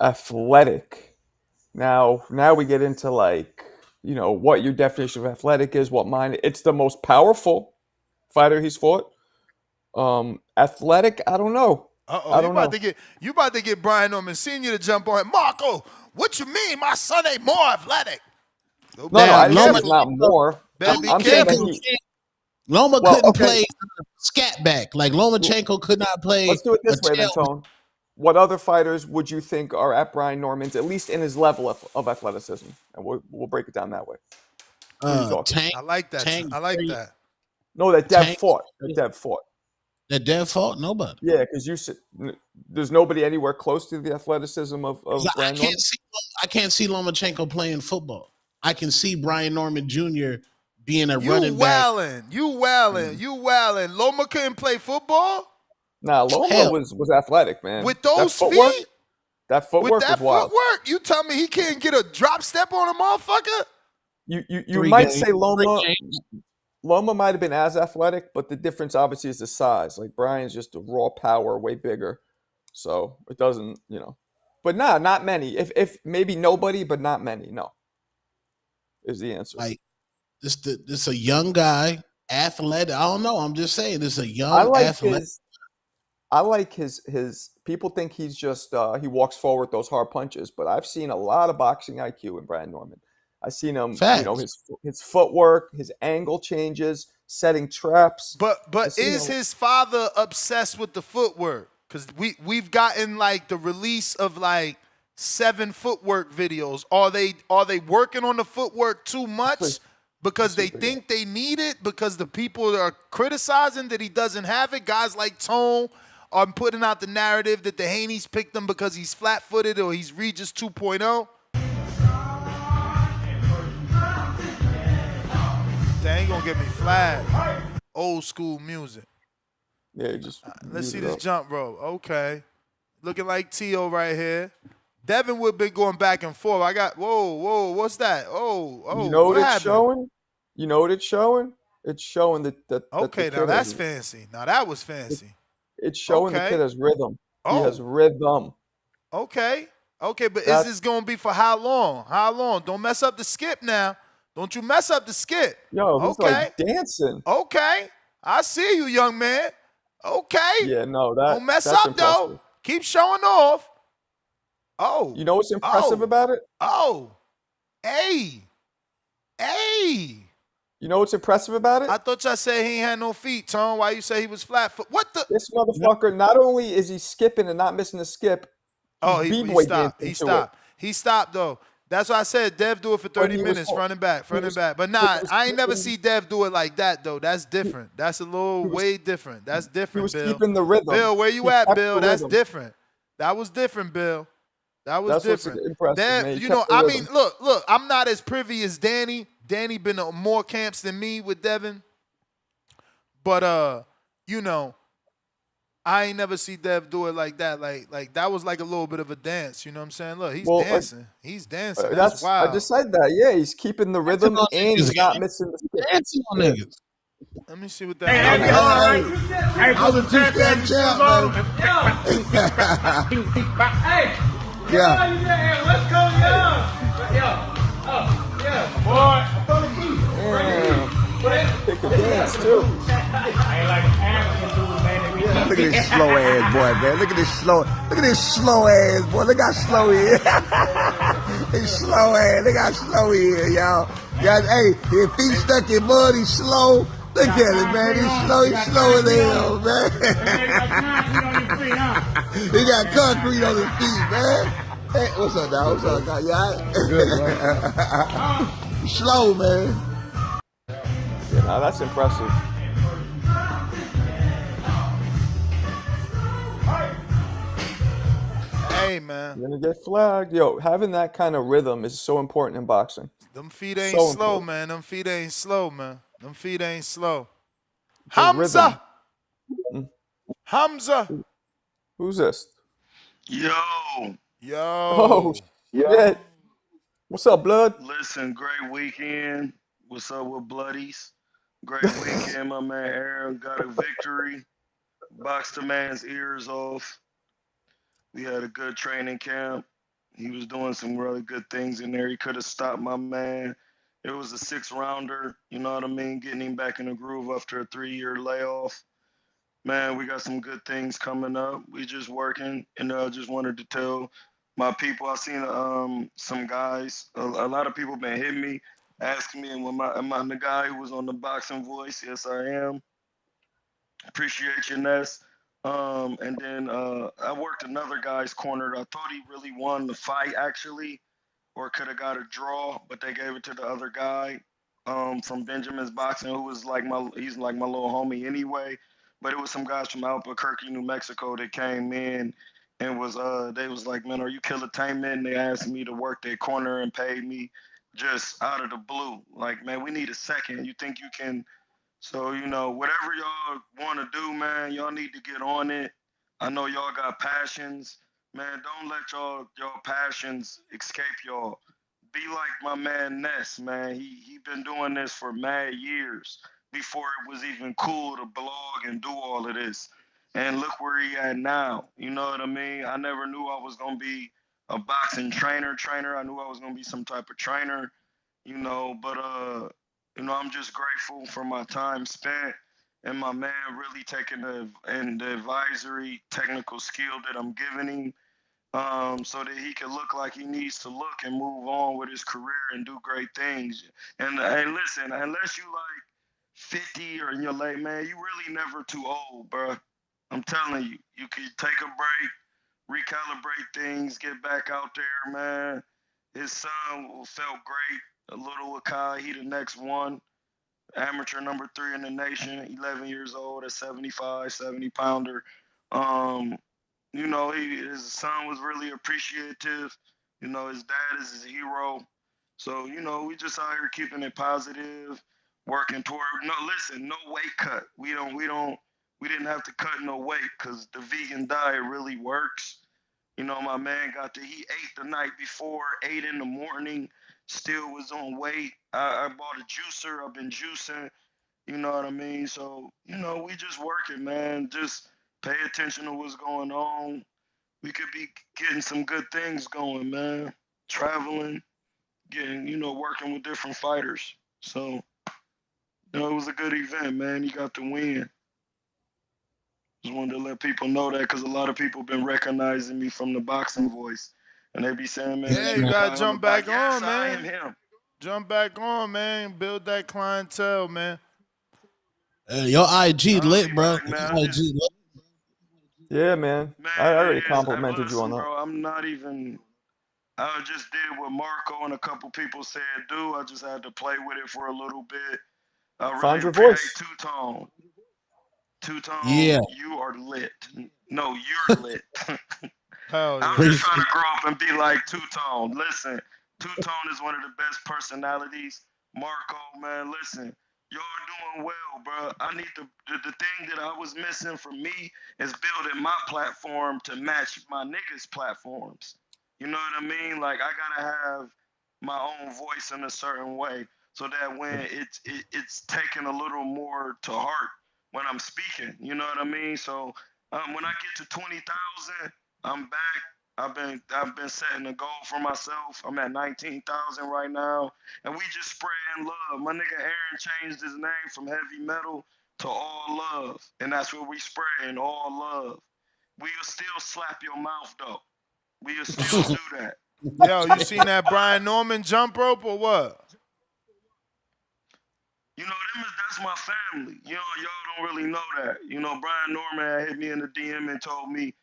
Athletic. Now we get into like, you know, what your definition of athletic is, what mine. It's the most powerful fighter he's fought. Athletic, I don't know. You about to get Brian Norman Sr. to jump on it. Marco, what you mean my son ain't more athletic? No, I didn't say he's not more. I'm saying Loma couldn't play scat back. Like Lomachenko could not play. Let's do it this way then, Tone. What other fighters would you think are at Brian Norman's, at least in his level of athleticism? And we'll break it down that way. Tank. I like that. Tank, I like that. No, that Dev fought. That Dev fought? Nobody. Yeah, because you said there's nobody anywhere close to the athleticism of Brian Norman. I can't see Lomachenko playing football. I can see Brian Norman Jr. being a running back. You wildin'. Loma couldn't play football? Nah, Loma Hell. was athletic, man. With those that footwork, feet? That With footwork that was wild. footwork? You tell me he can't get a drop step on a motherfucker? You might say Loma might have been as athletic, but the difference obviously is the size. Like Brian's just a raw power, way bigger. So it doesn't, But not many. If maybe nobody, but not many. No, is the answer. Like this a young guy, athletic. I don't know. I'm just saying, this a young athletic. I like his. People think he's just he walks forward those hard punches, but I've seen a lot of boxing IQ in Brian Norman. I've seen him, his footwork, his angle changes, setting traps. But is his father obsessed with the footwork? Because we've gotten like the release of like 7 footwork videos. Are they working on the footwork too much because they think they need it? Because the people are criticizing that he doesn't have it. Guys like Tone are putting out the narrative that the Haney's picked him because he's flat-footed or he's Regis 2.0. They ain't gonna get me flagged. Old school music. Yeah, just let's see this jump rope. Okay. Looking like T.O. right here. Devin would be going back and forth. I got, whoa, what's that? Oh, you know what it's happened? showing? You know what it's showing? It's showing that okay, now that's fancy. Now that was fancy. It's showing the kid has rhythm. He has rhythm. Okay, but is this going to be for how long? How long? Don't mess up the skip now. Don't you mess up the skip. Yo, he's like dancing. Okay, I see you, young man. Okay. Yeah, no, don't mess up, impressive. though. Keep showing off. Oh. You know what's impressive about it? Oh. Hey. You know what's impressive about it? I thought y'all said he ain't had no feet, Tone. Why you say he was flat foot? What the? This motherfucker, not only is he skipping and not missing a skip, he stopped. He stopped, though. That's why I said Dev do it for 30 minutes, running back. But nah, I ain't never see Dev do it like that, though. That's different. That's a little way different. That's different, Bill. He was keeping the rhythm. Bill, where you at, Bill? That's different. That was different, Bill. That was different. Dev, I mean, look, I'm not as privy as Danny. Danny been on more camps than me with Devin. But, I ain't never see Dev do it like that. Like that was like a little bit of a dance. You know what I'm saying? Look, he's dancing. He's dancing. That's wild. I just said that. Yeah, he's keeping the rhythm and he's not missing the skip. Dancing on niggas. Let me see what that is. I was a two-step champ, man. Yeah. Let's go, Pick a dance, too. Look at this slow ass boy, man. Look at this slow ass boy. Look how slow he is. He's slow ass. Look how slow he is, y'all. Hey, his feet stuck in mud. He's slow. Look at it, man. He's slow as hell, man. He got concrete on his feet, man. Hey, what's up, dog? What's up, dog? You all right? Good, man. Slow, man. Yeah, now that's impressive. Hey, man. You're going to get flagged. Yo, having that kind of rhythm is so important in boxing. Them feet ain't slow, man. Them feet ain't slow, man. Them feet ain't slow. Hamza! Hamza! Who's this? Yo. Oh, shit. What's up, blood? Listen, great weekend. What's up with bloodies? Great weekend. My man Aaron got a victory. Boxed the man's ears off. We had a good training camp. He was doing some really good things in there. He could have stopped my man. It was a 6-rounder, you know what I mean? Getting him back in the groove after a 3-year layoff. Man, we got some good things coming up. We just working, and I just wanted to tell my people. I seen some guys. A lot of people been hitting me, asking me, am I the guy who was on the Boxing Voice? Yes, I am. Appreciate you, Ness. And then I worked another guy's corner. I thought he really won the fight, actually, or could have got a draw, but they gave it to the other guy from Benjamin's Boxing, who was he's like my little homie anyway. But it was some guys from Albuquerque, New Mexico that came in and they was like, man, are you Killatainment? And they asked me to work their corner and paid me just out of the blue. Like, man, we need a second. You think you can So, whatever y'all want to do, man, y'all need to get on it. I know y'all got passions. Man, don't let y'all passions escape y'all. Be like my man Ness, man. He been doing this for mad years before it was even cool to blog and do all of this. And look where he at now. You know what I mean? I never knew I was gonna be a boxing trainer. I knew I was gonna be some type of trainer, but I'm just grateful for my time spent and my man really taking the advisory technical skill that I'm giving him, so that he can look like he needs to look and move on with his career and do great things. And listen, unless you like 50 or in your late, man, you really never too old, bro. I'm telling you, you could take a break, recalibrate things, get back out there, man. His son felt great. A little Akai, he the next one. Amateur number 3 in the nation, 11 years old, a 75, 70 pounder. Um, his son was really appreciative. His dad is his hero. So, we just out here keeping it positive, working toward no weight cut. We didn't have to cut no weight because the vegan diet really works. My man he ate the night before, 8 in the morning, still was on weight. I bought a juicer, I've been juicing, you know what I mean? So, we just working, man. Just pay attention to what's going on. We could be getting some good things going, man. Traveling, getting, working with different fighters. So, it was a good event, man. You got the win. Just wanted to let people know that because a lot of people been recognizing me from the boxing voice. And they be saying, man, Yeah, that's you your gotta guy on the jump back. back Yes, on, I am man. him. Jump back on, man. Build that clientele, man. Your IG I'll lit, be bro. back, man. Your IG lit. Yeah, man. Man, I already it is. complimented you on Listen, that. bro, I'm not even. I just did what Marco and a couple people said do. I just had to play with it for a little bit. I really Find your appreciate voice. Two-Tone. Two-Tone, Yeah. you are lit. No, you're lit. Hell I'm yeah. just trying to grow up and be like Two-Tone. Listen, Two-Tone is one of the best personalities. Marco, man, listen, y'all doing well, bro. I need the thing that I was missing from me is building my platform to match my niggas' platforms. You know what I mean? Like I gotta have my own voice in a certain way so that when it's taken a little more to heart when I'm speaking. You know what I mean? So when I get to 20,000, I'm back. I've been setting a goal for myself. I'm at 19,000 right now, and we just spreading love. My nigga Aaron changed his name from heavy metal to all love, and that's what we spreading, all love. We'll still slap your mouth though. We'll still do that. Yo, you seen that Brian Norman jump rope or what? That's my family. Y'all don't really know that. Brian Norman had hit me in the DM and told me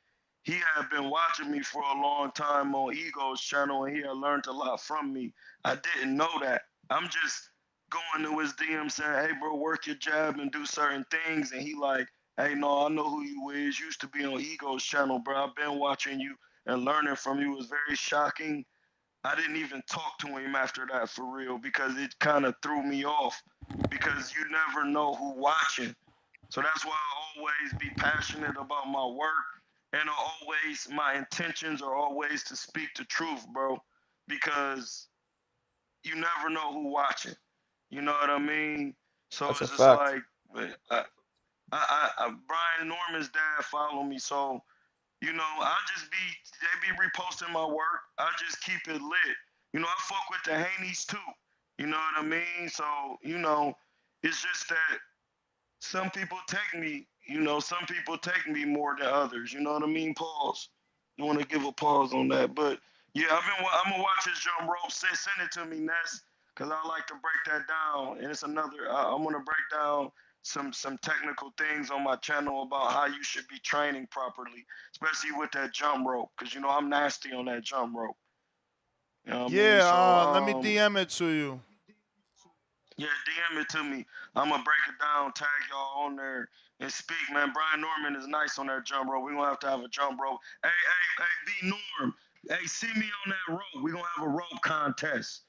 he had been watching me for a long time on Ego's channel and he had learned a lot from me. I didn't know that. I'm just going to his DM saying, hey, bro, work your jab and do certain things. And he like, hey, no, I know who you is. Used to be on Ego's channel, bro. I've been watching you and learning from you. It was very shocking. I didn't even talk to him after that for real because it kind of threw me off because you never know who watching. So that's why I always be passionate about my work and my intentions are always to speak the truth, bro, because you never know who watching. You know what I mean? So That's a it's just fact. like Brian Norman's dad follow me, so I just they be reposting my work. I just keep it lit. I fuck with the Haneys too. You know what I mean? So, it's just that some people take me, some people take me more than others. You know what I mean? Pause. You want to give a pause on that. But yeah, I'm gonna watch his jump rope. Send it to me, Ness, because I like to break that down. And it's another. I'm gonna break down some technical things on my channel about how you should be training properly, especially with that jump rope, because I'm nasty on that jump rope. You know what I mean? Yeah, So let me DM it to you. yeah, DM it to me. I'm gonna break it down, tag y'all on there, and speak, man. Brian Norman is nice on that jump rope. We gonna have to have a jump rope. Hey, B Norm. Hey, see me on that rope. We gonna have a rope contest.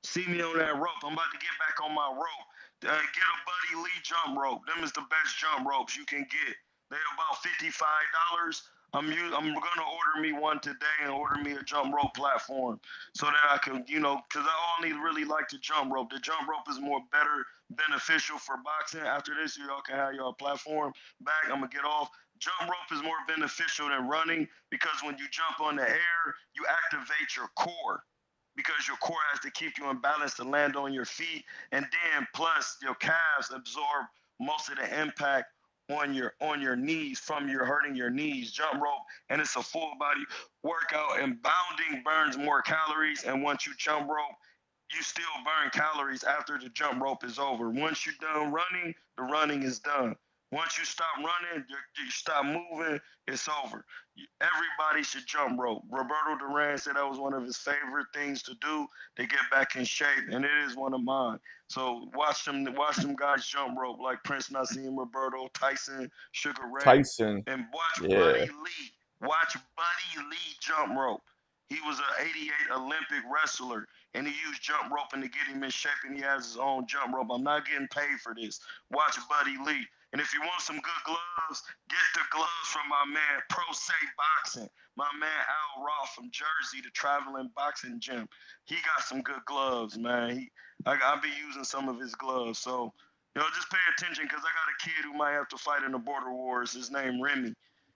See me on that rope. I'm about to get back on my rope. Get a Buddy Lee jump rope. Them is the best jump ropes you can get. They about $55. I'm gonna order me one today and order me a jump rope platform so that I can, because I only really like the jump rope. The jump rope is more better beneficial for boxing. After this, y'all can have your platform back. I'm gonna get off. Jump rope is more beneficial than running because when you jump on the air, you activate your core because your core has to keep you in balance to land on your feet, and then plus your calves absorb most of the impact on your knees from your hurting your knees. Jump rope, and it's a full body workout, and bounding burns more calories, and once you jump rope, you still burn calories after the jump rope is over. Once you're done running, the running is done. Once you stop running, you stop moving, it's over. Everybody should jump rope. Roberto Duran said that was one of his favorite things to do to get back in shape, and it is one of mine. So watch them guys jump rope like Prince Nassim, Roberto, Tyson, Sugar Ray, Tyson. and watch Yeah. Buddy Lee. Watch Buddy Lee jump rope. He was an '88 Olympic wrestler, and he used jump roping to get him in shape, and he has his own jump rope. I'm not getting paid for this. Watch Buddy Lee. And if you want some good gloves, get the gloves from my man Pro Se Boxing. My man Al Roth from Jersey, the traveling boxing gym. He got some good gloves, man. I'll be using some of his gloves. So, just pay attention because I got a kid who might have to fight in the border wars. His name Remy,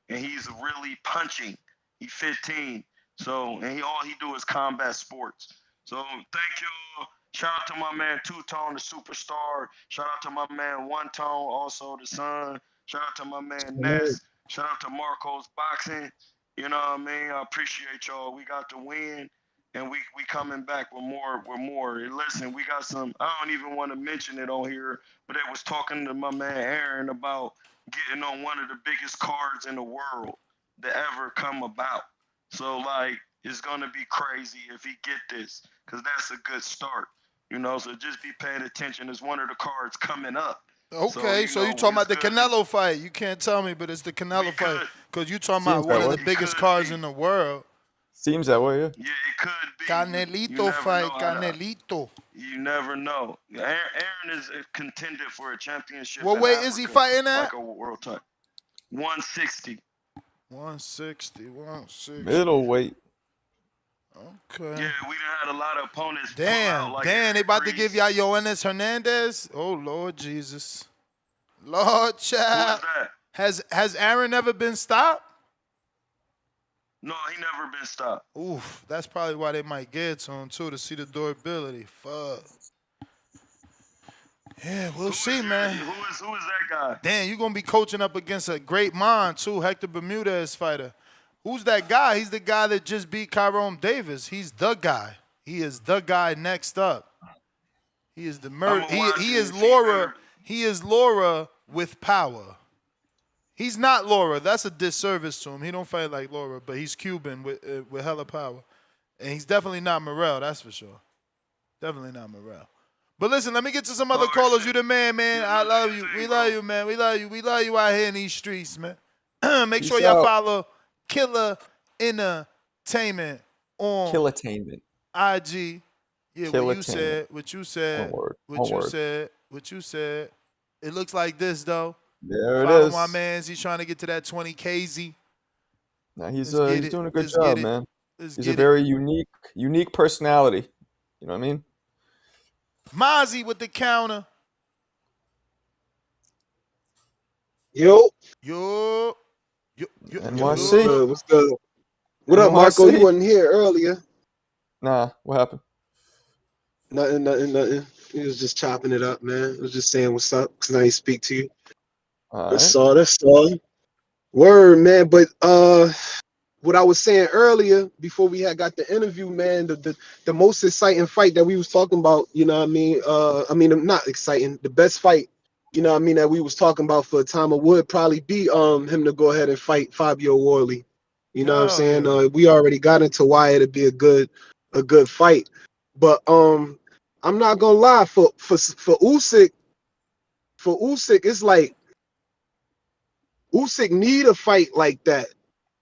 and he's really punching. He's 15. So, and all he do is combat sports. So, thank you. Shout out to my man Two Tone, the superstar. Shout out to my man One Tone, also the son. Shout out to my man Ness. Shout out to Marco's Boxing. You know what I mean? I appreciate y'all. We got the win, and we coming back with more. And listen, we got some. I don't even want to mention it on here, but they was talking to my man Aaron about getting on one of the biggest cards in the world to ever come about. So it's gonna be crazy if he get this, cause that's a good start. So just be paying attention. There's one of the cards coming up. Okay, so you talking about the Canelo fight. You can't tell me, but it's the Canelo fight. Because you talking about one of the biggest cards in the world. Seems that way, yeah. Yeah, it could be. Canelito fight, Canelito. You never know. Aaron is contended for a championship. What weight is he fighting at? Like a world title. 160. 160. Middleweight. Okay. Yeah, we done had a lot of opponents. Damn, they about to give y'all Yoenis Hernandez. Oh Lord Jesus, Lord child. Who is that? Has Aaron ever been stopped? No, he never been stopped. Oof, that's probably why they might get to him too, to see the durability. Fuck. Yeah, we'll see, man. Who is that guy? Damn, you gonna be coaching up against a great mind too, Hector Bermudez fighter. Who's that guy? He's the guy that just beat Kyrone Davis. He's the guy. He is the guy next up. He is the murder. He is Laura. He is Laura with power. He's not Laura. That's a disservice to him. He don't fight like Laura, but he's Cuban with hella power. And he's definitely not Morrell, that's for sure. Definitely not Morrell. But listen, let me get to some other callers. You the man, man. I love you. We love you, man. We love you. We love you out here in these streets, man. Make sure y'all follow Killer Entertainment on Killatainment. IG. Yeah, what you said. What you said. It looks like this though. There it Follow is. my man's. He's trying to get to that 20 KZ. Now he's doing a good job, man. He's a very unique personality. You know what I mean? Mozzie with the counter. Yo. NYC. What's good? What up, Marco? You wasn't here earlier. Nah, what happened? Nothing. He was just chopping it up, man. I was just saying what's up because I ain't speak to you. All That's all. Word, man. But what I was saying earlier before we had got the interview, man, the most exciting fight that we was talking about, you know what I mean? Not exciting, the best fight, you know what I mean, that we was talking about for a time would probably be him to go ahead and fight Fabio Wardley. You know what I'm saying? Yeah. We already got into why it'd be a good fight. But I'm not gonna lie, for Usyk, it's like Usyk need a fight like that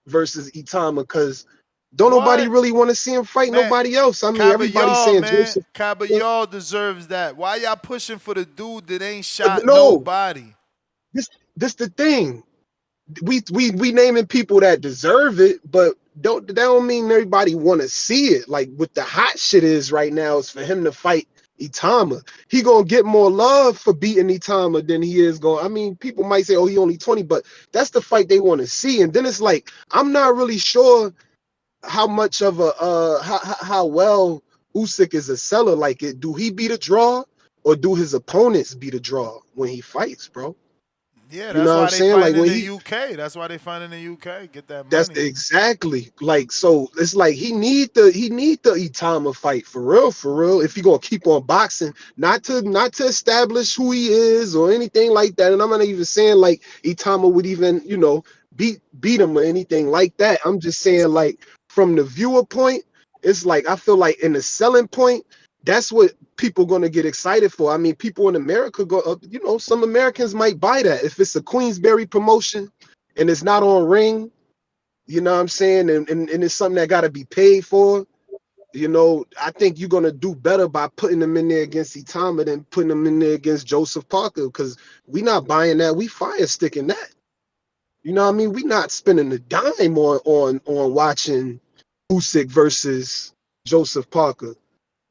versus Itauma, because Don't nobody What? really want to see him fight Man, nobody else. I mean, everybody's Caballal, saying man. Joseph. Caballal deserves that. Why y'all pushing for the dude that ain't shot No, nobody? this the thing. We naming people that deserve it, but that don't mean everybody want to see it. Like what the hot shit is right now is for him to fight Itama. He gonna get more love for beating Itama than he is going. I mean, people might say, "Oh, he only 20," but that's the fight they want to see. And then it's like I'm not really sure how much of a how well Usyk is a seller. Like, it do he beat a draw or do his opponents beat a draw when he fights, bro? Yeah, You that's know what I'm why they saying? Like fighting in when the he UK. That's why they fighting in the UK. Get that That's money. exactly like, so it's like he need the Itama fight for real if he gonna keep on boxing, not to establish who he is or anything like that. And I'm not even saying like Itama would even beat him or anything like that. I'm just saying, like, from the viewer point, it's like I feel like in the selling point, that's what people gonna get excited for. I mean, people in America some Americans might buy that if it's a Queensberry promotion and it's not on Ring. You know what I'm saying? And it's something that got to be paid for. I think you're going to do better by putting them in there against Itama than putting them in there against Joseph Parker, because we not buying that. We fire sticking that. You know what I mean? We not spending a dime on watching Usyk versus Joseph Parker.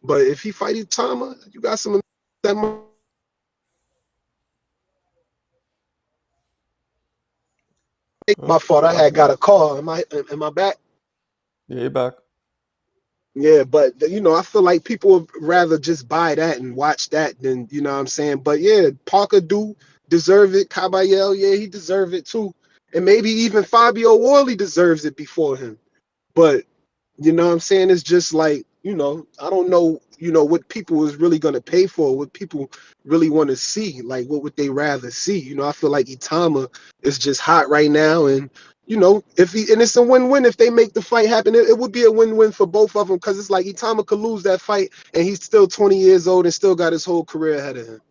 But if he fight Itama, you got some that my fault. I had got a call. Am I back? Yeah, you're back. Yeah, but I feel like people would rather just buy that and watch that than, you know what I'm saying? But yeah, Parker do deserve it. Caballel, yeah, he deserve it too. And maybe even Fabio Wardley deserves it before him. But you know what I'm saying? It's just like, I don't know, what people is really gonna pay for, what people really want to see. Like, what would they rather see? I feel like Itama is just hot right now, and and it's a win-win if they make the fight happen. It would be a win-win for both of them, because it's like Itama could lose that fight and he's still 20 years old and still got his whole career ahead of him.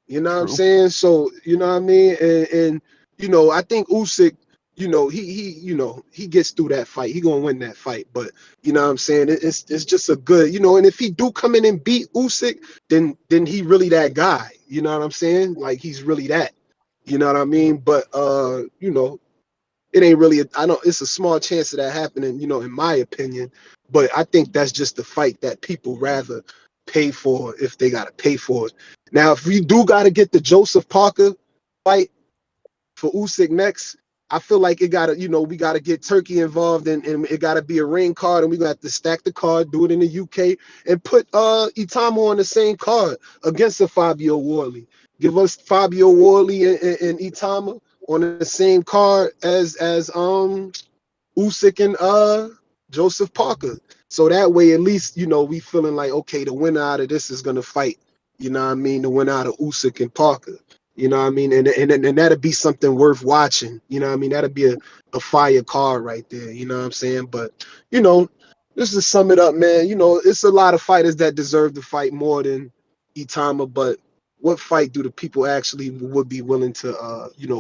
You know what I'm True. saying? So, you know what I mean? And I think Usyk, he gets through that fight. He gonna win that fight. But you know what I'm saying? It's just a good, and if he do come in and beat Usyk, then he really that guy. You know what I'm saying? Like, he's really that. You know what I mean? But it ain't really I don't it's a small chance of that happening, in my opinion. But I think that's just the fight that people rather pay for if they gotta pay for it. Now, if we do gotta get the Joseph Parker fight for Usyk next, I feel like it gotta, we gotta get Turkey involved, and it gotta be a ring card, and we got to stack the card, do it in the UK, and put Itama on the same card against a Fabio Wardley. Give us Fabio Wardley and Itama on the same card as Usyk and Joseph Parker. So that way, at least, we feeling like, okay, the winner out of this is gonna fight. You know what I mean? The winner out of Usyk and Parker. You know what I mean? And that'd be something worth watching. You know what I mean? That'd be a fire card right there. You know what I'm saying? But just to sum it up, man, it's a lot of fighters that deserve to fight more than Itama, but what fight do the people actually would be willing to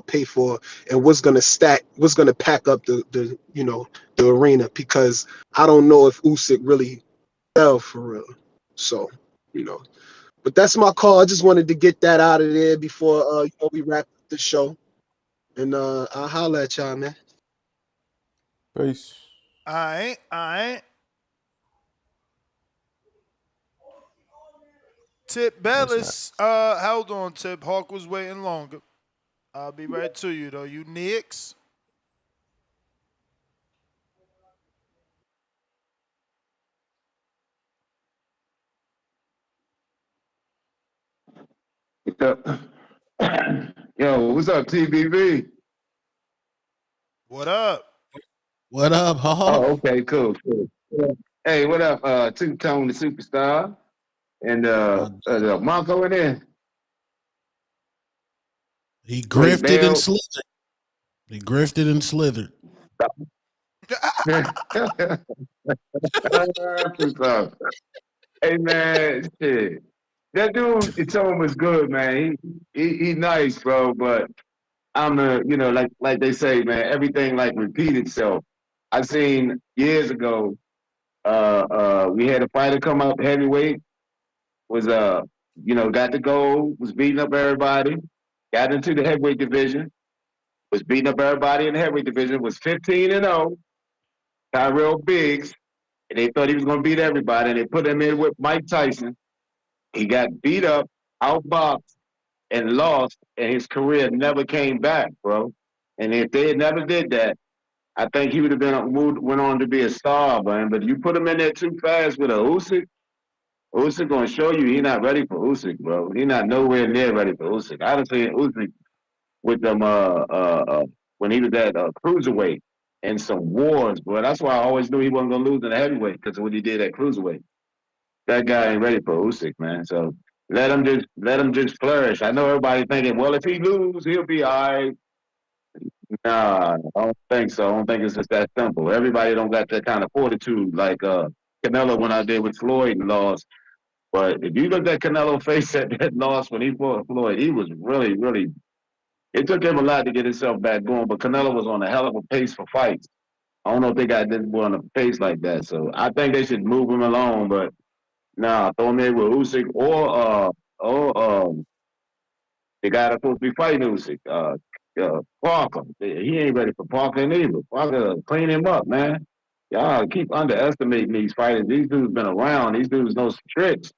pay for, and what's gonna pack up the arena? Because I don't know if Usyk really fell for real. So, but that's my call. I just wanted to get that out of there before we wrap up the show. And I'll holler at y'all, man. Peace. All right. Tip Bellis, hold on, Tip. Hawk was waiting longer. I'll be right to you, though. You Knicks. Yo, what's up, TBV? What up? What up, Oh, Hawk? okay, cool. Yeah. Hey, what up, Two Tone the Superstar? And Monko in there? He Wait, grifted and Bell? slithered. He grifted and slithered. Superstar. Hey, man, shit. That dude, Itauma was good, man. He nice, bro, but I'm like they say, man, everything like repeat itself. I seen years ago. We had a fighter come up heavyweight. Was got the gold. Was beating up everybody. Got into the heavyweight division. Was beating up everybody in the heavyweight division. Was 15-0. Tyrell Biggs, and they thought he was going to beat everybody, and they put him in with Mike Tyson. He got beat up, outboxed, and lost, and his career never came back, bro. And if they had never did that, I think he would have went on to be a star, man. But you put him in there too fast with a Usyk gonna show you he not ready for Usyk, bro. He not nowhere near ready for Usyk. I done seen Usyk with them when he was at cruiserweight in some wars, bro. That's why I always knew he wasn't gonna lose in the heavyweight because of what he did at cruiserweight. That guy ain't ready for Usyk, man. So let him just flourish. I know everybody thinking, well, if he lose, he'll be all right. Nah, I don't think so. I don't think it's just that simple. Everybody don't got that kind of fortitude like Canelo went out there with Floyd and lost. But if you look at Canelo face at that loss when he fought Floyd, he was really, really. It took him a lot to get himself back going. But Canelo was on a hell of a pace for fights. I don't know if they got this boy on a pace like that. So I think they should move him along. But nah, throw him in with Usyk or the guy that's supposed to be fighting Usyk, Parker. He ain't ready for Parker either. Parker, clean him up, man. Y'all keep underestimating these fighters. These dudes been around. These dudes know some tricks.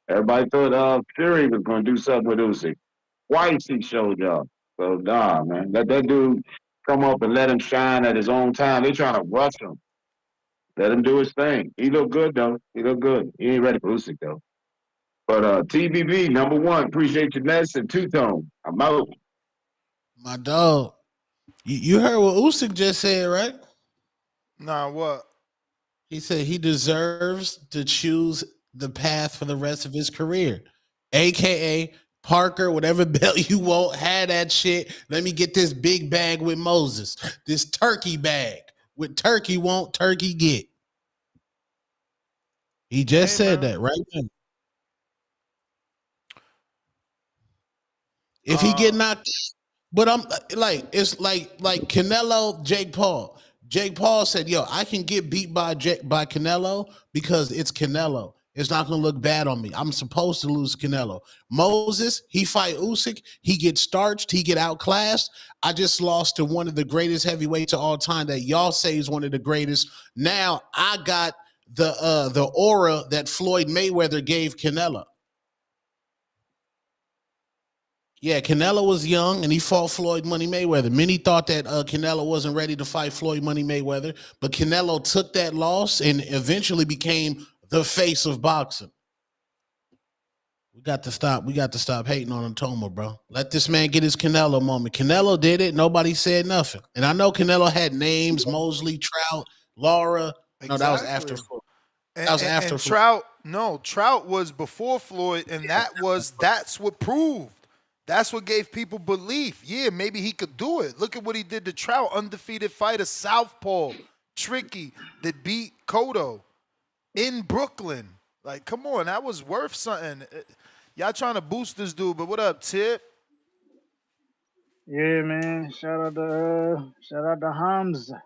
Everybody thought Fury was going to do something with Usyk. Twice he showed y'all. So, nah, man. Let that dude come up and let him shine at his own time. They trying to rush him. Let him do his thing. He look good, though. He look good. He ain't ready for Usyk, though. But TBB, number one, appreciate your mess and two-tone. I'm out. My dog. You heard what Usyk just said, right? Nah, what? He said he deserves to choose the path for the rest of his career. AKA Parker, whatever belt you want, had that shit. Let me get this big bag with Moses. This turkey bag. With turkey won't, turkey get. He just said that right now. If he get knocked, but I'm like, it's like Canelo, Jake Paul. Jake Paul said, "Yo, I can get beat by Canelo because it's Canelo. It's not gonna look bad on me. I'm supposed to lose Canelo." Moses, he fight Usyk, he gets starched, he get outclassed. I just lost to one of the greatest heavyweights of all time that y'all say is one of the greatest. Now I got the aura that Floyd Mayweather gave Canelo. Yeah, Canelo was young and he fought Floyd Money Mayweather. Many thought that Canelo wasn't ready to fight Floyd Money Mayweather, but Canelo took that loss and eventually became the face of boxing. We got to stop hating on Itauma, bro. Let this man get his Canelo moment. Canelo did it. Nobody said nothing. And I know Canelo had names, Mosley, Trout, Laura. No, that was after Floyd. That was after Trout. No, Trout was before Floyd, and that's what proved. That's what gave people belief. Yeah, maybe he could do it. Look at what he did to Trout, undefeated fighter, southpaw, tricky, that beat Cotto in Brooklyn. Like, come on, that was worth something. Y'all trying to boost this dude, but what up, Tip? Yeah, man. Shout out to Hamza.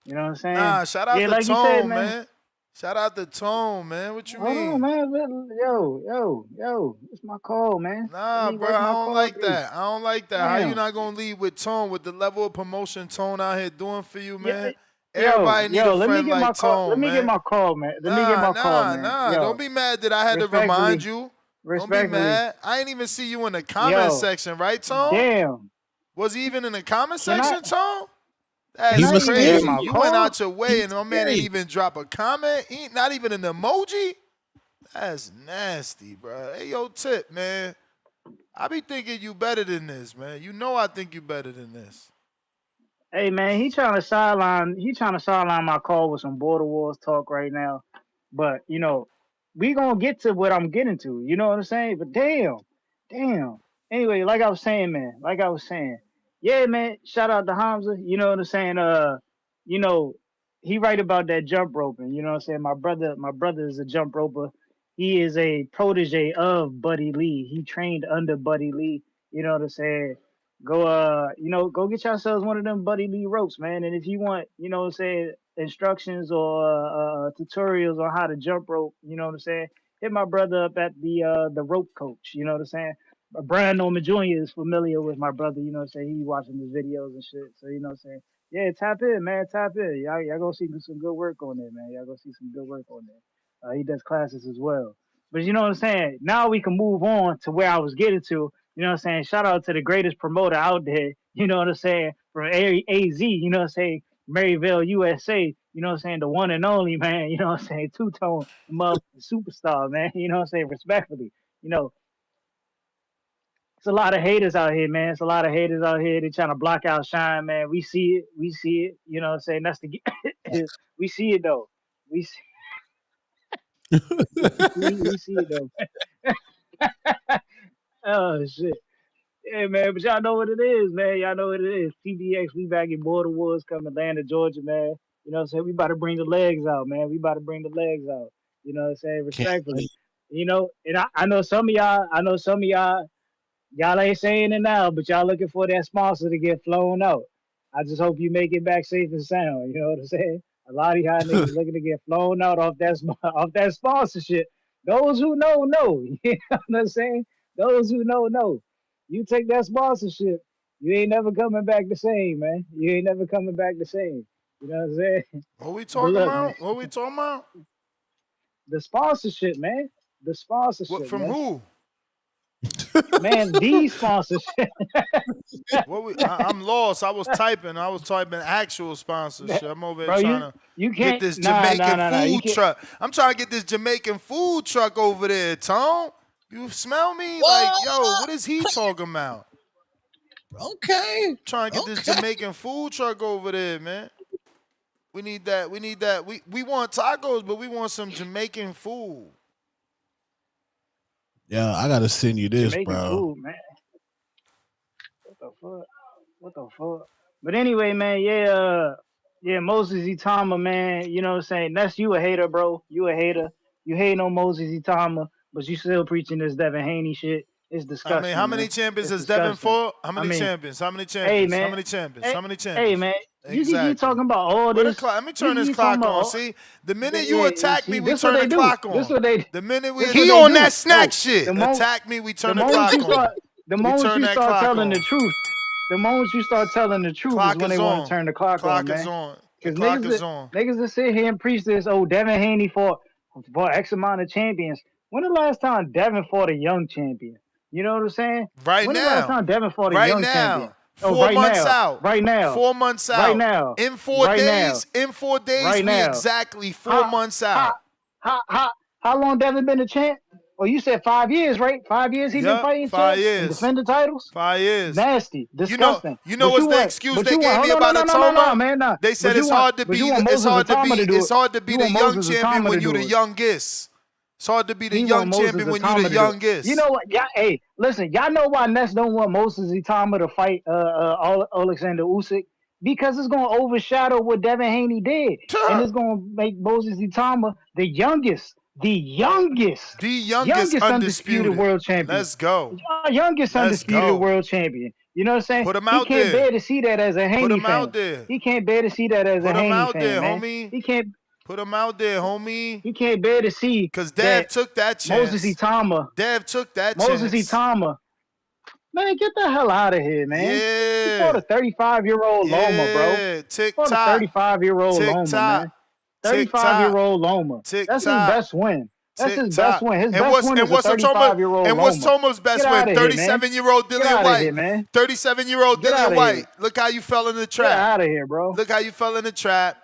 You know what I'm saying? Nah, shout out to like Tone, you said, man. Shout out to Tone, man. What you Hold mean? on, man. Yo. It's my call, man. Nah, bro, I don't like that. I don't like that. Damn. How you not gonna lead with Tone with the level of promotion Tone out here doing for you, man? Everybody need a friend like Tone, Let me get my call, man. Nah. Don't be mad that I had to remind you. Don't be mad. I ain't even see you in the comment section, right, Tone? Damn. Was he even in the comment section, Tone? That's crazy. You went out your way and my man didn't even drop a comment. He ain't not even an emoji. That's nasty, bro. Hey, yo, Tip, man. I be thinking you better than this, man. You know I think you better than this. Hey, man, he trying to sideline my call with some Border Wars talk right now. But, you know, we gonna get to what I'm getting to. You know what I'm saying? But damn. Anyway, like I was saying, man. Yeah, man, shout out to Hamza. You know what I'm saying? You know, he right about that jump roping. You know what I'm saying? My brother is a jump roper. He is a protege of Buddy Lee. He trained under Buddy Lee. You know what I'm saying? go go get yourselves one of them Buddy Lee ropes, man. And if you want, say instructions or tutorials on how to jump rope, you know what I'm saying, hit my brother up at the rope coach, you know what I'm saying. Brian Norman Jr. is familiar with my brother, you know what I'm saying. He watching his videos and shit. So you know what I'm saying. Yeah, tap in, man, tap in. Y'all gonna see some good work on there, man. Y'all gonna see some good work on there. He does classes as well. But you know what I'm saying? Now we can move on to where I was getting to. You know what I'm saying? Shout out to the greatest promoter out there. You know what I'm saying? From AZ, you know what I'm saying? Maryville, USA. You know what I'm saying? The one and only, man. You know what I'm saying? Two-tone superstar, man. You know what I'm saying? Respectfully. You know, it's a lot of haters out here, man. It's a lot of haters out here. They trying to block out shine, man. We see it. We see it. You know what I'm saying? That's the we see it though. We see, we see it though. Oh shit. Yeah, man, but y'all know what it is, man. Y'all know what it is. TBX, we back in Border Wars, coming to Atlanta, Georgia, man. You know what I'm saying? We about to bring the legs out, man. We about to bring the legs out. You know what I'm saying? Can't Respectfully. wait. You know, and I know some of y'all ain't saying it now, but y'all looking for that sponsor to get flown out. I just hope you make it back safe and sound. You know what I'm saying? A lot of y'all niggas looking to get flown out off that sponsorship. Those who know, know. You know what I'm saying? Those who know, know. You take that sponsorship, you ain't never coming back the same, man. You ain't never coming back the same. You know what I'm saying? What we But talking look, man, about? What we talking about? the sponsorship, man. The What sponsorship, from man. who? Man, the sponsorship. I'm lost. I was typing actual sponsorship. I'm over here Bro, trying to you get can't. this Nah. Jamaican You food can't. truck. I'm trying to get this Jamaican food truck over there, Tone. You smell me? Like, yo, What? what is he talking about? Okay. Trying to get this Okay. Jamaican food truck over there, man. We need that. We need that. We want tacos, but we want some Jamaican food. Yeah, I gotta send you this, Jamaican bro. food, man. What the fuck? What the fuck? But anyway, man, yeah, Moses Itauma, man. You know what I'm saying? That's you a hater, bro. You a hater. You hating on Moses Itauma, but you still preaching this Devin Haney shit. It's How disgusting, many man. champions It's is Devin disgusting. for? How I many mean, champions? How many hey, champions? How man. many champions? Hey, How many hey, champions? man. You can keep Exactly. talking about all Where the this. clock? Let me You turn can this keep talking clock about on. all. See, the minute you Yeah, attack me, see, we this what turn they the do. clock on. The minute we This what he they on do. that snack No, shit. the moment, Attack me, we the turn the moment clock you on. start, the We moment turn you that start clock telling the on. truth, the moment you start telling the truth is Clock when they is want to on. turn the clock on, Clock is man. on. The Because clock is on. niggas that sit here and preach this, oh, Devin Haney fought for X amount of champions. When the last time Devin fought a young champion? You know what I'm saying? Right When the last now. time Devin fought a Right young champion? now. Oh, 4 months out. right now, 4 months right out. now, In 4 right now, days. In 4 days, right we now. exactly 4 How, months how, out. how long Devin been a champ? Well, you said 5 years, right? 5 years he been Yep. fighting 5 champs and years. defending titles. 5 years. Nasty, You know, disgusting. you know But you what's the want, excuse but they you gave want. me Oh no, about no, no, no, no, Atoma? man, nah. They said it's hard to But you be want Moses Itauma to do it's it. hard to be You the want young Moses champion Itauma to when you do the it. youngest. It's hard to be the He want young Moses champion when you the Itauma to do it. You youngest. know what? Yeah, hey, listen, y'all know why Ness don't want Moses Itauma to fight Oleksandr Usyk? Because it's gonna overshadow what Devin Haney did. And it's gonna make Moses Itauma the youngest undisputed undisputed. world champion. Let's go. Youngest Let's undisputed go. world champion. You know what I'm saying? Put him He out can't there. bear to see that as a Put Haney him out fan. there. He can't bear to see that as Put a him Haney out fan, there, man. homie. He can't Put him out there, homie. he can't bear to see Cause that Dev took that Moses chance. Itauma, Dev took that Moses chance. Itauma, man, get the hell out of here, man. He fought Yeah. a 35-year-old Loma, bro. Yeah. Tick Fought a tock. 35-year-old Tick Loma, tock. man. Tick tock. 35-year-old Loma. Tick That's his tock. best win. That's Tick his best tock. win. His And best what's win and is a what's Atoma 35-year-old and what's Loma. Toma's Get best win? out of here, man. 37-year-old Get Dillian out of Whyte. here, man. 37-year-old Get out Dillian of here. Whyte. Look how you fell in the Get trap. out of here, bro. Look how you fell in the trap.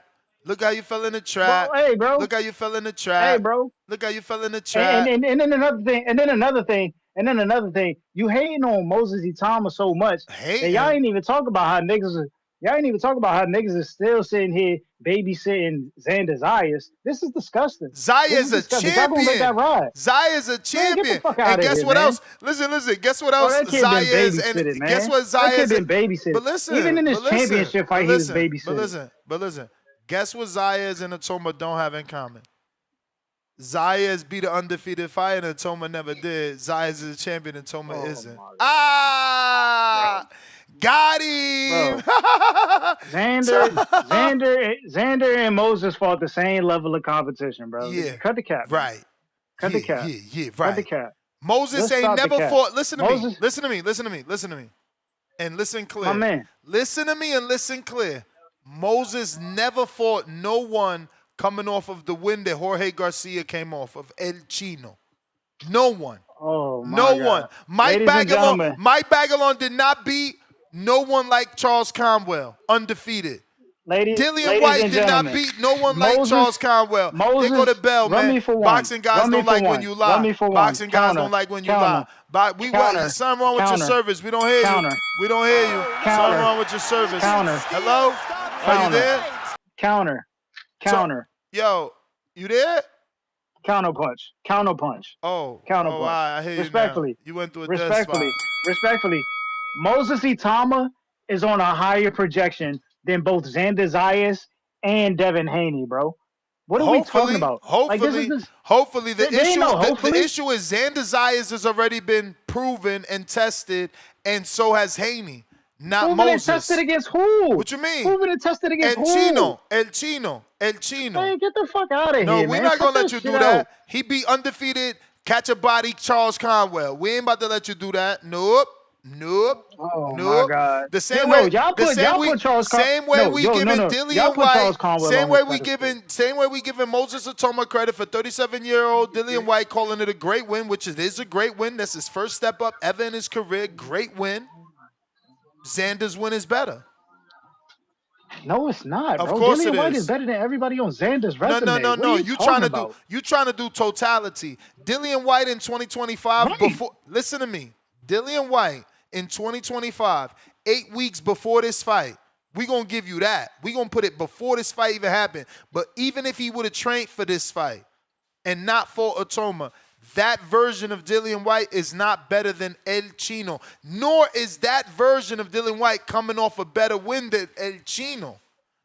Look how you fell in the Bro, trap. hey, bro. Look how you fell in the Hey, trap. bro. Look how you fell in the And trap. and, and then another thing, you hating on Moses Itauma so much that y'all Hating. ain't even talk about how niggas is still sitting here babysitting Xander Zayas. This is disgusting. Zaya This is is a disgusting. Y'all gonna let that champion. ride? Zaya is a Man, get the champion. fuck And out of guess here, what man. else? Listen. Guess what Bro, else that kid Zaya been is? And babysitting, guess man. what That Zaya kid is? been babysitting. But Even listen. in But his listen. championship But fight, he was listen. But babysitting. listen. But listen. Guess what Zaya and Atoma don't have in common? Zaya beat an undefeated fighter and Atoma never did. Zaya is a champion and Atoma isn't. My God. Ah! Got him. Xander and Moses fought the same level of competition, bro. Yeah. Cut the cap. Man. Right. Cut the cap. Yeah, right. Cut the cap. Moses Let's ain't stop the never cap. fought. Listen to Moses- me. Listen to me. Listen to me. Listen to me. And listen clear. My man. Listen to me and listen clear. Moses never fought no one coming off of the win that Jorge Garcia came off of El Chino. No one. Oh, my No God. one. Mike Ladies and gentlemen. Bagalon did not beat no one like Charles Conwell, undefeated. Dillian Whyte did not beat no one like Charles Conwell. They go to Bell, man. Boxing guys don't like when you lie. Boxing guys don't like when you lie. Something wrong with your service. We don't hear you. We don't hear you. Something wrong with your service. Hello? Are you there? Counter. Yo, you there? Counter punch. Oh, Counterpunch. I hear you Respectfully. now. You went through a Respectfully. death spot. Respectfully. Moses Itauma is on a higher projection than both Xander Zayas and Devin Haney, bro. What are we talking about? Hopefully, the issue is Xander Zayas has already been proven and tested, and so has Haney. Not proven Moses. and tested against who? What you mean? Proven and tested against El Chino. Man, get the fuck out of here, No, man. we're not going to let you do that. Out. He beat undefeated, catch a body Charles Conwell. We ain't about to let you do that. Nope. Oh my God! The same way we giving Moses Itauma credit for 37-year-old Dillian Whyte calling it a great win, which it is a great win. That's his first step up ever in his career. Great win. Xander's win is better. No, it's not, bro. Of course Dillian it Whyte is. is better than everybody on Xander's resume. No. You trying to do totality. Dillian Whyte in 2025 listen to me. Dillian Whyte in 2025, 8 weeks before this fight. We're going to give you that. We're going to put it before this fight even happened. But even if he would have trained for this fight and not fought Itauma, that version of Dillian Whyte is not better than El Chino. Nor is that version of Dillian Whyte coming off a better win than El Chino.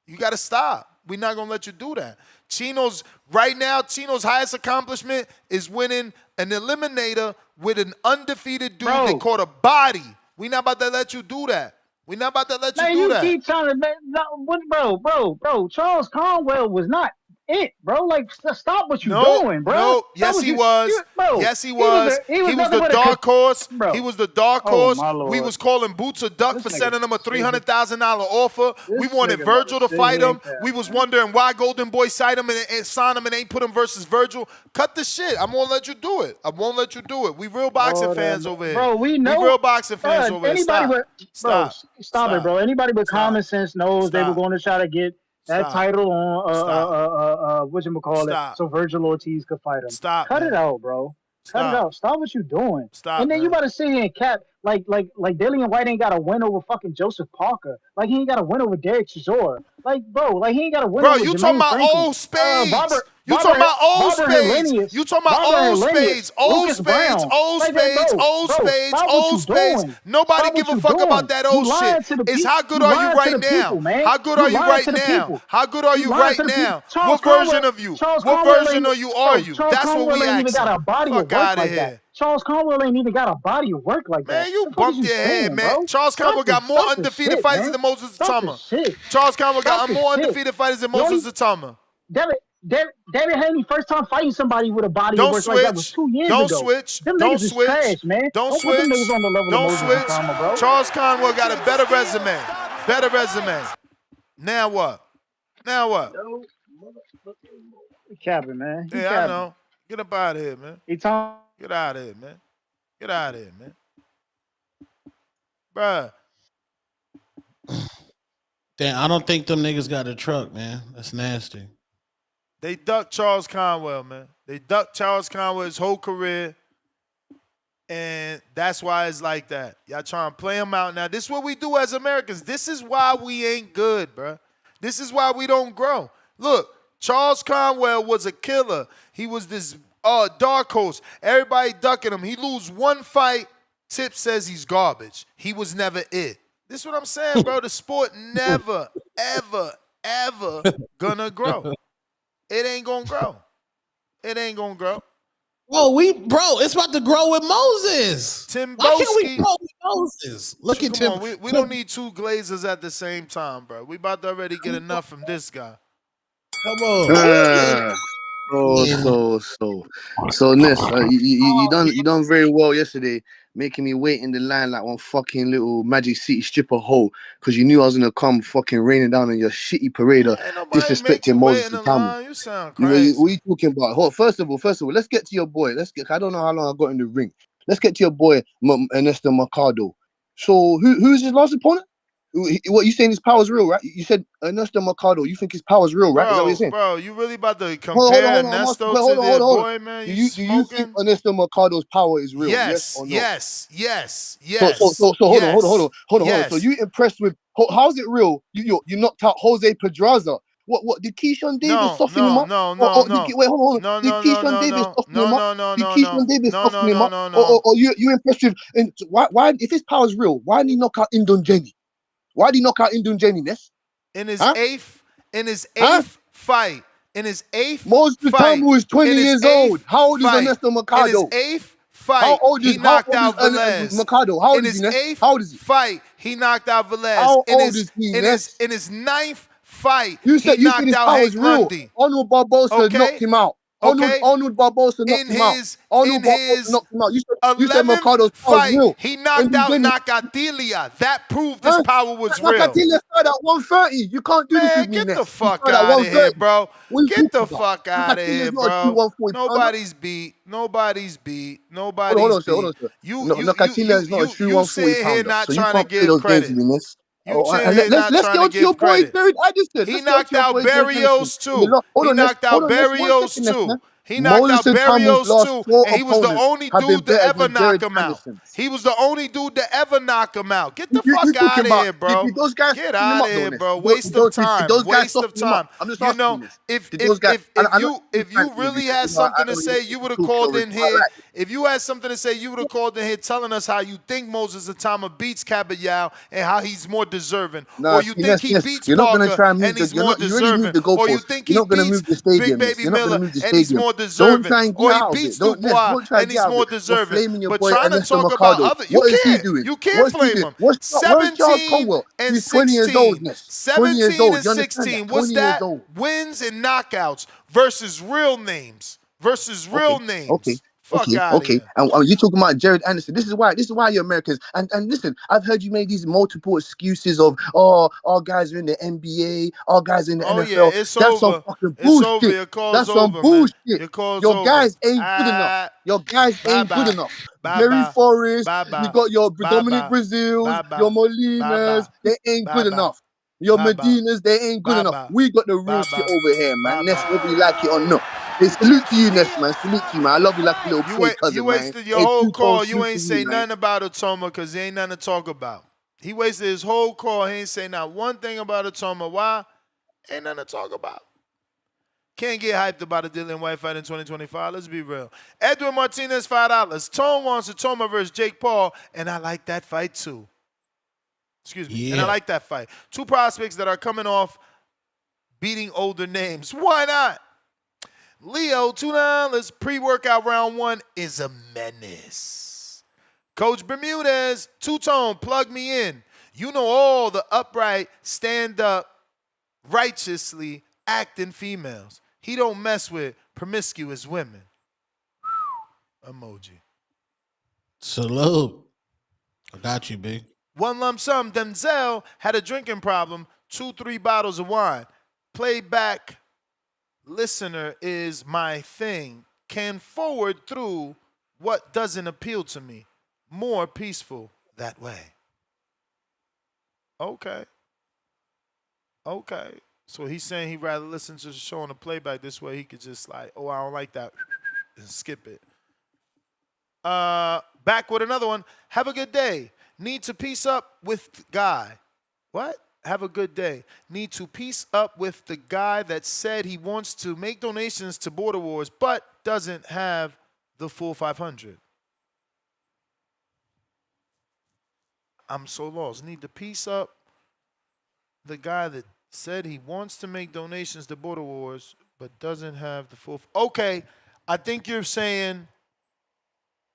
You got to stop. We're not going to let you do that. Chino's highest accomplishment is winning an eliminator with an undefeated dude that caught a body. We're not about to let you do that. We're not about to let you do that. Keep trying to, bro. Charles Conwell was not it, bro. Like, stop what you're doing, bro. No, yes, he was. Yes, he was. He was the dark horse. He was the dark horse. We was calling Boots a duck for sending him a $300,000 offer. We wanted Virgil to fight him. We was wondering why Golden Boy signed him and signed him and ain't put him versus Virgil. Cut the shit. I'm gonna let you do it. I won't let you do it. We real boxing fans over here. Bro, we know. We real boxing fans over here. Stop it, bro. Anybody with common sense knows they were going to try to get that title on whatchamacallit, so Virgil Ortiz could fight him. Cut it out, bro. Cut it out. Stop what you're doing. And then you about to sit here and cap like Dillian Whyte ain't got to win over fucking Joseph Parker. Like he ain't got to win over Derek Chisora. Like bro, he ain't got to win over you Jermaine talking about Franklin. old spades. You talking about old spades. You talking about old spades. Old spades. Old spades. Old spades. Old spades. Nobody give a fuck about that old shit. It's how good are you right now? How good are you right now? How good are you right now? What version of you? What version of you are you? That's what we asking. Fuck out of here. Charles Conwell ain't even got a body of work like that. Man, you bumped your head, man. Bro? Charles Conwell got more undefeated fighters than Moses Itauma. Charles Conwell got more undefeated fighters than Moses Itauma. David Haney first time fighting somebody with a body of work like that was 2 years ago. Them niggas is trash, man. Don't put them niggas on the level of Moses Itauma, bro. Charles Conwell got a better resume. Now what? Capping, man. I know. Get up out of here, man. Get out of here, man. Bruh. Damn, I don't think them niggas got a truck, man. That's nasty. They ducked Charles Conwell, man. They ducked Charles Conwell his whole career. And that's why it's like that. Y'all trying to play him out. Now, this is what we do as Americans. This is why we ain't good, bruh. This is why we don't grow. Look, Charles Conwell was a killer. He was this dark horse. Everybody ducking him. He lose one fight. Tip says he's garbage. He was never it. This is what I'm saying, bro. The sport never, ever, ever gonna grow. It ain't gonna grow. It's about to grow with Moses. Why can't we grow with Moses? Look at Tim. Come on, we don't need two Glazers at the same time, bro. We about to already get enough from this guy. Come on. So Ness, you done very well yesterday, making me wait in the line like one fucking little Magic City stripper hole, because you knew I was gonna come fucking raining down on your shitty parade of disrespecting Moses Itauma. You sound You know, crazy. what are you talking about? First of all, let's get to your boy. I don't know how long I got in the ring. Let's get to your boy, Ernesto Mercado. So who's his last opponent? What you saying? His power's real, right? You said Ernesto Mercado. You think his power's real, right? Is that what you're saying? Bro, you really about to Hold compare on. Ernesto to their Hold on. boy, man? Do you think Ernesto Mercado's power is real? Yes or no? Yes. So hold on. So you impressed with how's it real? You knocked out Jose Pedraza. What did Keyshawn Davis soften him up? Wait, hold on. Did Keyshawn Davis soften him up? Did Keyshawn Davis soften him up? Or you impressed with? And why if his power is real, why did he knock out Indonjeni? Why did he knock out Indonjeni, Ness? In his eighth fight. In his eighth Moses fight. Itauma is 20 years old. How old is Ernesto Mercado? In his eighth fight, he knocked out Velez. Mercado? How old is he, Ness? How old is he? Fight, he knocked out Velez. How old is he, Ness? In his ninth fight, you said knocked his out power Hank is real. Lundy. Arnold Barbosa knocked him out. Arnold Barbosa knocked him out. Arnold Barbosa knocked him out. You said Mercado's power is real. He knocked out Nakatilia. That proved his power was real. Nakatilia started at 130. You can't do this with me, Get Ness. the fuck out of here, bro. Get the fuck out of here, bro. Nobody's beat. Hold on, sir. Nakatilia is not a true 140 pounder. Not so you trying can't to play give those credit. games with me, Ness. Let's go to your boy, Jared Addison. He knocked out Barrios too. He knocked out Barrios too. He knocked out Barrios too, and he was the only dude to ever knock him out. He was the only dude to ever knock him out. Get the fuck out of here, bro. Get out of here, bro. Waste of time. Waste of time. You know, if you really had something to say, you would have called in here. If you had something to say, you would have called in here telling us how you think Moses Itauma beats Caballao and how he's more deserving. Or you think he beats Parker and he's more deserving. Or you think he beats Big Baby Miller and he's more deserving. Or he beats Dubois and he's more deserving. But trying to talk about other, you can't flame him. 17 and 16. 17 and 16. What's that? Wins and knockouts versus real names. Names. Okay. And you talking about Jared Anderson. This is why you're Americans. And listen, I've heard you make these multiple excuses of all guys are in the NBA, all guys are in the NFL. Yeah, it's That's over. some fucking bullshit. That's some bullshit. Your guys ain't good enough. Your guys ain't good enough. Jerry Forrest, you got your Dominic Brazils, your Molinas, they ain't good enough. Your Medinas, they ain't good enough. We got the real shit over here, man. That's whether you like it or not. Hey, salute to you, Ness, man. Salute to you, man. I love you like a little play cousin, You wasted your whole call. You ain't say nothing about Itauma because there ain't nothing to talk about. He wasted his whole call. He ain't say not one thing about Itauma. Why? Ain't nothing to talk about. Can't get hyped about a Dillian Whyte fight in 2025. Let's be real. Edwin Martinez, $5. Tone wants Itauma versus Jake Paul, and I like that fight too. Excuse me. Yeah. And I like that fight. Two prospects that are coming off beating older names. Why not? Leo, $2. Pre-workout round 1 is a menace. Coach Bermudez, Two-Tone, plug me in. You know all the upright, stand-up, righteously acting females. He don't mess with promiscuous women. Emoji. Salute. I got you, big. One lump sum. Denzel had a drinking problem. 2-3 bottles of wine. Playback listener is my thing. Can forward through what doesn't appeal to me. More peaceful that way. Okay. So he's saying he'd rather listen to the show on the playback. This way he could just like, oh, I don't like that, and skip it. Back with another one. Have a good day. Need to peace up with the guy. What? Have a good day. Need to peace up with the guy that said he wants to make donations to Border Wars, but doesn't have the full 500. I'm so lost. Need to peace up the guy that said he wants to make donations to Border Wars, but doesn't have the full. Okay, I think you're saying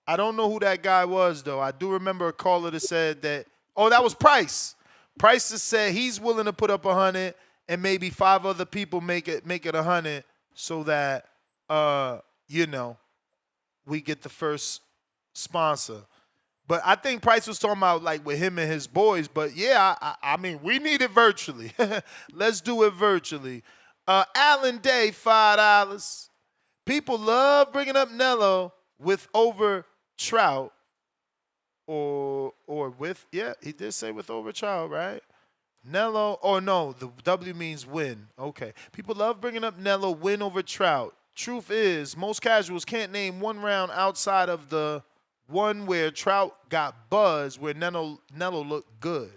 I don't know who that guy was though. I do remember a caller that said that. Oh, that was Price. Price has said he's willing to put up 100, and maybe 5 other people make it 100, so that we get the first sponsor. But I think Price was talking about like with him and his boys. But yeah, I mean, we need it virtually. Let's do it virtually. Alan Day, $5. People love bringing up Nello with over Trout, or with, yeah, he did say with over Trout, right? Nello, or no, the W means win. Okay. People love bringing up Nello win over Trout. Truth is, most casuals can't name one round outside of the one where Trout got buzzed, where Nello looked good.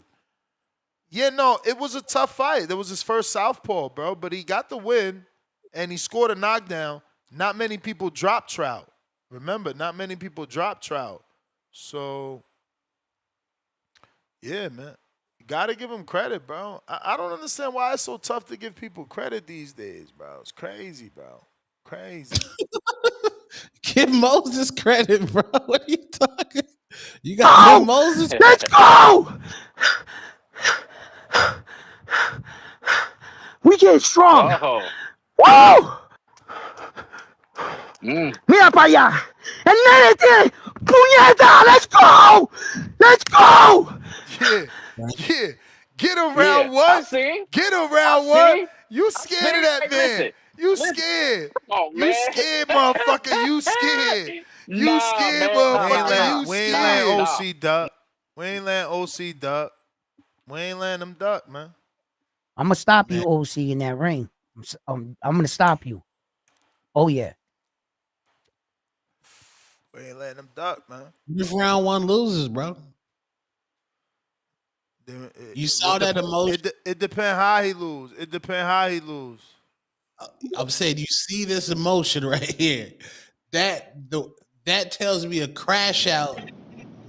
Yeah, no, it was a tough fight. That was his first southpaw, bro, but he got the win, and he scored a knockdown. Not many people drop Trout. Remember, not many people drop Trout. So, yeah, man. You got to give him credit, bro. I don't understand why it's so tough to give people credit these days, bro. It's crazy, bro. Crazy. Give Moses credit, bro. What are you talking? You got to give Moses. Let's go. We get strong. Oh. Woo! Mira para allá. El nene tiene puñeta. Let's go. Let's go. Yeah. Get him round one. Get him round one. You scared of that man. You scared. You scared, motherfucker. You scared. You scared, motherfucker. You scared. We ain't letting OC duck. We ain't letting OC duck. We ain't letting him duck, man. I'm gonna stop you, OC, in that ring. I'm gonna stop you. Oh yeah. We ain't letting him duck, man. If round one loses, bro. You saw that emotion. It depends how he lose. It depends how he lose. I'm saying you see this emotion right here. That tells me a crash out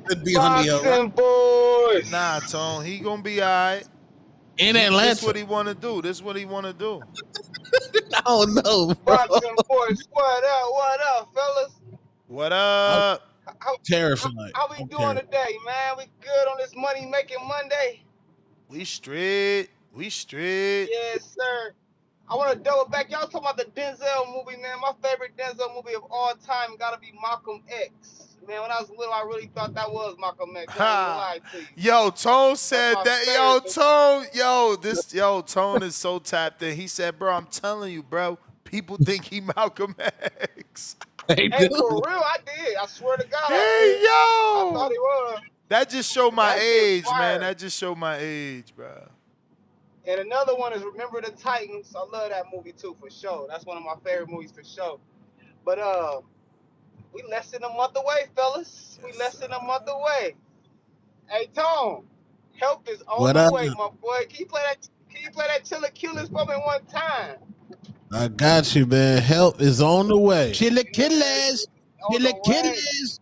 could be on the Boxing boys. Nah, Tone, he gonna be all right. In Atlanta. This what he want to do. This what he want to do. I don't know, bro. Boxing boys, what up, fellas? What up? Terrified. How we doing today, man? We good on this money making Monday? We straight. We straight. Yes, sir. I want to double back. Y'all talking about the Denzel movie, man. My favorite Denzel movie of all time got to be Malcolm X. Man, when I was little, I really thought that was Malcolm X. I ain't gonna lie to you. Yo, Tone said that. Tone is so tapped in. He said, bro, I'm telling you, bro, people think he Malcolm X. Hey, for real, I did. I swear to God, I did. I thought he was. That just showed my age, man. That just showed my age, bro. And another one is Remember the Titans. I love that movie too, for sure. That's one of my favorite movies for sure. But we less than a month away, fellas. We less than a month away. Hey, Tone, help is on the way, my boy. Can you play that Chilla Killers for me one time? I got you, man. Help is on the way. Chilla Killers. Chilla Killers.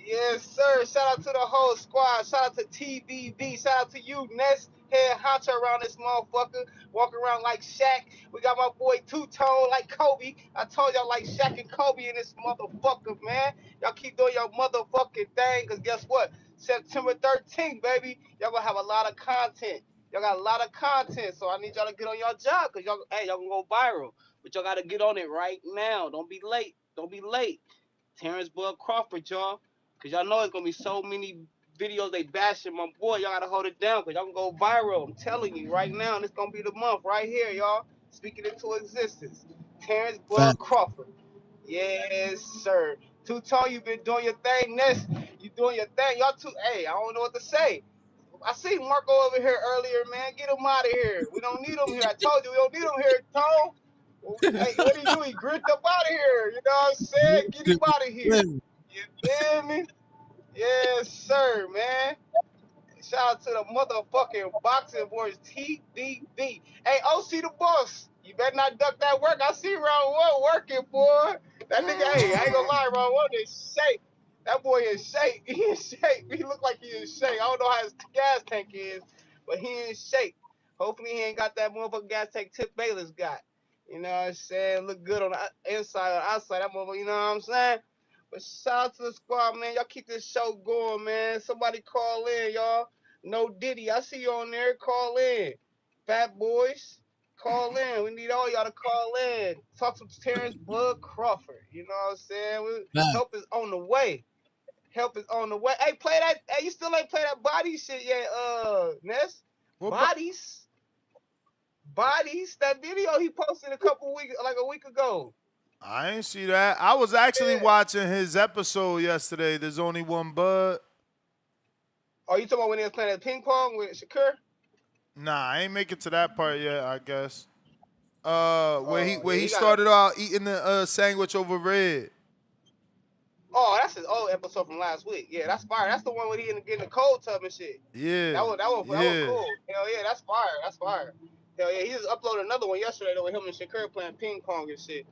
Yes, sir. Shout out to the whole squad. Shout out to TBV. Shout out to you, Ness. Head honcho around this motherfucker. Walking around like Shaq. We got my boy Two-Tone like Kobe. I told y'all like Shaq and Kobe in this motherfucker, man. Y'all keep doing your motherfucking thing, because guess what? September 13th, baby. Y'all gonna have a lot of content. Y'all got a lot of content, so I need y'all to get on your job, because y'all gonna go viral. But y'all gotta get on it right now. Don't be late. Don't be late. Terrence Crawford, y'all. Because y'all know it's going to be so many videos they bashing my boy. Y'all got to hold it down because y'all can go viral. I'm telling you right now, this going to be the month right here, y'all. Speaking into existence. Terrence Crawford. Yes, sir. Two-Tone, you been doing your thing. Ness, you doing your thing. Y'all two, hey, I don't know what to say. I see Marco over here earlier, man. Get him out of here. We don't need him here. I told you we don't need him here, Tone. Hey, what did he do? He gripped up out of here. You know what I'm saying? Get him out of here. You feel me? Yes, sir, man. Shout out to the motherfucking boxing boys, TBV. Hey, OC the boss. You better not duck that work. I see round one working, boy. That nigga, hey, I ain't gonna lie, round one is shape. That boy is shape. He in shape. He look like he in shape. I don't know how his gas tank is, but he in shape. Hopefully he ain't got that motherfucking gas tank Tip Bayless got. You know what I'm saying? Look good on the inside or outside. That motherfucker, you know what I'm saying? But shout out to the squad, man. Y'all keep this show going, man. Somebody call in, y'all. No Diddy. I see you on there. Call in. Fat boys, call in. We need all y'all to call in. Talk to Terrence Bud Crawford. You know what I'm saying? Help is on the way. Help is on the way. Hey, play that. Hey, you still ain't play that body shit yet, Ness? Bodies. That video he posted a week ago. I ain't see that. I was actually watching his episode yesterday. There's only one Bud. Oh, you talking about when he was playing that ping pong with Shakur? Nah, I ain't make it to that part yet, I guess. Where he got started out eating the sandwich over red. Oh, that's his old episode from last week. Yeah, that's fire. That's the one where he getting the cold tub and shit. Yeah. That was cool. Hell yeah, that's fire. That's fire. Hell yeah, he just uploaded another one yesterday though with him and Shakur playing ping pong and shit.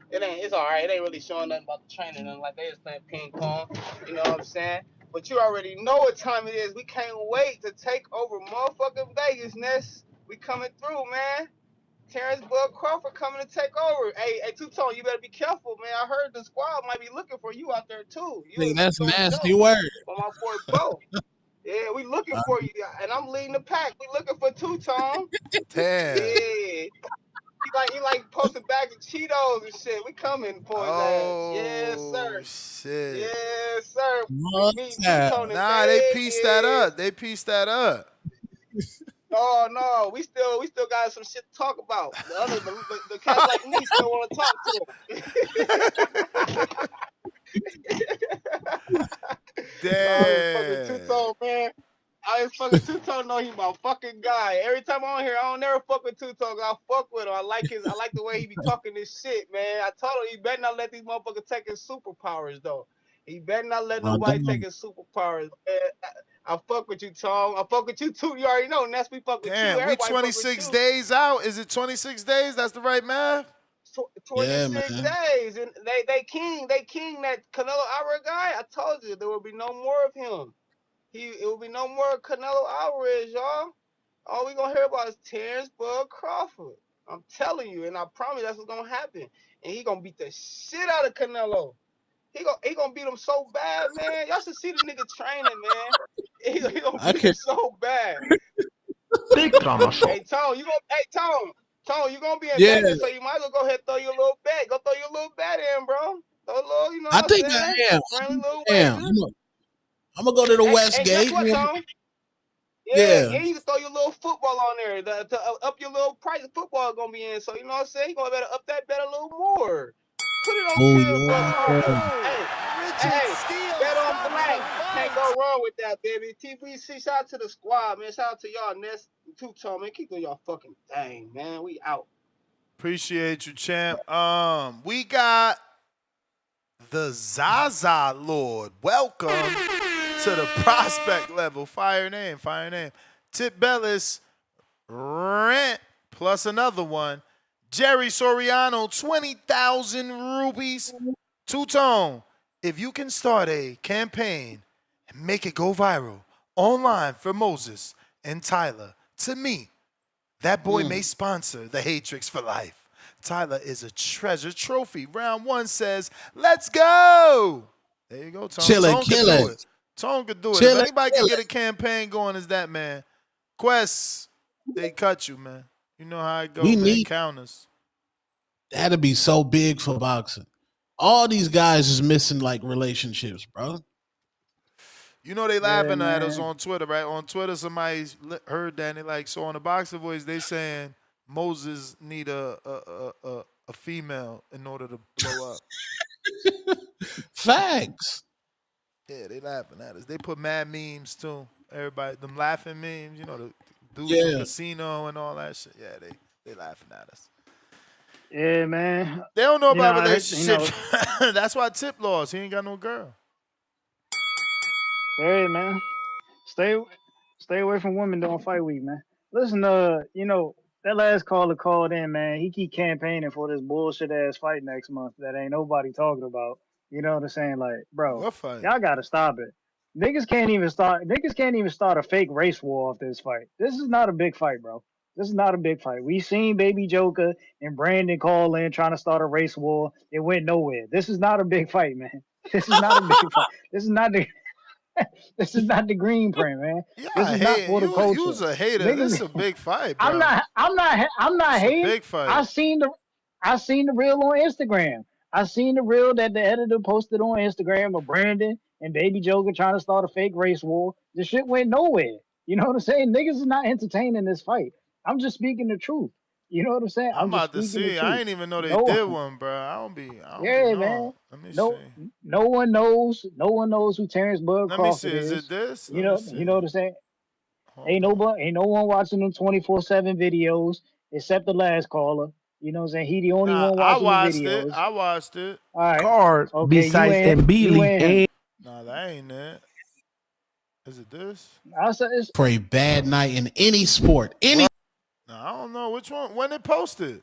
It's alright. It ain't really showing nothing about the training and like they just playing ping pong. You know what I'm saying? But you already know what time it is. We can't wait to take over motherfucking Vegas, Ness. We coming through, man. Terrence Bud Crawford coming to take over. Hey, Two-Tone, you better be careful, man. I heard the squad might be looking for you out there, too. That's nasty word. On my boy Bo. Yeah, we looking for you, and I'm leading the pack. We looking for Two-Tone. Damn. Yeah. He like posting bags of Cheetos and shit. We coming for his ass. Yes, sir. Shit. Yes, sir. Nah, they pieced that up. They pieced that up. No, we still got some shit to talk about. The cats like me still want to talk to him. Damn. Two-Tone, man. I was fucking Two-Tone know he my fucking guy. Every time I'm on here, I don't never fuck with Two-Tone. I fuck with him. I like the way he be talking this shit, man. I told him he better not let these motherfuckers take his superpowers though. He better not let nobody take his superpowers, man. I fuck with you, Tom. I fuck with you too. You already know. That's we fuck with you. Damn, we 26 days out. Is it 26 days? That's the right math? 26 days. And they king that Canelo Alvarez guy. I told you there will be no more of him. It will be no more Canelo Alvarez, y'all. All we gonna hear about is Terrence Bud Crawford. I'm telling you, and I promise that's what's gonna happen. And he gonna beat the shit out of Canelo. He gonna beat him so bad, man. Y'all should see the nigga training, man. He gonna beat him so bad. Big drama show. Hey, Tone, you gonna be in Vegas, so you might as well go ahead and throw your little bet. Go throw your little bet in, bro. Throw a little, you know I what think I'm saying? I am. Friendly little Damn. I'm gonna go to the West Gate. Guess what, Tone? Yeah, and you can throw your little football on there to up your little price. Football gonna be in, so you know what I'm saying. You gonna better up that bet a little more. Put it on Terrence Bud Crawford. Hey, bet on black. Can't go wrong with that, baby. TBC, shout out to the squad, man. Shout out to y'all, Ness and Two-Tone, man. Keep doing y'all fucking thing, man. We out. Appreciate you, champ. We got the Zaza Lord. Welcome to the prospect level. Fire name. Tip Bellis, rent, plus another one. Jerry Soriano, 20,000 rupees. Two-Tone, if you can start a campaign and make it go viral online for Moses and Tyler, to me, that boy may sponsor the Hatrix for life. Tyler is a treasure trophy. Round one says, let's go. There you go, Tone. Tone could do it. Tone could do it. If anybody can get a campaign going, is that, man. Quest, they cut you, man. You know how it goes, man. Counters. That'd be so big for boxing. All these guys is missing like relationships, bro. You know they laughing at us on Twitter, right? On Twitter, somebody heard that and they like, so on the Boxer Voice, they saying Moses need a female in order to blow up. Facts. Yeah, they laughing at us. They put mad memes too. Everybody, them laughing memes, you know, the dudes from Casino and all that shit. Yeah, they laughing at us. Yeah, man. They don't know about relationships. That's why Tip lost. He ain't got no girl. Hey, man. Stay away from women during fight week, man. Listen, that last caller called in, man. He keep campaigning for this bullshit ass fight next month that ain't nobody talking about. You know what I'm saying? Like, bro, y'all gotta stop it. Niggas can't even start a fake race war off this fight. This is not a big fight, bro. This is not a big fight. We seen Baby Joker and Brandon call in trying to start a race war. It went nowhere. This is not a big fight, man. This is not a big fight. This is not the. This is not the green print, man. Yeah, This is not for the culture. You was a hater. Niggas, This is a big fight, bro. I'm not It's a hating. big fight. I seen the reel on Instagram. I seen the reel that the editor posted on Instagram of Brandon and Baby Joker trying to start a fake race war. The shit went nowhere. You know what I'm saying? Niggas is not entertaining this fight. I'm just speaking the truth. You know what I'm saying? I'm just about to speaking see. the truth. I ain't even know they No did one. one, bro. I don't be Yeah, know. man. Let me No, see. no one knows. No one knows who Terrence Bud Let me Crawford see. is. Is it this? You know what I'm saying? Ain't no one watching them 24/7 videos except the last caller. You know what I'm saying? He the only Nah, one I watching the watched it. videos. I watched it. All right. Card Okay, besides you Mbili and him. Nah, that ain't it. Is it this? I said it's for a bad night in any sport. Any. Nah, I don't know which one. When it posted?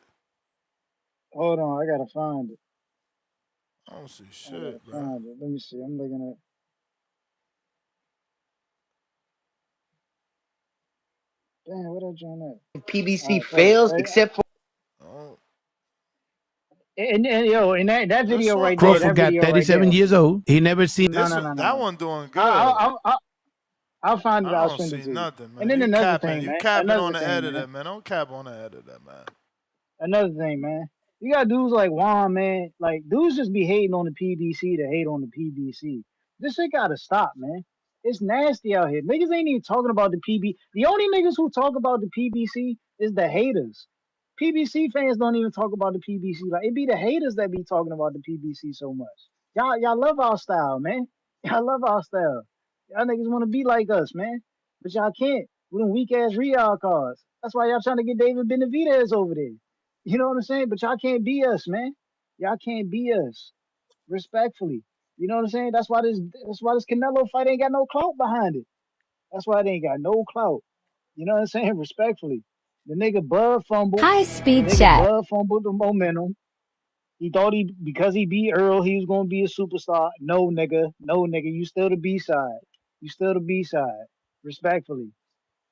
Hold on, I gotta find it. I don't see I shit, gotta bro. find it. Let me see. I'm looking at. Damn, what I join at? PBC fails except for. Oh. And yo, in that video right there, Crawford that got video right 37 there. years old. He never seen. No. That one doing good. I'll find it. I I'll don't send it see to you. nothing, man. And then You another capping. thing, You man. capping Another on the thing, editor, man. man. Don't cap on the editor, man. Another thing, man. You got dudes like Juan, man. Like dudes just be hating on the PBC to hate on the PBC. This shit gotta stop, man. It's nasty out here. Niggas ain't even talking about the PB. The only niggas who talk about the PBC is the haters. PBC fans don't even talk about the PBC. Like it be the haters that be talking about the PBC so much. Y'all love our style, man. Y'all love our style. Y'all niggas want to be like us, man. But y'all can't. With them weak ass Real cards. That's why y'all trying to get David Benavidez over there. You know what I'm saying? But y'all can't be us, man. Y'all can't be us. Respectfully. You know what I'm saying? That's why this Canelo fight ain't got no clout behind it. That's why it ain't got no clout. You know what I'm saying? Respectfully. The nigga Bud fumbled. High speed The nigga chat. Bud fumbled the momentum. He thought because he beat Earl, he was gonna be a superstar. No nigga. You still the B side. You still the B side. Respectfully.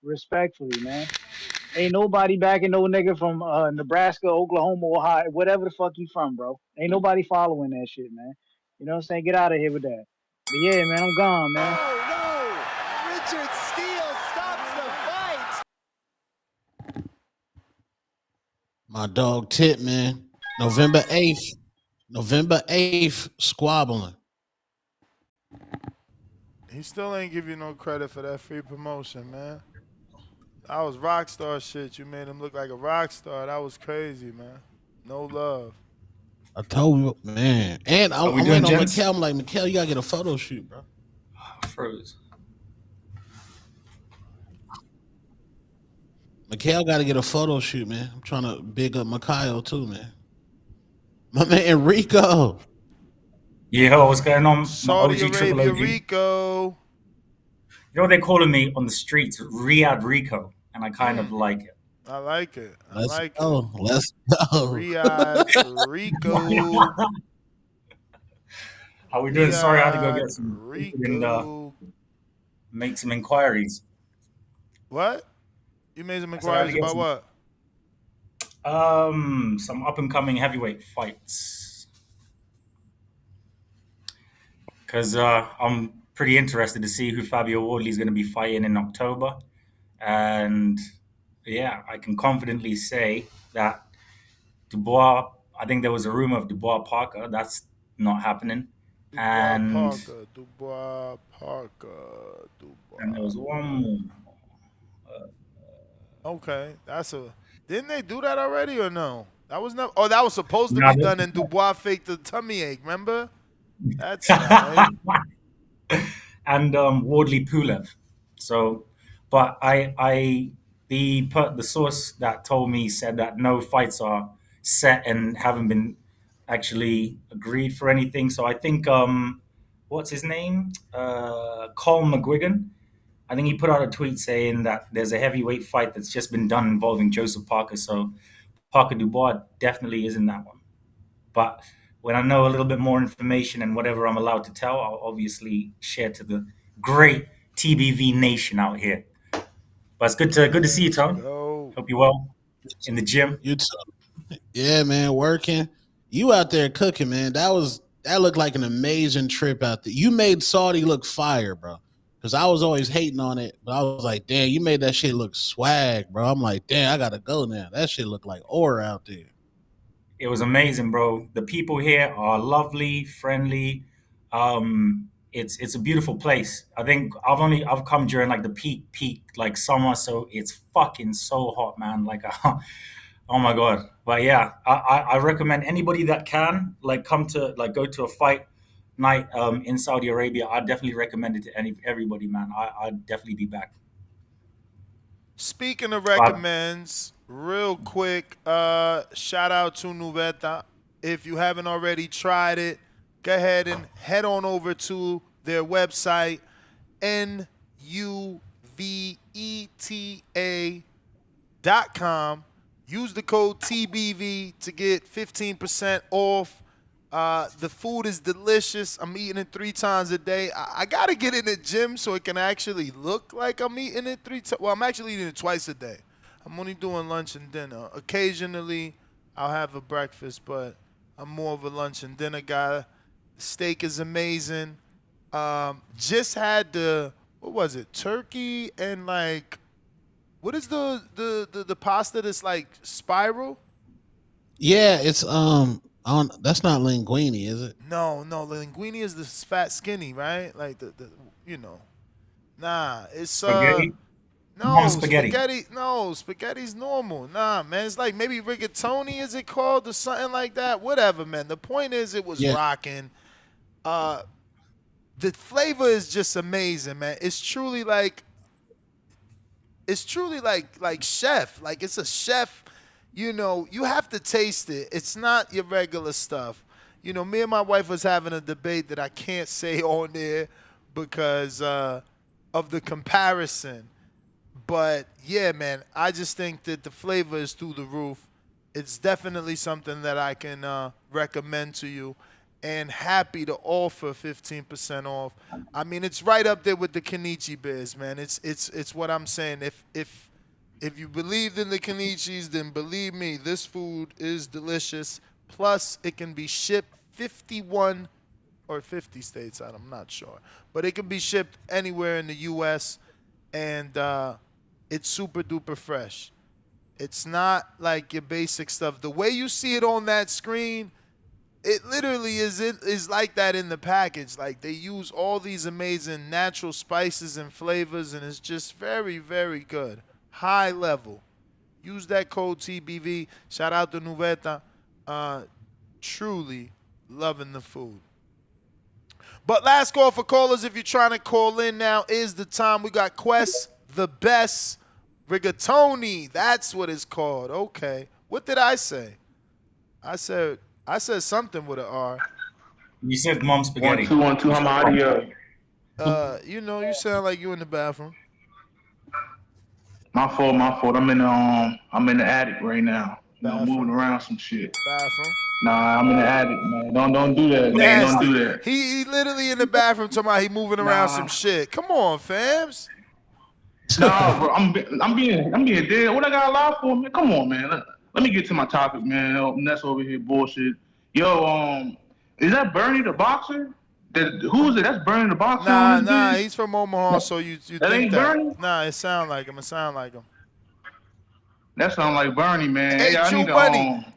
Respectfully, man. Ain't nobody backing no nigga from Nebraska, Oklahoma, Ohio, whatever the fuck you from, bro. Ain't nobody following that shit, man. You know what I'm saying? Get out of here with that. But yeah, man, I'm gone, man. Oh no! Richard Steele stops the fight. My dog Tip, man. November 8th, squabbling. He still ain't give you no credit for that free promotion, man. That was rock star shit. You made him look like a rock star. That was crazy, man. No love. I told you, man. And I'm waiting on Mikkel. I'm like, Mikkel, you gotta get a photo shoot, bro. Froze. Mikkel gotta get a photo shoot, man. I'm trying to big up Mikhail too, man. My man Enrico. Yeah, what's going on? Saudi My OG Triple Arabia OG. Rico. You know what they're calling me on the streets? Riyadh Rico. And I kind of like it. I like it. Let's go. Let's go. Riyadh Rico. How we doing? Sorry, I had to go get Riyadh some Rico. and make some inquiries. What? You made some I said I had to inquiries get about what? Some up and coming heavyweight fights. Because I'm pretty interested to see who Fabio Wardley is going to be fighting in October. And yeah, I can confidently say that Dubois, I think there was a rumor of Dubois Parker. That's not happening. And Dubois Parker. and there was one more. Okay, Didn't they do that already or no? That was not. Oh, that was supposed to be done, and Dubois faked the tummy ache. Remember? That's right. And Wardley Pulev. So, but the source that told me said that no fights are set and haven't been actually agreed for anything. So I think what's his name? Colm McGuigan. I think he put out a tweet saying that there's a heavyweight fight that's just been done involving Joseph Parker. So Parker Dubois definitely is in that one. But when I know a little bit more information and whatever I'm allowed to tell, I'll obviously share to the great TBV nation out here. But it's good to see you, Tone. Hope you're well in the gym. You too. Yeah, man, working. You out there cooking, man. That was That looked like an amazing trip out there. You made Saudi look fire, bro. Because I was always hating on it, but I was like, damn, you made that shit look swag, bro. I'm like, damn, I gotta go now. That shit looked like aura out there. It was amazing, bro. The people here are lovely, friendly. It's a beautiful place. I think I've come during like the peak like summer, so it's fucking so hot, man. Like, oh my god. But yeah, I recommend anybody that can like come to like go to a fight night in Saudi Arabia. I definitely recommend it to everybody, man. I'd definitely be back. Speaking of recommends, real quick, shout out to Nuveta. If you haven't already tried it, go ahead and head on over to their website, nuveta.com. Use the code TBV to get 15% off. The food is delicious. I'm eating it 3 times a day. I got to get in the gym so it can actually look like I'm eating it 3 times. Well, I'm actually eating it twice a day. I'm only doing lunch and dinner. Occasionally, I'll have a breakfast, but I'm more of a lunch and dinner guy. The steak is amazing. Just had what was it? Turkey and like, what is the pasta that's like spiral? Yeah, it's that's not linguine, is it? No, linguine is the fat skinny, right? Like the nah, it's Spaghetti? no Spaghetti. No, spaghetti's normal. Nah, man, it's like maybe rigatoni, is it called, or something like that? Whatever, man. The point is, it was rocking. The flavor is just amazing, man. It's truly like chef. Like it's a chef. You know, you have to taste it. It's not your regular stuff. You know, me and my wife was having a debate that I can't say on there because of the comparison. But yeah, man, I just think that the flavor is through the roof. It's definitely something that I can recommend to you, and happy to offer 15% off. I mean, it's right up there with the Kenichi Biz, man. It's what I'm saying. If you believed in the Kenichis, then believe me, this food is delicious. Plus, it can be shipped 51 or 50 states out. I'm not sure. But it can be shipped anywhere in the U.S., and it's super duper fresh. It's not like your basic stuff. The way you see it on that screen, it literally is like that in the package. Like, they use all these amazing natural spices and flavors, and it's just very, very good. High level. Use that code TBV. Shout out to Nuveta. Truly loving the food. But last call for callers. If you're trying to call in now, is the time. We got Quest, the best rigatoni. That's what it's called. Okay. What did I say? I said something with an R. You said mom spaghetti. 1 2 1 2. I'm out of here. You know, you sound like you in the bathroom. My fault. I'm in the attic right now. You know, moving around some shit. Bathroom. Nah, I'm in the attic, man. Don't do that, man. Nasty. Don't do that. He literally in the bathroom talking about he moving around some shit. Come on, fams. Nah, bro. I'm being dead. What I got to lie for, man? Come on, man. Let me get to my topic, man. That's over here bullshit. Yo, is that Bernie the boxer? Who is it? That's Bernie the boxer. Nah. He's from Omaha, so you that think ain't that? Bernie? Nah, it sound like him. That sound like Bernie, man. Hey,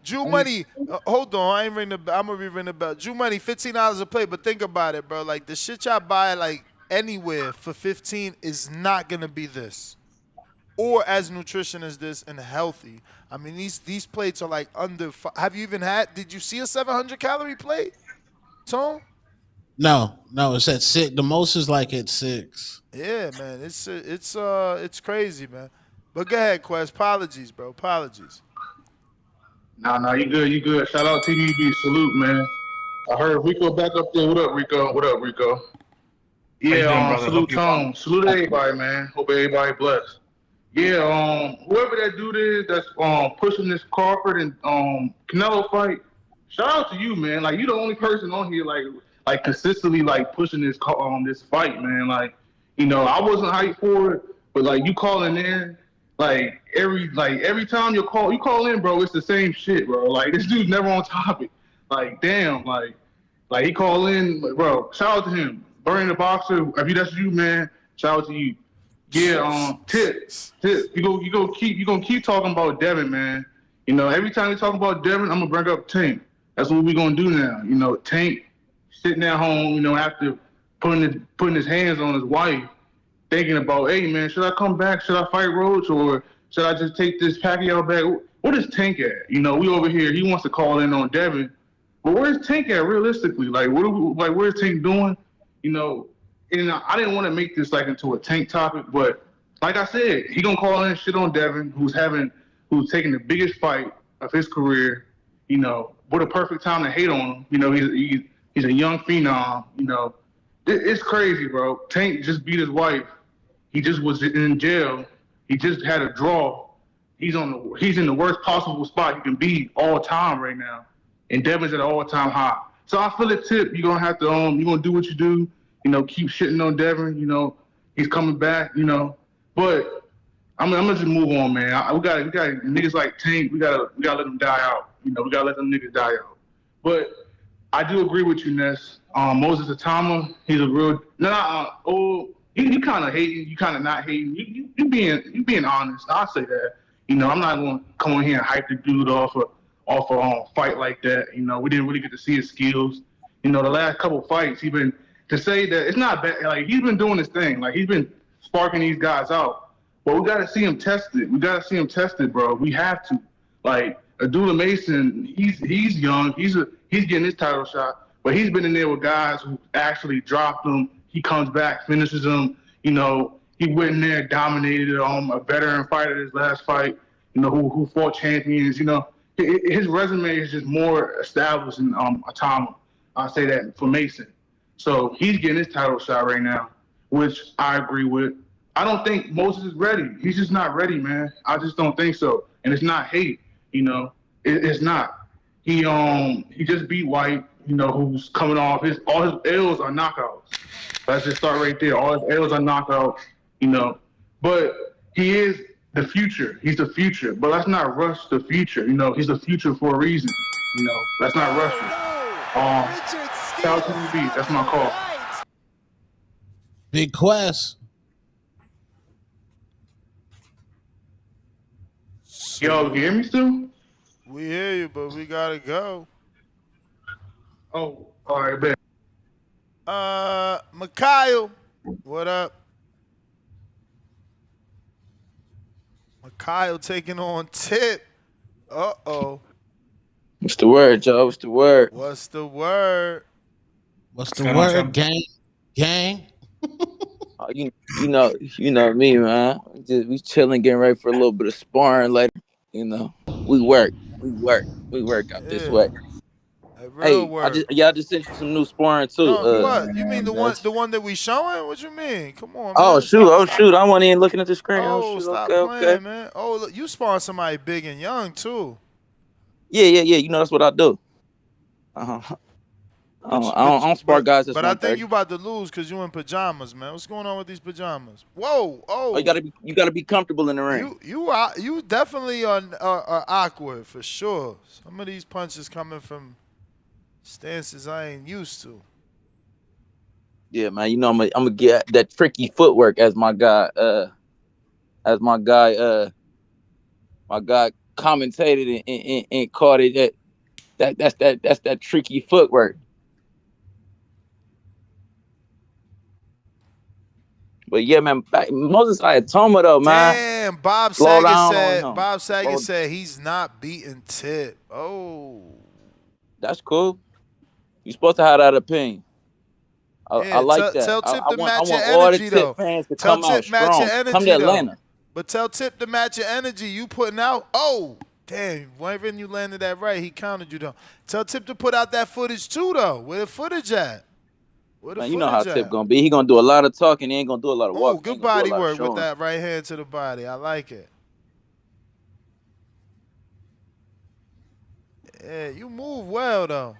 Jew Money. Hold on, I'm gonna re-ring the bell. Jew Money, $15 a plate, but think about it, bro. Like, the shit y'all buy like anywhere for 15 is not gonna be this, or as nutrition as this and healthy. I mean, these plates are like under. Have you even had? Did you see a 700 calorie plate, Tone? No, it's at 6. The most is like at 6. Yeah, man, it's crazy, man. But go ahead, Quest. Apologies, bro. Apologies. Nah, you good. Shout out TBB. Salute, man. I heard Rico back up there. What up, Rico? Yeah, salute Tom. Salute everybody, man. Hope everybody blessed. Yeah, whoever that dude is that's pushing this Crawford and Canelo fight, shout out to you, man. Like, you the only person on here like consistently like pushing this fight, man. Like, you know, I wasn't hyped for it, but like, you calling in, like every time you call in, bro, it's the same shit, bro. Like, this dude's never on topic. Like, damn, like, Like he called in, bro. Shout out to him. Burning the boxer. If that's you, man. Shout out to you. Yeah. Tip. You gonna keep talking about Devin, man. You know, every time we talk about Devin, I'm gonna bring up Tank. That's what we gonna do now. You know, Tank sitting at home. You know, after putting his hands on his wife, thinking about, hey man, should I come back? Should I fight Roach or should I just take this Pacquiao back? What is Tank at? You know, we over here. He wants to call in on Devin. But where's Tank at realistically? Like, where's Tank doing? You know, and I didn't want to make this like into a Tank topic, but like I said, he gonna call in shit on Devin, who's taking the biggest fight of his career. You know, what a perfect time to hate on him. You know, he's a young phenom. You know, it's crazy, bro. Tank just beat his wife. He just was in jail. He just had a draw. He's in the worst possible spot you can be all time right now. And Devin's at an all-time high. So I feel it, Tip. You're gonna have to you're gonna do what you do. You know, keep shitting on Devin. You know, he's coming back. You know, but I'm gonna just move on, man. We got niggas like Tank. We gotta let them die out. You know, we gotta let them niggas die out. But I do agree with you, Ness. Moses Itauma, he's a real you kind of hating, you kind of not hating. You being honest. I'll say that. You know, I'm not gonna come in here and hype the dude off a fight like that. You know, we didn't really get to see his skills. You know, the last couple fights, to say that it's not bad. Like he's been doing his thing. Like he's been sparking these guys out. But we got to see him tested. We got to see him tested, bro. We have to. Like Abdullah Mason, he's young. He's getting his title shot, but he's been in there with guys who actually dropped him. He comes back, finishes him. You know, he went in there, dominated a veteran fighter his last fight. You know, who fought champions. You know, his resume is just more established than Itauma. I'll say that for Mason. So he's getting his title shot right now, which I agree with. I don't think Moses is ready. He's just not ready, man. I just don't think so. And it's not hate, you know. It's not. He just beat White, you know, who's coming off all his L's are knockouts. Let's just start right there. All his L's are knockouts, you know. But he is the future. He's the future. But let's not rush the future. You know, he's the future for a reason. You know, let's not rush it. Shout out to the beat. That's my call. Big Quest. Yo, you hear me still? We hear you, but we gotta go. Oh, all right, bet. Mikhail, what up? Mikhail taking on Tip. Uh-oh. What's the word, Joe? What's the word? What's the word? What's the word, gang? Gang. You know me, man. We chilling, getting ready for a little bit of sparring later. You know, we work out this way. Hey, I just sent you some new sparring too. No, what? You mean the one that we showing? What you mean? Come on, man. Oh shoot! I wasn't even looking at the screen. Oh, stop playing, man. Oh, look, you sparring somebody big and young too. Yeah. You know that's what I do. I don't spar guys. But I think you about to lose because you in pajamas, man. What's going on with these pajamas? Whoa, oh! You gotta be comfortable in the ring. You definitely are awkward for sure. Some of these punches coming from stances I ain't used to. Yeah, man. You know I'm gonna get that tricky footwork as my guy. My guy commentated and caught it. That's that tricky footwork. But yeah, man, Moses Itauma though, man. Damn, Bob Saget said he's not beating Tip. Oh, that's cool. You're supposed to have that opinion. I like that. Tell Tip to match your all energy, the Tip though. fans to Tell come out Tip match strong. your energy, come to Atlanta. But tell Tip to match your energy. You putting out. Oh, damn. When you landed that right, he counted you, though. Tell Tip to put out that footage, too, though. Where the footage at? Man, you know how Tip gonna be. He gonna do a lot of talking. He ain't gonna do a lot of walking. Oh, good body work with that right hand to the body. I like it. Yeah, you move well though.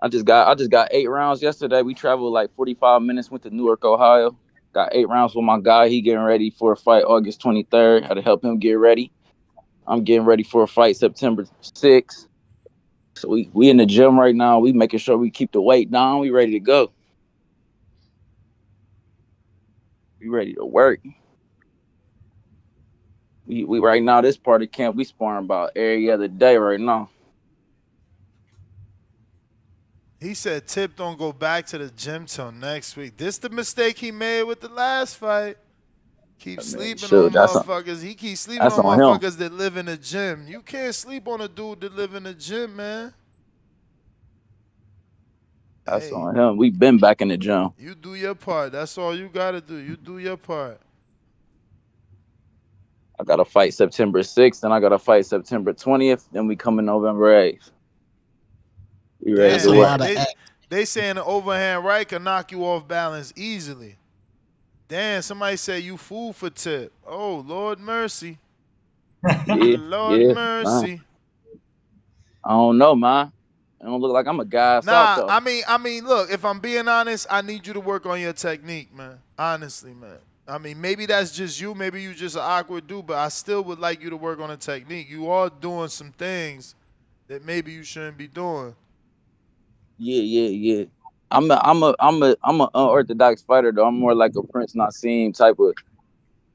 I just got 8 rounds yesterday. We traveled like 45 minutes. Went to Newark, Ohio. Got 8 rounds with my guy. He getting ready for a fight August 23rd. Had to help him get ready. I'm getting ready for a fight September 6th. So we in the gym right now. We making sure we keep the weight down. We ready to go. We ready to work. We right now, this part of camp, we sparring about every other day right now. He said Tip don't go back to the gym till next week. This the mistake he made with the last fight. Keep sleeping on Shoot, motherfuckers. He keeps sleeping that's on on him. motherfuckers that live in the gym. You can't sleep on a dude that live in the gym, man. That's on him. We been back in the gym. You do your part. That's all you gotta do. You do your part. I got to fight September 6th, and I got to fight September 20th. Then we come in November 8th. We ready to work. They saying the overhand right can knock you off balance easily. Damn, somebody said you fool for Tip. Oh, Lord mercy. Lord mercy. Man. I don't know, man. It don't look like I'm a gas out, though. I mean, look, if I'm being honest, I need you to work on your technique, man. Honestly, man. I mean, maybe that's just you. Maybe you just an awkward dude, but I still would like you to work on the technique. You are doing some things that maybe you shouldn't be doing. Yeah. I'm a unorthodox fighter though. I'm more like a Prince Nassim type of.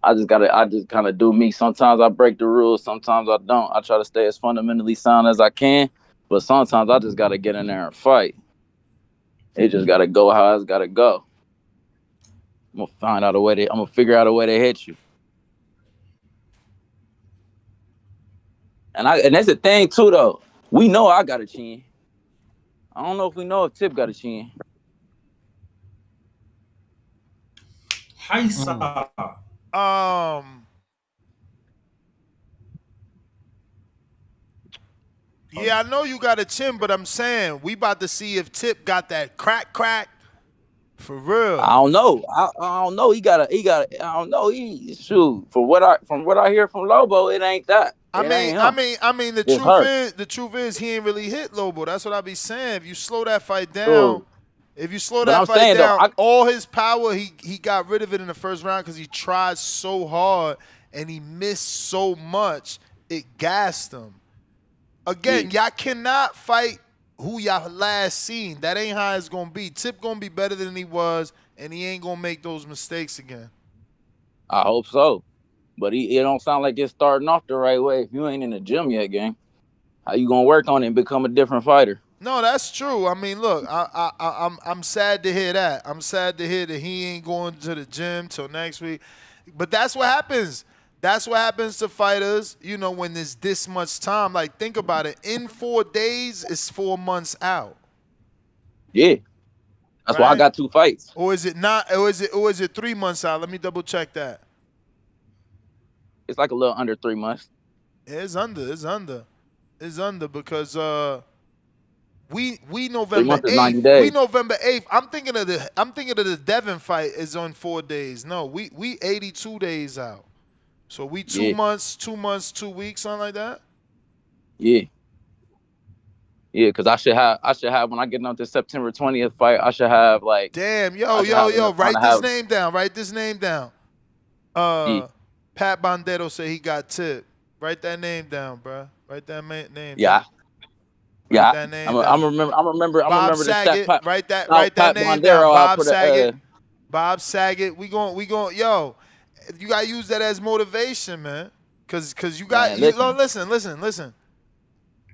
I just kind of do me. Sometimes I break the rules. Sometimes I don't. I try to stay as fundamentally sound as I can, but sometimes I just gotta get in there and fight. It just gotta go how it's gotta go. I'm gonna figure out a way to hit you. And that's the thing too though. We know I got a chin. I don't know if we know if Tip got a chin. Haisa. Yeah, I know you got a chin, but I'm saying we about to see if Tip got that crack. For real. I don't know. I don't know. He got. I don't know. Shoot. From what I hear from Lobo, it ain't that. I mean, the truth is he ain't really hit Lobo. That's what I be saying. If you slow that fight down, all his power, he got rid of it in the first round because he tried so hard and he missed so much, it gassed him. Again, y'all cannot fight who y'all last seen. That ain't how it's gonna be. Tip gonna be better than he was, and he ain't gonna make those mistakes again. I hope so. But it don't sound like it's starting off the right way. If you ain't in the gym yet, gang, how you gonna work on it and become a different fighter? No, that's true. I mean, look, I'm sad to hear that. I'm sad to hear that he ain't going to the gym till next week. But that's what happens. That's what happens to fighters, when there's this much time. Like, think about it. In 4 days, it's 4 months out. Yeah. That's why I got 2 fights. Or is it not? Or is it 3 months out? Let me double check that. It's like a little under 3 months. Yeah, it's under because we November 8th. We November 8th. I'm thinking of the Devin fight is on 4 days. No, we 82 days out. So we 2 months, 2 weeks, something like that. Yeah, because I should have when I get on this September 20th fight, I should have like. Damn, yo, write this name down. Write this name down. Pat Bondetto said he got Tip. Write that name down, bro. Write that name down. Yeah. I'm remember Bob the Saget. stat. Write that name down. Bob Saget. Bob Saget. We going. Yo, you gotta use that as motivation, man. Cause you got. Listen.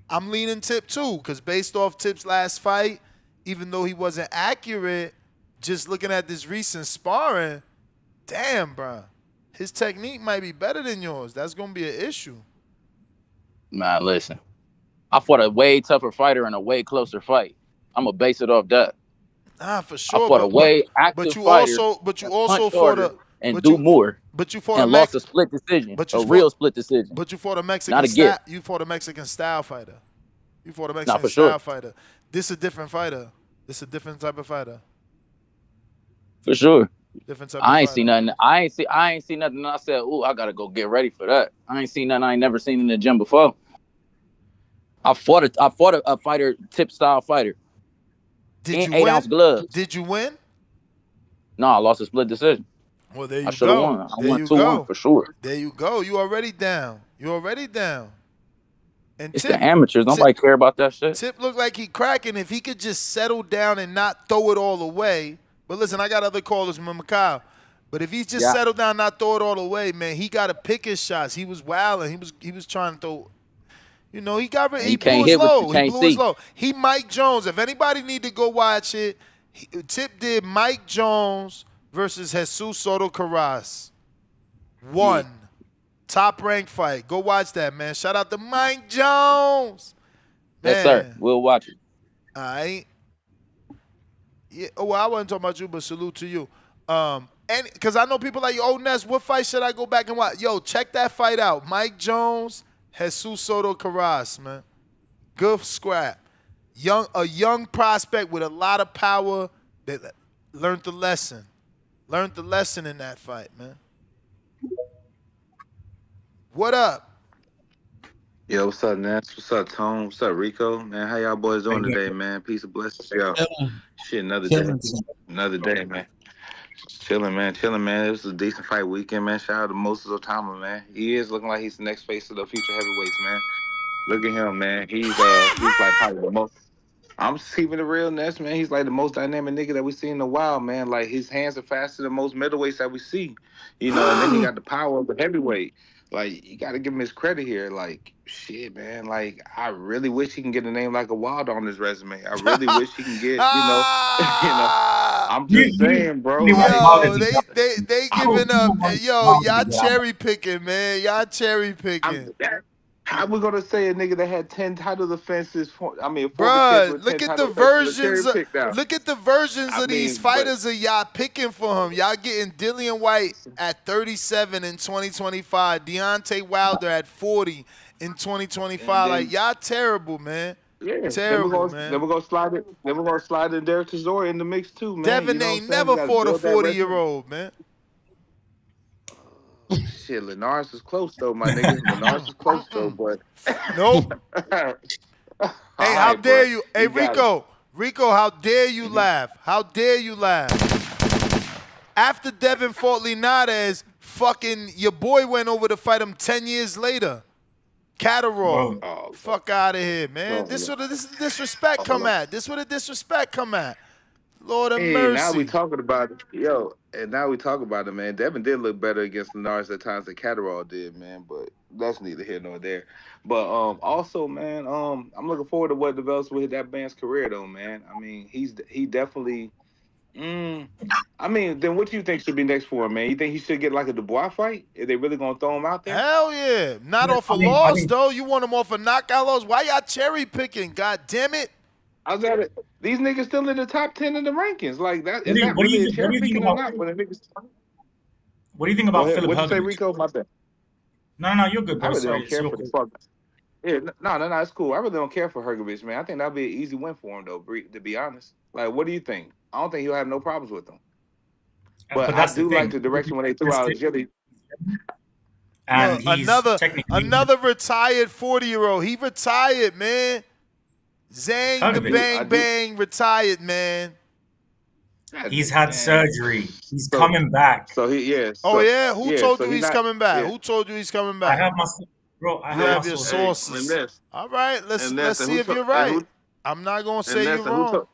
I'm leaning Tip too, cause based off Tip's last fight, even though he wasn't accurate, just looking at this recent sparring, damn, bro, his technique might be better than yours. That's gonna be an issue. Man, listen. I fought a way tougher fighter in a way closer fight. I'm gonna base it off that. Nah, for sure. I fought a way active fighter. But you also fought a and do more. But you fought and lost a split decision. Real split decision. But you fought a Mexican style. You fought a Mexican style fighter. Fighter. This is a different fighter. This is a different type of fighter. For sure. Different type. I ain't seen nothing. I ain't seen nothing. And I said, "Ooh, I gotta go get ready for that." I ain't seen nothing I ain't never seen in the gym before. I fought a fighter, Tip style fighter. Did you 8 win? ounce gloves. Did you win? No, I lost a split decision. Well, there you go. I should have won. I won 2-1 for sure. There you go. You already down. And It's the amateurs. Nobody care about that shit. Tip looked like he cracking. If he could just settle down and not throw it all away. But listen, I got other callers from Macau. But if he's just settled down, not throw it all away, man, he got to pick his shots. He was wilding. He was trying to throw. You know, he blew his low. He blew his low. He Mike Jones. If anybody need to go watch it, Tip did Mike Jones versus Jesus Soto Carras. One. Top ranked fight. Go watch that, man. Shout out to Mike Jones. Man. Yes, sir. We'll watch it. All right. Yeah. Oh, well, I wasn't talking about you, but salute to you. And because I know people like, oh, Ness, what fight should I go back and watch? Yo, check that fight out. Mike Jones, Jesus Soto Carras, man. Good scrap. A young prospect with a lot of power that learned the lesson. Learned the lesson in that fight, man. What up? Yo, what's up, Ness? What's up, Tone? What's up, Rico? Man, how y'all boys doing today, man? Peace and blessings, yo. Shit, another day. Another day, man. Chilling, man. It was a decent fight weekend, man. Shout out to Moses Itauma, man. He is looking like he's the next face of the future heavyweights, man. Look at him, man. He's like probably the most. I'm just keeping the realness, man. He's like the most dynamic nigga that we see in a while, man. Like his hands are faster than most middleweights that we see, you know. And then he got the power of the heavyweight. Like you got to give him his credit here. Like shit, man. Like I really wish he can get a name like a Wilder on his resume. I really wish he can get, I'm just saying, bro. Yo, they giving up. Yo, y'all cherry picking, man. Y'all cherry picking. How we gonna say a nigga that had 10 title defenses? Bruh, look at the versions. Look at the versions of these fighters that y'all picking for him. Y'all getting Dillian Whyte at 37 in 2025. Deontay Wilder at 40 in 2025. Like y'all terrible, man. Yeah, terrible, man. Then we're gonna slide it. Then we're gonna slide in Derek Chisora in the mix too, man. Devin ain't never fought a 40-year-old, man. Shit, Linares is close though, my nigga. Linares is close though, but nope. Hey, how dare you? Hey, Rico, how dare you laugh? How dare you laugh? After Devin fought Linares, fucking your boy went over to fight him 10 years later. Catterall. Fuck out of here, man. This where the disrespect come at. This where the disrespect come at. Lord of mercy. Now we talking about it. Yo, and now we talk about it, man. Devin did look better against Linares at times than Catterall did, man. But that's neither here nor there. But also, man, I'm looking forward to what develops with that man's career, though, man. I mean, he definitely. I mean, then what do you think should be next for him, man? You think he should get like a Dubois fight? Are they really gonna throw him out there? Hell yeah, not off a loss though. You want him off a knockout loss? Why y'all cherry picking? God damn it! I got it. These niggas still in the top 10 in the rankings. Like that is not really a cherry picking or not? But what do you think about Philip What'd you say, Hergovich? Rico? My bad. No, you're good, bro. I really Sorry, don't care for the fuck. Yeah, no, it's cool. I really don't care for Hergovich, man. I think that'd be an easy win for him, though. To be honest, like, what do you think? I don't think he'll have no problems with them. But I do like the direction when they threw out Jilly. And another retired 40-year-old. He retired, man. Zang the Bang Bang retired, man. He's had surgery. He's coming back. So he, Who told you he's coming back? Who told you he's coming back? I have my your sources. All right, let's see if you're right. I'm not gonna say you're wrong.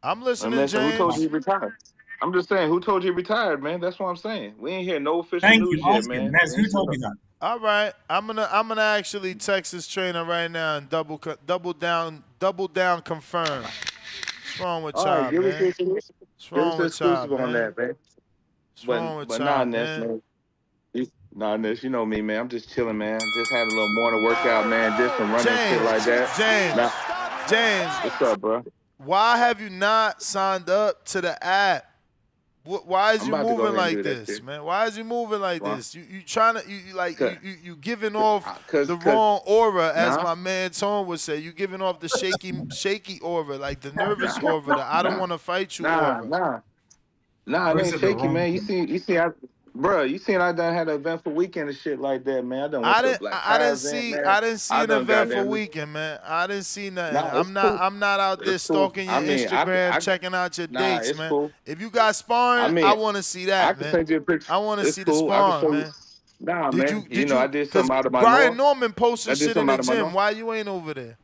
I'm listening, James. Who told you he retired? I'm just saying, who told you he retired, man? That's what I'm saying. We ain't hear no official news yet, man. Who told you that? All right, I'm gonna actually text this trainer right now and double down confirm. What's wrong with y'all, man? What's wrong with y'all, man? What's wrong with y'all, man? Nah, Ness, you know me, man. I'm just chilling, man. Just had a little morning workout, man. Did some running shit like that. James, what's up, bro? Why have you not signed up to the app? Why is you moving like this, man? Why is you moving like this? You trying to you giving off the wrong aura, as my man Tone would say. You giving off the shaky aura, like the nervous aura, the I don't want to fight you aura. Nah, it ain't shaky, man. You see, you seen I done had an eventful weekend and shit like that, man. I didn't see an eventful weekend, man. I didn't see nothing. I'm not out there stalking your Instagram, checking out your dates, man. Cool. If you got sparring, I want to see that, man. I want to see the sparring, man. Nah, Did man. you? You Did know, I you? did Because something out of my Brian norm. Norman I posted did shit in something the out of my gym. norm. Why you ain't over there?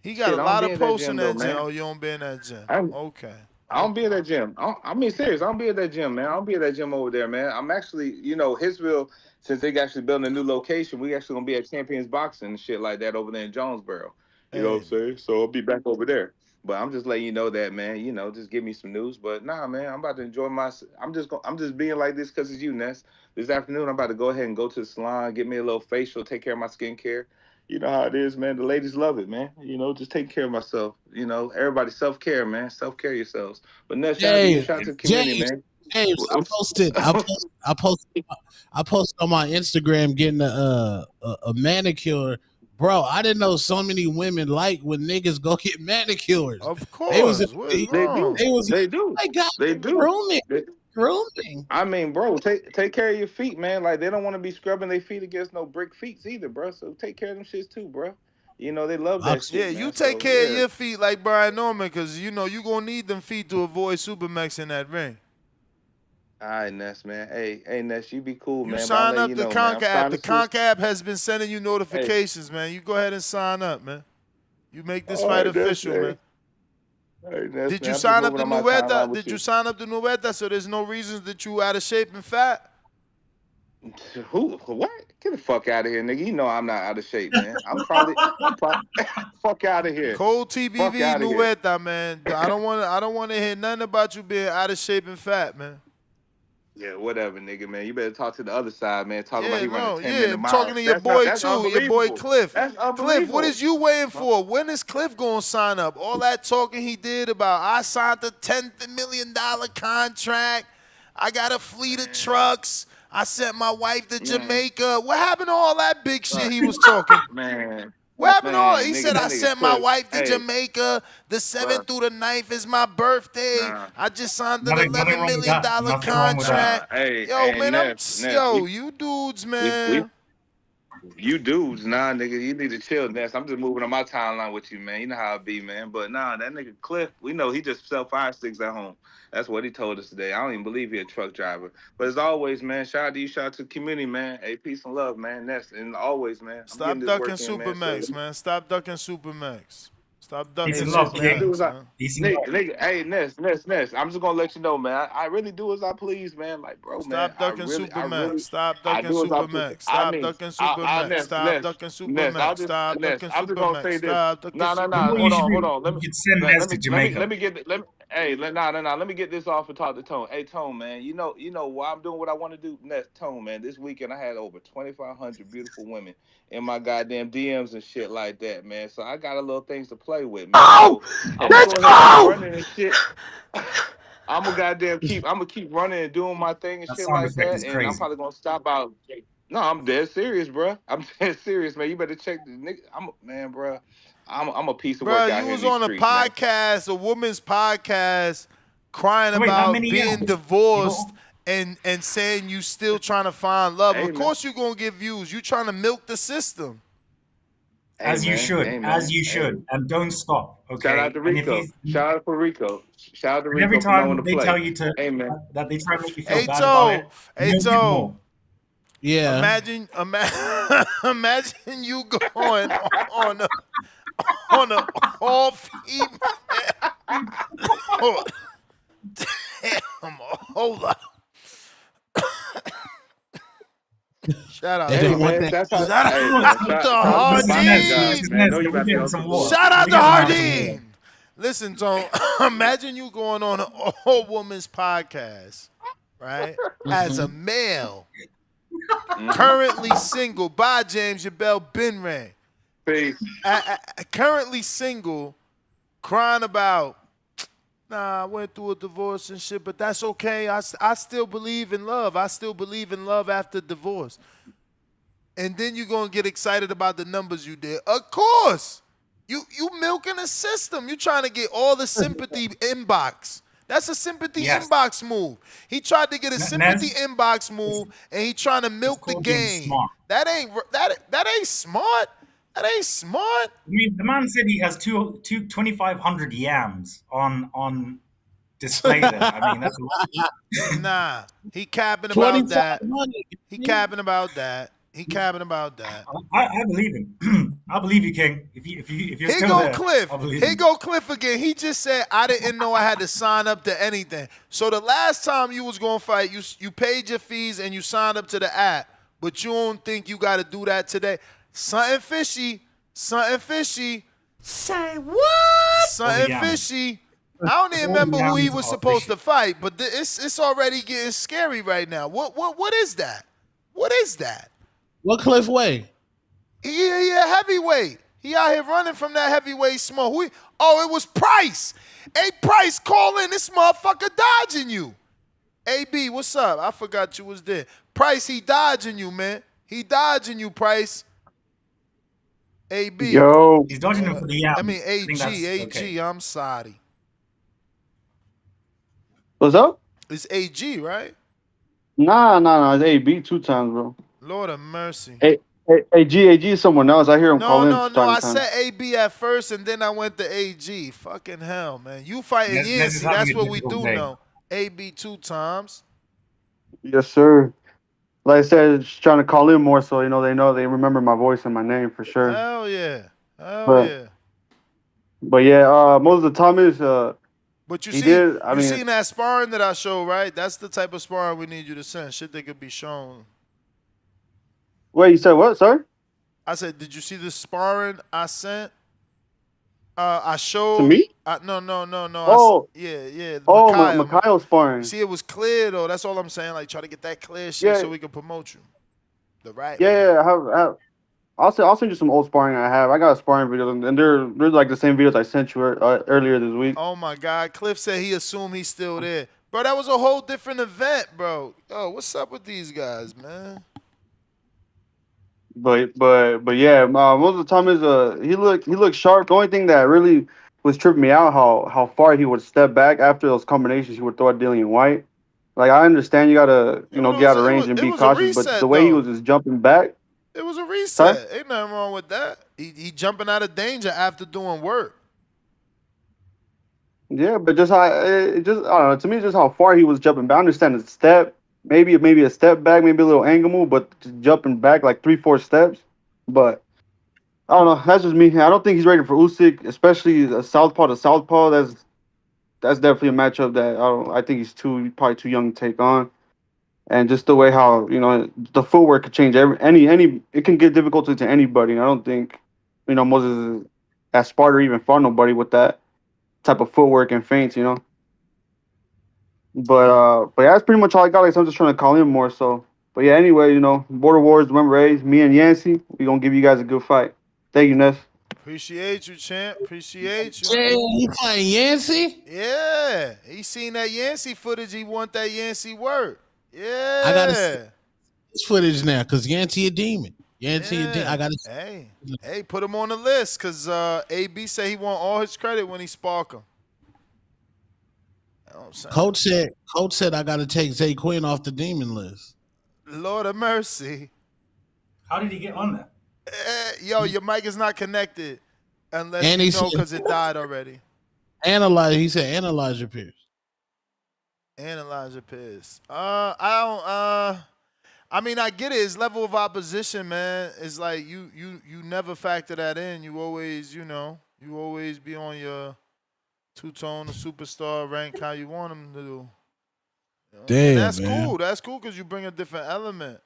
He got Shit, a I don't lot be of in that posts in gym though, that gym. man. Oh, you don't be in that gym. I'm, Okay. I don't be at that gym. I mean, serious. I don't be at that gym, man. I don't be at that gym over there, man. I'm actually, you know, Hitsville, since they actually building a new location, we actually gonna be at Champions Boxing and shit like that over there in Jonesboro. You know what I'm saying? So I'll be back over there. But I'm just letting you know that, man. You know, just give me some news. But nah, man, I'm about to enjoy my. I'm just being like this because it's you, Ness. This afternoon, I'm about to go ahead and go to the salon, get me a little facial, take care of my skincare. You know how it is, man. The ladies love it, man. You know, just taking care of myself. You know, everybody self care, man. Self care yourselves. But no, shout out to you, James, shout out to the community, James, man. James, I posted on my Instagram getting a manicure. Bro, I didn't know so many women like when niggas go get manicures. Of They was course. What is They wrong? do. They do. they got They do. grooming. They, Grooming. I mean, bro, take care of your feet, man. Like they don't want to be scrubbing their feet against no brick feet either, bro. So take care of them shits too, bro. You know they love that Yeah, shit, you man. take So care of yeah. your feet like Brian Norman, because you know you gonna need them feet to avoid Supermax in that ring. All right, Ness, man. Hey, Ness, you be cool, You man. But I'm sign letting up you the know, man. I'm Conquer app. starting The to see. Conquer app has been sending you Hey, notifications, man. You go ahead and sign up, man. You make this all fight right, Ness, official, man. man. Hey, Ness, Did you man. I'm just sign up moving the on my timeline Nueta? with Did you you. sign up the Nueta so there's no reasons that you out of shape and fat? Who? What? Get the fuck out of here, nigga. You know I'm not out of shape, man. I'm probably. Fuck out of here. Cold Fuck TBV out of here. Nueta, man. I don't want to hear nothing about you being out of shape and fat, man. Yeah, whatever, nigga, man. You better talk to the other side, man. Talk about Yeah, he running no, 10 yeah. minute I'm talking miles. to your boy That's too, your boy unbelievable. Cliff. That's Cliff, what unbelievable. is you waiting for? When is Cliff gonna sign up? All that talking he did about I signed the $10 million contract. I got a fleet of trucks. I sent my wife to Man. Jamaica. What happened to all that big shit Right. he was talking? Man. What happened to all? Man, He nigga, said that I nigga sent my Cliff. wife to Hey, Jamaica. The bro. 7th through the 9th is my birthday. Nah. I just signed an Nothing $11 wrong with million that. dollar Nothing wrong with that. Nah. contract. Yo, Hey, man, Ness. you dudes, We man. You dudes, nah, nigga, you need to chill, Ness. I'm just moving on my timeline with you, man. You know how it be, man. But nah, that nigga Cliff, we know he just sell fire sticks at home. That's what he told us today. I don't even believe he a truck driver. But as always, man, shout out to you, shout out to the community, man. Hey, peace and love, man. Ness, and always, man, I'm getting Stop this ducking work in, man. So Supermax, man. Stop ducking Supermax. Stop Peace ducking hey, and Ness, love, man, I do King. Supermax, as I man. Peace and love. hey, Ness. I'm just gonna let you know, man. I really do as I please, man. Like, bro, man, Stop ducking Supermax. Stop I ducking do as I please. Supermax. I Stop mean, ducking Supermax. Stop ducking I'll Supermax. just, Stop ducking I'm just gonna Supermax. say this. Stop ducking No, You know no. what Supermax. you Hold should on, do? hold on. You should send Nez to Jamaica. Let me get, hey, let me get this off and talk to Tone. Hey, Tone, man, you know why I'm doing what I want to do. Next, Tone, man, this weekend I had over 2,500 beautiful women in my goddamn DMs and shit like that, man. So I got a little things to play with, man. Oh, So I'm gonna let's go ahead and keep go! running and shit. I'm gonna keep running and doing my thing and That shit sound like effect that. is And I'm crazy. probably gonna stop out. No, I'm dead serious, bro. I'm dead serious, man. You better check the nigga. Man, bro. I'm a piece of Bro, work out you here in was these on a streets, man. podcast, a woman's podcast, crying So wait, that about many being yams? divorced and saying you still trying to find love. Hey, Of man. course you gonna get views. You trying to milk the system. Hey, As you man. should, Hey, as man. you Hey. should, and don't stop. Shout out Okay, to and if Rico. he's Shout out for Rico. Shout out to and every Rico for knowing time to they tell play. you to Hey, man. that they try to make you feel Hey bad about it, Toe, hey milk it Toe. more. Yeah. Imagine you going on a all female. Oh, damn, hold up. Shout out They Hey, don't to want man. that. That's how. shout Hey, out man. to Mrs. Nez, Hardin. Mrs. Man, Nez, know you go about to get be him on some some water. Shout bullshit. Go out to get the man some water. Hardin. Listen, Tone, imagine you going on an all woman's podcast, right? As a male, currently single. Bye, James. Your bell been rang. Peace. Currently single, crying about, nah, I went through a divorce and shit, but that's okay. I still believe in love. I still believe in love after divorce. And then you're going to get excited about the numbers you did. Of course. You milking the system. You trying to get all the sympathy inbox. That's a sympathy Yes, inbox move. He tried to get a sympathy Nez, inbox move, and he trying to it's milk the called being game. smart. That ain't smart. That ain't smart. I mean, the man said he has 2,500 yams on display there. I mean, that's Nah, he capping about that. 2,500. He capping about that. He capping about that. I believe him. I believe you, King. If you're Here still go there, Cliff. I believe Here you. go Cliff again. He just said I didn't know I had to sign up to anything. So the last time you was gonna fight, you paid your fees and you signed up to the app, but you don't think you got to do that today? Something fishy. Something fishy. Say what? Something fishy. I don't even remember who he was supposed to fight, but it's already getting scary right now. What is that? What is that? What Cliff weigh? He a heavyweight. He out here running from that heavyweight smoke. It was Price. Hey, Price, call in. This motherfucker dodging you. AB, what's up? I forgot you was there. Price, he dodging you, man. He dodging you, Price. AB. Yo. He's dodging him for the I mean, AG. okay. I'm sorry. What's up? It's AG, right? Nah. It's AB 2 times, bro. Lord of mercy. AG is someone else. I hear him call in No. from time I to time. said AB at first, and then I went to AG. Fucking hell, man. You fighting Yes, Yancey. That's what we do day. know. AB 2 times. Yes, sir. Like I said, just trying to call in more so they remember my voice and my name for sure. Hell yeah. But yeah, Moses Itauma But you he see, did. you seen that sparring that I showed, right? That's the type of sparring we need you to send. Shit that could be shown. Wait, you said what? Sorry? I said, did you see the sparring I sent? I showed. To me? No. Oh. Yeah. Oh, Mikhail sparring. See, it was clear though. That's all I'm saying. Like, try to get that clear shit so we can promote you. The right way. Yeah. I have. I'll send you some old sparring I have. I got a sparring videos, and they're like the same videos I sent you earlier this week. Oh my God, Cliff said he assumed he's still there, bro. That was a whole different event, bro. Yo, what's up with these guys, man? But yeah, most of the time he looked sharp. The only thing that really was tripping me out how far he would step back after those combinations he would throw at Dillian Whyte. Like I understand you gotta get out of range and be cautious, but the way he was just jumping back. It was a reset. Ain't nothing wrong with that. He jumping out of danger after doing work. Yeah, but I don't know. To me, just how far he was jumping back. I understand the step, maybe a step back, maybe a little angle move, but just jumping back like 3-4 steps. But I don't know. That's just me. I don't think he's ready for Usyk, especially a southpaw to southpaw. That's definitely a matchup that I think he's probably too young to take on. And just the way how the footwork could change it can get difficult to anybody. And I don't think Moses has sparred or even fought nobody with that type of footwork and feints. But yeah, that's pretty much all I got. Like, I'm just trying to call in more. So, but yeah, anyway, Border Wars. Remember, me and Yancey, we gonna give you guys a good fight. Thank you, Ness. Appreciate you, champ. Appreciate you. Yeah, he fighting Yancey? Yeah, he seen that Yancey footage. He want that Yancey work. Yeah. I gotta see this footage now because Yancey a demon. Yancey a demon. I gotta see. Hey, put him on the list because AB said he want all his credit when he spark him. Coach said I gotta take Zay Quinn off the demon list. Lord of mercy. How did he get on that? Yo, your mic is not connected unless you know because it died already. He said analyze your peers. Analyze your peers. I get it. His level of opposition, man, is like you never factor that in. You always, you always be on your two-tone, the superstar rank how you want him to do. Damn, and that's man. cool. That's cool because you bring a different element.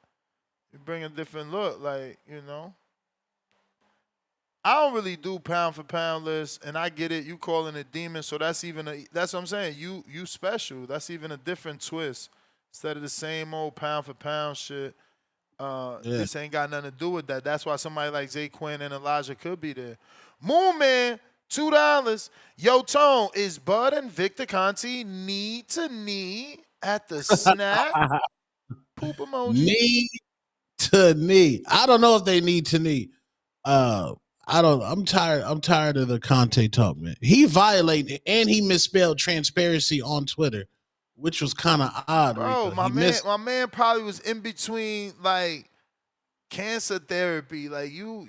You bring a different look, like, I don't really do pound for pound lists, and I get it. You calling it demon, so that's what I'm saying. You special. That's even a different twist. Instead of the same old pound for pound shit, this ain't got nothing to do with that. That's why somebody like Zay Quinn and Elijah could be there. Moon Man, $2. Yo, Tone, is Bud and Victor Conti knee to knee at the snap? Poop emoji. Knee to knee. I don't know if they need to knee. I'm tired of the Conte talk, man. He violated and he misspelled transparency on Twitter, which was kind of odd. Bro, Rico. my man probably was in between like cancer therapy. Like y'all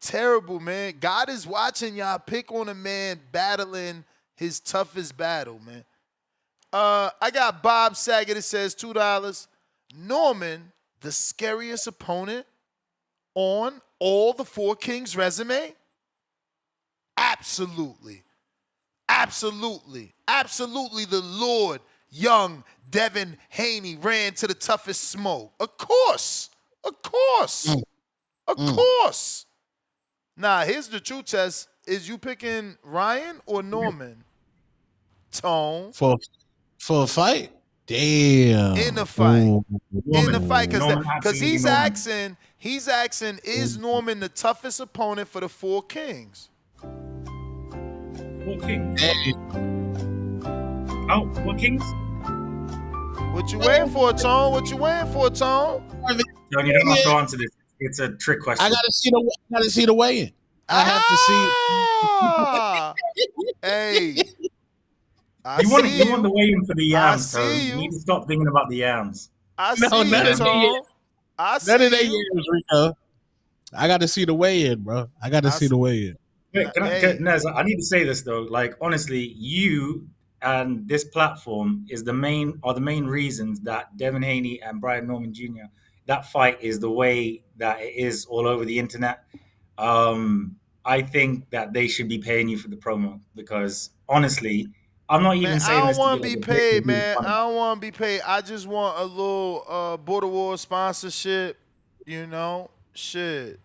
terrible, man. God is watching y'all pick on a man battling his toughest battle, man. I got Bob Saget. It says $2. Norman, the scariest opponent on all the Four Kings resume? Absolutely. Absolutely. Absolutely the Lord, young Devin Haney ran to the toughest smoke. Of course. Of course. Of course. Nah, here's the true test. Is you picking Ryan or Norman? Tone. For a fight? Damn. In the fight. Ooh. In the fight. Norman, Because absolutely he's asking, is Norman the toughest opponent for the Four Kings? Four Kings? Oh, Four Kings? What you waiting for, Tone? What you waiting for, Tone? Tony, you don't have to answer this. It's a trick question. I gotta see the weigh-in. I have to see. Hey. You want the weigh-in for the yams, Tone. You need to stop thinking about the yams. I see you, Tone. None of that yams, Rico. I got to see the weigh-in, bro. I got to see the weigh-in. Nez, I need to say this though. Like honestly, you and this platform are the main reasons that Devin Haney and Brian Norman Jr. that fight is the way that it is all over the internet. I think that they should be paying you for the promo because honestly, I'm not even saying this to be like be paid, man. I don't want to be paid. I just want a little Border Wars sponsorship. You know, shit.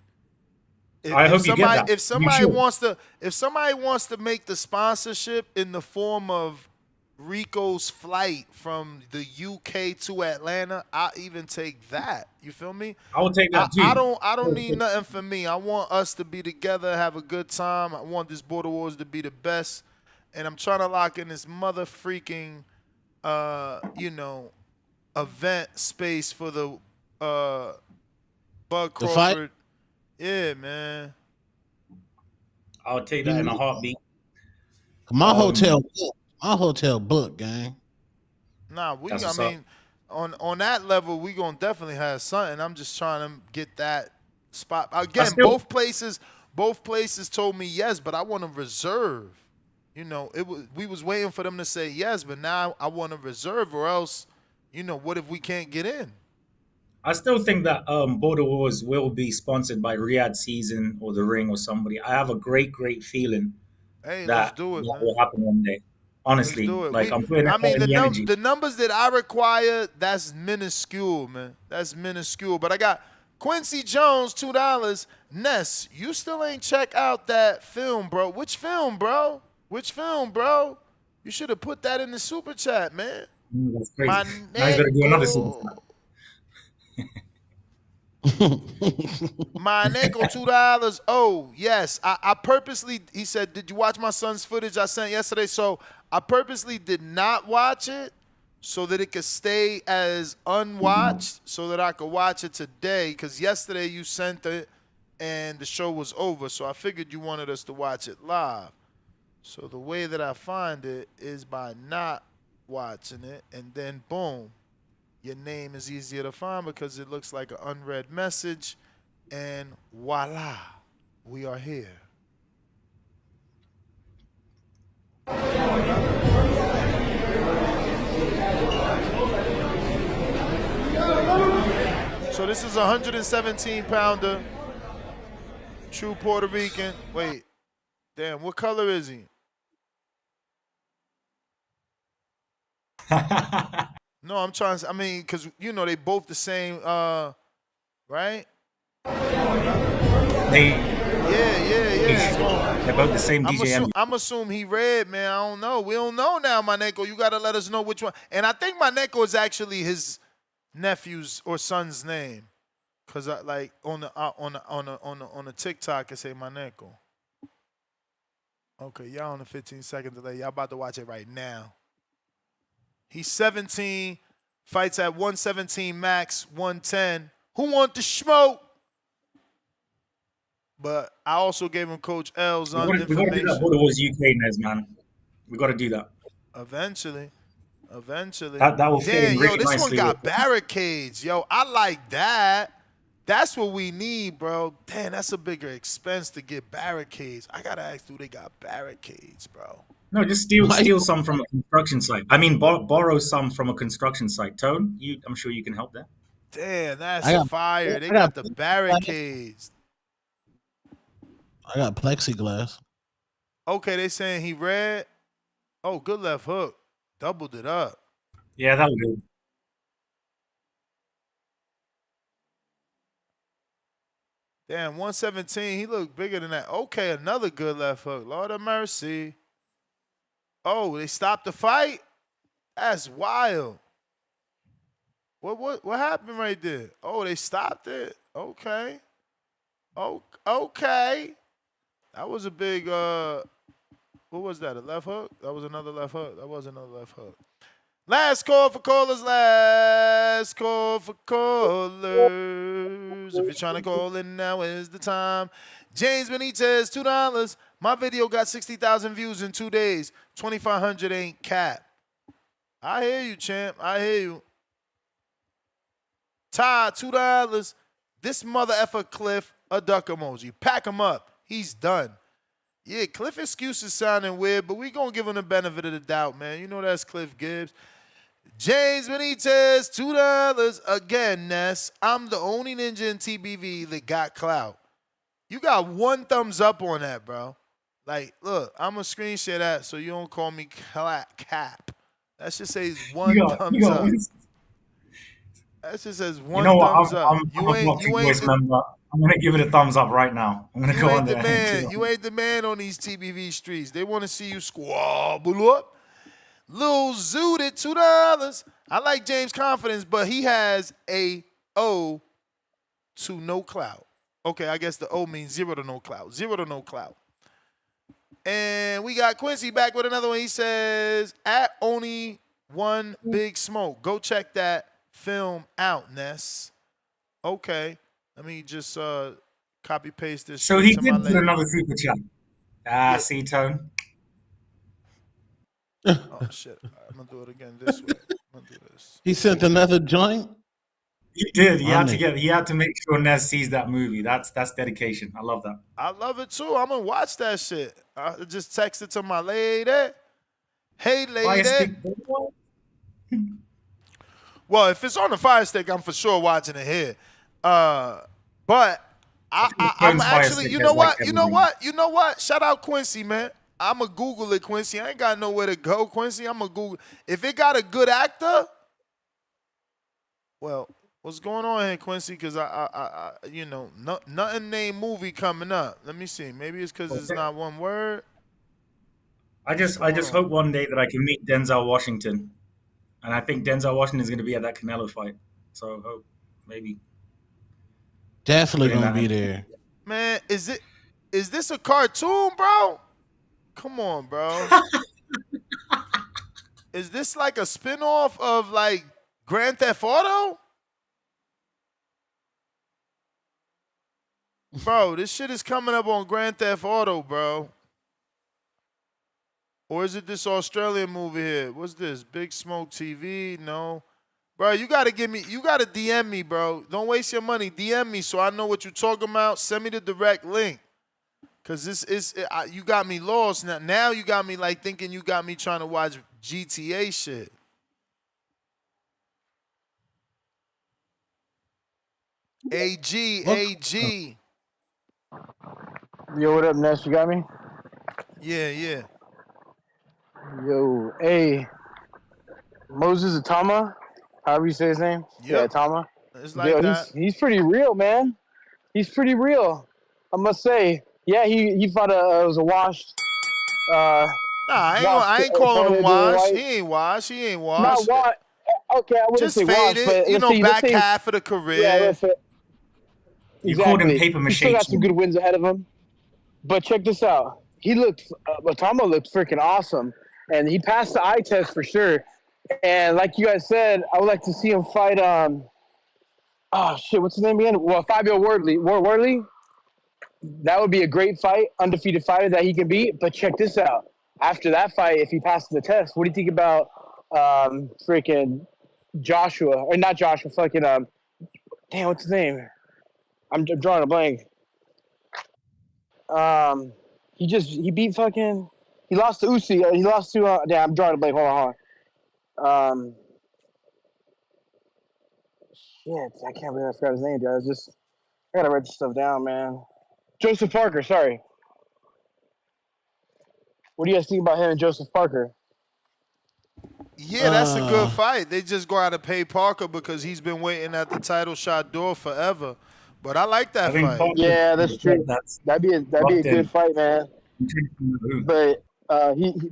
I hope you get that. If somebody wants to make the sponsorship in the form of Rico's flight from the UK to Atlanta, I'll even take that. You feel me? I will take that too. I don't need nothing for me. I want us to be together, have a good time. I want this Border Wars to be the best. And I'm trying to lock in this mother freaking event space for the Bud Crawford. Yeah, man. I'll take that in a heartbeat. My hotel book, gang. Nah, on that level, we gonna definitely have something. I'm just trying to get that spot. Again, both places told me yes, but I want to reserve. You know, we was waiting for them to say yes, but now I want to reserve, or else, what if we can't get in? I still think that Border Wars will be sponsored by Riyadh Season or The Ring or somebody. I have a great feeling let's do it, will happen one day. Honestly, I'm putting energy. The numbers that I require, that's minuscule, man. That's minuscule. But I got Quincy Jones, $2. Ness, you still ain't check out that film, bro. Which film, bro? You should have put that in the super chat, man. That's crazy. Now he's gonna do another super chat. My nickel, $2. Oh, yes. I purposely, he said, did you watch my son's footage I sent yesterday? So I purposely did not watch it so that it could stay as unwatched so that I could watch it today. Because yesterday you sent it and the show was over. So I figured you wanted us to watch it live. So the way that I find it is by not watching it, and then boom. Your name is easier to find because it looks like an unread message. And voila, we are here. So this is a 117-pounder. True Puerto Rican. Wait. Damn, what color is he? No, I'm trying to, because, they both the same, right? They're both the same DJ. I'm assuming he red, man. I don't know. We don't know now, Maneko. You got to let us know which one. And I think Maneko is actually his nephew's or son's name. Because on the TikTok, it say Maneko. Okay, y'all on the 15-second delay. Y'all about to watch it right now. He's 17, fights at 117 max, 110. Who want the smoke? But I also gave him Coach L's information. We got to do that Border Wars UK, Nez, man. We got to do that. Eventually. That will fit in really this nicely. One got barricades. Yo, I like that. That's what we need, bro. Damn, that's a bigger expense to get barricades. I got to ask, do they got barricades, bro? No, just steal some from a construction site. I mean, borrow some from a construction site. Tone, I'm sure you can help there. Damn, that's I got fire. They got the barricades. I got plexiglass. Okay, they saying he red. Oh, good left hook. Doubled it up. Yeah, that'll do. Damn, 117. He looked bigger than that. Okay, another good left hook. Lord of mercy. Oh, they stopped the fight? That's wild. What happened right there? Oh, they stopped it. Okay. Oh, okay. That was a big what was that? A left hook? That was another left hook. That was another left hook. Last call for callers. Last call for callers. If you're trying to call in, now is the time. James Benitez, $2. My video got 60,000 views in 2 days. 2,500 ain't cap. I hear you, champ. I hear you. Ty, $2. This mother effer Cliff, a duck emoji. Pack him up. He's done. Yeah, Cliff excuses sounding weird, but we gonna give him the benefit of the doubt, man. You know that's Cliff Gibbs. James Benitez, $2. Again, Ness. I'm the only ninja in TBV that got clout. You got 1 thumbs up on that, bro. Like, look, I'm going to screen share that so you don't call me cap. That just says 1 thumbs up. That just says 1 thumbs up. I'm a voice member. I'm going to give it a thumbs up right now. I'm going to go on there. You ain't the man on these TBV streets. They want to see you squabble up. Lil Zooted, $2. I like James' confidence, but he has a O to no clout. Okay, I guess the O means 0 to no clout. 0 to no clout. And we got Quincy back with another one. He says, at only one big smoke. Go check that film out, Ness. Okay. Let me just copy paste this. So he did put another super chat. See, Tone. Oh, shit. I'm going to do it again this way. I'm going to do this. He sent another joint? He did. He had to make sure Nez sees that movie. That's dedication. I love that. I love it too. I'm gonna watch that shit. I just texted to my lady. Hey, lady. Well, if it's on the Fire Stick, I'm for sure watching it here. But I'm actually, you know what? Shout out Quincy, man. I'm going to Google it, Quincy. I ain't got nowhere to go, Quincy. I'm going to Google. If it got a good actor, well, what's going on here, Quincy? Because I nothing named movie coming up. Let me see. Maybe it's because it's not one word. I just hope one day that I can meet Denzel Washington, and I think Denzel Washington is going to be at that Canelo fight. So I hope maybe. Definitely gonna be there. Man, is this a cartoon, bro? Come on, bro. Is this like a spinoff of like Grand Theft Auto? Bro, this shit is coming up on Grand Theft Auto, bro. Or is it this Australian movie here? What's this? Big Smoke TV? No. Bro, you got to DM me, bro. Don't waste your money. DM me so I know what you're talking about. Send me the direct link. Because you got me lost. Now you got me like thinking you got me trying to watch GTA shit. AG. Yo, what up, Ness? You got me? Yeah. Yo, hey. Moses Itauma, however you say his name. Yep. Yeah, Itauma. It's like that. He's pretty real, man. He's pretty real. I must say. Yeah, he fought it was a washed. I ain't calling him washed. He ain't washed. Not washed. Okay, I wouldn't just say faded. Washed, but back half of the career. Yeah, you called him paper mache. He still got some good wins ahead of him. But check this out. Itauma looked freaking awesome, and he passed the eye test for sure. And like you guys said, I would like to see him fight. What's his name again? Well, Fabio Wardley. That would be a great fight, undefeated fighter that he can beat. But check this out. After that fight, if he passes the test, what do you think about freaking Joshua? Or not Joshua, fucking damn, what's his name? I'm drawing a blank. He beat fucking He lost to Usyk. He lost to. I'm drawing a blank. Hold on. Shit, I can't believe I forgot his name, guys. I gotta write this stuff down, man. Joseph Parker. Sorry. What do you guys think about him and Joseph Parker? Yeah, that's a good fight. They just go out and pay Parker because he's been waiting at the title shot door forever. But I like that fight. Yeah, that's true. That'd be a good fight, man. But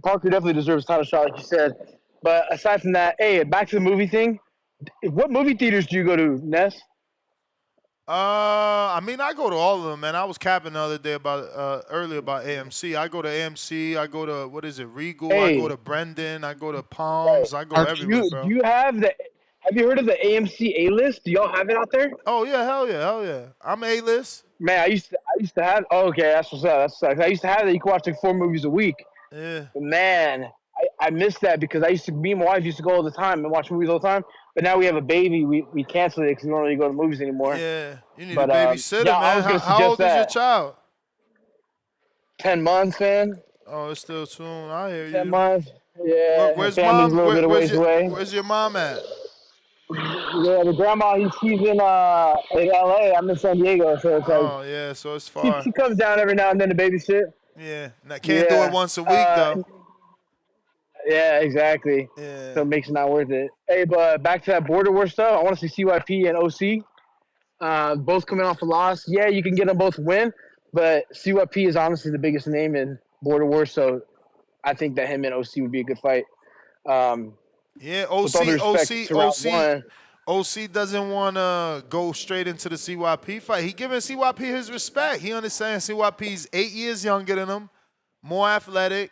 Parker definitely deserves a title shot, like you said. But aside from that, hey, back to the movie thing. What movie theaters do you go to, Ness? I mean, I go to all of them, man. I was capping the other day earlier about AMC. I go to AMC. I go to Regal. I go to Brendan. I go to Palms. I go everywhere, bro. Do you have you heard of the AMC A-list? Do y'all have it out there? Oh yeah, hell yeah. I'm A-list. Man, I used to have. Oh, okay, that's what's up. That sucks. I used to have that. You could watch like 4 movies a week. Yeah. But man, I missed that because me and my wife used to go all the time and watch movies all the time. But now we have a baby. We canceled it because we don't really go to movies anymore. Yeah, you need a babysitter, man. I was gonna How old is your child? 10 months, man. Oh, it's still soon. I hear you. 10 months. Yeah. Where's mom? Where's your mom at? Yeah, the grandma. She's in LA. I'm in San Diego, so it's like. Oh yeah, so it's far. She comes down every now and then to babysit. Yeah, can't do it once a week though. Yeah, exactly. Yeah. So it makes it not worth it. Hey, but back to that border war stuff. I want to see CYP and OC. Both coming off a loss. Yeah, you can get them both win, but CYP is honestly the biggest name in border war, so I think that him and OC would be a good fight. Yeah, OC doesn't want to go straight into the CYP fight. He giving CYP his respect. He understands CYP's 8 years younger than him, more athletic,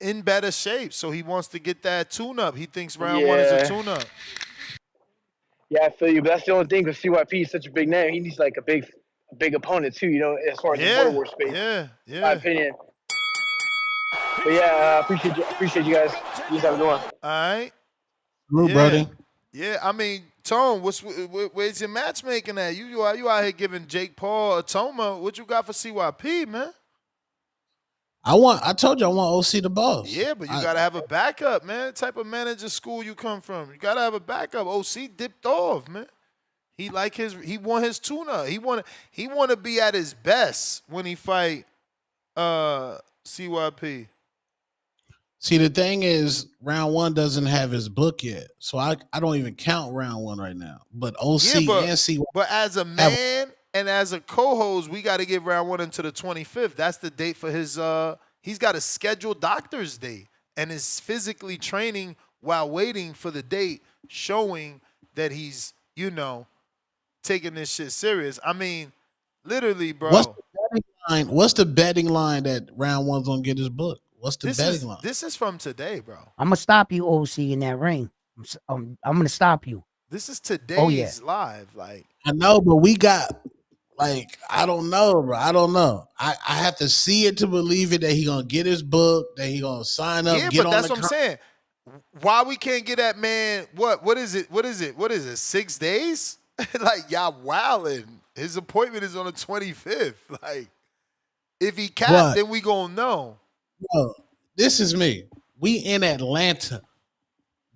in better shape. So he wants to get that tune-up. He thinks round 1 is a tune-up. Yeah, I feel you. But that's the only thing because CYP is such a big name. He needs like a big opponent too, as far as the border war space. Yeah. In my opinion. But yeah, appreciate you guys. You guys have a good one. All right. Hello, brother. Yeah, I mean, Tone, where's your matchmaking at? You out here giving Jake Paul Itauma. What you got for CYP, man? I told you I want OC the boss. Yeah, but you gotta have a backup, man. What type of manager school you come from? You gotta have a backup. OC dipped off, man. He won his tuna. He want to be at his best when he fight CYP. See, the thing is, round 1 doesn't have his book yet, so I don't even count round 1 right now. But OC and CYP. But as a man and as a co-host, we got to give round 1 until the 25th. That's the date for his. He's got a scheduled doctor's day and is physically training while waiting for the date, showing that he's taking this shit serious. I mean, literally, bro. What's the betting line that round 1's gonna get his book? What's the betting line? This is from today, bro. I'm gonna stop you, OC, in that ring. I'm gonna stop you. This is today's live. Like, I know, but we got I don't know, bro. I don't know. I have to see it to believe it that he gonna get his book, that he gonna sign up. Yeah, but that's what I'm saying. Why we can't get that man? What is it? 6 days? Like, y'all wildin'. His appointment is on the 25th. Like, if he capped, then we gonna know. Yo, this is me. We in Atlanta,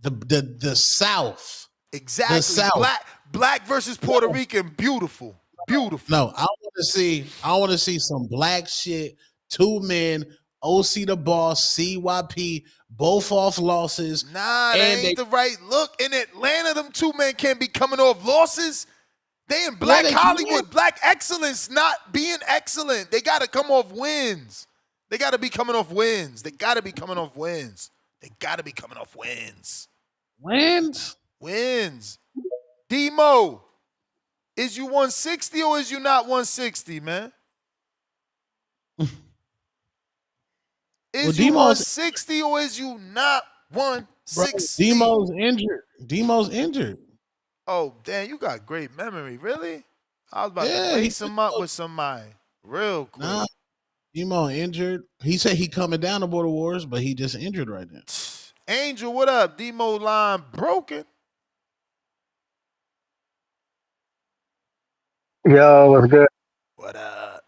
the South. Exactly. The South. Black versus Puerto Rican. Beautiful. No, I want to see some black shit. 2 men, OC the boss, CYP, both off losses. Nah, that ain't the right look. In Atlanta, them 2 men can't be coming off losses. They in black Hollywood, black excellence, not being excellent. They got to come off wins. They got to be coming off wins. Wins. Demo, is you 160 or is you not 160, man? Is you 160 or is you not 160? Demo's injured. Oh, damn, you got great memory. Really? I was about to lace him up with somebody real quick. Nah, Demo injured. He said he coming down to Border Wars, but he just injured right now. Angel, what up? Demo line broken. Yo, what's good? What up?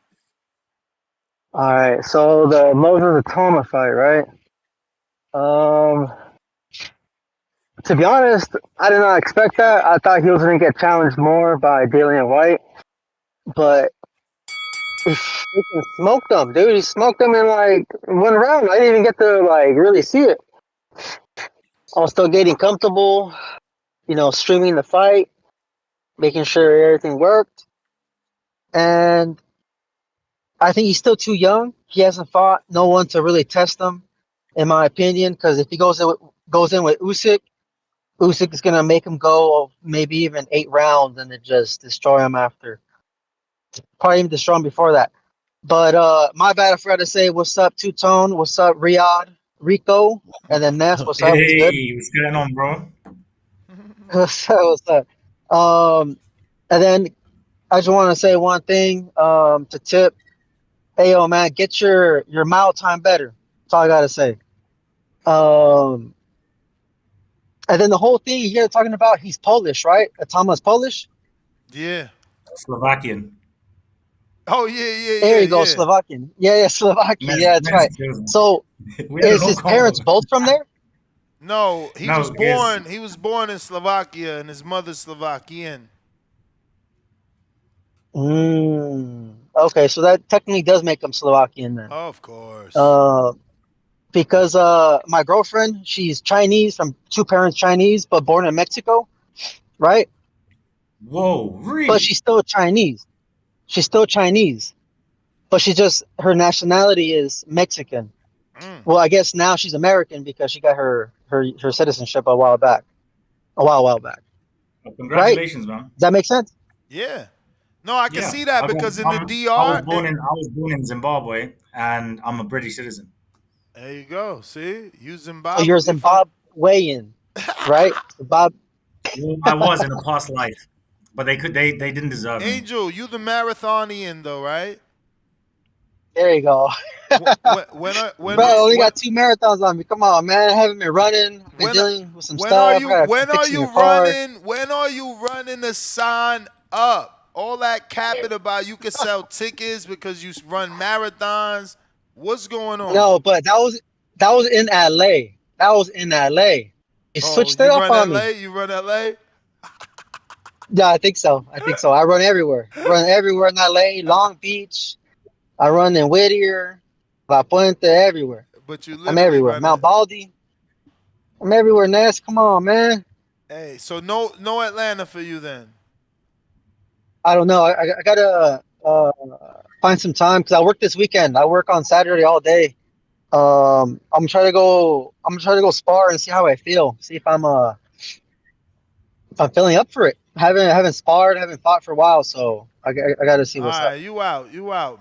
All right, so the Moses Itauma fight, right? To be honest, I did not expect that. I thought he was going to get challenged more by Dillian Whyte, but he freaking smoked him, dude. He smoked him in like 1 round. I didn't even get to like really see it. I was still getting comfortable, streaming the fight, making sure everything worked, and I think he's still too young. He hasn't fought no one to really test him, in my opinion. Because if he goes in with Usyk, Usyk is gonna make him go maybe even 8 rounds and then just destroy him after. Probably even destroy him before that. But my bad, I forgot to say what's up, Two Tone. What's up, Riyadh, Rico, and then Ness. What's up? What's good? Hey, what's going on, bro? What's up? What's up? And then I just want to say one thing. To Tip. Hey, yo, man, get your mile time better. That's all I gotta say. And then the whole thing you're talking about, he's Polish, right? Itauma's Polish. Yeah. Slovakian. Oh yeah. There you go, Slovakian. Yeah, Slovakian. Yeah, that's right. So, is his parents both from there? No, he was born. He was born in Slovakia, and his mother's Slovakian. Okay, so that technically does make him Slovakian then. Of course. Because my girlfriend, she's Chinese, from two parents Chinese, but born in Mexico, right? Whoa, really? But she's still Chinese. She's still Chinese, but her nationality is Mexican. Well, I guess now she's American because she got her citizenship a while back. Well, congratulations, man. Does that make sense? Yeah. No, I can see that because in the DR, I was born in Zimbabwe, and I'm a British citizen. There you go. See, you Zimbabwe. So you're Zimbabwean, right? Well, I was in a past life, but they didn't deserve me. Angel, you the marathonian though, right? There you go. Bro, I only got 2 marathons on me. Come on, man. I haven't been running. Been dealing with some stuff. When are you running the sign up? All that capping about you can sell tickets because you run marathons. What's going on? No, but that was in LA. That was in LA. They switched it up on me. You run LA? Yeah, I think so. I run everywhere. I run everywhere in LA, Long Beach. I run in Whittier, La Puente, everywhere. But I'm everywhere. Mount Baldy. I'm everywhere, Ness. Come on, man. Hey, so no Atlanta for you then? I don't know. I gotta find some time because I work this weekend. I work on Saturday all day. I'm trying to go spar and see how I feel. See if I'm feeling up for it. I haven't sparred, haven't fought for a while, so I gotta see what's up. You out,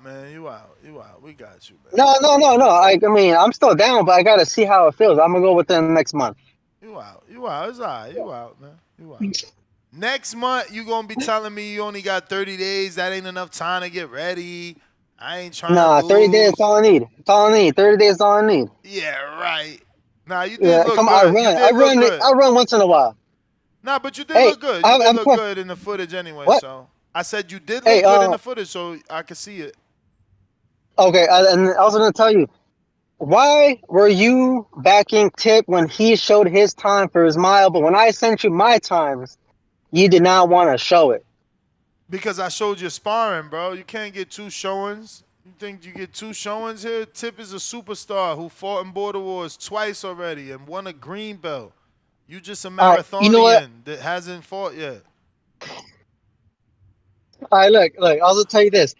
man. You out. We got you, man. No. I mean, I'm still down, but I gotta see how it feels. I'm gonna go within the next month. You out. It's all right. You out, man. You out. Next month, you gonna be telling me you only got 30 days. That ain't enough time to get ready. I ain't trying to lose. 30 days is all I need. 30 days is all I need. Yeah, right. Nah, you did look good. I run once in a while. Nah, but you did look good. You did look good in the footage anyway. What? So I said you did look good in the footage, so I could see it. Okay, and I was gonna tell you, why were you backing Tip when he showed his time for his mile, but when I sent you my times, you did not want to show it? Because I showed you sparring, bro. You can't get 2 showings. You think you get 2 showings here? Tip is a superstar who fought in Border Wars twice already and won a green belt. You just a marathonian that hasn't fought yet. All right, look. I'll just tell you this.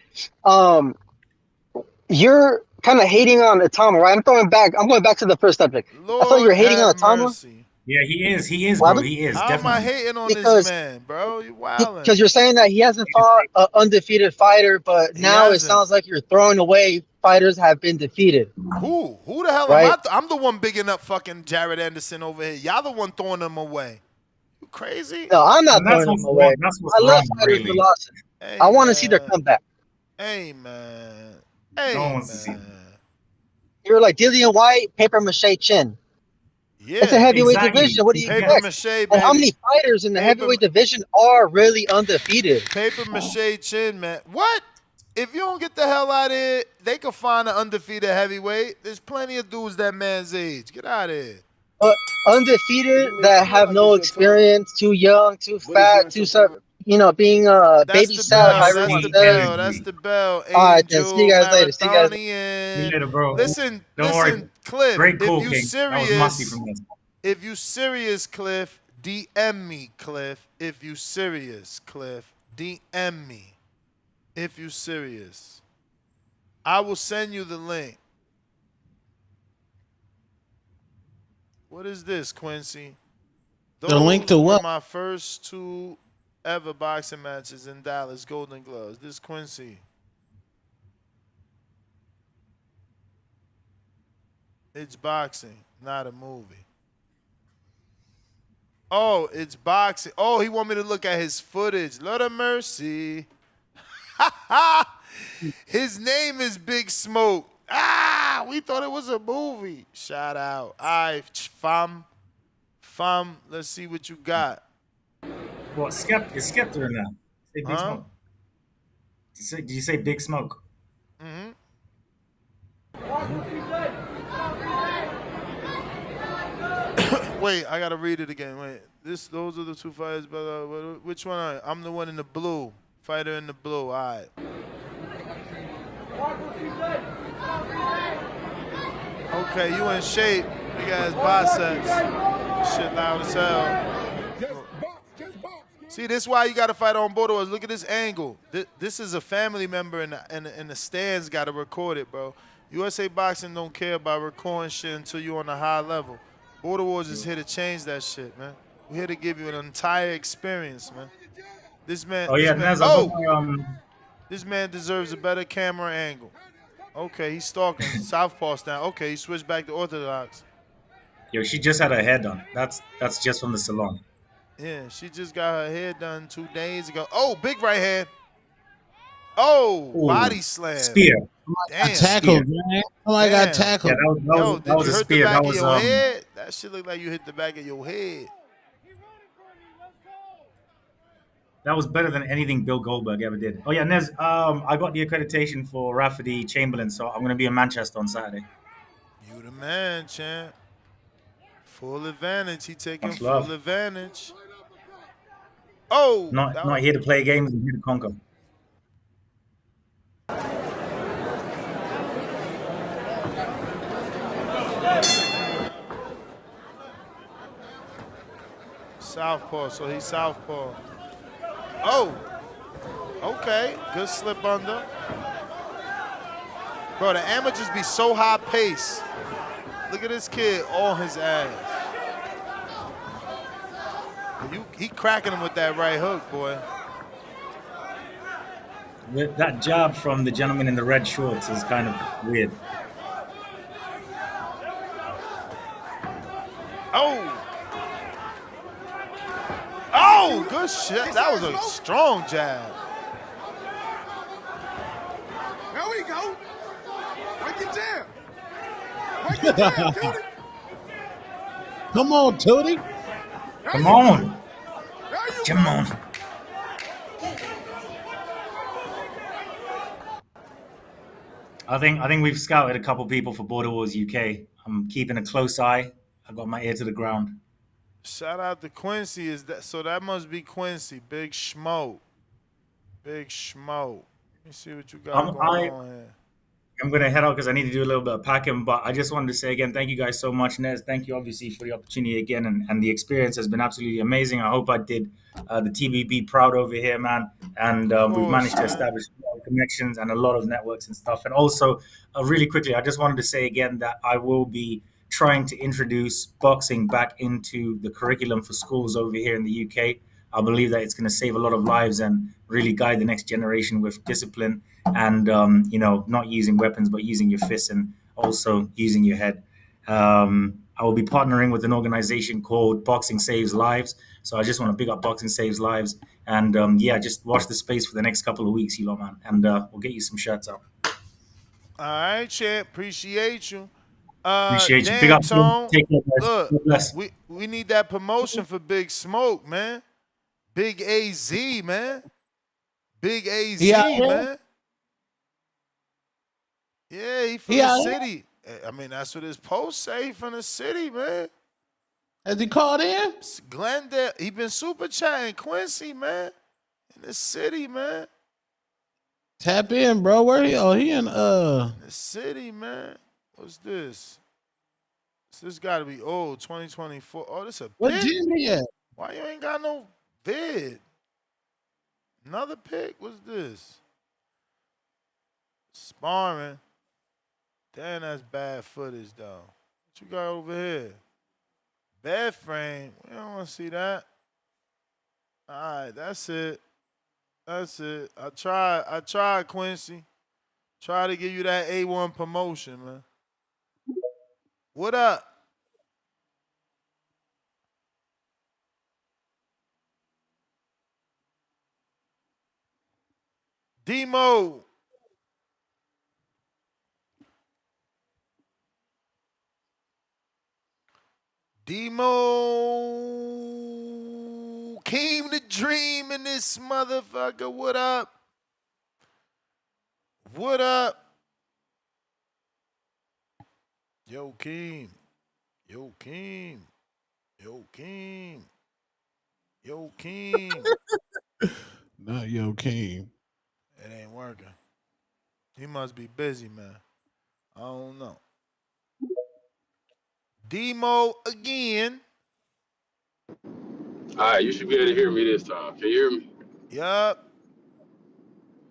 You're kind of hating on Itauma, right? I'm going back to the first subject. Lord, I thought you were hating on Itauma. Mercy. Yeah, he is, bro. He is. How definitely. am I hating on this man, bro? You wildin'. Because you're saying that he hasn't fought an undefeated fighter, but now it sounds like you're throwing away fighters have been defeated. Who the hell am I? I'm the one bigging up fucking Jared Anderson over here. Y'all the one throwing them away. You crazy? No, I'm not throwing them away. I love fighters who lost. I want to see their comeback. Hey, man. No one wants to see. You're like Dillian Whyte, paper mache chin. Yeah, it's a heavyweight division. What do you expect? Mache, and how many fighters in the heavyweight division are really undefeated? Paper mache chin, man. What? If you don't get the hell out of here, they could find an undefeated heavyweight. There's plenty of dudes that man's age. Get out of here. Undefeated that have no experience, too young, too fat, too being That's the babysat, bell. however you That's want the to say it. bell. That's the bell. All right, then. See you Angel guys later. See you guys later. See you Marathonian. later, bro. Listen, Don't worry. Cliff. Great call, if you King. That was musty serious, from this. if you serious, Cliff, DM me, Cliff. If you serious, Cliff, DM me. If you serious, I will send you the link. What is this, Quincy? The link to were what? my first 2 ever boxing matches in Dallas, Golden Gloves. This Quincy. It's boxing, not a movie. Oh, it's boxing. Oh, he want me to look at his footage. Lord of mercy. His name is Big Smoke. We thought it was a movie. Shout out. All right, fam, let's see what you got. What, is Skepta in there? Say Big Smoke. Did you say Big Smoke? Mm-hmm. Wait, I gotta read it again. Wait, those are the 2 fighters. But which one? I'm the one in the blue. Fighter in the blue. All right. Okay, you in shape. Big ass biceps. Shit loud as hell. See, this is why you got to fight on border wars. Look at this angle. This is a family member in the stands got to record it, bro. USA Boxing don't care about recording shit until you're on a high level. Border Wars is here to change that shit, man. We're here to give you an entire experience, man. This man. This man deserves a better camera angle. Okay, he's stalking. Southpaw down. Okay, he switched back to orthodox. Yo, she just had her hair done. That's just from the salon. Yeah, she just got her hair done 2 days ago. Oh, big right hand. Oh, ooh, body slam. Spear. Damn. Tackled, man. Somebody got tackled. Yeah, that was a spear. That was your head? That shit look like you hit the back of your head. That was better than anything Bill Goldberg ever did. Oh yeah, Nez. I got the accreditation for Rafferty Chamberlain, so I'm gonna be in Manchester on Saturday. You the man, champ. Full advantage. He taking Much full love. advantage. Oh, not here to play games, I'm here to conquer. Southpaw, so he's southpaw. Oh, okay, good slip under. Bro, the amateurs be so high pace. Look at this kid on his ass. He cracking him with that right hook, boy. That jab from the gentleman in the red shorts is kind of weird. Oh, good shit. That was a strong jab. There we go. Break your jab. Break your jab, Tootie. Come on, Tootie. Come on. Come on. I think we've scouted a couple people for Border Wars UK. I'm keeping a close eye. I've got my ear to the ground. Shout out to Quincy. So that must be Quincy. Big Schmo. Big Schmo. Let me see what you got going on here. I'm going to head out because I need to do a little bit of packing, but I just wanted to say again, thank you guys so much, Nez. Thank you, obviously, for the opportunity again, and the experience has been absolutely amazing. I hope I did the TBB proud over here, man, and we've managed to establish a lot of connections and a lot of networks and stuff. And also, really quickly, I just wanted to say again that I will be trying to introduce boxing back into the curriculum for schools over here in the UK. I believe that it's going to save a lot of lives and really guide the next generation with discipline and, not using weapons, but using your fists and also using your head. I will be partnering with an organization called Boxing Saves Lives. So I just want to big up Boxing Saves Lives. And just watch the space for the next couple of weeks, you lot, man. And we'll get you some shirts out. All right, champ. Appreciate you. Appreciate you. Big up, Tone. Take care, guys. Look, we need that promotion for Big Smoke, man. Big AZ, man. Big AZ, man. Yeah, he from the city. I mean, that's what his post say. He from the city, man. Has he called in? Glendale. He been super chatting Quincy, man. In the city, man. Tap in, bro. Where he? Oh, he in The city, man. What's this? This got to be old, 2024. Oh, this a What pick? gym he at? Why you ain't got no vid? Another pick? What's this? Sparring. Damn, that's bad footage, though. What you got over here? Bed frame. We don't want to see that. All right, that's it. That's it. I tried, Quincy. Try to give you that A1 promotion, man. What up? Demo. Demo came to dream in this motherfucker. What up? What up? Yo, Keem. Yo, Keem. Yo, Keem. Yo, Keem. Not Yo King. It ain't working. He must be busy, man. I don't know. Demo again. All right, you should be able to hear me this time. Can you hear me? Yup.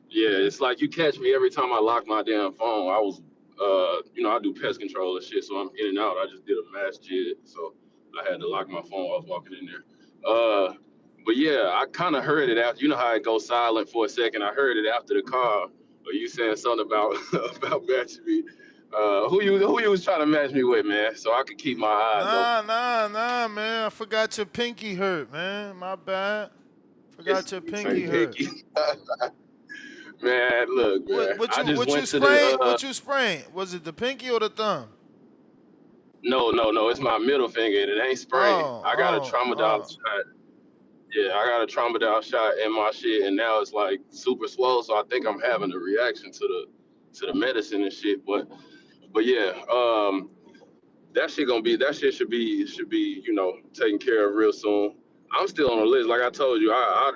Yeah, it's like you catch me every time I lock my damn phone. I was, I do pest control and shit, so I'm in and out. I just did a mass jig, so I had to lock my phone while I was walking in there. But yeah, I kind of heard it after. You know how it goes silent for a second. I heard it after the call. Or you saying something about about matching me. Who you was trying to match me with, man? So I could keep my eyes open. Nah, man. I forgot your pinky hurt, man. My bad. Forgot your pinky Say hurt. pinky. Man, look, man. What I just you went to sprained? the. What you sprained? Was it the pinky or the thumb? No. It's my middle finger, and it ain't sprained. I got a trauma down shot. Yeah, I got a trauma down shot in my shit, and now it's like super swollen. So I think I'm having a reaction to the medicine and shit. But yeah, that shit should be taken care of real soon. I'm still on the list. Like I told you, I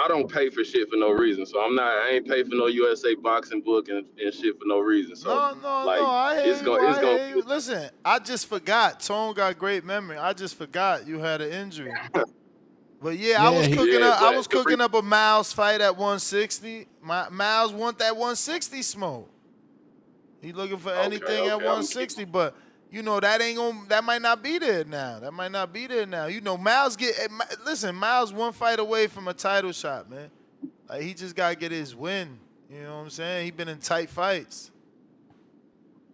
don't pay for shit for no reason. So I ain't pay for no USA boxing book and shit for no reason. So No. like I hear it's you. gonna Listen, I just forgot. Tone got great memory. I just forgot you had an injury. But yeah, I was cooking up a Miles fight at 160. Miles want that 160 smoke. He looking for anything at 160, but that might not be there now. Miles Miles one fight away from a title shot, man. Like he just gotta get his win. You know what I'm saying? He been in tight fights.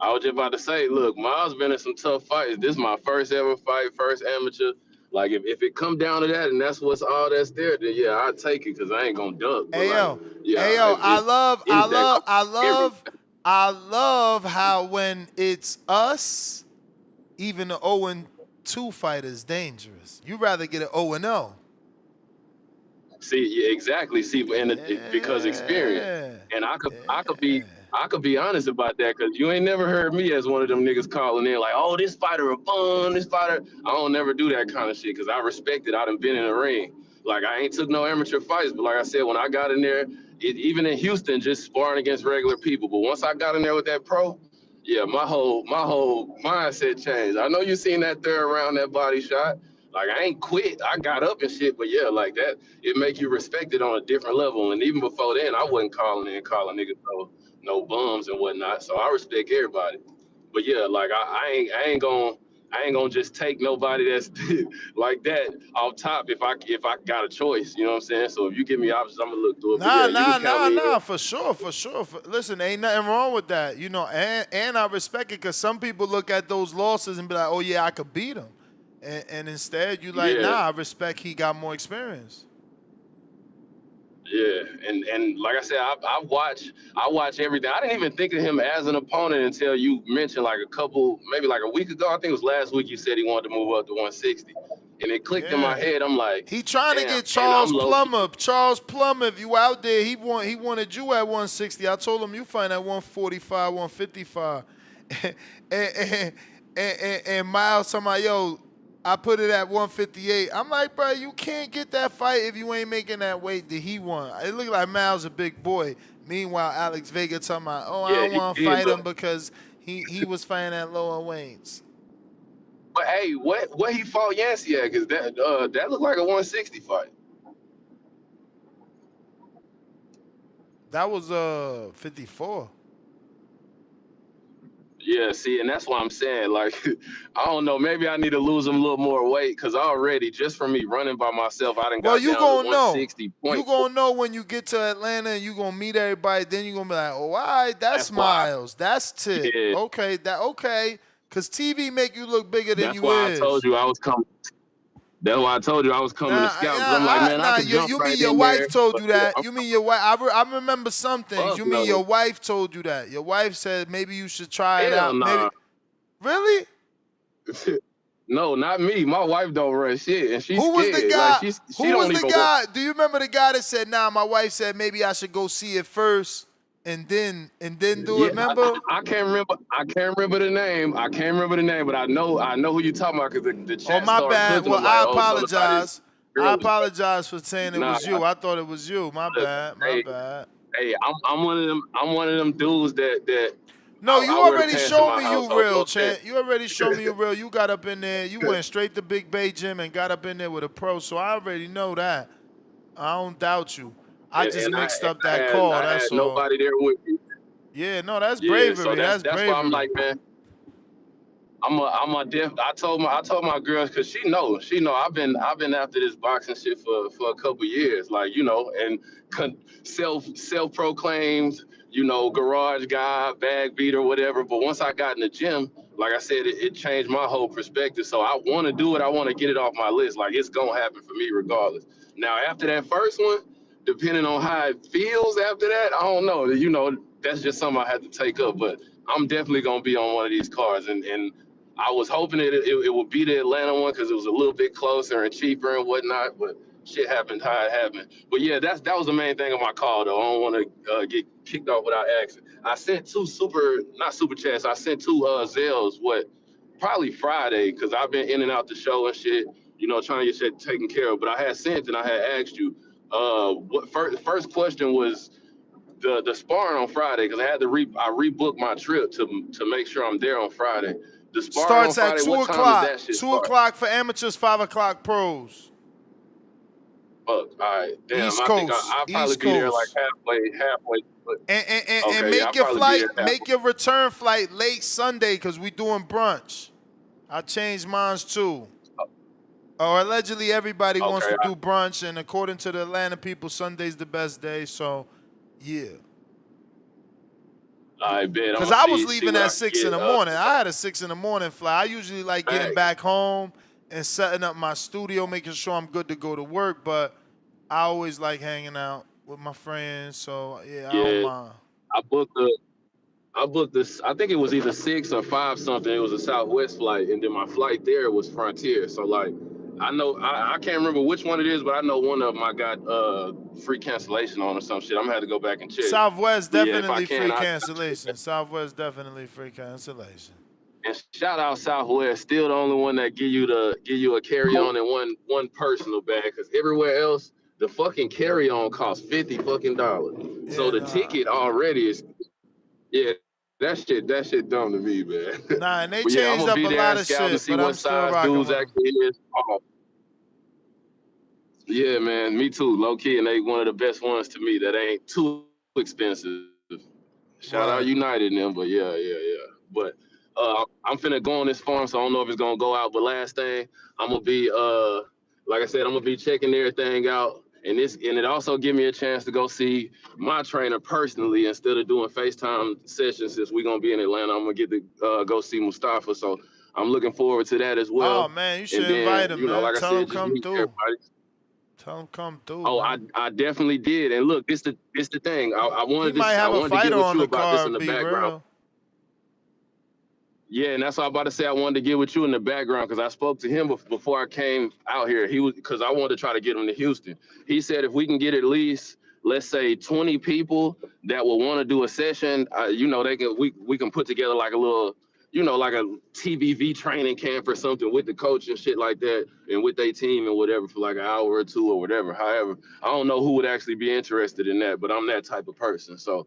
I was just about to say, look, Miles been in some tough fights. This is my first ever fight, first amateur. Like if it come down to that and that's all that's there, then yeah, I'll take it because I ain't gonna duck. But I love how when it's us, even the 0-2 fighter is dangerous. You rather get an 0-0. See, yeah, exactly. See, because experience, and I could be honest about that because you ain't never heard me as one of them niggas calling in like, oh, this fighter a bum, this fighter. I don't never do that kind of shit because I respect it. I done been in the ring. Like I ain't took no amateur fights, but like I said, when I got in there, even in Houston, just sparring against regular people. But once I got in there with that pro, yeah, my whole mindset changed. I know you seen that third round, that body shot. Like I ain't quit. I got up and shit, but yeah, like that, it make you respect it on a different level. And even before then, I wasn't calling niggas no bums and whatnot. So I respect everybody. But yeah, like I ain't gonna just take nobody that's like that off top if I got a choice. You know what I'm saying? So if you give me options, I'm gonna look through it. But yeah, you can count me in. For sure. Listen, ain't nothing wrong with that. And I respect it because some people look at those losses and be like, oh yeah, I could beat him. And instead, you like, nah, I respect he got more experience. Yeah, and like I said, I watch everything. I didn't even think of him as an opponent until you mentioned maybe like a week ago. I think it was last week. You said he wanted to move up to 160, and it clicked in my head. I'm like, he trying to damn, get and I'm Charles low key. Plummer. Charles Plummer, if you out there, he wanted you at 160. I told him you find at 145, 155. and Miles talking about, yo, I put it at 158. I'm like, bro, you can't get that fight if you ain't making that weight that he won. It looked like Miles a big boy. Meanwhile, Alex Vega talking about, oh, I Yeah, don't he want to did fight him look. because he was fighting at lower weights. But hey, what he fought Yancey at? Cause that looked like a 160 fight. That was 54. Yeah, see, and that's why I'm saying, like, I don't know, maybe I need to lose him a little more weight, because already, just from me running by myself, I done Well, got you down to gonna know. You 160.4. gonna know when you get to Atlanta and you gonna meet everybody. Then you gonna be like, oh, all right, that's That's why, Miles, that's Tip. yeah, Okay, cause TV make you look bigger than that's you why I told is. you I was coming. That's why I told you I was coming to scout, because I'm like, man, I could jump You right mean your in there. wife told But you yeah, that? You mean your wife? I remember some things. fuck You mean no. your wife told you that? Your wife said maybe you should try it Hell out. Maybe nah. really? No, not me. My wife don't run shit, and she's Who was the scared. Like, guy? she Who was don't the even want. guy? Do you remember the guy that said, "Nah, my wife said maybe I should go see it first and then do it"? Yeah, Remember? I can't remember. I can't remember the name. I can't remember the name, but I know who you talking about, because the Oh, chat my started bad. cooking. Well, Was like, I oh, something about his apologize. I girl. apologize for saying it Nah, was you. I thought it was you. My look, bad. My hey, bad. hey, I'm one of them. I'm one of them dudes that No, you I wear the already pants in showed my me you household. You know real, what I'm Chant. You already showed me you saying? real. You got up in there. You went straight to Big Bay Gym and got up in there with a pro. So I already know that. I don't doubt you. I just and mixed up I that had call. I had That's all. nobody there with me. Yeah, no, that's Yeah, so bravery. that's That's that's why I'm bravery. like, man. I'm a def. I told my girls, because she know I've been after this boxing shit for a couple years, like, you know, and self proclaimed, you know, garage guy, bag beater, whatever. But once I got in the gym, like I said, it changed my whole perspective. So I want to do it. I want to get it off my list. Like, it's gonna happen for me regardless. Now after that first one, depending on how it feels after that, I don't know. You know, that's just something I had to take up. But I'm definitely gonna be on one of these cards, and I was hoping it would be the Atlanta one, because it was a little bit closer and cheaper and whatnot, but shit happened how it happened. But yeah, that was the main thing of my call, though. I don't want to get kicked off without asking. I sent two not super chats. I sent two Zelles, probably Friday, because I've been in and out the show and shit, you know, trying to get shit taken care of. But I had sent and I had asked you. What first question was the sparring on Friday, because I had to I rebooked my trip to make sure I'm there on Friday. The sparring on Starts at Friday, 2 what time does o'clock. that shit 2 start? o'clock for amateurs, 5 o'clock pros. Fuck, all right, damn. East I think Coast. I'll probably East be there like Coast. halfway. But And okay, yeah, make I'll your probably be flight, there halfway. make your return flight late Sunday, because we doing brunch. I changed mine too. Or allegedly everybody wants Okay, to do brunch, and according to the Atlanta people, Sunday's the best day. So, yeah. I bet I'm Because gonna I was see leaving what at I can 6 in get. the morning. I had a 6 in the morning flight. I usually like getting Thanks. back home and setting up my studio, making sure I'm good to go to work. But I always like hanging out with my friends. So, yeah, I don't Yeah, mind. I booked the. I booked this. I think it was either 6 or 5 something. It was a Southwest flight, and then my flight there was Frontier. So like, I know I can't remember which one it is, but I know one of them I got free cancellation on or some shit. I'm gonna have to go back and check. Southwest But yeah, if I definitely can, free I cancellation. Southwest definitely free cancellation. and shout out Southwest. Still the only one that give you a carry on and one personal bag, because everywhere else the fucking carry on costs $50 fucking. So Yeah, the nah. ticket already is. Yeah, that shit dumb to me, man. Nah, and they But yeah, I'm changed gonna up be a there lot and of scout to shit, see but what I'm still size rocking dudes with them. actually is. Oh, yeah, man, me too, low key, and they one of the best ones to me that ain't too expensive. Shout out Word. United and them, but yeah. But I'm finna go on this farm, so I don't know if it's gonna go out. But last thing, I'm gonna be like I said, I'm gonna be checking everything out, and it also give me a chance to go see my trainer personally instead of doing FaceTime sessions. Since we're gonna be in Atlanta, I'm gonna get to go see Mustafa. So I'm looking forward to that as Oh, well. man, you And should invite then, him, you know, man. like I Tell him said, just come meet through. everybody. Tell him come through, Oh, man. I definitely did. And look, this the thing. He might I have a wanted to get fighter with on you the about this in card, the be background. real. Yeah, and that's what I'm about to say. I wanted to get with you in the background because I spoke to him before I came out here. He was because I wanted to try to get him to Houston. He said if we can get at least, let's say, 20 people that will want to do a session, we can put together like a little, like a TBV training camp or something with the coach and shit like that, and with their team and whatever for like an hour or two or whatever. However, I don't know who would actually be interested in that, but I'm that type of person. So,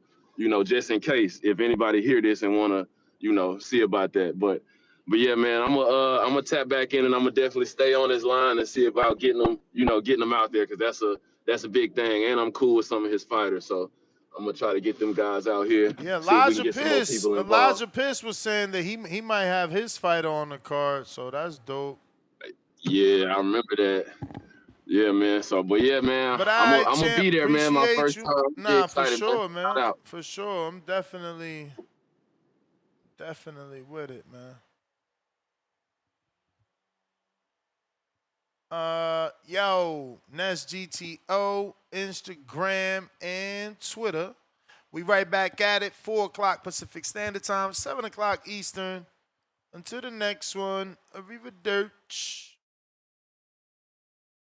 just in case if anybody hear this and want to see about that. But yeah, man, I'm gonna tap back in and I'm gonna definitely stay on this line and see about getting them out there because that's a big thing. And I'm cool with some of his fighters, so I'm gonna try to get them guys out here. Yeah, See if we can get some more people involved. Elijah Piss was saying that he might have his fight on the card, so that's dope. Yeah, I remember that. Yeah, man. So, but yeah, man, But I'm I, gonna champ, be there, man. My appreciate first you. time. I'm Nah, for excited, sure, man. man. Shout out. For sure. I'm definitely with it, man. Nest GTO, Instagram, and Twitter. We right back at it, 4 o'clock Pacific Standard Time, 7 o'clock Eastern. Until the next one, arrivederci.